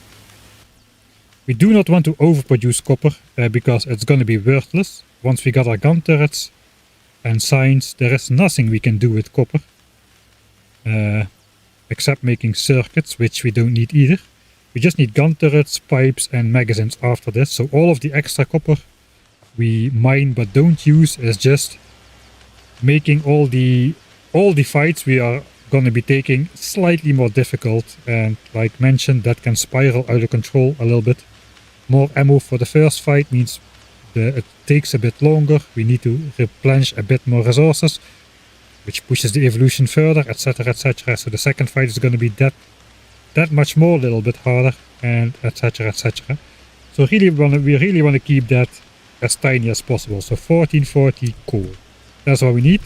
Speaker 1: We do not want to overproduce copper because it's going to be worthless. Once we got our gun turrets and signs, there is nothing we can do with copper. Except making circuits, which we don't need either. We just need gun turrets, pipes and magazines after this. So all of the extra copper we mine but don't use is just making all the fights we are going to be taking slightly more difficult. And like mentioned, that can spiral out of control a little bit. More ammo for the first fight means it takes a bit longer. We need to replenish a bit more resources, which pushes the evolution further, etc, etc. So the second fight is going to be that much more, a little bit harder, and etc, etc. So we really want to keep that as tiny as possible. So 1440 coal. That's what we need.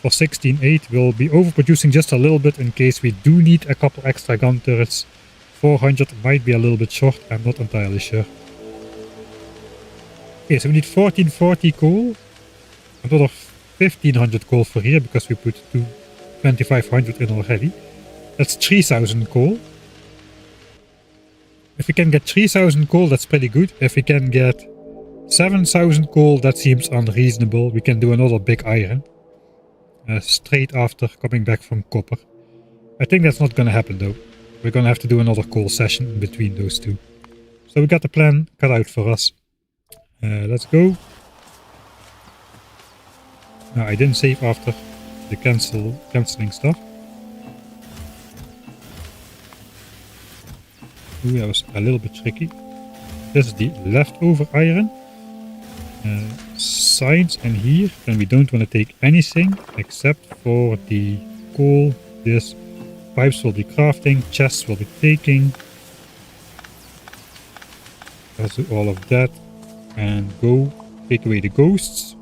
Speaker 1: For 16.8 we'll be overproducing just a little bit in case we do need a couple extra gun turrets. 400 might be a little bit short, I'm not entirely sure. Okay, so we need 1440 coal. Another 1500 coal for here because we put 2500 in already. That's 3000 coal. If we can get 3000 coal, that's pretty good. If we can get 7000 coal, that seems unreasonable. We can do another big iron straight after coming back from copper. I think that's not gonna happen though. We're gonna have to do another coal session in between those two. So we got the plan cut out for us. Let's go. No, I didn't save after the cancelling stuff. Ooh, that was a little bit tricky. This is the leftover iron. Signs in here, and we don't want to take anything except for the coal. This pipes will be crafting, chests will be taking. Let's do all of that and go take away the ghosts.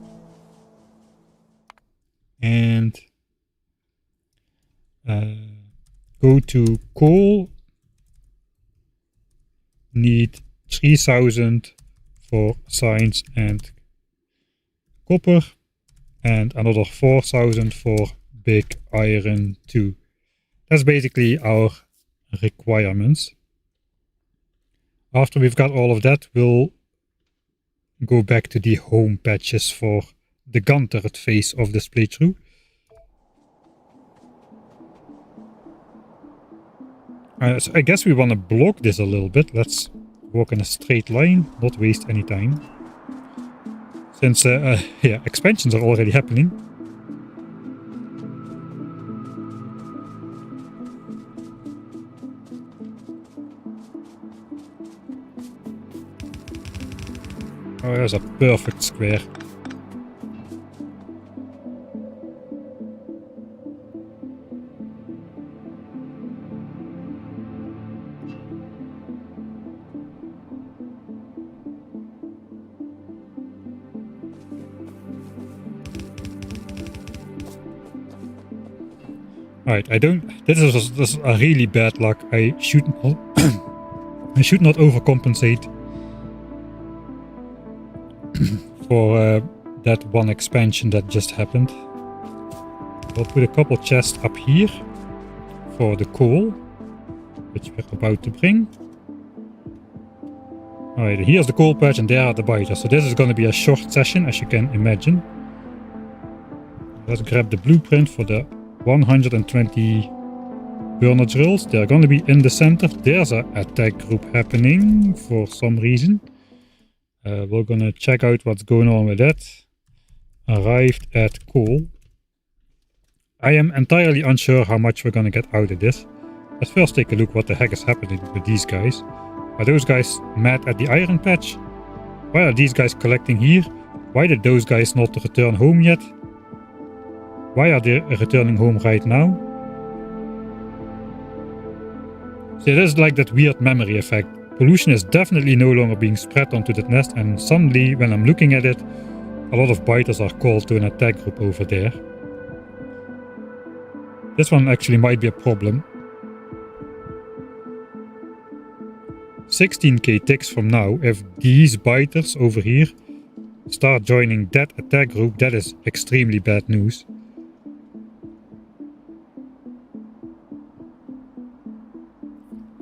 Speaker 1: And go to coal. Need 3000 for signs and copper, and another 4000 for big iron too. That's basically our requirements. After we've got all of that, we'll go back to the home patches for the gun turret phase of this playthrough. So I guess we want to block this a little bit. Let's walk in a straight line, not waste any time. Since yeah, expansions are already happening. Oh, there's a perfect square. Alright, this is a really bad luck. I should not overcompensate for that one expansion that just happened. We'll put a couple chests up here for the coal, which we're about to bring. Alright, here's the coal patch and there are the biters. So this is going to be a short session, as you can imagine. Let's grab the blueprint for the 120 burner drills. They're going to be in the center. There's an attack group happening for some reason. We're going to check out what's going on with that. Arrived at coal. I am entirely unsure how much we're going to get out of this. Let's first take a look what the heck is happening with these guys. Are those guys mad at the iron patch? Why are these guys collecting here? Why did those guys not return home yet? Why are they returning home right now? So it is like that weird memory effect. Pollution is definitely no longer being spread onto that nest, and suddenly when I'm looking at it, a lot of biters are called to an attack group over there. This one actually might be a problem. 16k ticks from now if these biters over here start joining that attack group, that is extremely bad news.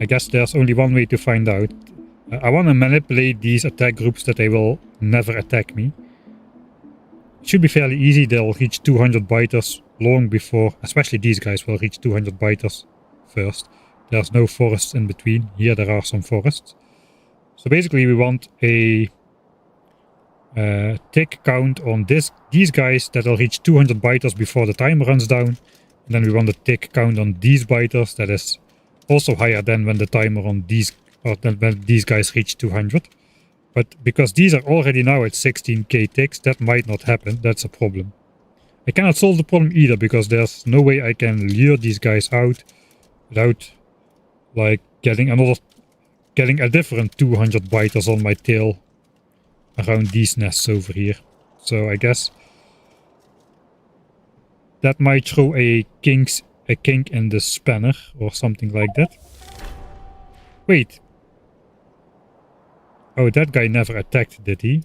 Speaker 1: I guess there's only one way to find out. I want to manipulate these attack groups that they will never attack me. It should be fairly easy. They'll reach 200 biters long before, especially these guys will reach 200 biters first. There's no forests in between. Here there are some forests. So basically we want a tick count on these guys that will reach 200 biters before the timer runs down. And then we want a tick count on these biters that is also higher than when the timer on these, or than when these guys reach 200. But because these are already now at 16k ticks, that might not happen. That's a problem. I cannot solve the problem either, because there's no way I can lure these guys out without like getting a different 200 biters on my tail around these nests over here. So I guess that might throw a kink in the spanner or something like that. Wait. Oh, that guy never attacked, did he?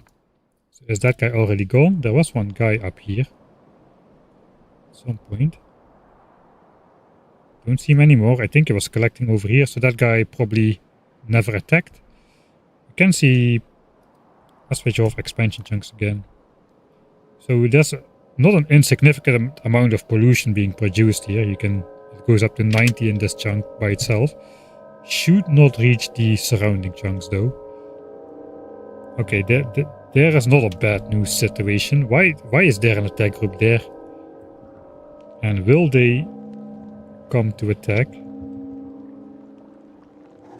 Speaker 1: So is that guy already gone? There was one guy up here at some point. Don't see him anymore. I think he was collecting over here, so that guy probably never attacked. You can see... Let's switch off expansion chunks again. So there's not an insignificant amount of pollution being produced here. It goes up to 90 in this chunk by itself. Should not reach the surrounding chunks though. Okay, there is not a bad news situation. Why is there an attack group there? And will they come to attack?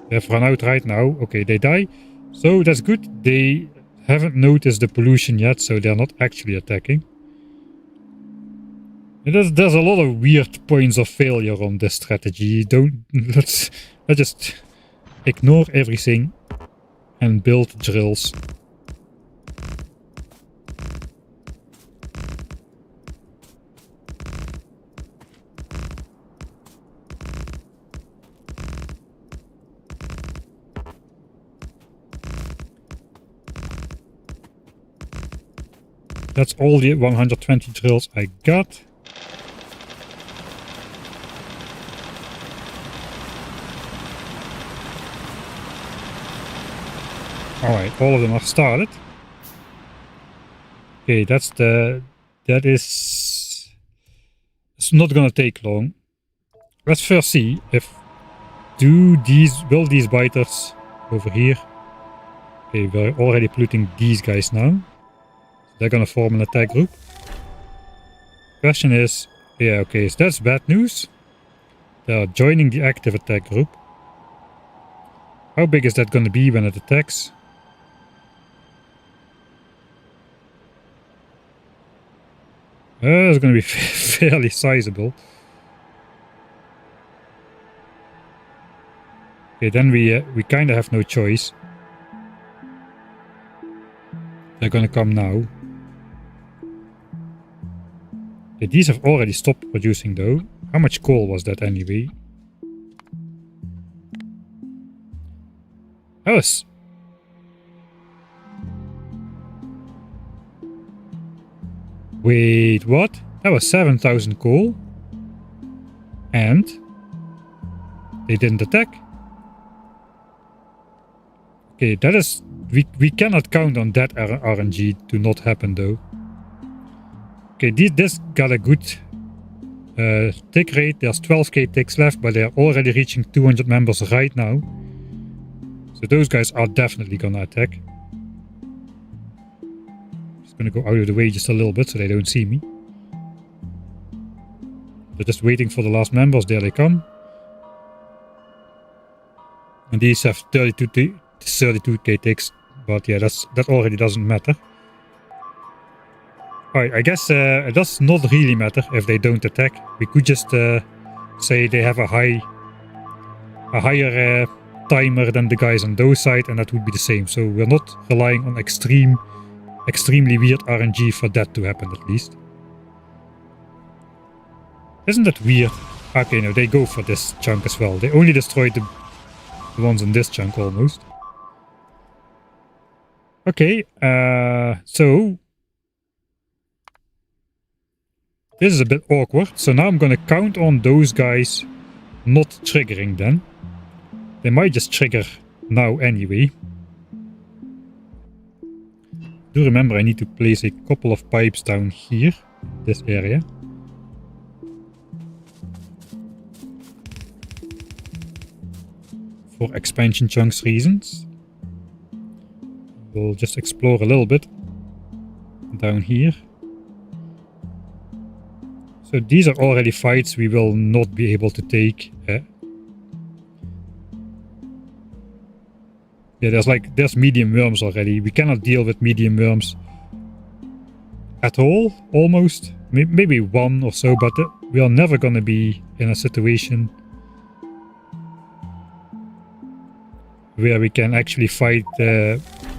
Speaker 1: They've run out right now. Okay, they die. So that's good. They haven't noticed the pollution yet, so they're not actually attacking. There's a lot of weird points of failure on this strategy. Let's just ignore everything and build drills. That's all the 120 drills I got. Alright, all of them are started. Okay, that is... It's not gonna take long. Let's first see if... will these biters over here... Okay, we're already polluting these guys now. They're gonna form an attack group. Question is... Yeah, okay, so that's bad news. They're joining the active attack group. How big is that gonna be when it attacks? It's going to be fairly sizable. Okay, then we kind of have no choice. They're going to come now. Okay, these have already stopped producing though. How much coal was that anyway? That was... Wait, what? That was 7,000 coal. And they didn't attack. Okay, that is... We cannot count on that RNG to not happen though. Okay, this got a good tick rate. There's 12k ticks left, but they're already reaching 200 members right now. So those guys are definitely gonna attack. Gonna go out of the way just a little bit so they don't see me. They're just waiting for the last members. There they come. And these have 32k ticks, but yeah, that already doesn't matter. Alright, I guess it does not really matter if they don't attack. We could just say they have a higher timer than the guys on those side, and that would be the same. So we're not relying on extremely weird RNG for that to happen, at least. Isn't that weird? Okay, no, they go for this chunk as well. They only destroyed the ones in this chunk almost. Okay, so this is a bit awkward. So now I'm gonna count on those guys not triggering then. They might just trigger now anyway. Do remember I need to place a couple of pipes down here, this area. For expansion chunks reasons. We'll just explore a little bit down here. So these are already fights we will not be able to take. Yeah, there's medium worms already. We cannot deal with medium worms at all, almost. Maybe one or so, but we are never gonna be in a situation where we can actually fight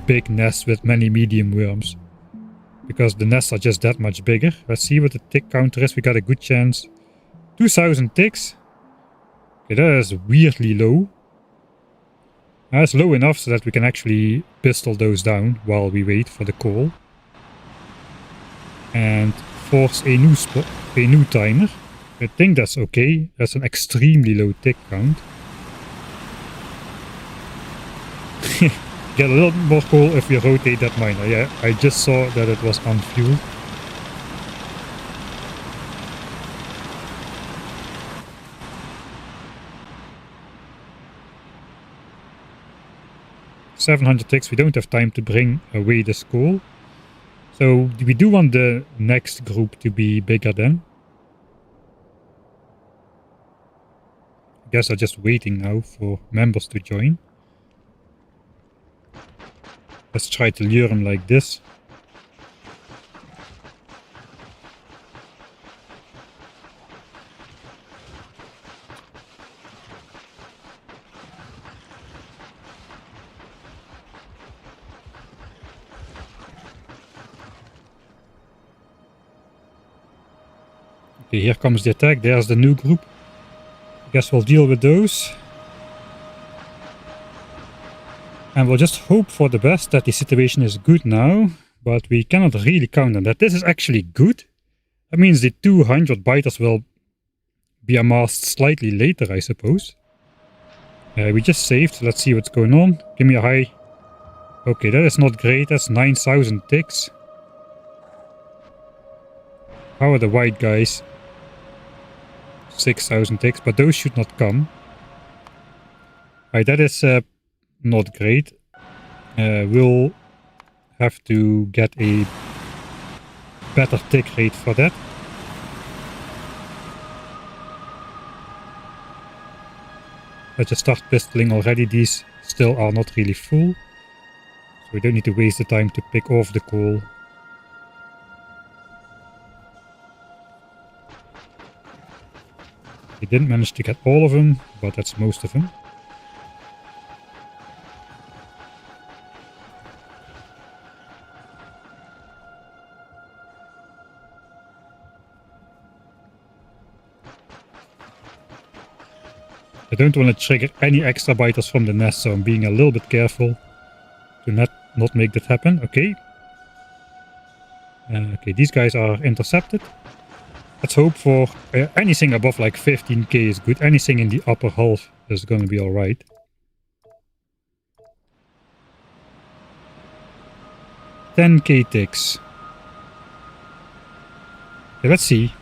Speaker 1: big nests with many medium worms. Because the nests are just that much bigger. Let's see what the tick counter is. We got a good chance. 2000 ticks. Okay, that is weirdly low. That's low enough so that we can actually pistol those down while we wait for the call. And force a new timer. I think that's okay. That's an extremely low tick count. Get a little more coal if we rotate that miner. Yeah, I just saw that it was unfueled. $700 ticks. We don't have time to bring away this coal. So we do want the next group to be bigger then. I guess I'm just waiting now for members to join. Let's try to lure them like this. Okay, here comes the attack. There's the new group. I guess we'll deal with those. And we'll just hope for the best that the situation is good now. But we cannot really count on that. This is actually good. That means the 200 biters will be amassed slightly later, I suppose. We just saved. Let's see what's going on. Give me a high. Okay, that is not great. That's 9,000 ticks. How are the white guys? 6,000 ticks, but those should not come. Alright, that is not great. We'll have to get a better tick rate for that. Let's just start pistoling already. These still are not really full. So we don't need to waste the time to pick off the coal. We didn't manage to get all of them, but that's most of them. I don't want to trigger any extra biters from the nest, so I'm being a little bit careful to not make that happen. Okay. Okay, these guys are intercepted. Let's hope for anything above like 15k is good. Anything in the upper half is going to be alright. $10k ticks. Okay, let's see.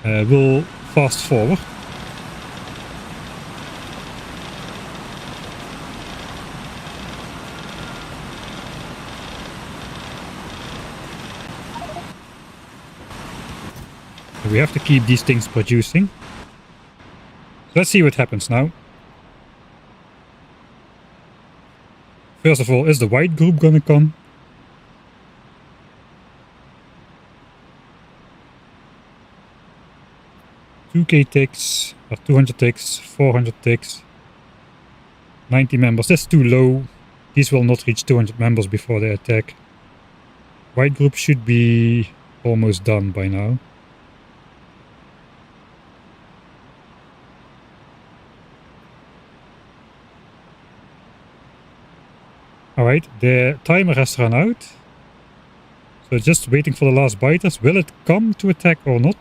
Speaker 1: We'll fast forward. We have to keep these things producing. Let's see what happens now. First of all, is the white group gonna come? $2k ticks, or 200 ticks, 400 ticks, 90 members. That's too low. These will not reach 200 members before they attack. White group should be almost done by now. Alright, the timer has run out. So just waiting for the last biters. Will it come to attack or not?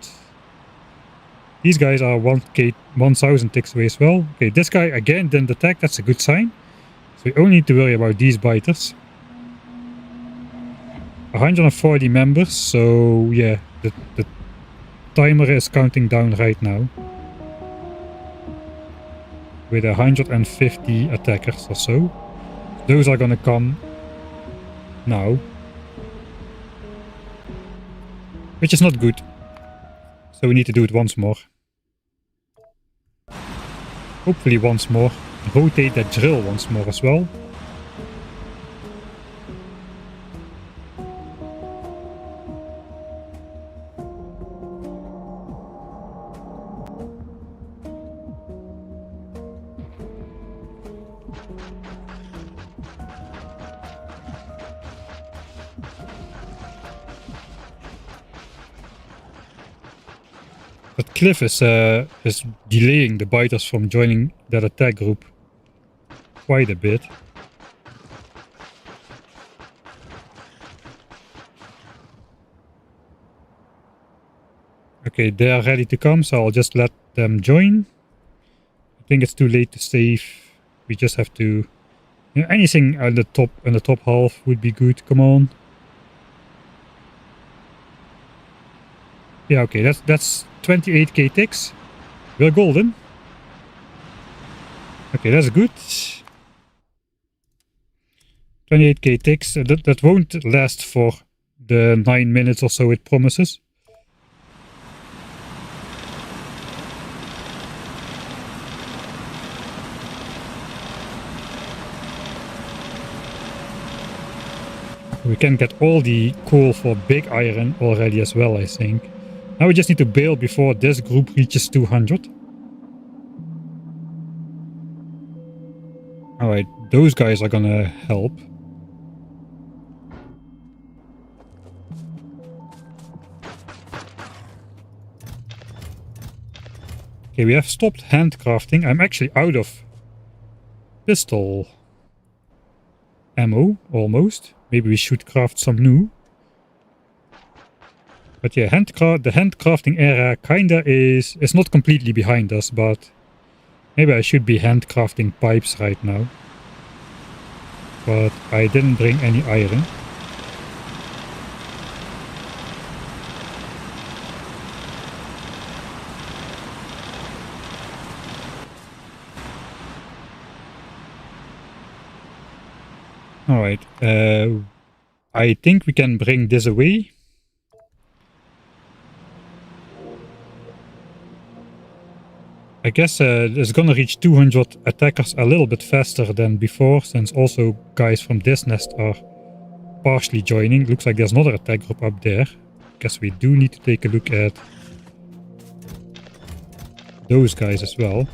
Speaker 1: These guys are 1000 ticks away as well. Okay, this guy again didn't attack. That's a good sign. So we only need to worry about these biters. 140 members. So yeah, the timer is counting down right now. With 150 attackers or so. Those are gonna come now. Which is not good. So we need to do it once more. Hopefully once more. Rotate that drill once more as well. But Cliff is delaying the biters from joining that attack group quite a bit. Okay, they are ready to come, so I'll just let them join. I think it's too late to save. We just have to... You know, anything at the top half would be good. Come on. Yeah, okay, that's 28k ticks. We're golden. Okay, that's good. 28k ticks. That won't last for the 9 minutes or so it promises. We can get all the coal for big iron already as well, I think. Now we just need to bail before this group reaches 200. Alright, those guys are gonna help. Okay, we have stopped handcrafting. I'm actually out of pistol ammo, almost. Maybe we should craft some new. But yeah, the handcrafting era kinda is not completely behind us, but maybe I should be handcrafting pipes right now. But I didn't bring any iron. Alright, I think we can bring this away. I guess it's gonna reach 200 attackers a little bit faster than before, since also guys from this nest are partially joining. Looks like there's another attack group up there. Guess we do need to take a look at those guys as well.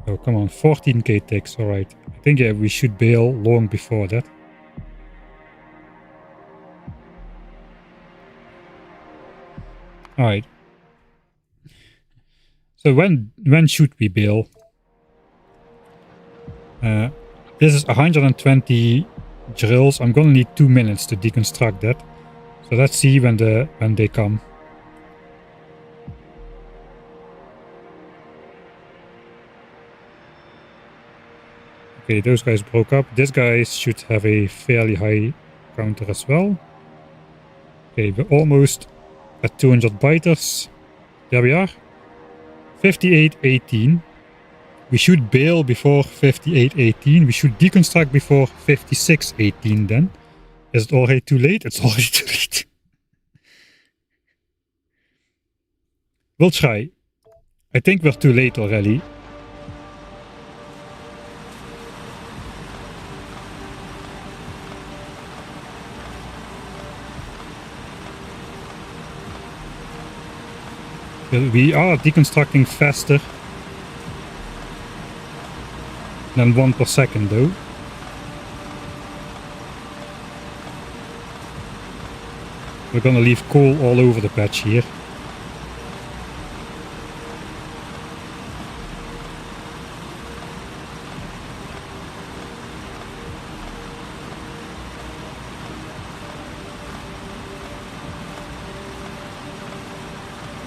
Speaker 1: Oh, come on, 14k ticks, alright. I think yeah, we should bail long before that. Alright. So when should we bail? This is 120 drills. I'm gonna need 2 minutes to deconstruct that. So let's see when they come. Okay, those guys broke up. This guy should have a fairly high counter as well. Okay, we're almost at 200 biters. There we are. 58.18. We should bail before 58.18. We should deconstruct before 56.18 then. Is it already too late? It's already too late. We'll try. I think we're too late already. We are deconstructing faster than 1 per second though. We're gonna leave coal all over the patch here.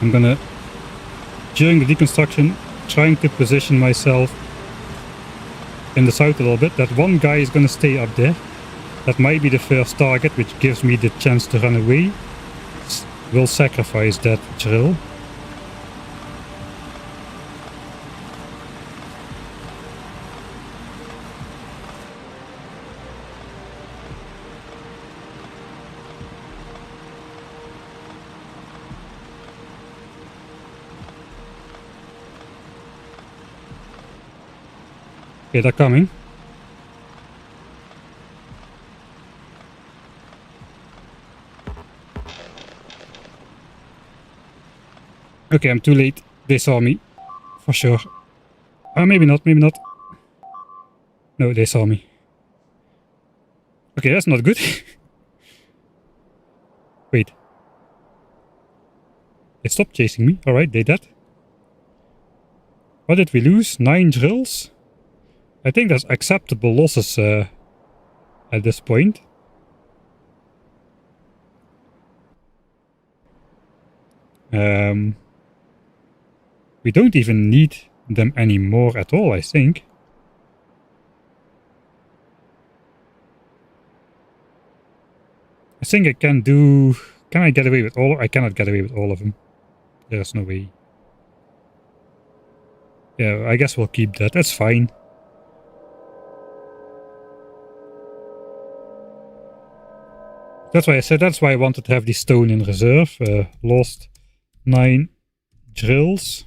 Speaker 1: I'm gonna, during the deconstruction, trying to position myself in the south a little bit. That one guy is gonna stay up there. That might be the first target, which gives me the chance to run away. We'll sacrifice that drill. Okay, they're coming. Okay, I'm too late. They saw me. For sure. Maybe not, maybe not. No, they saw me. Okay, that's not good. Wait. They stopped chasing me. Alright, they dead. What did we lose? 9 drills? I think that's acceptable losses at this point. We don't even need them anymore at all, I think. I think I can do... Can I get away with all? I cannot get away with all of them. There's no way. Yeah, I guess we'll keep that. That's fine. That's why I said, that's why I wanted to have the stone in reserve. Lost 9 drills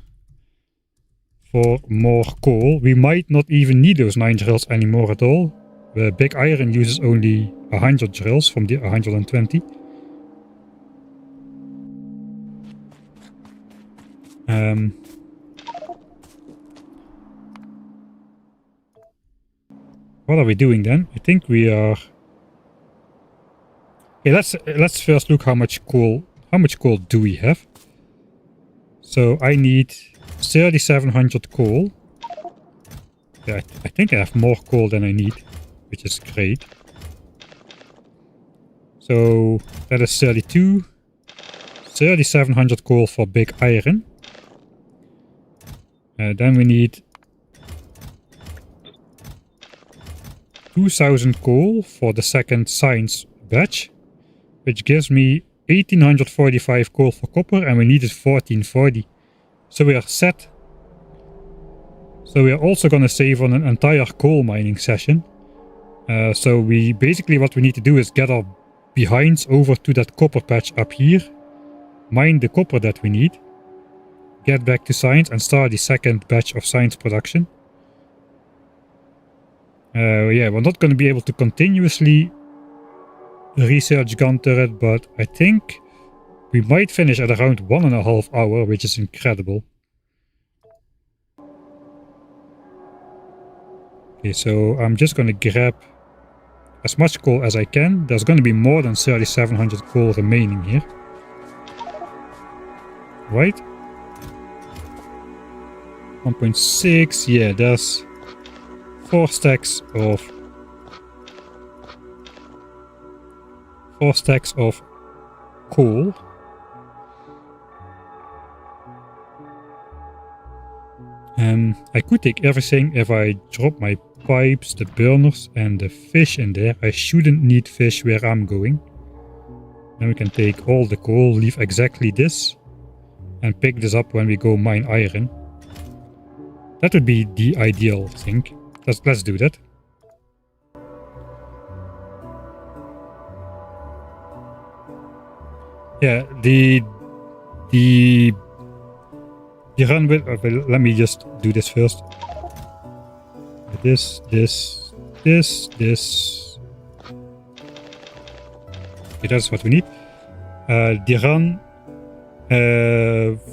Speaker 1: for more coal. We might not even need those 9 drills anymore at all. The big iron uses only 100 drills from the 120. What are we doing then? I think we are... Okay, let's first look how much coal do we have. So I need 3,700 coal. Yeah, I think I have more coal than I need, which is great. So that is 32. 3,700 coal for big iron. Then we need 2,000 coal for the second science batch, which gives me 1,845 coal for copper, and we needed 1,440. So we are set. So we are also going to save on an entire coal mining session. So we basically, what we need to do is get our behinds over to that copper patch up here, mine the copper that we need, get back to science and start the second batch of science production. Yeah, we're not going to be able to continuously research gun turret, but I think we might finish at around 1.5 hours, which is incredible. Okay, so I'm just going to grab as much coal as I can. There's going to be more than 3,700 coal remaining here. Right? 1.6, yeah, there's 4 stacks of coal. I could take everything if I drop my pipes, the burners and the fish in there. I shouldn't need fish where I'm going. Then we can take all the coal, leave exactly this, and pick this up when we go mine iron. That would be the ideal thing. Let's do that. Yeah, the run with... Okay, let me just do this first. This. Okay, that's what we need. The run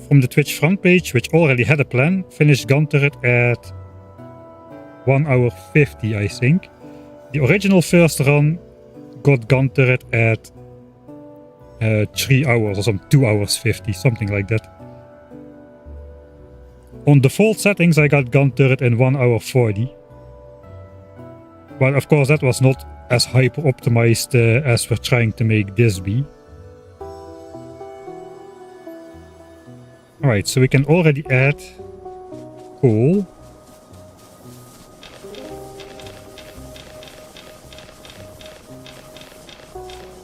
Speaker 1: from the Twitch front page, which already had a plan, finished gun turret at 1 hour 50, I think. The original first run got gun turret at 3 hours or some 2 hours 50, something like that. On default settings, I got gun turret in 1 hour 40. But of course, that was not as hyper optimized as we're trying to make this be. Alright, so we can already add coal.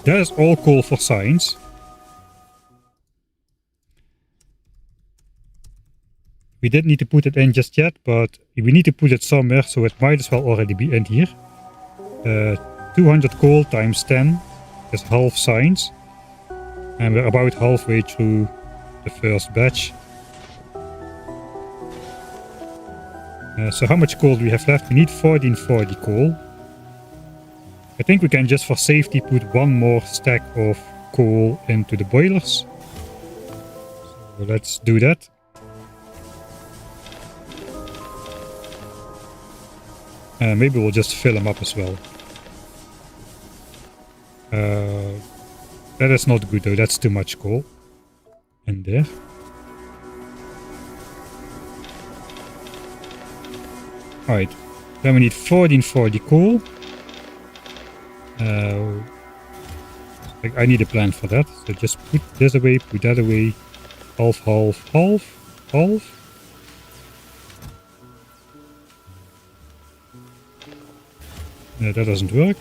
Speaker 1: That is all coal for science. We didn't need to put it in just yet, but we need to put it somewhere, so it might as well already be in here. 200 coal times 10 is half science. And we're about halfway through the first batch. So how much coal do we have left? We need 1440 coal. I think we can just for safety put one more stack of coal into the boilers. So let's do that. Maybe we'll just fill them up as well. That is not good though, that's too much coal in there. Alright, then we need 1440 coal. I need a plan for that, so just put this away, put that away, half, half, half, half. That doesn't work.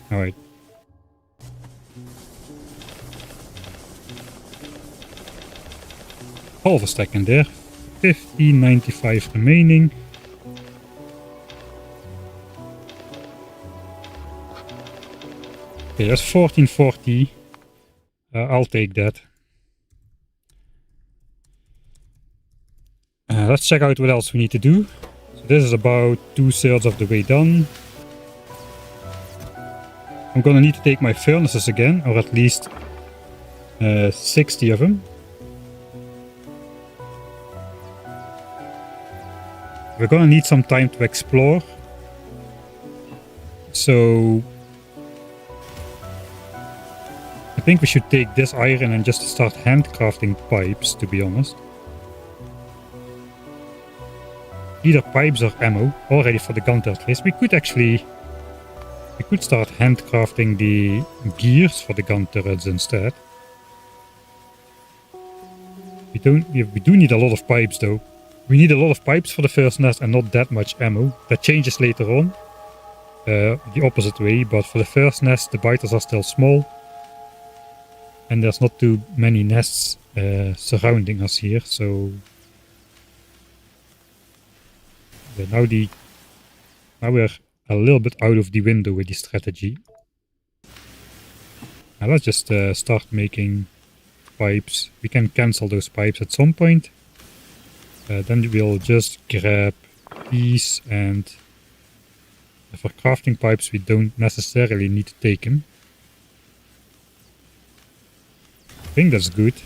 Speaker 1: Alright. Half a stack in there. 1595 remaining. Okay, that's 1440. I'll take that. Let's check out what else we need to do. So this is about 2/3 of the way done. I'm gonna need to take my furnaces again, or at least 60 of them. We're gonna need some time to explore. So I think we should take this iron and just start handcrafting pipes, to be honest. Either pipes or ammo, already for the gun turret. We could start handcrafting the gears for the gun turrets instead. We do need a lot of pipes though. We need a lot of pipes for the first nest and not that much ammo. That changes later on, the opposite way, but for the first nest the biters are still small. And there's not too many nests surrounding us here, so... Now we're a little bit out of the window with the strategy. Now let's just start making pipes. We can cancel those pipes at some point. Then we'll just grab these, and for crafting pipes we don't necessarily need to take them. I think that's good.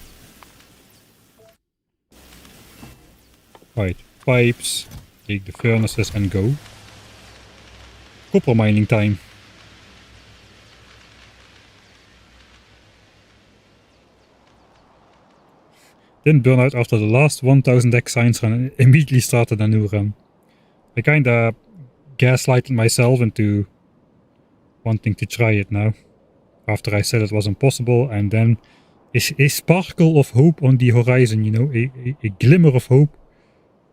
Speaker 1: Right, pipes, take the furnaces and go. Copper mining time. Didn't burn out after the last 1000x science run and immediately started a new run. I kinda gaslighted myself into wanting to try it now. After I said it was impossible, and then a sparkle of hope on the horizon, you know, a glimmer of hope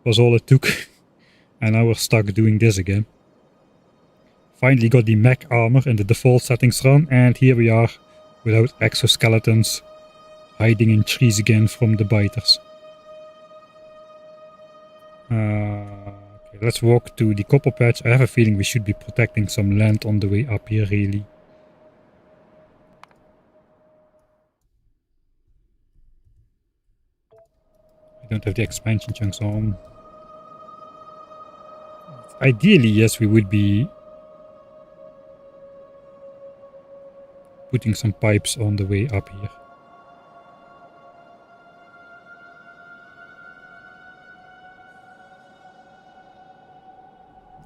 Speaker 1: was all it took. And now we're stuck doing this again. Finally got the mech armor in the default settings run, and here we are without exoskeletons hiding in trees again from the biters. Okay, let's walk to the copper patch. I have a feeling we should be protecting some land on the way up here, really. I don't have the expansion chunks on. Ideally, yes, we would be putting some pipes on the way up here.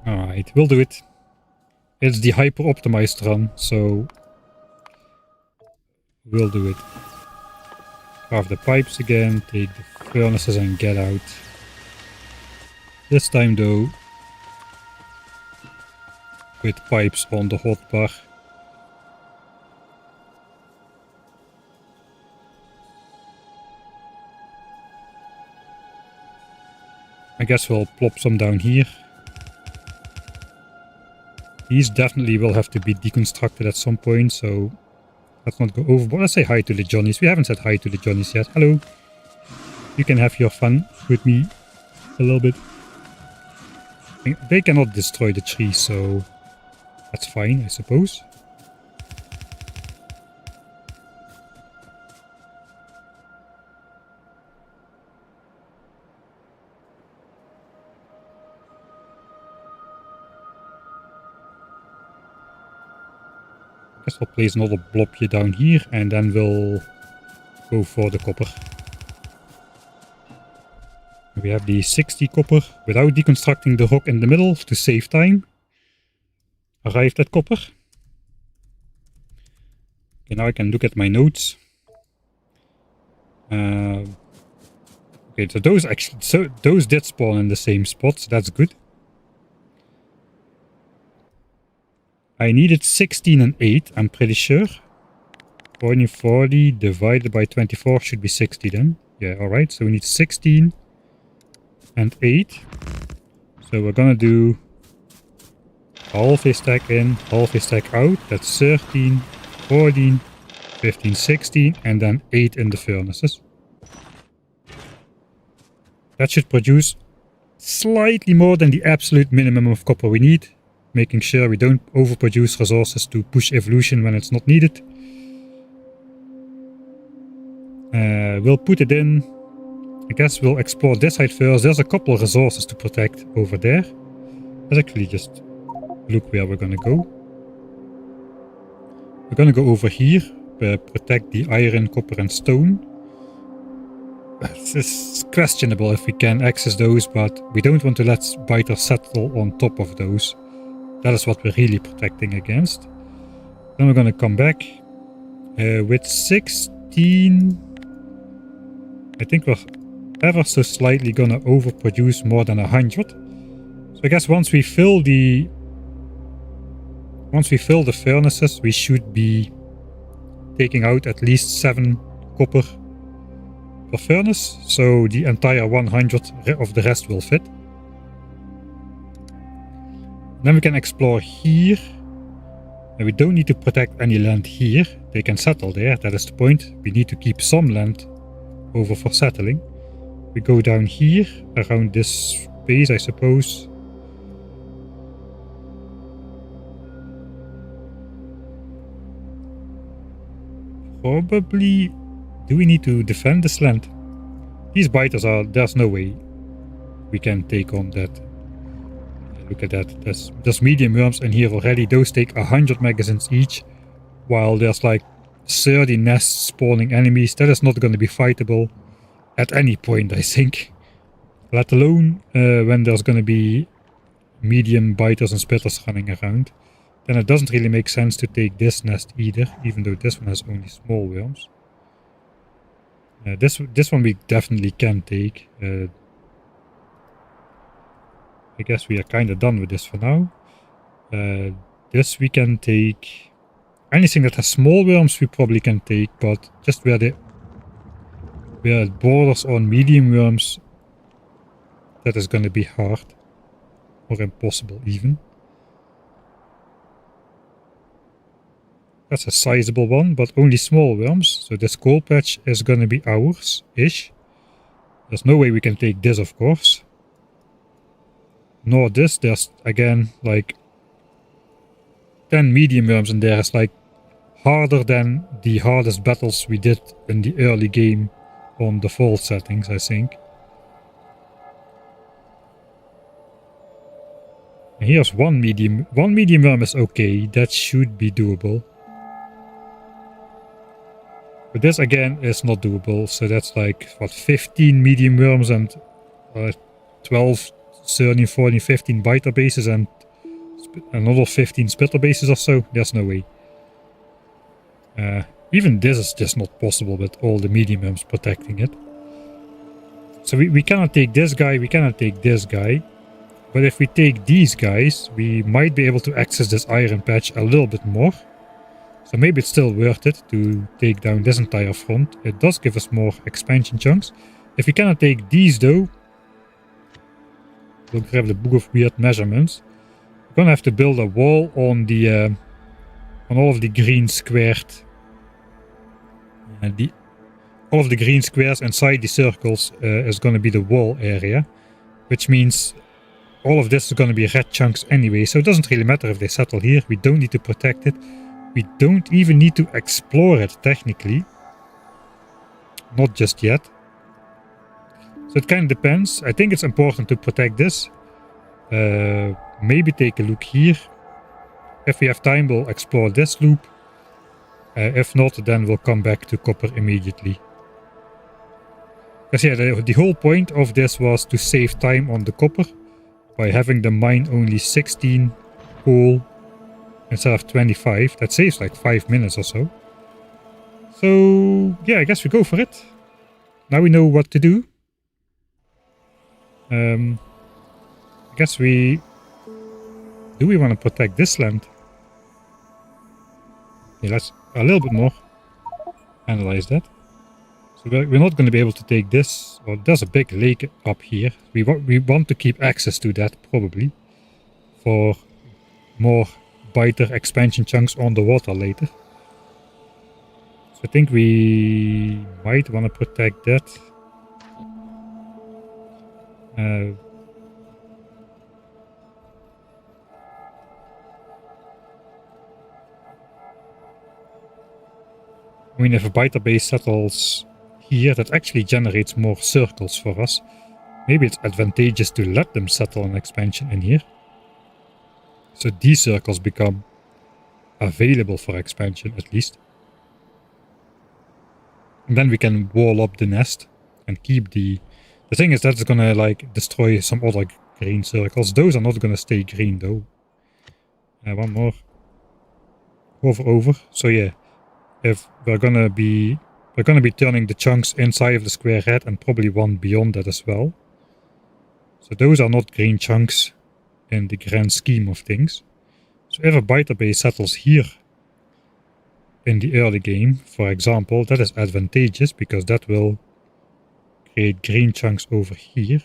Speaker 1: Alright, we'll do it. It's the hyper-optimized run, so we'll do it. Craft the pipes again, take the furnaces and get out. This time though, with pipes on the hotbar. I guess we'll plop some down here. These definitely will have to be deconstructed at some point, so let's not go overboard. Let's say hi to the Johnnies. We haven't said hi to the Johnnies yet. Hello. You can have your fun with me a little bit. They cannot destroy the tree, so that's fine, I suppose. I guess we'll place another blobje down here and then we'll go for the copper. We have the 60 copper without deconstructing the rock in the middle to save time. Arrived at copper. Okay, now I can look at my notes. Okay, so those did spawn in the same spot, so that's good. I needed 16 and 8, I'm pretty sure. 40 divided by 24 should be 60 then. Yeah, alright, so we need 16 and 8. So we're gonna do half a stack in, half a stack out. That's 13, 14, 15, 16, and then 8 in the furnaces. That should produce slightly more than the absolute minimum of copper we need. Making sure we don't overproduce resources to push evolution when it's not needed. We'll put it in. I guess we'll explore this side first. There's a couple of resources to protect over there. Let's actually just look where we're gonna go. We're gonna go over here, protect the iron, copper and stone. It's questionable if we can access those, but we don't want to let biters settle on top of those. That is what we're really protecting against. Then we're gonna come back with 16. I think we're ever so slightly gonna overproduce more than 100. So I guess once we fill the furnaces, we should be taking out at least 7 copper per furnace. So the entire 100 of the rest will fit. Then we can explore here. And we don't need to protect any land here. They can settle there, that is the point. We need to keep some land over for settling. We go down here, around this space, I suppose. Probably... Do we need to defend this land? These biters are... There's no way we can take on that. Look at that. There's medium worms in here already. Those take 100 magazines each. While there's like 30 nests spawning enemies. That is not going to be fightable at any point, I think. Let alone when there's going to be medium biters and spitters running around. Then it doesn't really make sense to take this nest either. Even though this one has only small worms. This one we definitely can take. I guess we are kind of done with this for now. This we can take. Anything that has small worms we probably can take, but just where it borders on medium worms, that is going to be hard. Or impossible even. That's a sizable one, but only small worms. So this coal patch is going to be ours-ish. There's no way we can take this, of course. Nor this. There's again like 10 medium worms in there. It's like harder than the hardest battles we did in the early game on default settings, I think. And here's one medium worm is okay. That should be doable. But this again is not doable. So that's like what, 15 medium worms and 12, 13, 14, 15 biter bases and another 15 spitter bases or so. There's no way. Even this is just not possible with all the medium worms protecting it. So we cannot take this guy, we cannot take this guy. But if we take these guys, we might be able to access this iron patch a little bit more. So maybe it's still worth it to take down this entire front. It does give us more expansion chunks. If we cannot take these though, we'll grab the Book of Weird Measurements. We're gonna have to build a wall on the on all of the green squared, all of the green squares inside the circles is gonna be the wall area, which means all of this is gonna be red chunks anyway. So it doesn't really matter if they settle here. We don't need to protect it. We don't even need to explore it technically, not just yet. So it kind of depends. I think it's important to protect this. Maybe take a look here. If we have time, we'll explore this loop. If not, then we'll come back to copper immediately. Because yeah, the whole point of this was to save time on the copper by having the mine only 16 coal instead of 25. That saves like 5 minutes or so. So yeah, I guess we go for it. Now we know what to do. I guess we want to protect this land? Yeah, let's a little bit more analyze that. So we're not going to be able to take this. Well, there's a big lake up here. We want to keep access to that probably for more biter expansion chunks on the water later. So I think we might want to protect that. I mean, if a biter base settles here, that actually generates more circles for us. Maybe it's advantageous to let them settle an expansion in here. So these circles become available for expansion at least. And then we can wall up the nest and keep the... The thing is that's gonna like destroy some other green circles. Those are not gonna stay green though. One more. Over. So yeah. If we're gonna be turning the chunks inside of the square red and probably one beyond that as well. So those are not green chunks in the grand scheme of things. So if a biter base settles here in the early game, for example, that is advantageous because that will create green chunks over here.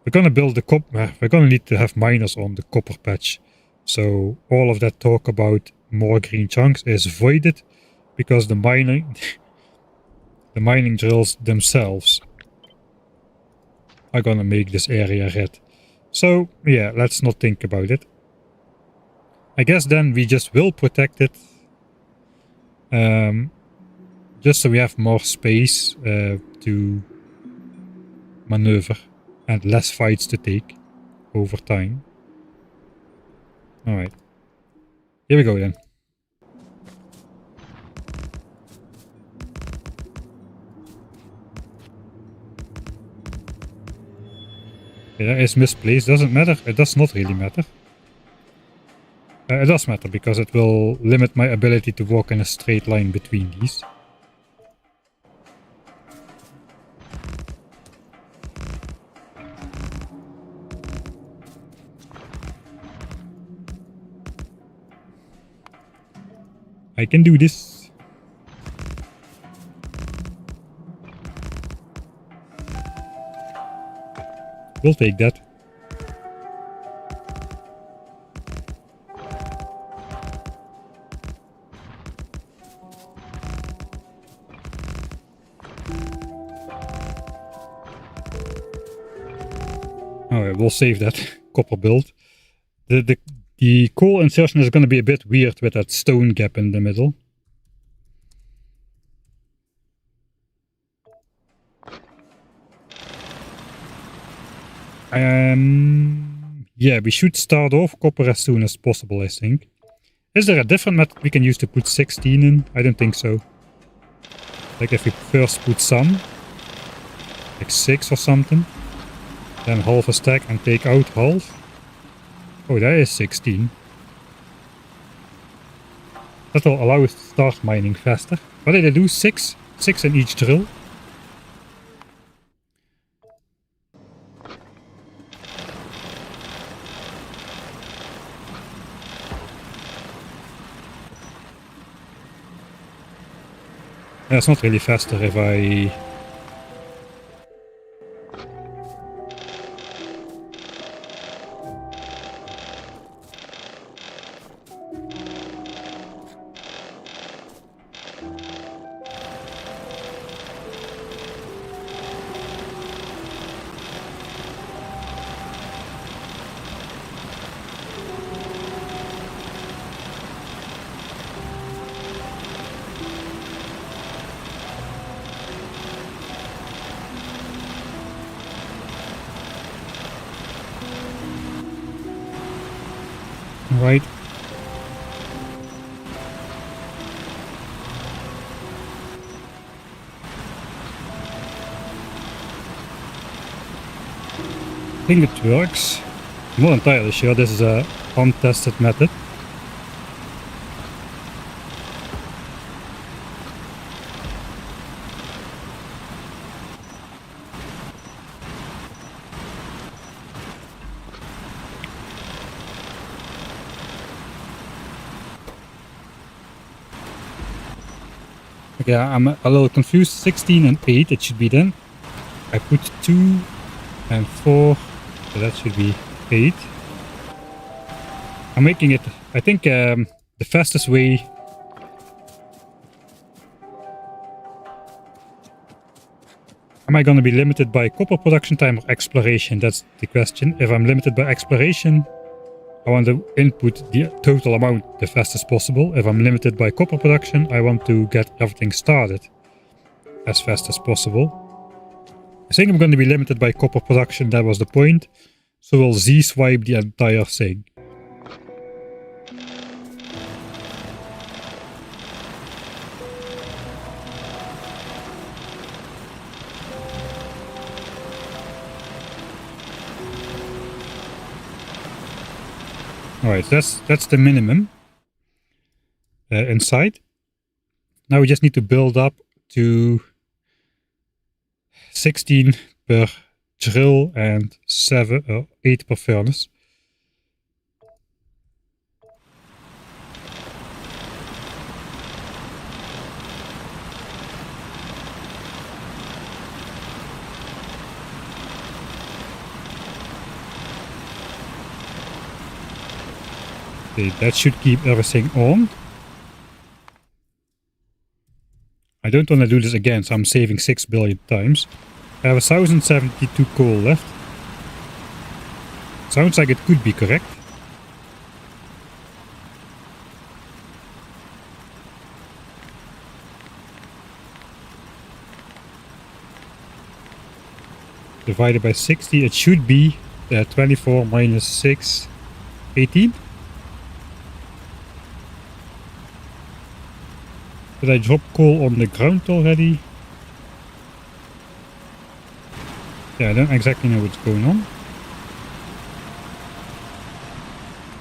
Speaker 1: We're gonna build the copper. We're gonna need to have miners on the copper patch. So all of that talk about more green chunks is voided. Because the mining drills themselves are gonna make this area red. So yeah, let's not think about it. I guess then we just will protect it. Just so we have more space to maneuver and less fights to take over time. Alright. Here we go then. Yeah, it's misplaced. Doesn't matter. It does not really matter. It does matter because it will limit my ability to walk in a straight line between these. I can do this. We'll take that. Alright, we'll save that copper build. The coal insertion is going to be a bit weird with that stone gap in the middle. Yeah, we should start off copper as soon as possible, I think. Is there a different method we can use to put 16 in? I don't think so. Like if we first put some, like 6 or something, then half a stack and take out half. Oh, that is 16. That will allow us to start mining faster. What did I do? 6? 6 in each drill. It's not really faster if I... Right. I think it works. I'm not entirely sure. This is a untested method. Okay, I'm a little confused. 16 and 8, it should be then. I put 2 and 4, so that should be 8. I'm making it, I think, the fastest way. Am I going to be limited by copper production time or exploration? That's the question. If I'm limited by exploration, I want to input the total amount the fastest possible. If I'm limited by copper production, I want to get everything started as fast as possible. I think I'm going to be limited by copper production, that was the point. So we'll Z-swipe the entire thing. Alright, that's the minimum inside. Now we just need to build up to 16 per drill and 7 or 8 per furnace. Okay, that should keep everything on. I don't want to do this again, so I'm saving 6 billion times. I have 1072 coal left. Sounds like it could be correct. Divided by 60, it should be 24 minus 6, 18. Did I drop coal on the ground already? Yeah, I don't exactly know what's going on.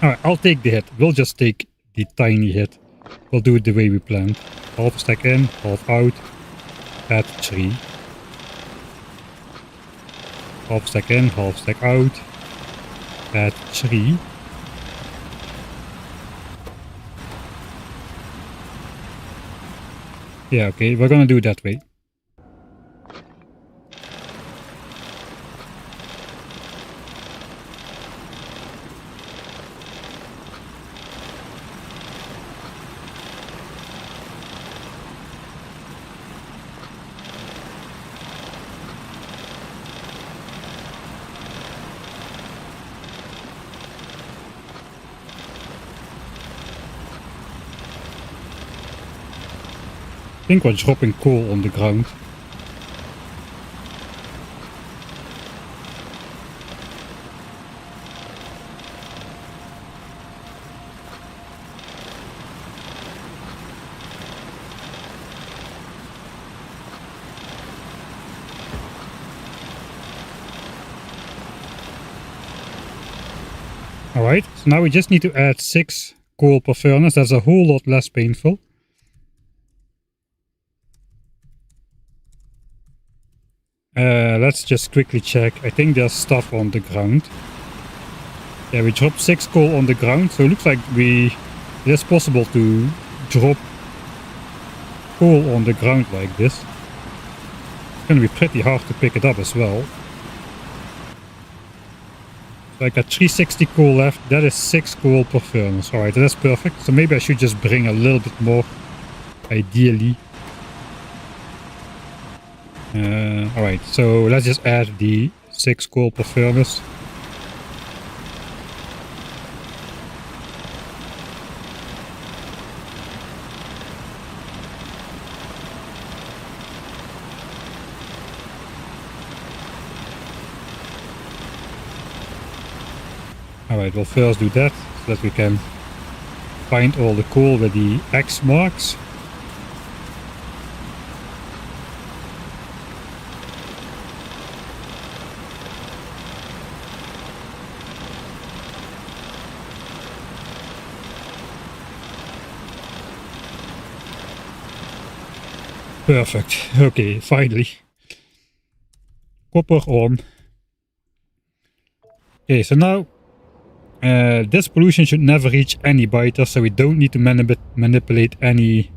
Speaker 1: Alright, I'll take the hit. We'll just take the tiny hit. We'll do it the way we planned. Half stack in, half out. Add 3. Half stack in, half stack out. Add 3. Yeah, okay, we're gonna do it that way. I think we're dropping coal on the ground. Alright, so now we just need to add 6 coal per furnace. That's a whole lot less painful. Let's just quickly check. I think there's stuff on the ground. Yeah, we dropped 6 coal on the ground, so it looks like it is possible to drop coal on the ground like this, it's going to be pretty hard to pick it up as well. So I got 360 coal left. That is 6 coal per furnace. Alright, that's perfect. So maybe I should just bring a little bit more, ideally. Alright, so let's just add the 6 coal per furnace. Alright, we'll first do that, so that we can find all the coal with the X marks. Perfect. Okay, finally. Copper on. Okay, so now this pollution should never reach any biters, so we don't need to manipulate any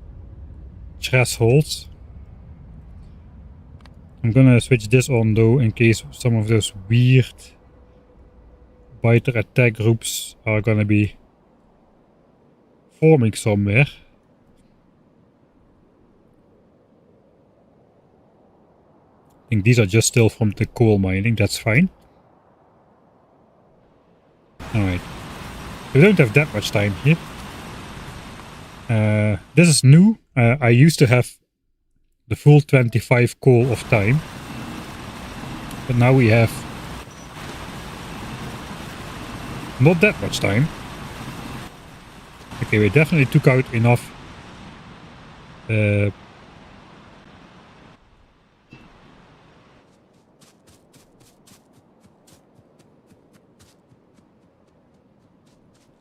Speaker 1: thresholds. I'm gonna switch this on though, in case some of those weird biter attack groups are gonna be forming somewhere. I think these are just still from the coal mining, that's fine. Alright. We don't have that much time here. This is new. I used to have the full 25 coal of time. But now we have not that much time. Okay, we definitely took out enough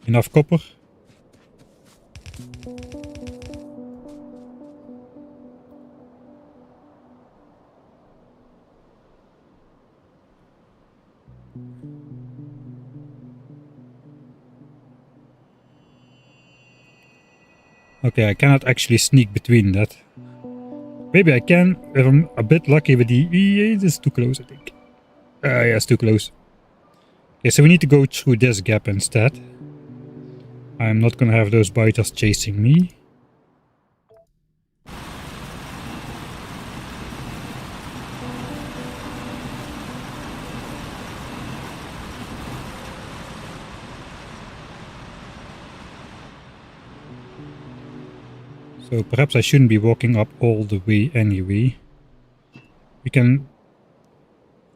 Speaker 1: enough copper. Okay, I cannot actually sneak between that. Maybe I can if I'm a bit lucky with the... This is too close, I think. Yeah, it's too close. Okay, so we need to go through this gap instead. I'm not gonna have those biters chasing me. So perhaps I shouldn't be walking up all the way anyway. We can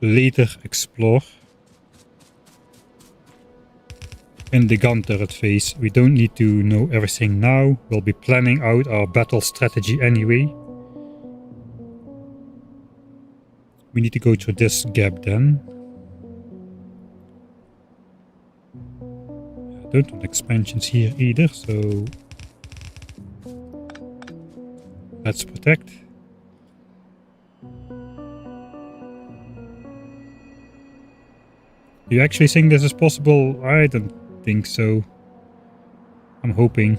Speaker 1: later explore. In the gun turret phase, we don't need to know everything now. We'll be planning out our battle strategy anyway. We need to go through this gap then. I don't want expansions here either, so let's protect. Do you actually think this is possible? I don't think so. I'm hoping.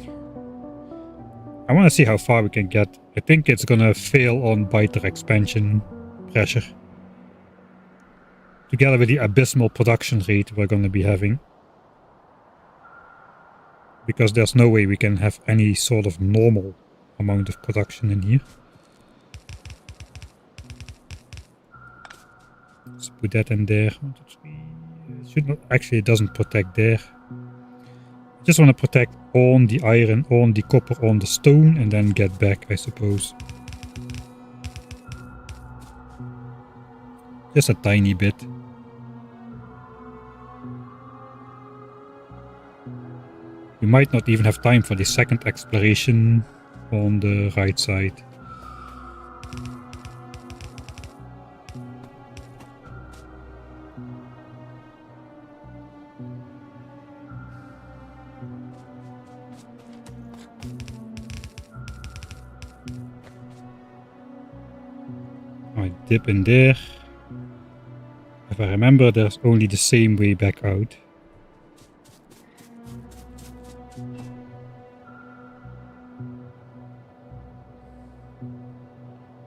Speaker 1: I want to see how far we can get. I think it's gonna fail on biter expansion pressure. Together with the abysmal production rate we're gonna be having. Because there's no way we can have any sort of normal amount of production in here. Let's put that in there. 1, 2, 3. It should not, actually it doesn't protect there. I just want to protect on the iron, on the copper, on the stone, and then get back, I suppose. Just a tiny bit. We might not even have time for the second exploration on the right side. I dip in there. If I remember, there's only the same way back out.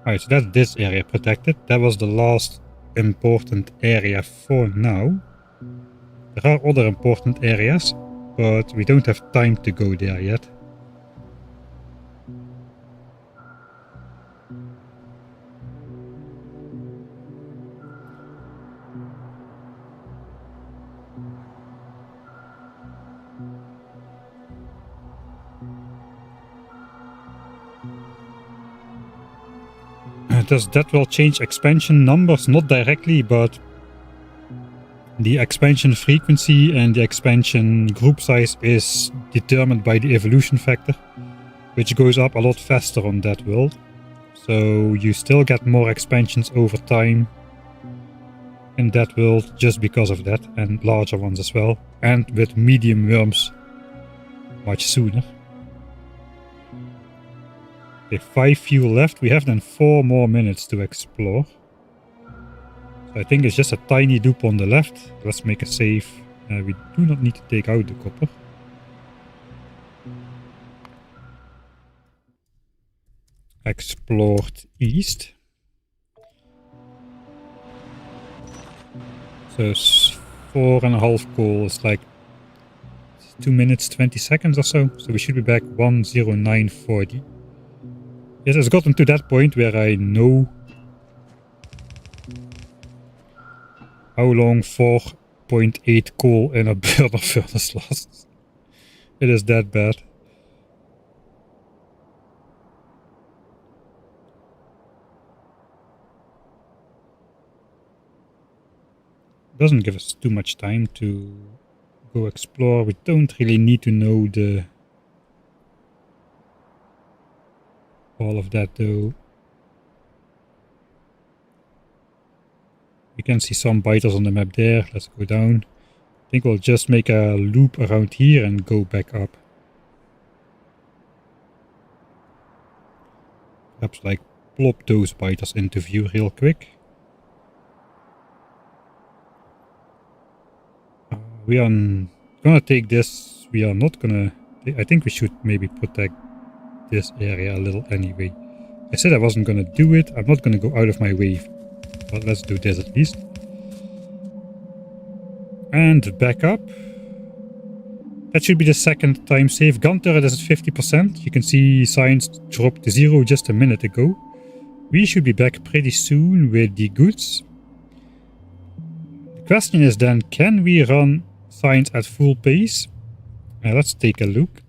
Speaker 1: Alright, so that's this area protected. That was the last important area for now. There are other important areas, but we don't have time to go there yet. Does that will change expansion numbers? Not directly, but the expansion frequency and the expansion group size is determined by the evolution factor, which goes up a lot faster on that world. So you still get more expansions over time in that world just because of that, and larger ones as well, and with medium worms much sooner. Okay, 5 fuel left. We have then 4 more minutes to explore. So I think it's just a tiny loop on the left. Let's make a save. We do not need to take out the copper. Explored east. So 4.5 coal is like 2 minutes 20 seconds or so. So we should be back 1:09:40. Yes, it's gotten to that point where I know how long 4.8 coal in a burner furnace lasts. It is that bad. Doesn't give us too much time to go explore. We don't really need to know all of that though. You can see some biters on the map there. Let's go down. I think we'll just make a loop around here and go back up. Perhaps like plop those biters into view real quick. We are gonna take this. We are not gonna... I think we should maybe protect this area a little anyway. I said I wasn't gonna do it. I'm not gonna go out of my way, but let's do this at least. And back up. That should be the second time save. Gun turret is at 50%. You can see science dropped to 0 just a minute ago. We should be back pretty soon with the goods. The question is then, can we run science at full pace? Let's take a look.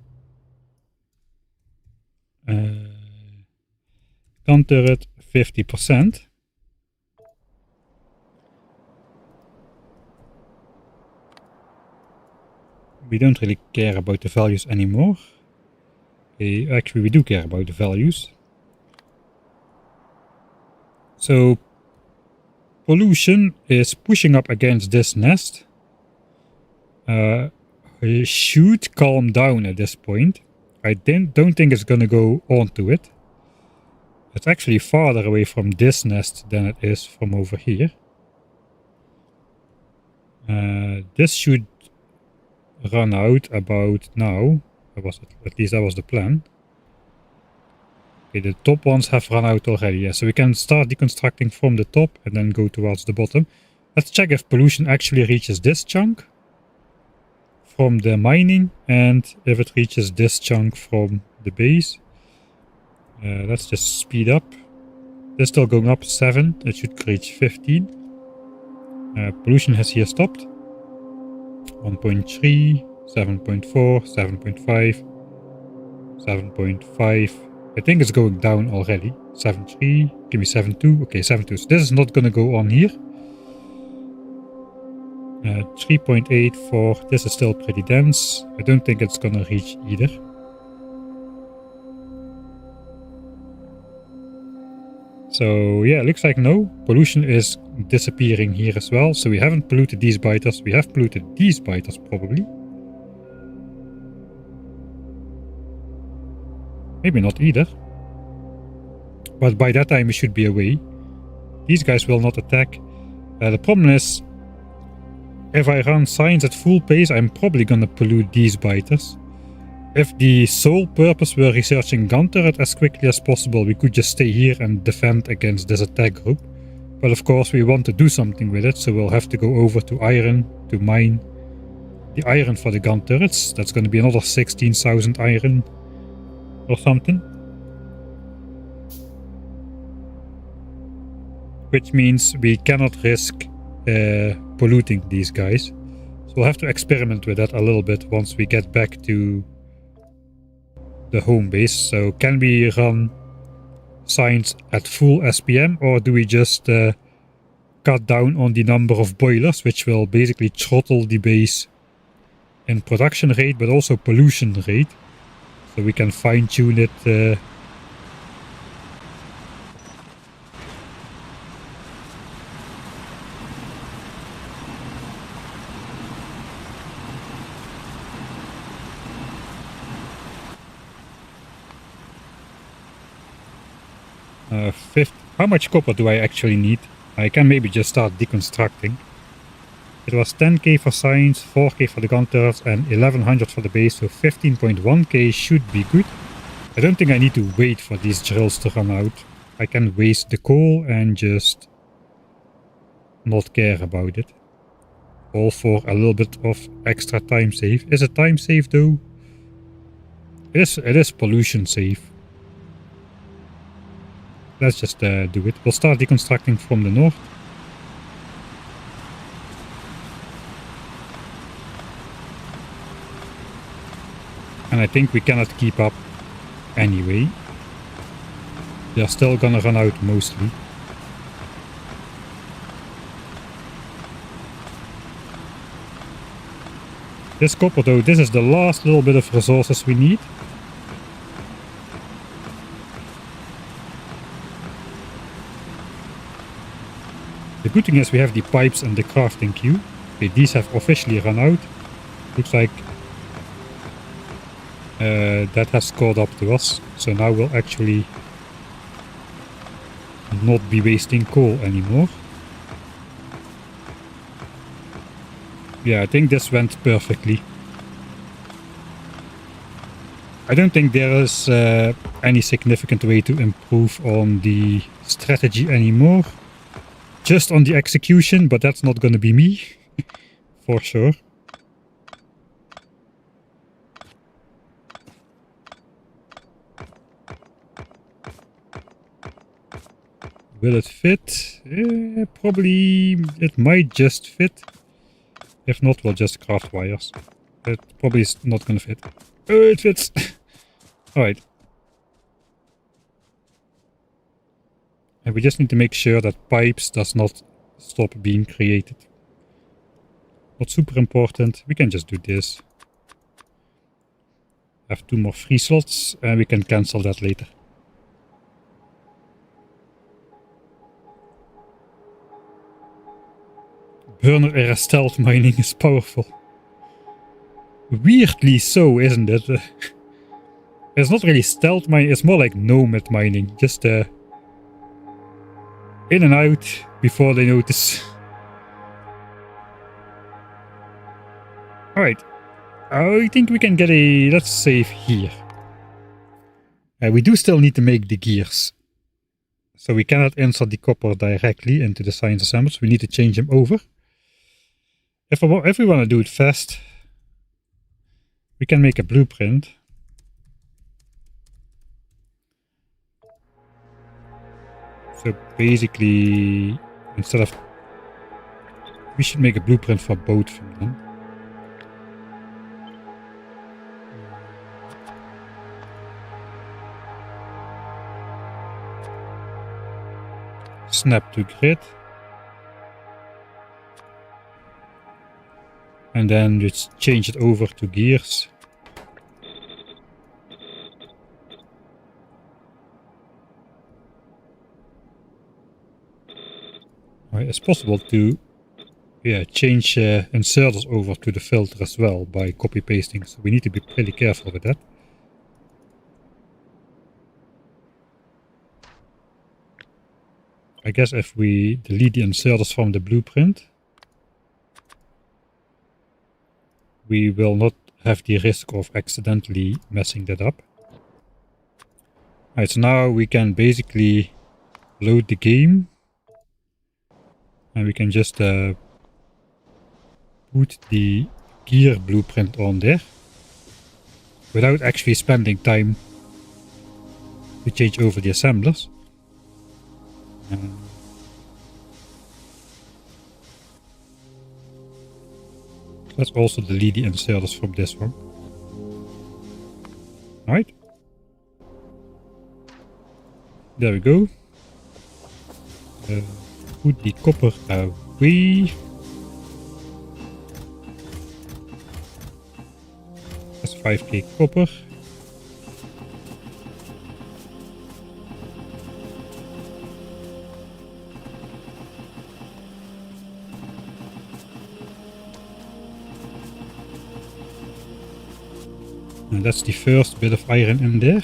Speaker 1: Gun turret 50%. We don't really care about the values anymore. Okay, actually we do care about the values. So pollution is pushing up against this nest. It should calm down at this point. I don't think it's gonna go onto it. It's actually farther away from this nest than it is from over here. This should run out about now. At least that was the plan. Okay, the top ones have run out already. Yeah, so we can start deconstructing from the top and then go towards the bottom. Let's check if pollution actually reaches this chunk from the mining and if it reaches this chunk from the base. Let's just speed up. It's still going up 7. It should reach 15. Pollution has here stopped. 1.3, 7.4, 7.5, 7.5. I think it's going down already. 7.3, give me 7.2. Okay, 7.2. So this is not going to go on here. 3.84. This is still pretty dense. I don't think it's going to reach either. So yeah, it looks like no. Pollution is disappearing here as well. So we haven't polluted these biters. We have polluted these biters probably. Maybe not either. But by that time we should be away. These guys will not attack. The problem is, if I run science at full pace, I'm probably gonna pollute these biters. If the sole purpose were researching gun turret as quickly as possible, we could just stay here and defend against this attack group. But of course we want to do something with it, so we'll have to go over to iron to mine the iron for the gun turrets. That's going to be another 16,000 iron or something. Which means we cannot risk polluting these guys. So we'll have to experiment with that a little bit once we get back to the home base. So can we run science at full SPM, or do we just cut down on the number of boilers, which will basically throttle the base in production rate but also pollution rate, so we can fine-tune it How much copper do I actually need? I can maybe just start deconstructing. It was 10k for science, 4k for the gun turrets and 1100 for the base, so 15.1k should be good. I don't think I need to wait for these drills to run out. I can waste the coal and just not care about it. All for a little bit of extra time save. Is it time save though? It is pollution save. Let's just do it. We'll start deconstructing from the north. And I think we cannot keep up anyway. They're still gonna run out mostly. This copper though, this is the last little bit of resources we need. The good thing is we have the pipes and the crafting queue. Okay, these have officially run out. Looks like that has caught up to us. So now we'll actually not be wasting coal anymore. Yeah, I think this went perfectly. I don't think there is any significant way to improve on the strategy anymore. Just on the execution, but that's not going to be me, for sure. Will it fit? Probably it might just fit. If not, we'll just craft wires. It probably is not going to fit. Oh, it fits! Alright. And we just need to make sure that pipes does not stop being created. Not super important. We can just do this. Have 2 more free slots and we can cancel that later. Burner era stealth mining is powerful. Weirdly so, isn't it? It's not really stealth mining, it's more like nomad mining. Just in and out before they notice. Alright. I think we can get a... let's save here. We do still need to make the gears. So we cannot insert the copper directly into the science assemblers. We need to change them over. If we want to do it fast, we can make a blueprint. So basically, instead of... we should make a blueprint for both of them. Snap to grid. And then just change it over to gears. Right, it's possible to change inserters over to the filter as well by copy pasting, so we need to be pretty careful with that. I guess if we delete the inserters from the blueprint, we will not have the risk of accidentally messing that up. Alright, so now we can basically load the game. And we can just put the gear blueprint on there. Without actually spending time to change over the assemblers. Let's also delete the inserters from this one. Alright. There we go. Put the copper away. That's 5k copper. And that's the first bit of iron in there.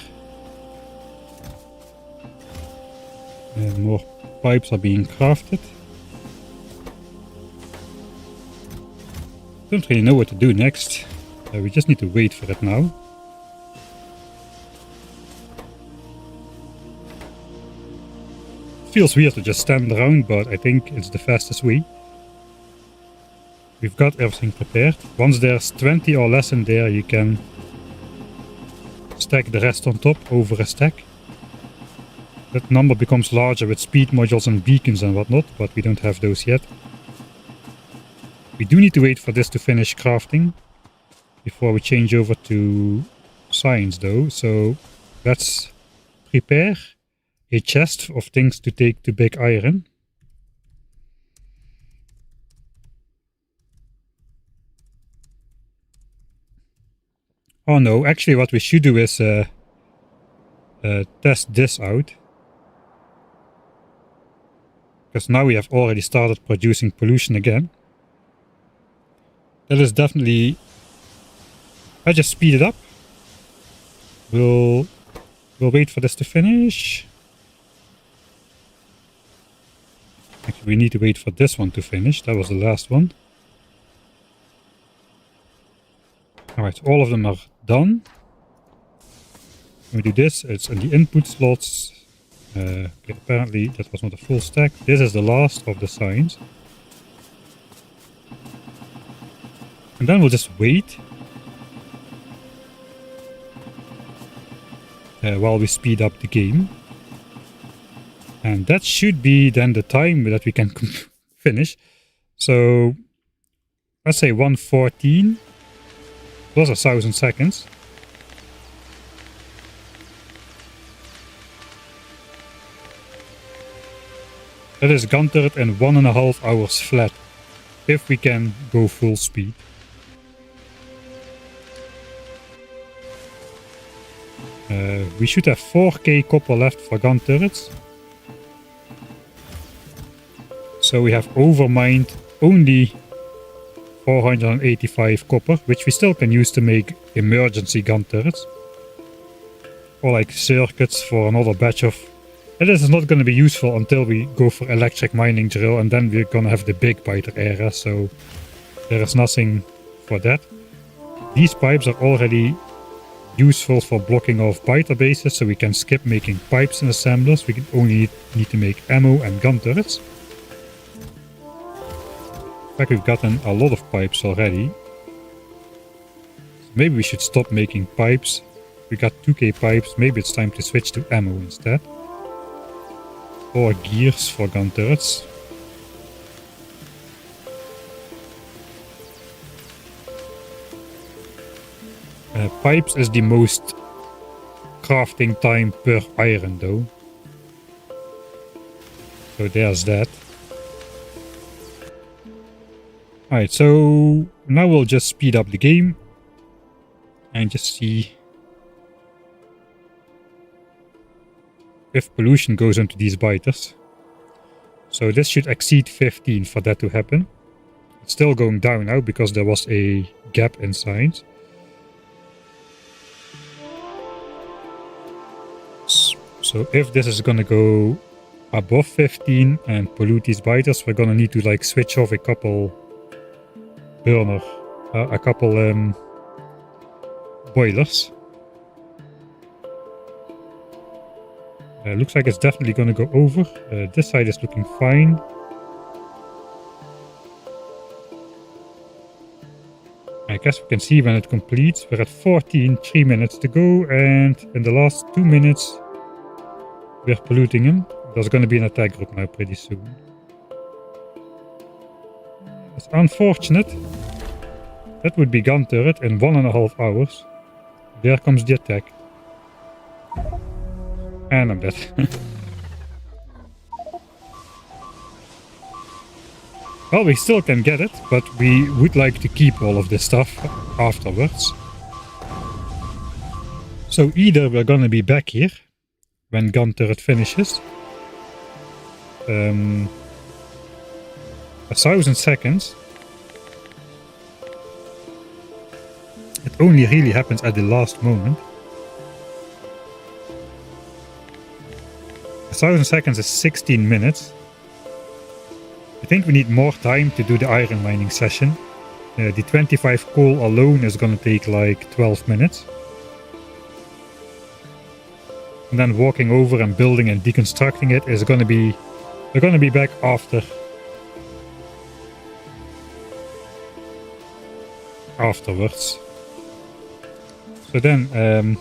Speaker 1: And more pipes are being crafted. Don't really know what to do next. We just need to wait for it now. Feels weird to just stand around, but I think it's the fastest way. We've got everything prepared. Once there's 20 or less in there, you can stack the rest on top over a stack. That number becomes larger with speed modules and beacons and whatnot, but we don't have those yet. We do need to wait for this to finish crafting before we change over to science though, so let's prepare a chest of things to take to big iron. Oh no, actually what we should do is test this out. Because now we have already started producing pollution again. That is definitely... I just speed it up. We'll wait for this to finish. Actually, we need to wait for this one to finish. That was the last one. Alright, all of them are done. When we do this, it's in the input slots. Okay, apparently that was not a full stack. This is the last of the signs. And then we'll just wait. While we speed up the game. And that should be then the time that we can finish. So, let's say 1:14 plus 1,000 seconds. That is gun turret in 1.5 hours flat, if we can go full speed. We should have 4k copper left for gun turrets. So we have overmined only 485 copper, which we still can use to make emergency gun turrets. Or like circuits for another batch of... And this is not going to be useful until we go for electric mining drill, and then we're going to have the big biter era, so there is nothing for that. These pipes are already useful for blocking off biter bases, so we can skip making pipes and assemblers. We can only need to make ammo and gun turrets. In fact, we've gotten a lot of pipes already. So maybe we should stop making pipes. We got 2k pipes, maybe it's time to switch to ammo instead. Or gears for gun turrets. Pipes is the most crafting time per iron though. So there's that. Alright, so now we'll just speed up the game and just see if pollution goes into these biters. So this should exceed 15 for that to happen. It's still going down now because there was a gap in science. So if this is gonna go above 15 and pollute these biters, we're gonna need to like switch off a couple boilers. Looks like it's definitely going to go over. This side is looking fine. I guess we can see when it completes. We're at 14, 3 minutes to go, and in the last 2 minutes we're polluting him. There's going to be an attack group now pretty soon. It's unfortunate. That would be gun turret in 1.5 hours. There comes the attack. And I'm dead. Well, we still can get it, but we would like to keep all of this stuff afterwards. So either we're gonna be back here when gun turret finishes. 1,000 seconds. It only really happens at the last moment. 1,000 seconds is 16 minutes. I think we need more time to do the iron mining session. The 25 coal alone is gonna take like 12 minutes. And then walking over and building and deconstructing it is gonna be... We're gonna be back afterwards. So then...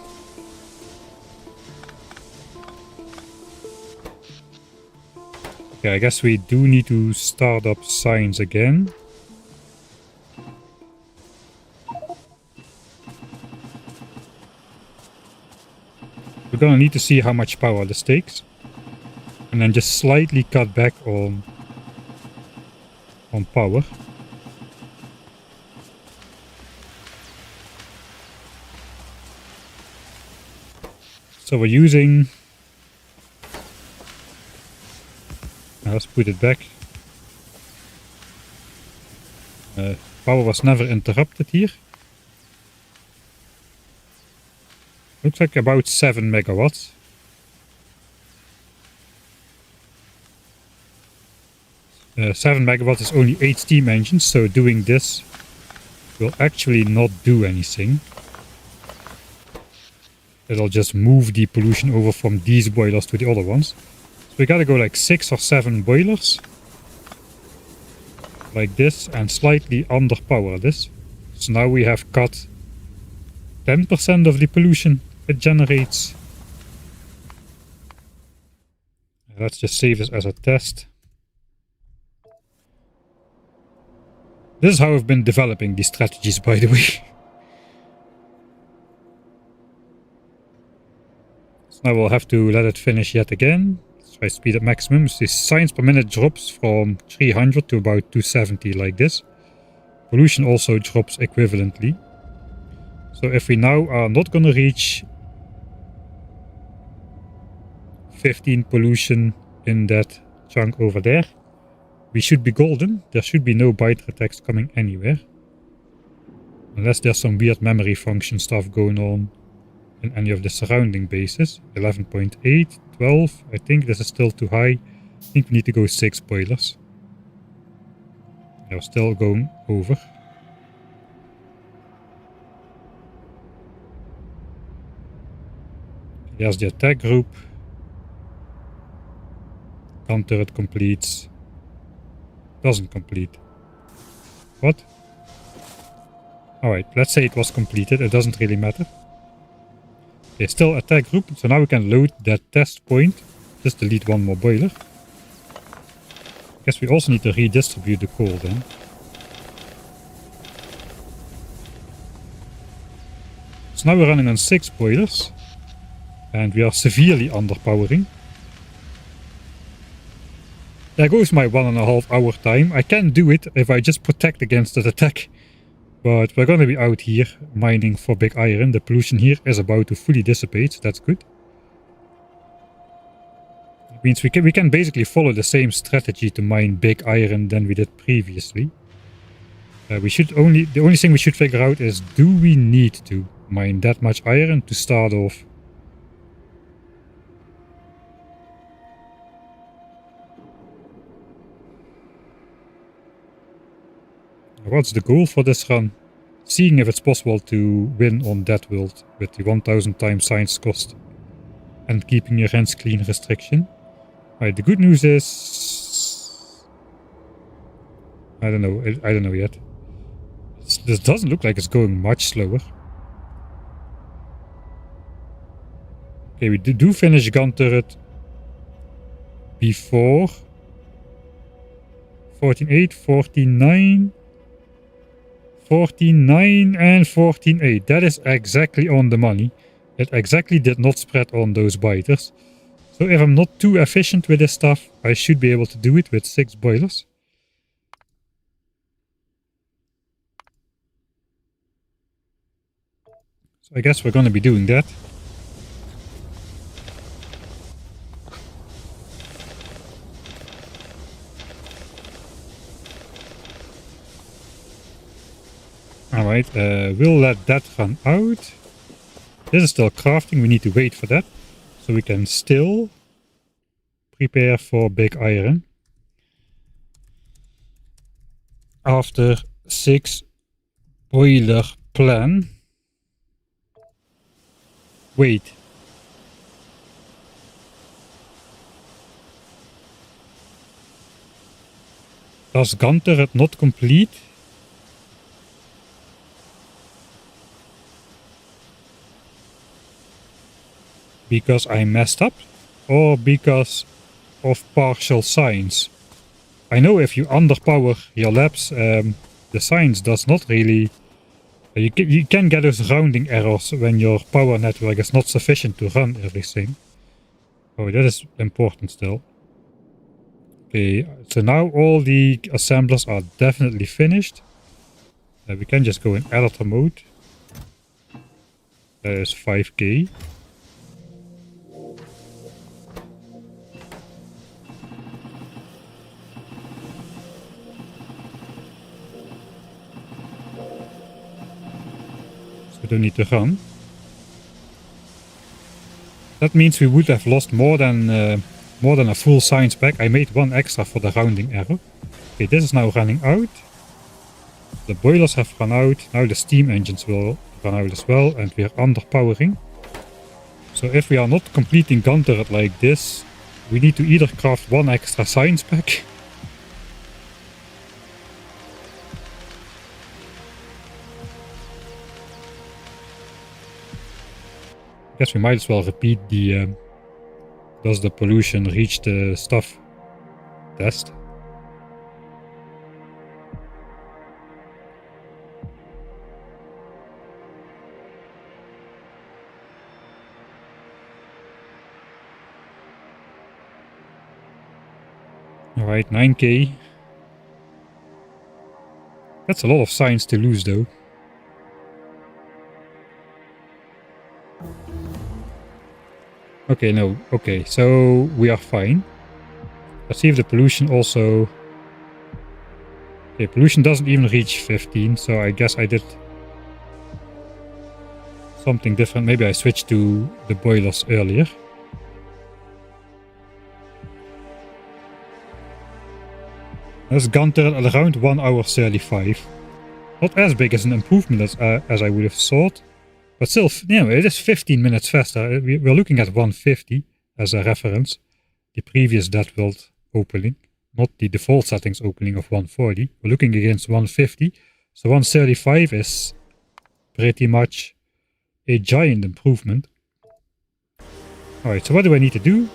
Speaker 1: okay, I guess we do need to start up signs again. We're gonna need to see how much power this takes. And then just slightly cut back on power. So we're using... let's put it back. Power was never interrupted here. Looks like about 7 megawatts. Uh, 7 megawatts is only 8 steam engines, so doing this will actually not do anything. It'll just move the pollution over from these boilers to the other ones. So we gotta go like 6 or 7 boilers. Like this, and slightly underpower this. So now we have cut 10% of the pollution it generates. Let's just save this as a test. This is how I've been developing these strategies, by the way. So now we'll have to let it finish yet again. Let's try speed at maximum. So the signs per minute drops from 300 to about 270 like this. Pollution also drops equivalently. So if we now are not gonna reach 15 pollution in that chunk over there, we should be golden. There should be no biter attacks coming anywhere. Unless there's some weird memory function stuff going on in any of the surrounding bases. 11.8, 12. I think this is still too high. I think we need to go 6 boilers. They're still going over. There's the attack group. Gun turret completes. Doesn't complete. What? Alright, let's say it was completed. It doesn't really matter. Okay, still attack group. So now we can load that test point. Just delete one more boiler. I guess we also need to redistribute the coal then. So now we're running on 6 boilers. And we are severely underpowering. There goes my 1.5 hour time. I can do it if I just protect against that attack. But we're gonna be out here mining for big iron. The pollution here is about to fully dissipate, so that's good. It means we can basically follow the same strategy to mine big iron than we did previously. The only thing we should figure out is, do we need to mine that much iron to start off? What's the goal for this run? seeing if it's possible to win on that world with the 1000 times science cost and keeping your hands clean restriction. Alright, the good news is... I don't know yet. This doesn't look like it's going much slower. Okay, we do finish gun turret before 14.8, 14.9, 14.9 and 14.8. That is exactly on the money. It exactly did not spread on those biters. So if I'm not too efficient with this stuff, I should be able to do it with 6 boilers. So I guess we're going to be doing that. Alright, we'll let that run out. This is still crafting, we need to wait for that. So we can still prepare for big iron. After 6 boiler plan. Wait. Does gun turret not complete? Because I messed up? Or because of partial science? I know if you underpower your labs, the science does not really... You can get those rounding errors when your power network is not sufficient to run everything. Oh, that is important still. Okay, so now all the assemblers are definitely finished. We can just go in editor mode. That is 5k. We don't need to run. That means we would have lost more than a full science pack. I made 1 extra for the rounding error. Okay, this is now running out. The boilers have run out. Now the steam engines will run out as well, and we are underpowering. So if we are not completing gun turret like this, we need to either craft 1 extra science pack. Guess we might as well repeat the does the pollution reach the stuff test. Alright, 9k. That's a lot of science to lose though. Okay, no. Okay, so we are fine. Let's see if the pollution also... Okay, pollution doesn't even reach 15, so I guess I did something different. Maybe I switched to the boilers earlier. That's gun turret at around 1 hour 35. Not as big as an improvement as I would have thought. But still, you know, it is 15 minutes faster. We're looking at 150 as a reference. The previous Dead World opening. Not the default settings opening of 140. We're looking against 150. So 135 is pretty much a giant improvement. Alright, so what do I need to do?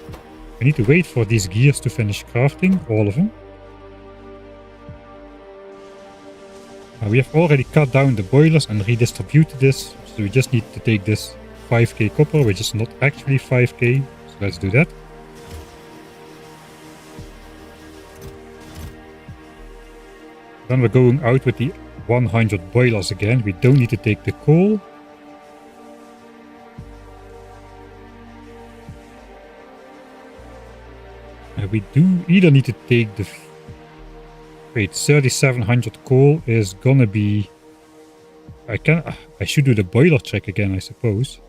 Speaker 1: I need to wait for these gears to finish crafting, all of them. We have already cut down the boilers and redistributed this. So we just need to take this 5k copper, which is not actually 5k. So let's do that. Then we're going out with the 100 boilers again. We don't need to take the coal. We do either need to take the... Wait, 3700 coal is gonna be... I should do the boiler trick again, I suppose.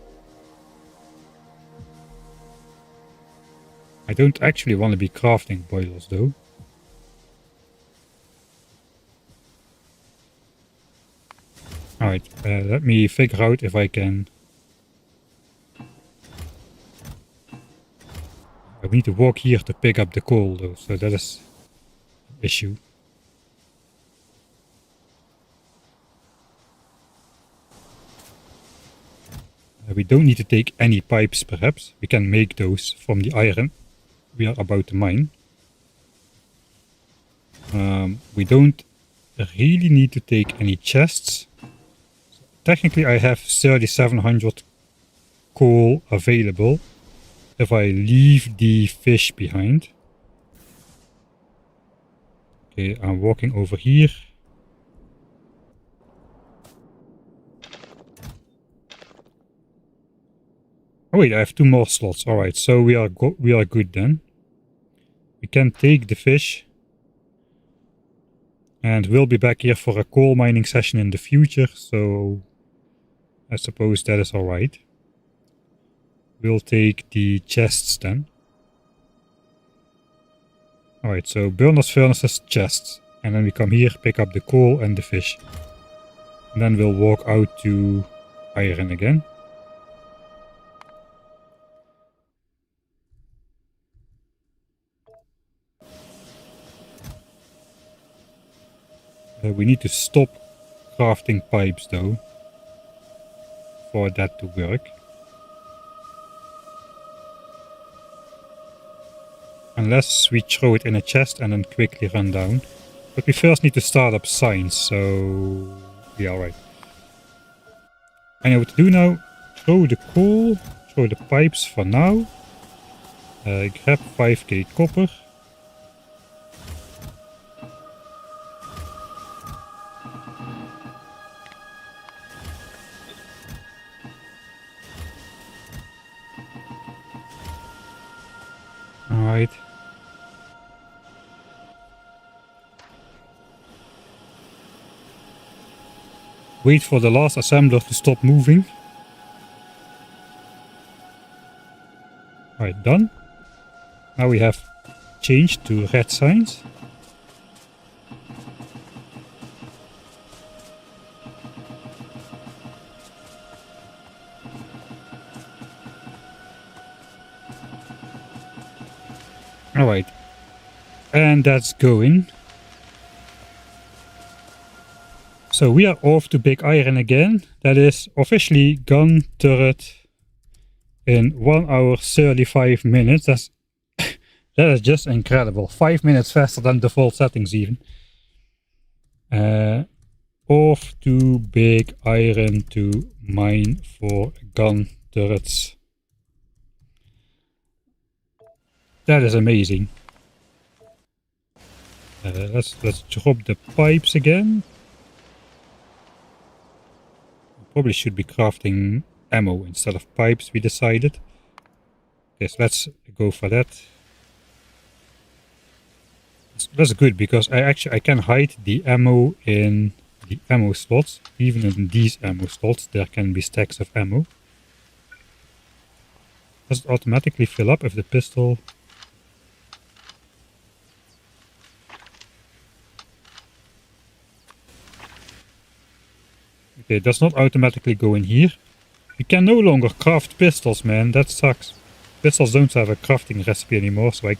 Speaker 1: I don't actually want to be crafting boilers though. Alright, let me figure out if I can... I need to walk here to pick up the coal though, so that is an issue. We don't need to take any pipes perhaps. We can make those from the iron we are about to mine. We don't really need to take any chests. Technically I have 3700 coal available if I leave the fish behind. Okay, I'm walking over here. Oh wait, I have 2 more slots. Alright, so we are good then. We can take the fish. And we'll be back here for a coal mining session in the future, so I suppose that is alright. We'll take the chests then. Alright, so burners, furnaces, chests. And then we come here, pick up the coal and the fish. And then we'll walk out to iron again. We need to stop crafting pipes though, for that to work. Unless we throw it in a chest and then quickly run down. But we first need to start up signs, so... yeah, alright. I know what to do now. Throw the coal, throw the pipes for now. Grab 5k copper. Alright. Wait for the last assembler to stop moving. Alright, done. Now we have changed to red signs. Alright. And that's going. So we are off to Big Iron again. That is officially gun turret in 1 hour 35 minutes. That is just incredible. 5 minutes faster than default settings even. Off to Big Iron to mine for gun turrets. That is amazing. Let's drop the pipes again. Probably should be crafting ammo instead of pipes, we decided. Yes, let's go for that. That's good because I can hide the ammo in the ammo slots. Even in these ammo slots there can be stacks of ammo. Does it automatically fill up if the pistol... Okay, it does not automatically go in here. We can no longer craft pistols, man. That sucks. Pistols don't have a crafting recipe anymore, so I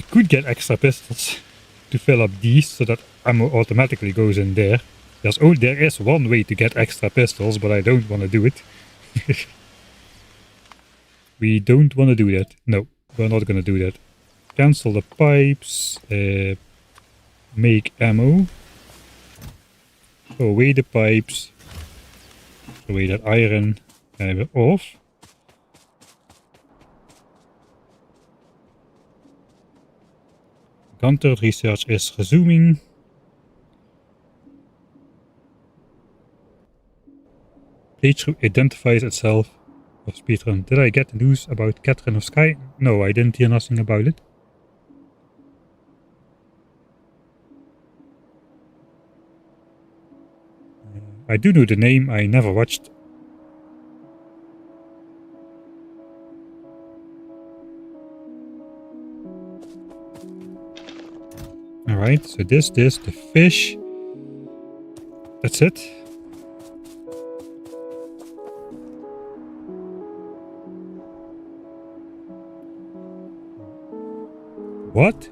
Speaker 1: could get extra pistols to fill up these so that ammo automatically goes in there. There is one way to get extra pistols, but I don't want to do it. We don't want to do that. No, we're not going to do that. Cancel the pipes. Make ammo. Throw away the pipes. Throw away that iron. And we're off. Gun turret research is resuming. Playthrough identifies itself for speedrun. Did I get the news about Catherine of Sky? No, I didn't hear nothing about it. I do know the name, I never watched. Alright, so this, the fish. That's it. What?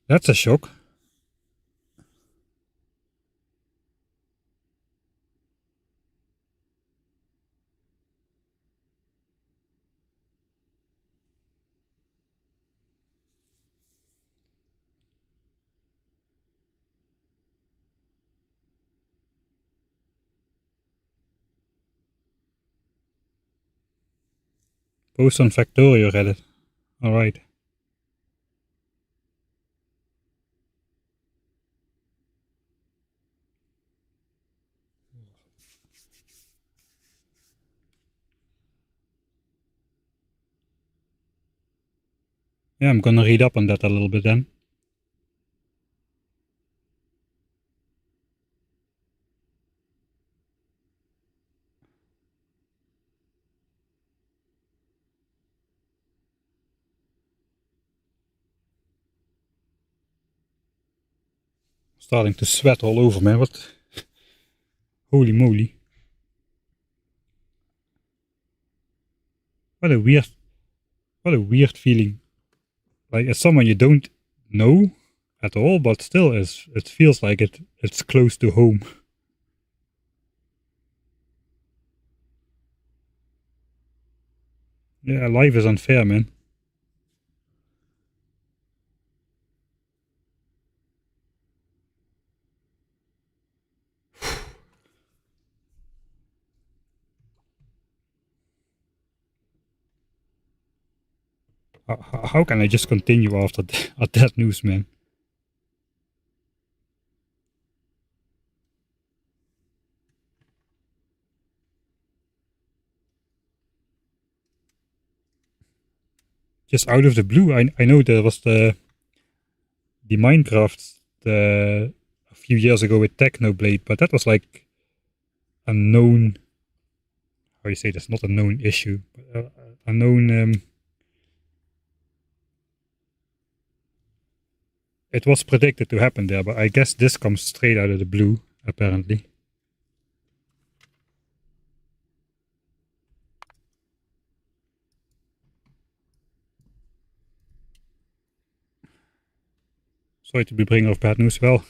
Speaker 1: That's a shock. Post on Factorio Reddit. Alright. Yeah, I'm gonna read up on that a little bit then. Starting to sweat all over, man. What? Holy moly. What a weird feeling. Like, as someone you don't know at all, but still it feels like it's close to home. Yeah, life is unfair, man. How can I just continue after that news, man? Just out of the blue, I know there was the Minecraft a few years ago with Technoblade, but that was like a known, how you say this, not a known issue, but a known, it was predicted to happen there, but I guess this comes straight out of the blue, apparently. Sorry to be bringer of bad news. Well,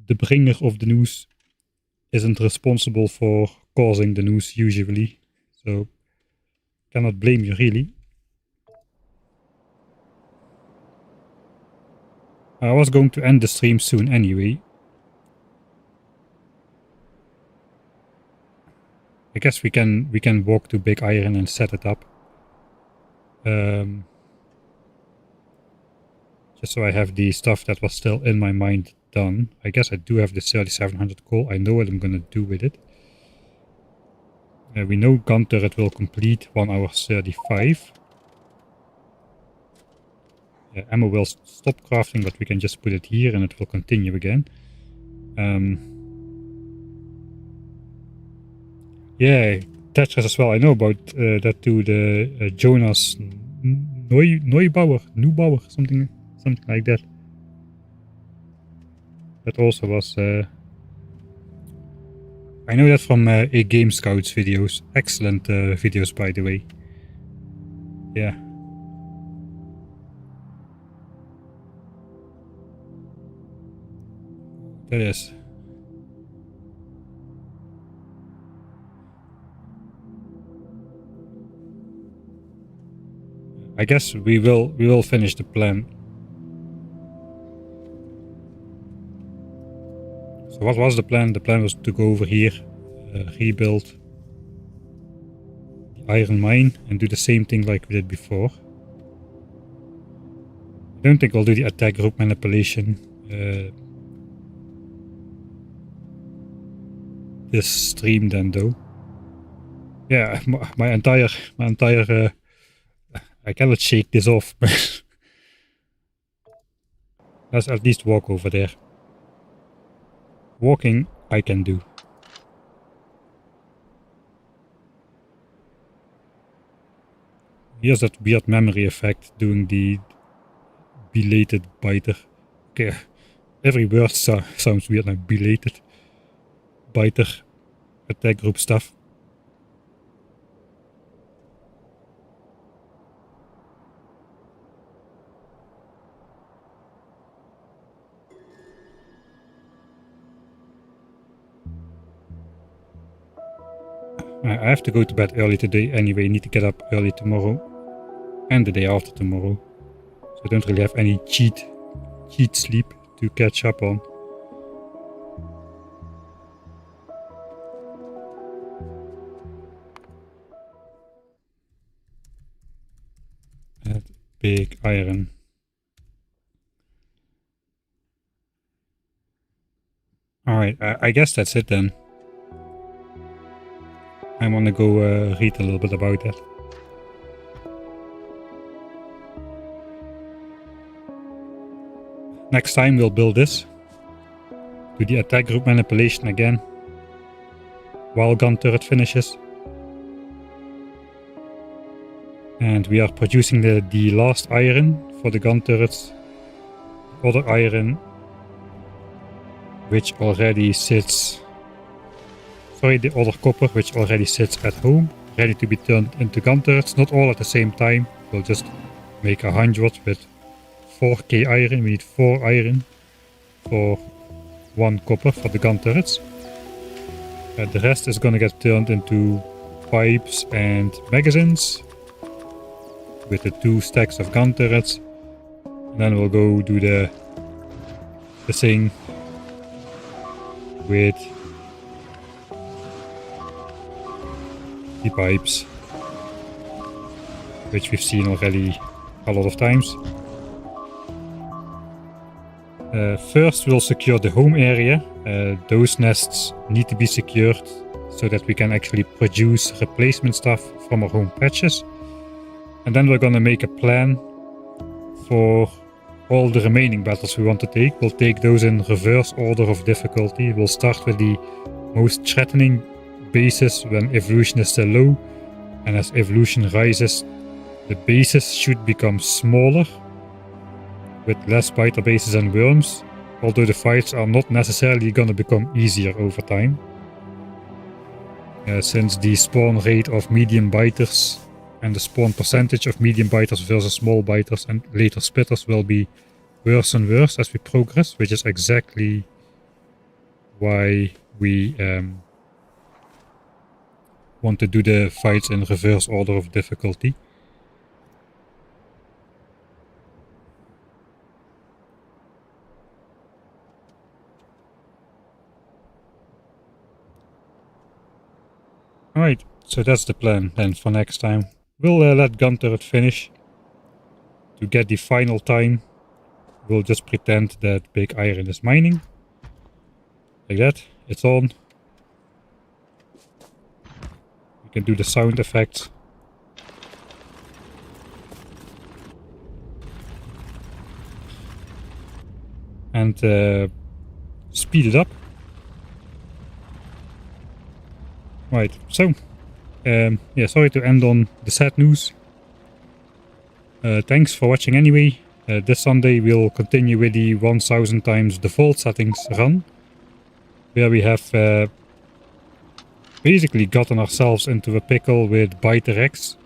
Speaker 1: the bringer of the news isn't responsible for causing the news usually, so cannot blame you really. I was going to end the stream soon anyway. I guess we can walk to Big Iron and set it up. Just so I have the stuff that was still in my mind done. I guess I do have the 3700 coal. I know what I'm gonna do with it. We know gun turret will complete 1 hour 35. Ammo will stop crafting, but we can just put it here and it will continue again. Yeah, Tetris as well. I know about that too. The Jonas Neubauer, something like that. That also was. I know that from a Game Scouts videos. Excellent videos, by the way. Yeah. That is. I guess we will finish the plan. So what was the plan? The plan was to go over here, rebuild the iron mine and do the same thing like we did before. I don't think we'll do the attack group manipulation this stream then though. Yeah, my entire I cannot shake this off. Let's at least walk over there. Walking I can do. Here's that weird memory effect doing the belated biter. Okay, every word sounds weird now. Belated biter attack group stuff. I have to go to bed early today anyway. Need to get up early tomorrow and the day after tomorrow. So I don't really have any cheat sleep to catch up on. That big iron. Alright, I guess that's it then. I want to go read a little bit about that. Next time we'll build this. Do the attack group manipulation again. While gun turret finishes. And we are producing the last iron for the gun turrets. Other iron which already sits... Sorry, the other copper which already sits at home. Ready to be turned into gun turrets. Not all at the same time. We'll just make 100 with 4k iron. We need 4 iron for 1 copper for the gun turrets. The rest is gonna get turned into pipes and magazines with the 2 stacks of gun turrets. And then we'll go do the thing with the pipes, which we've seen already a lot of times. First we'll secure the home area. Those nests need to be secured so that we can actually produce replacement stuff from our home patches. And then we're gonna make a plan for all the remaining battles we want to take. We'll take those in reverse order of difficulty. We'll start with the most threatening bases when evolution is still low, and as evolution rises, the bases should become smaller with less biter bases and worms, although the fights are not necessarily gonna become easier over time. Since the spawn rate of medium biters and the spawn percentage of medium biters versus small biters and later spitters will be worse and worse as we progress, which is exactly why we want to do the fights in reverse order of difficulty. Alright, so that's the plan then for next time. We'll let gun turret finish. To get the final time, we'll just pretend that big iron is mining. Like that, it's on. You can do the sound effects. And speed it up. Right, so, yeah, sorry to end on the sad news. Thanks for watching anyway. This Sunday we'll continue with the 1000 times default settings run, where we have basically gotten ourselves into a pickle with Biter X,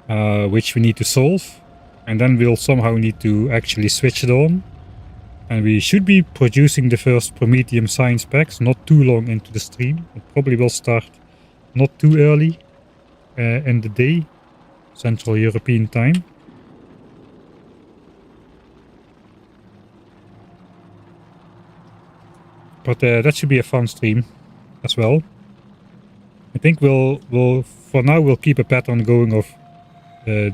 Speaker 1: which we need to solve, and then we'll somehow need to actually switch it on. And we should be producing the first Prometheum science packs not too long into the stream. It probably will start not too early in the day, Central European time. But that should be a fun stream as well. I think we'll for now we'll keep a pattern going of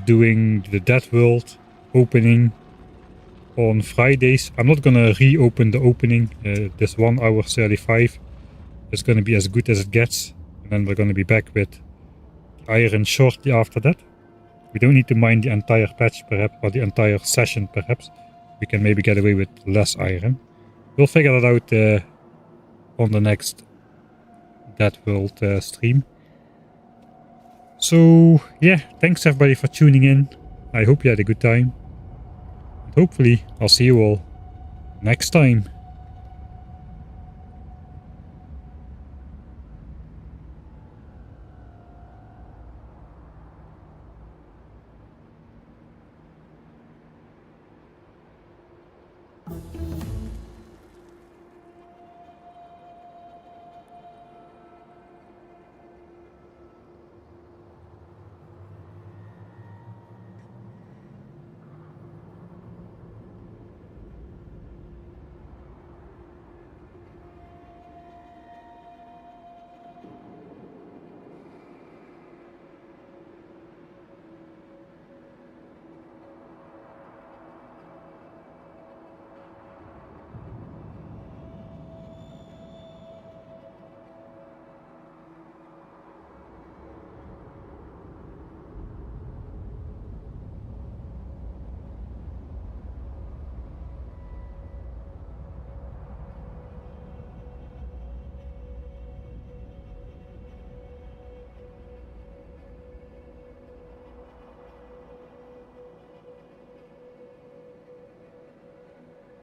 Speaker 1: doing the Dead World opening on Fridays. I'm not gonna reopen the opening. This 1 hour 35 is gonna be as good as it gets, and then we're gonna be back with iron shortly after that. We don't need to mine the entire patch perhaps, or the entire session perhaps. we can maybe get away with less iron. We'll figure that out on the next Dead World stream. So yeah, thanks everybody for tuning in. I hope you had a good time. And hopefully I'll see you all next time.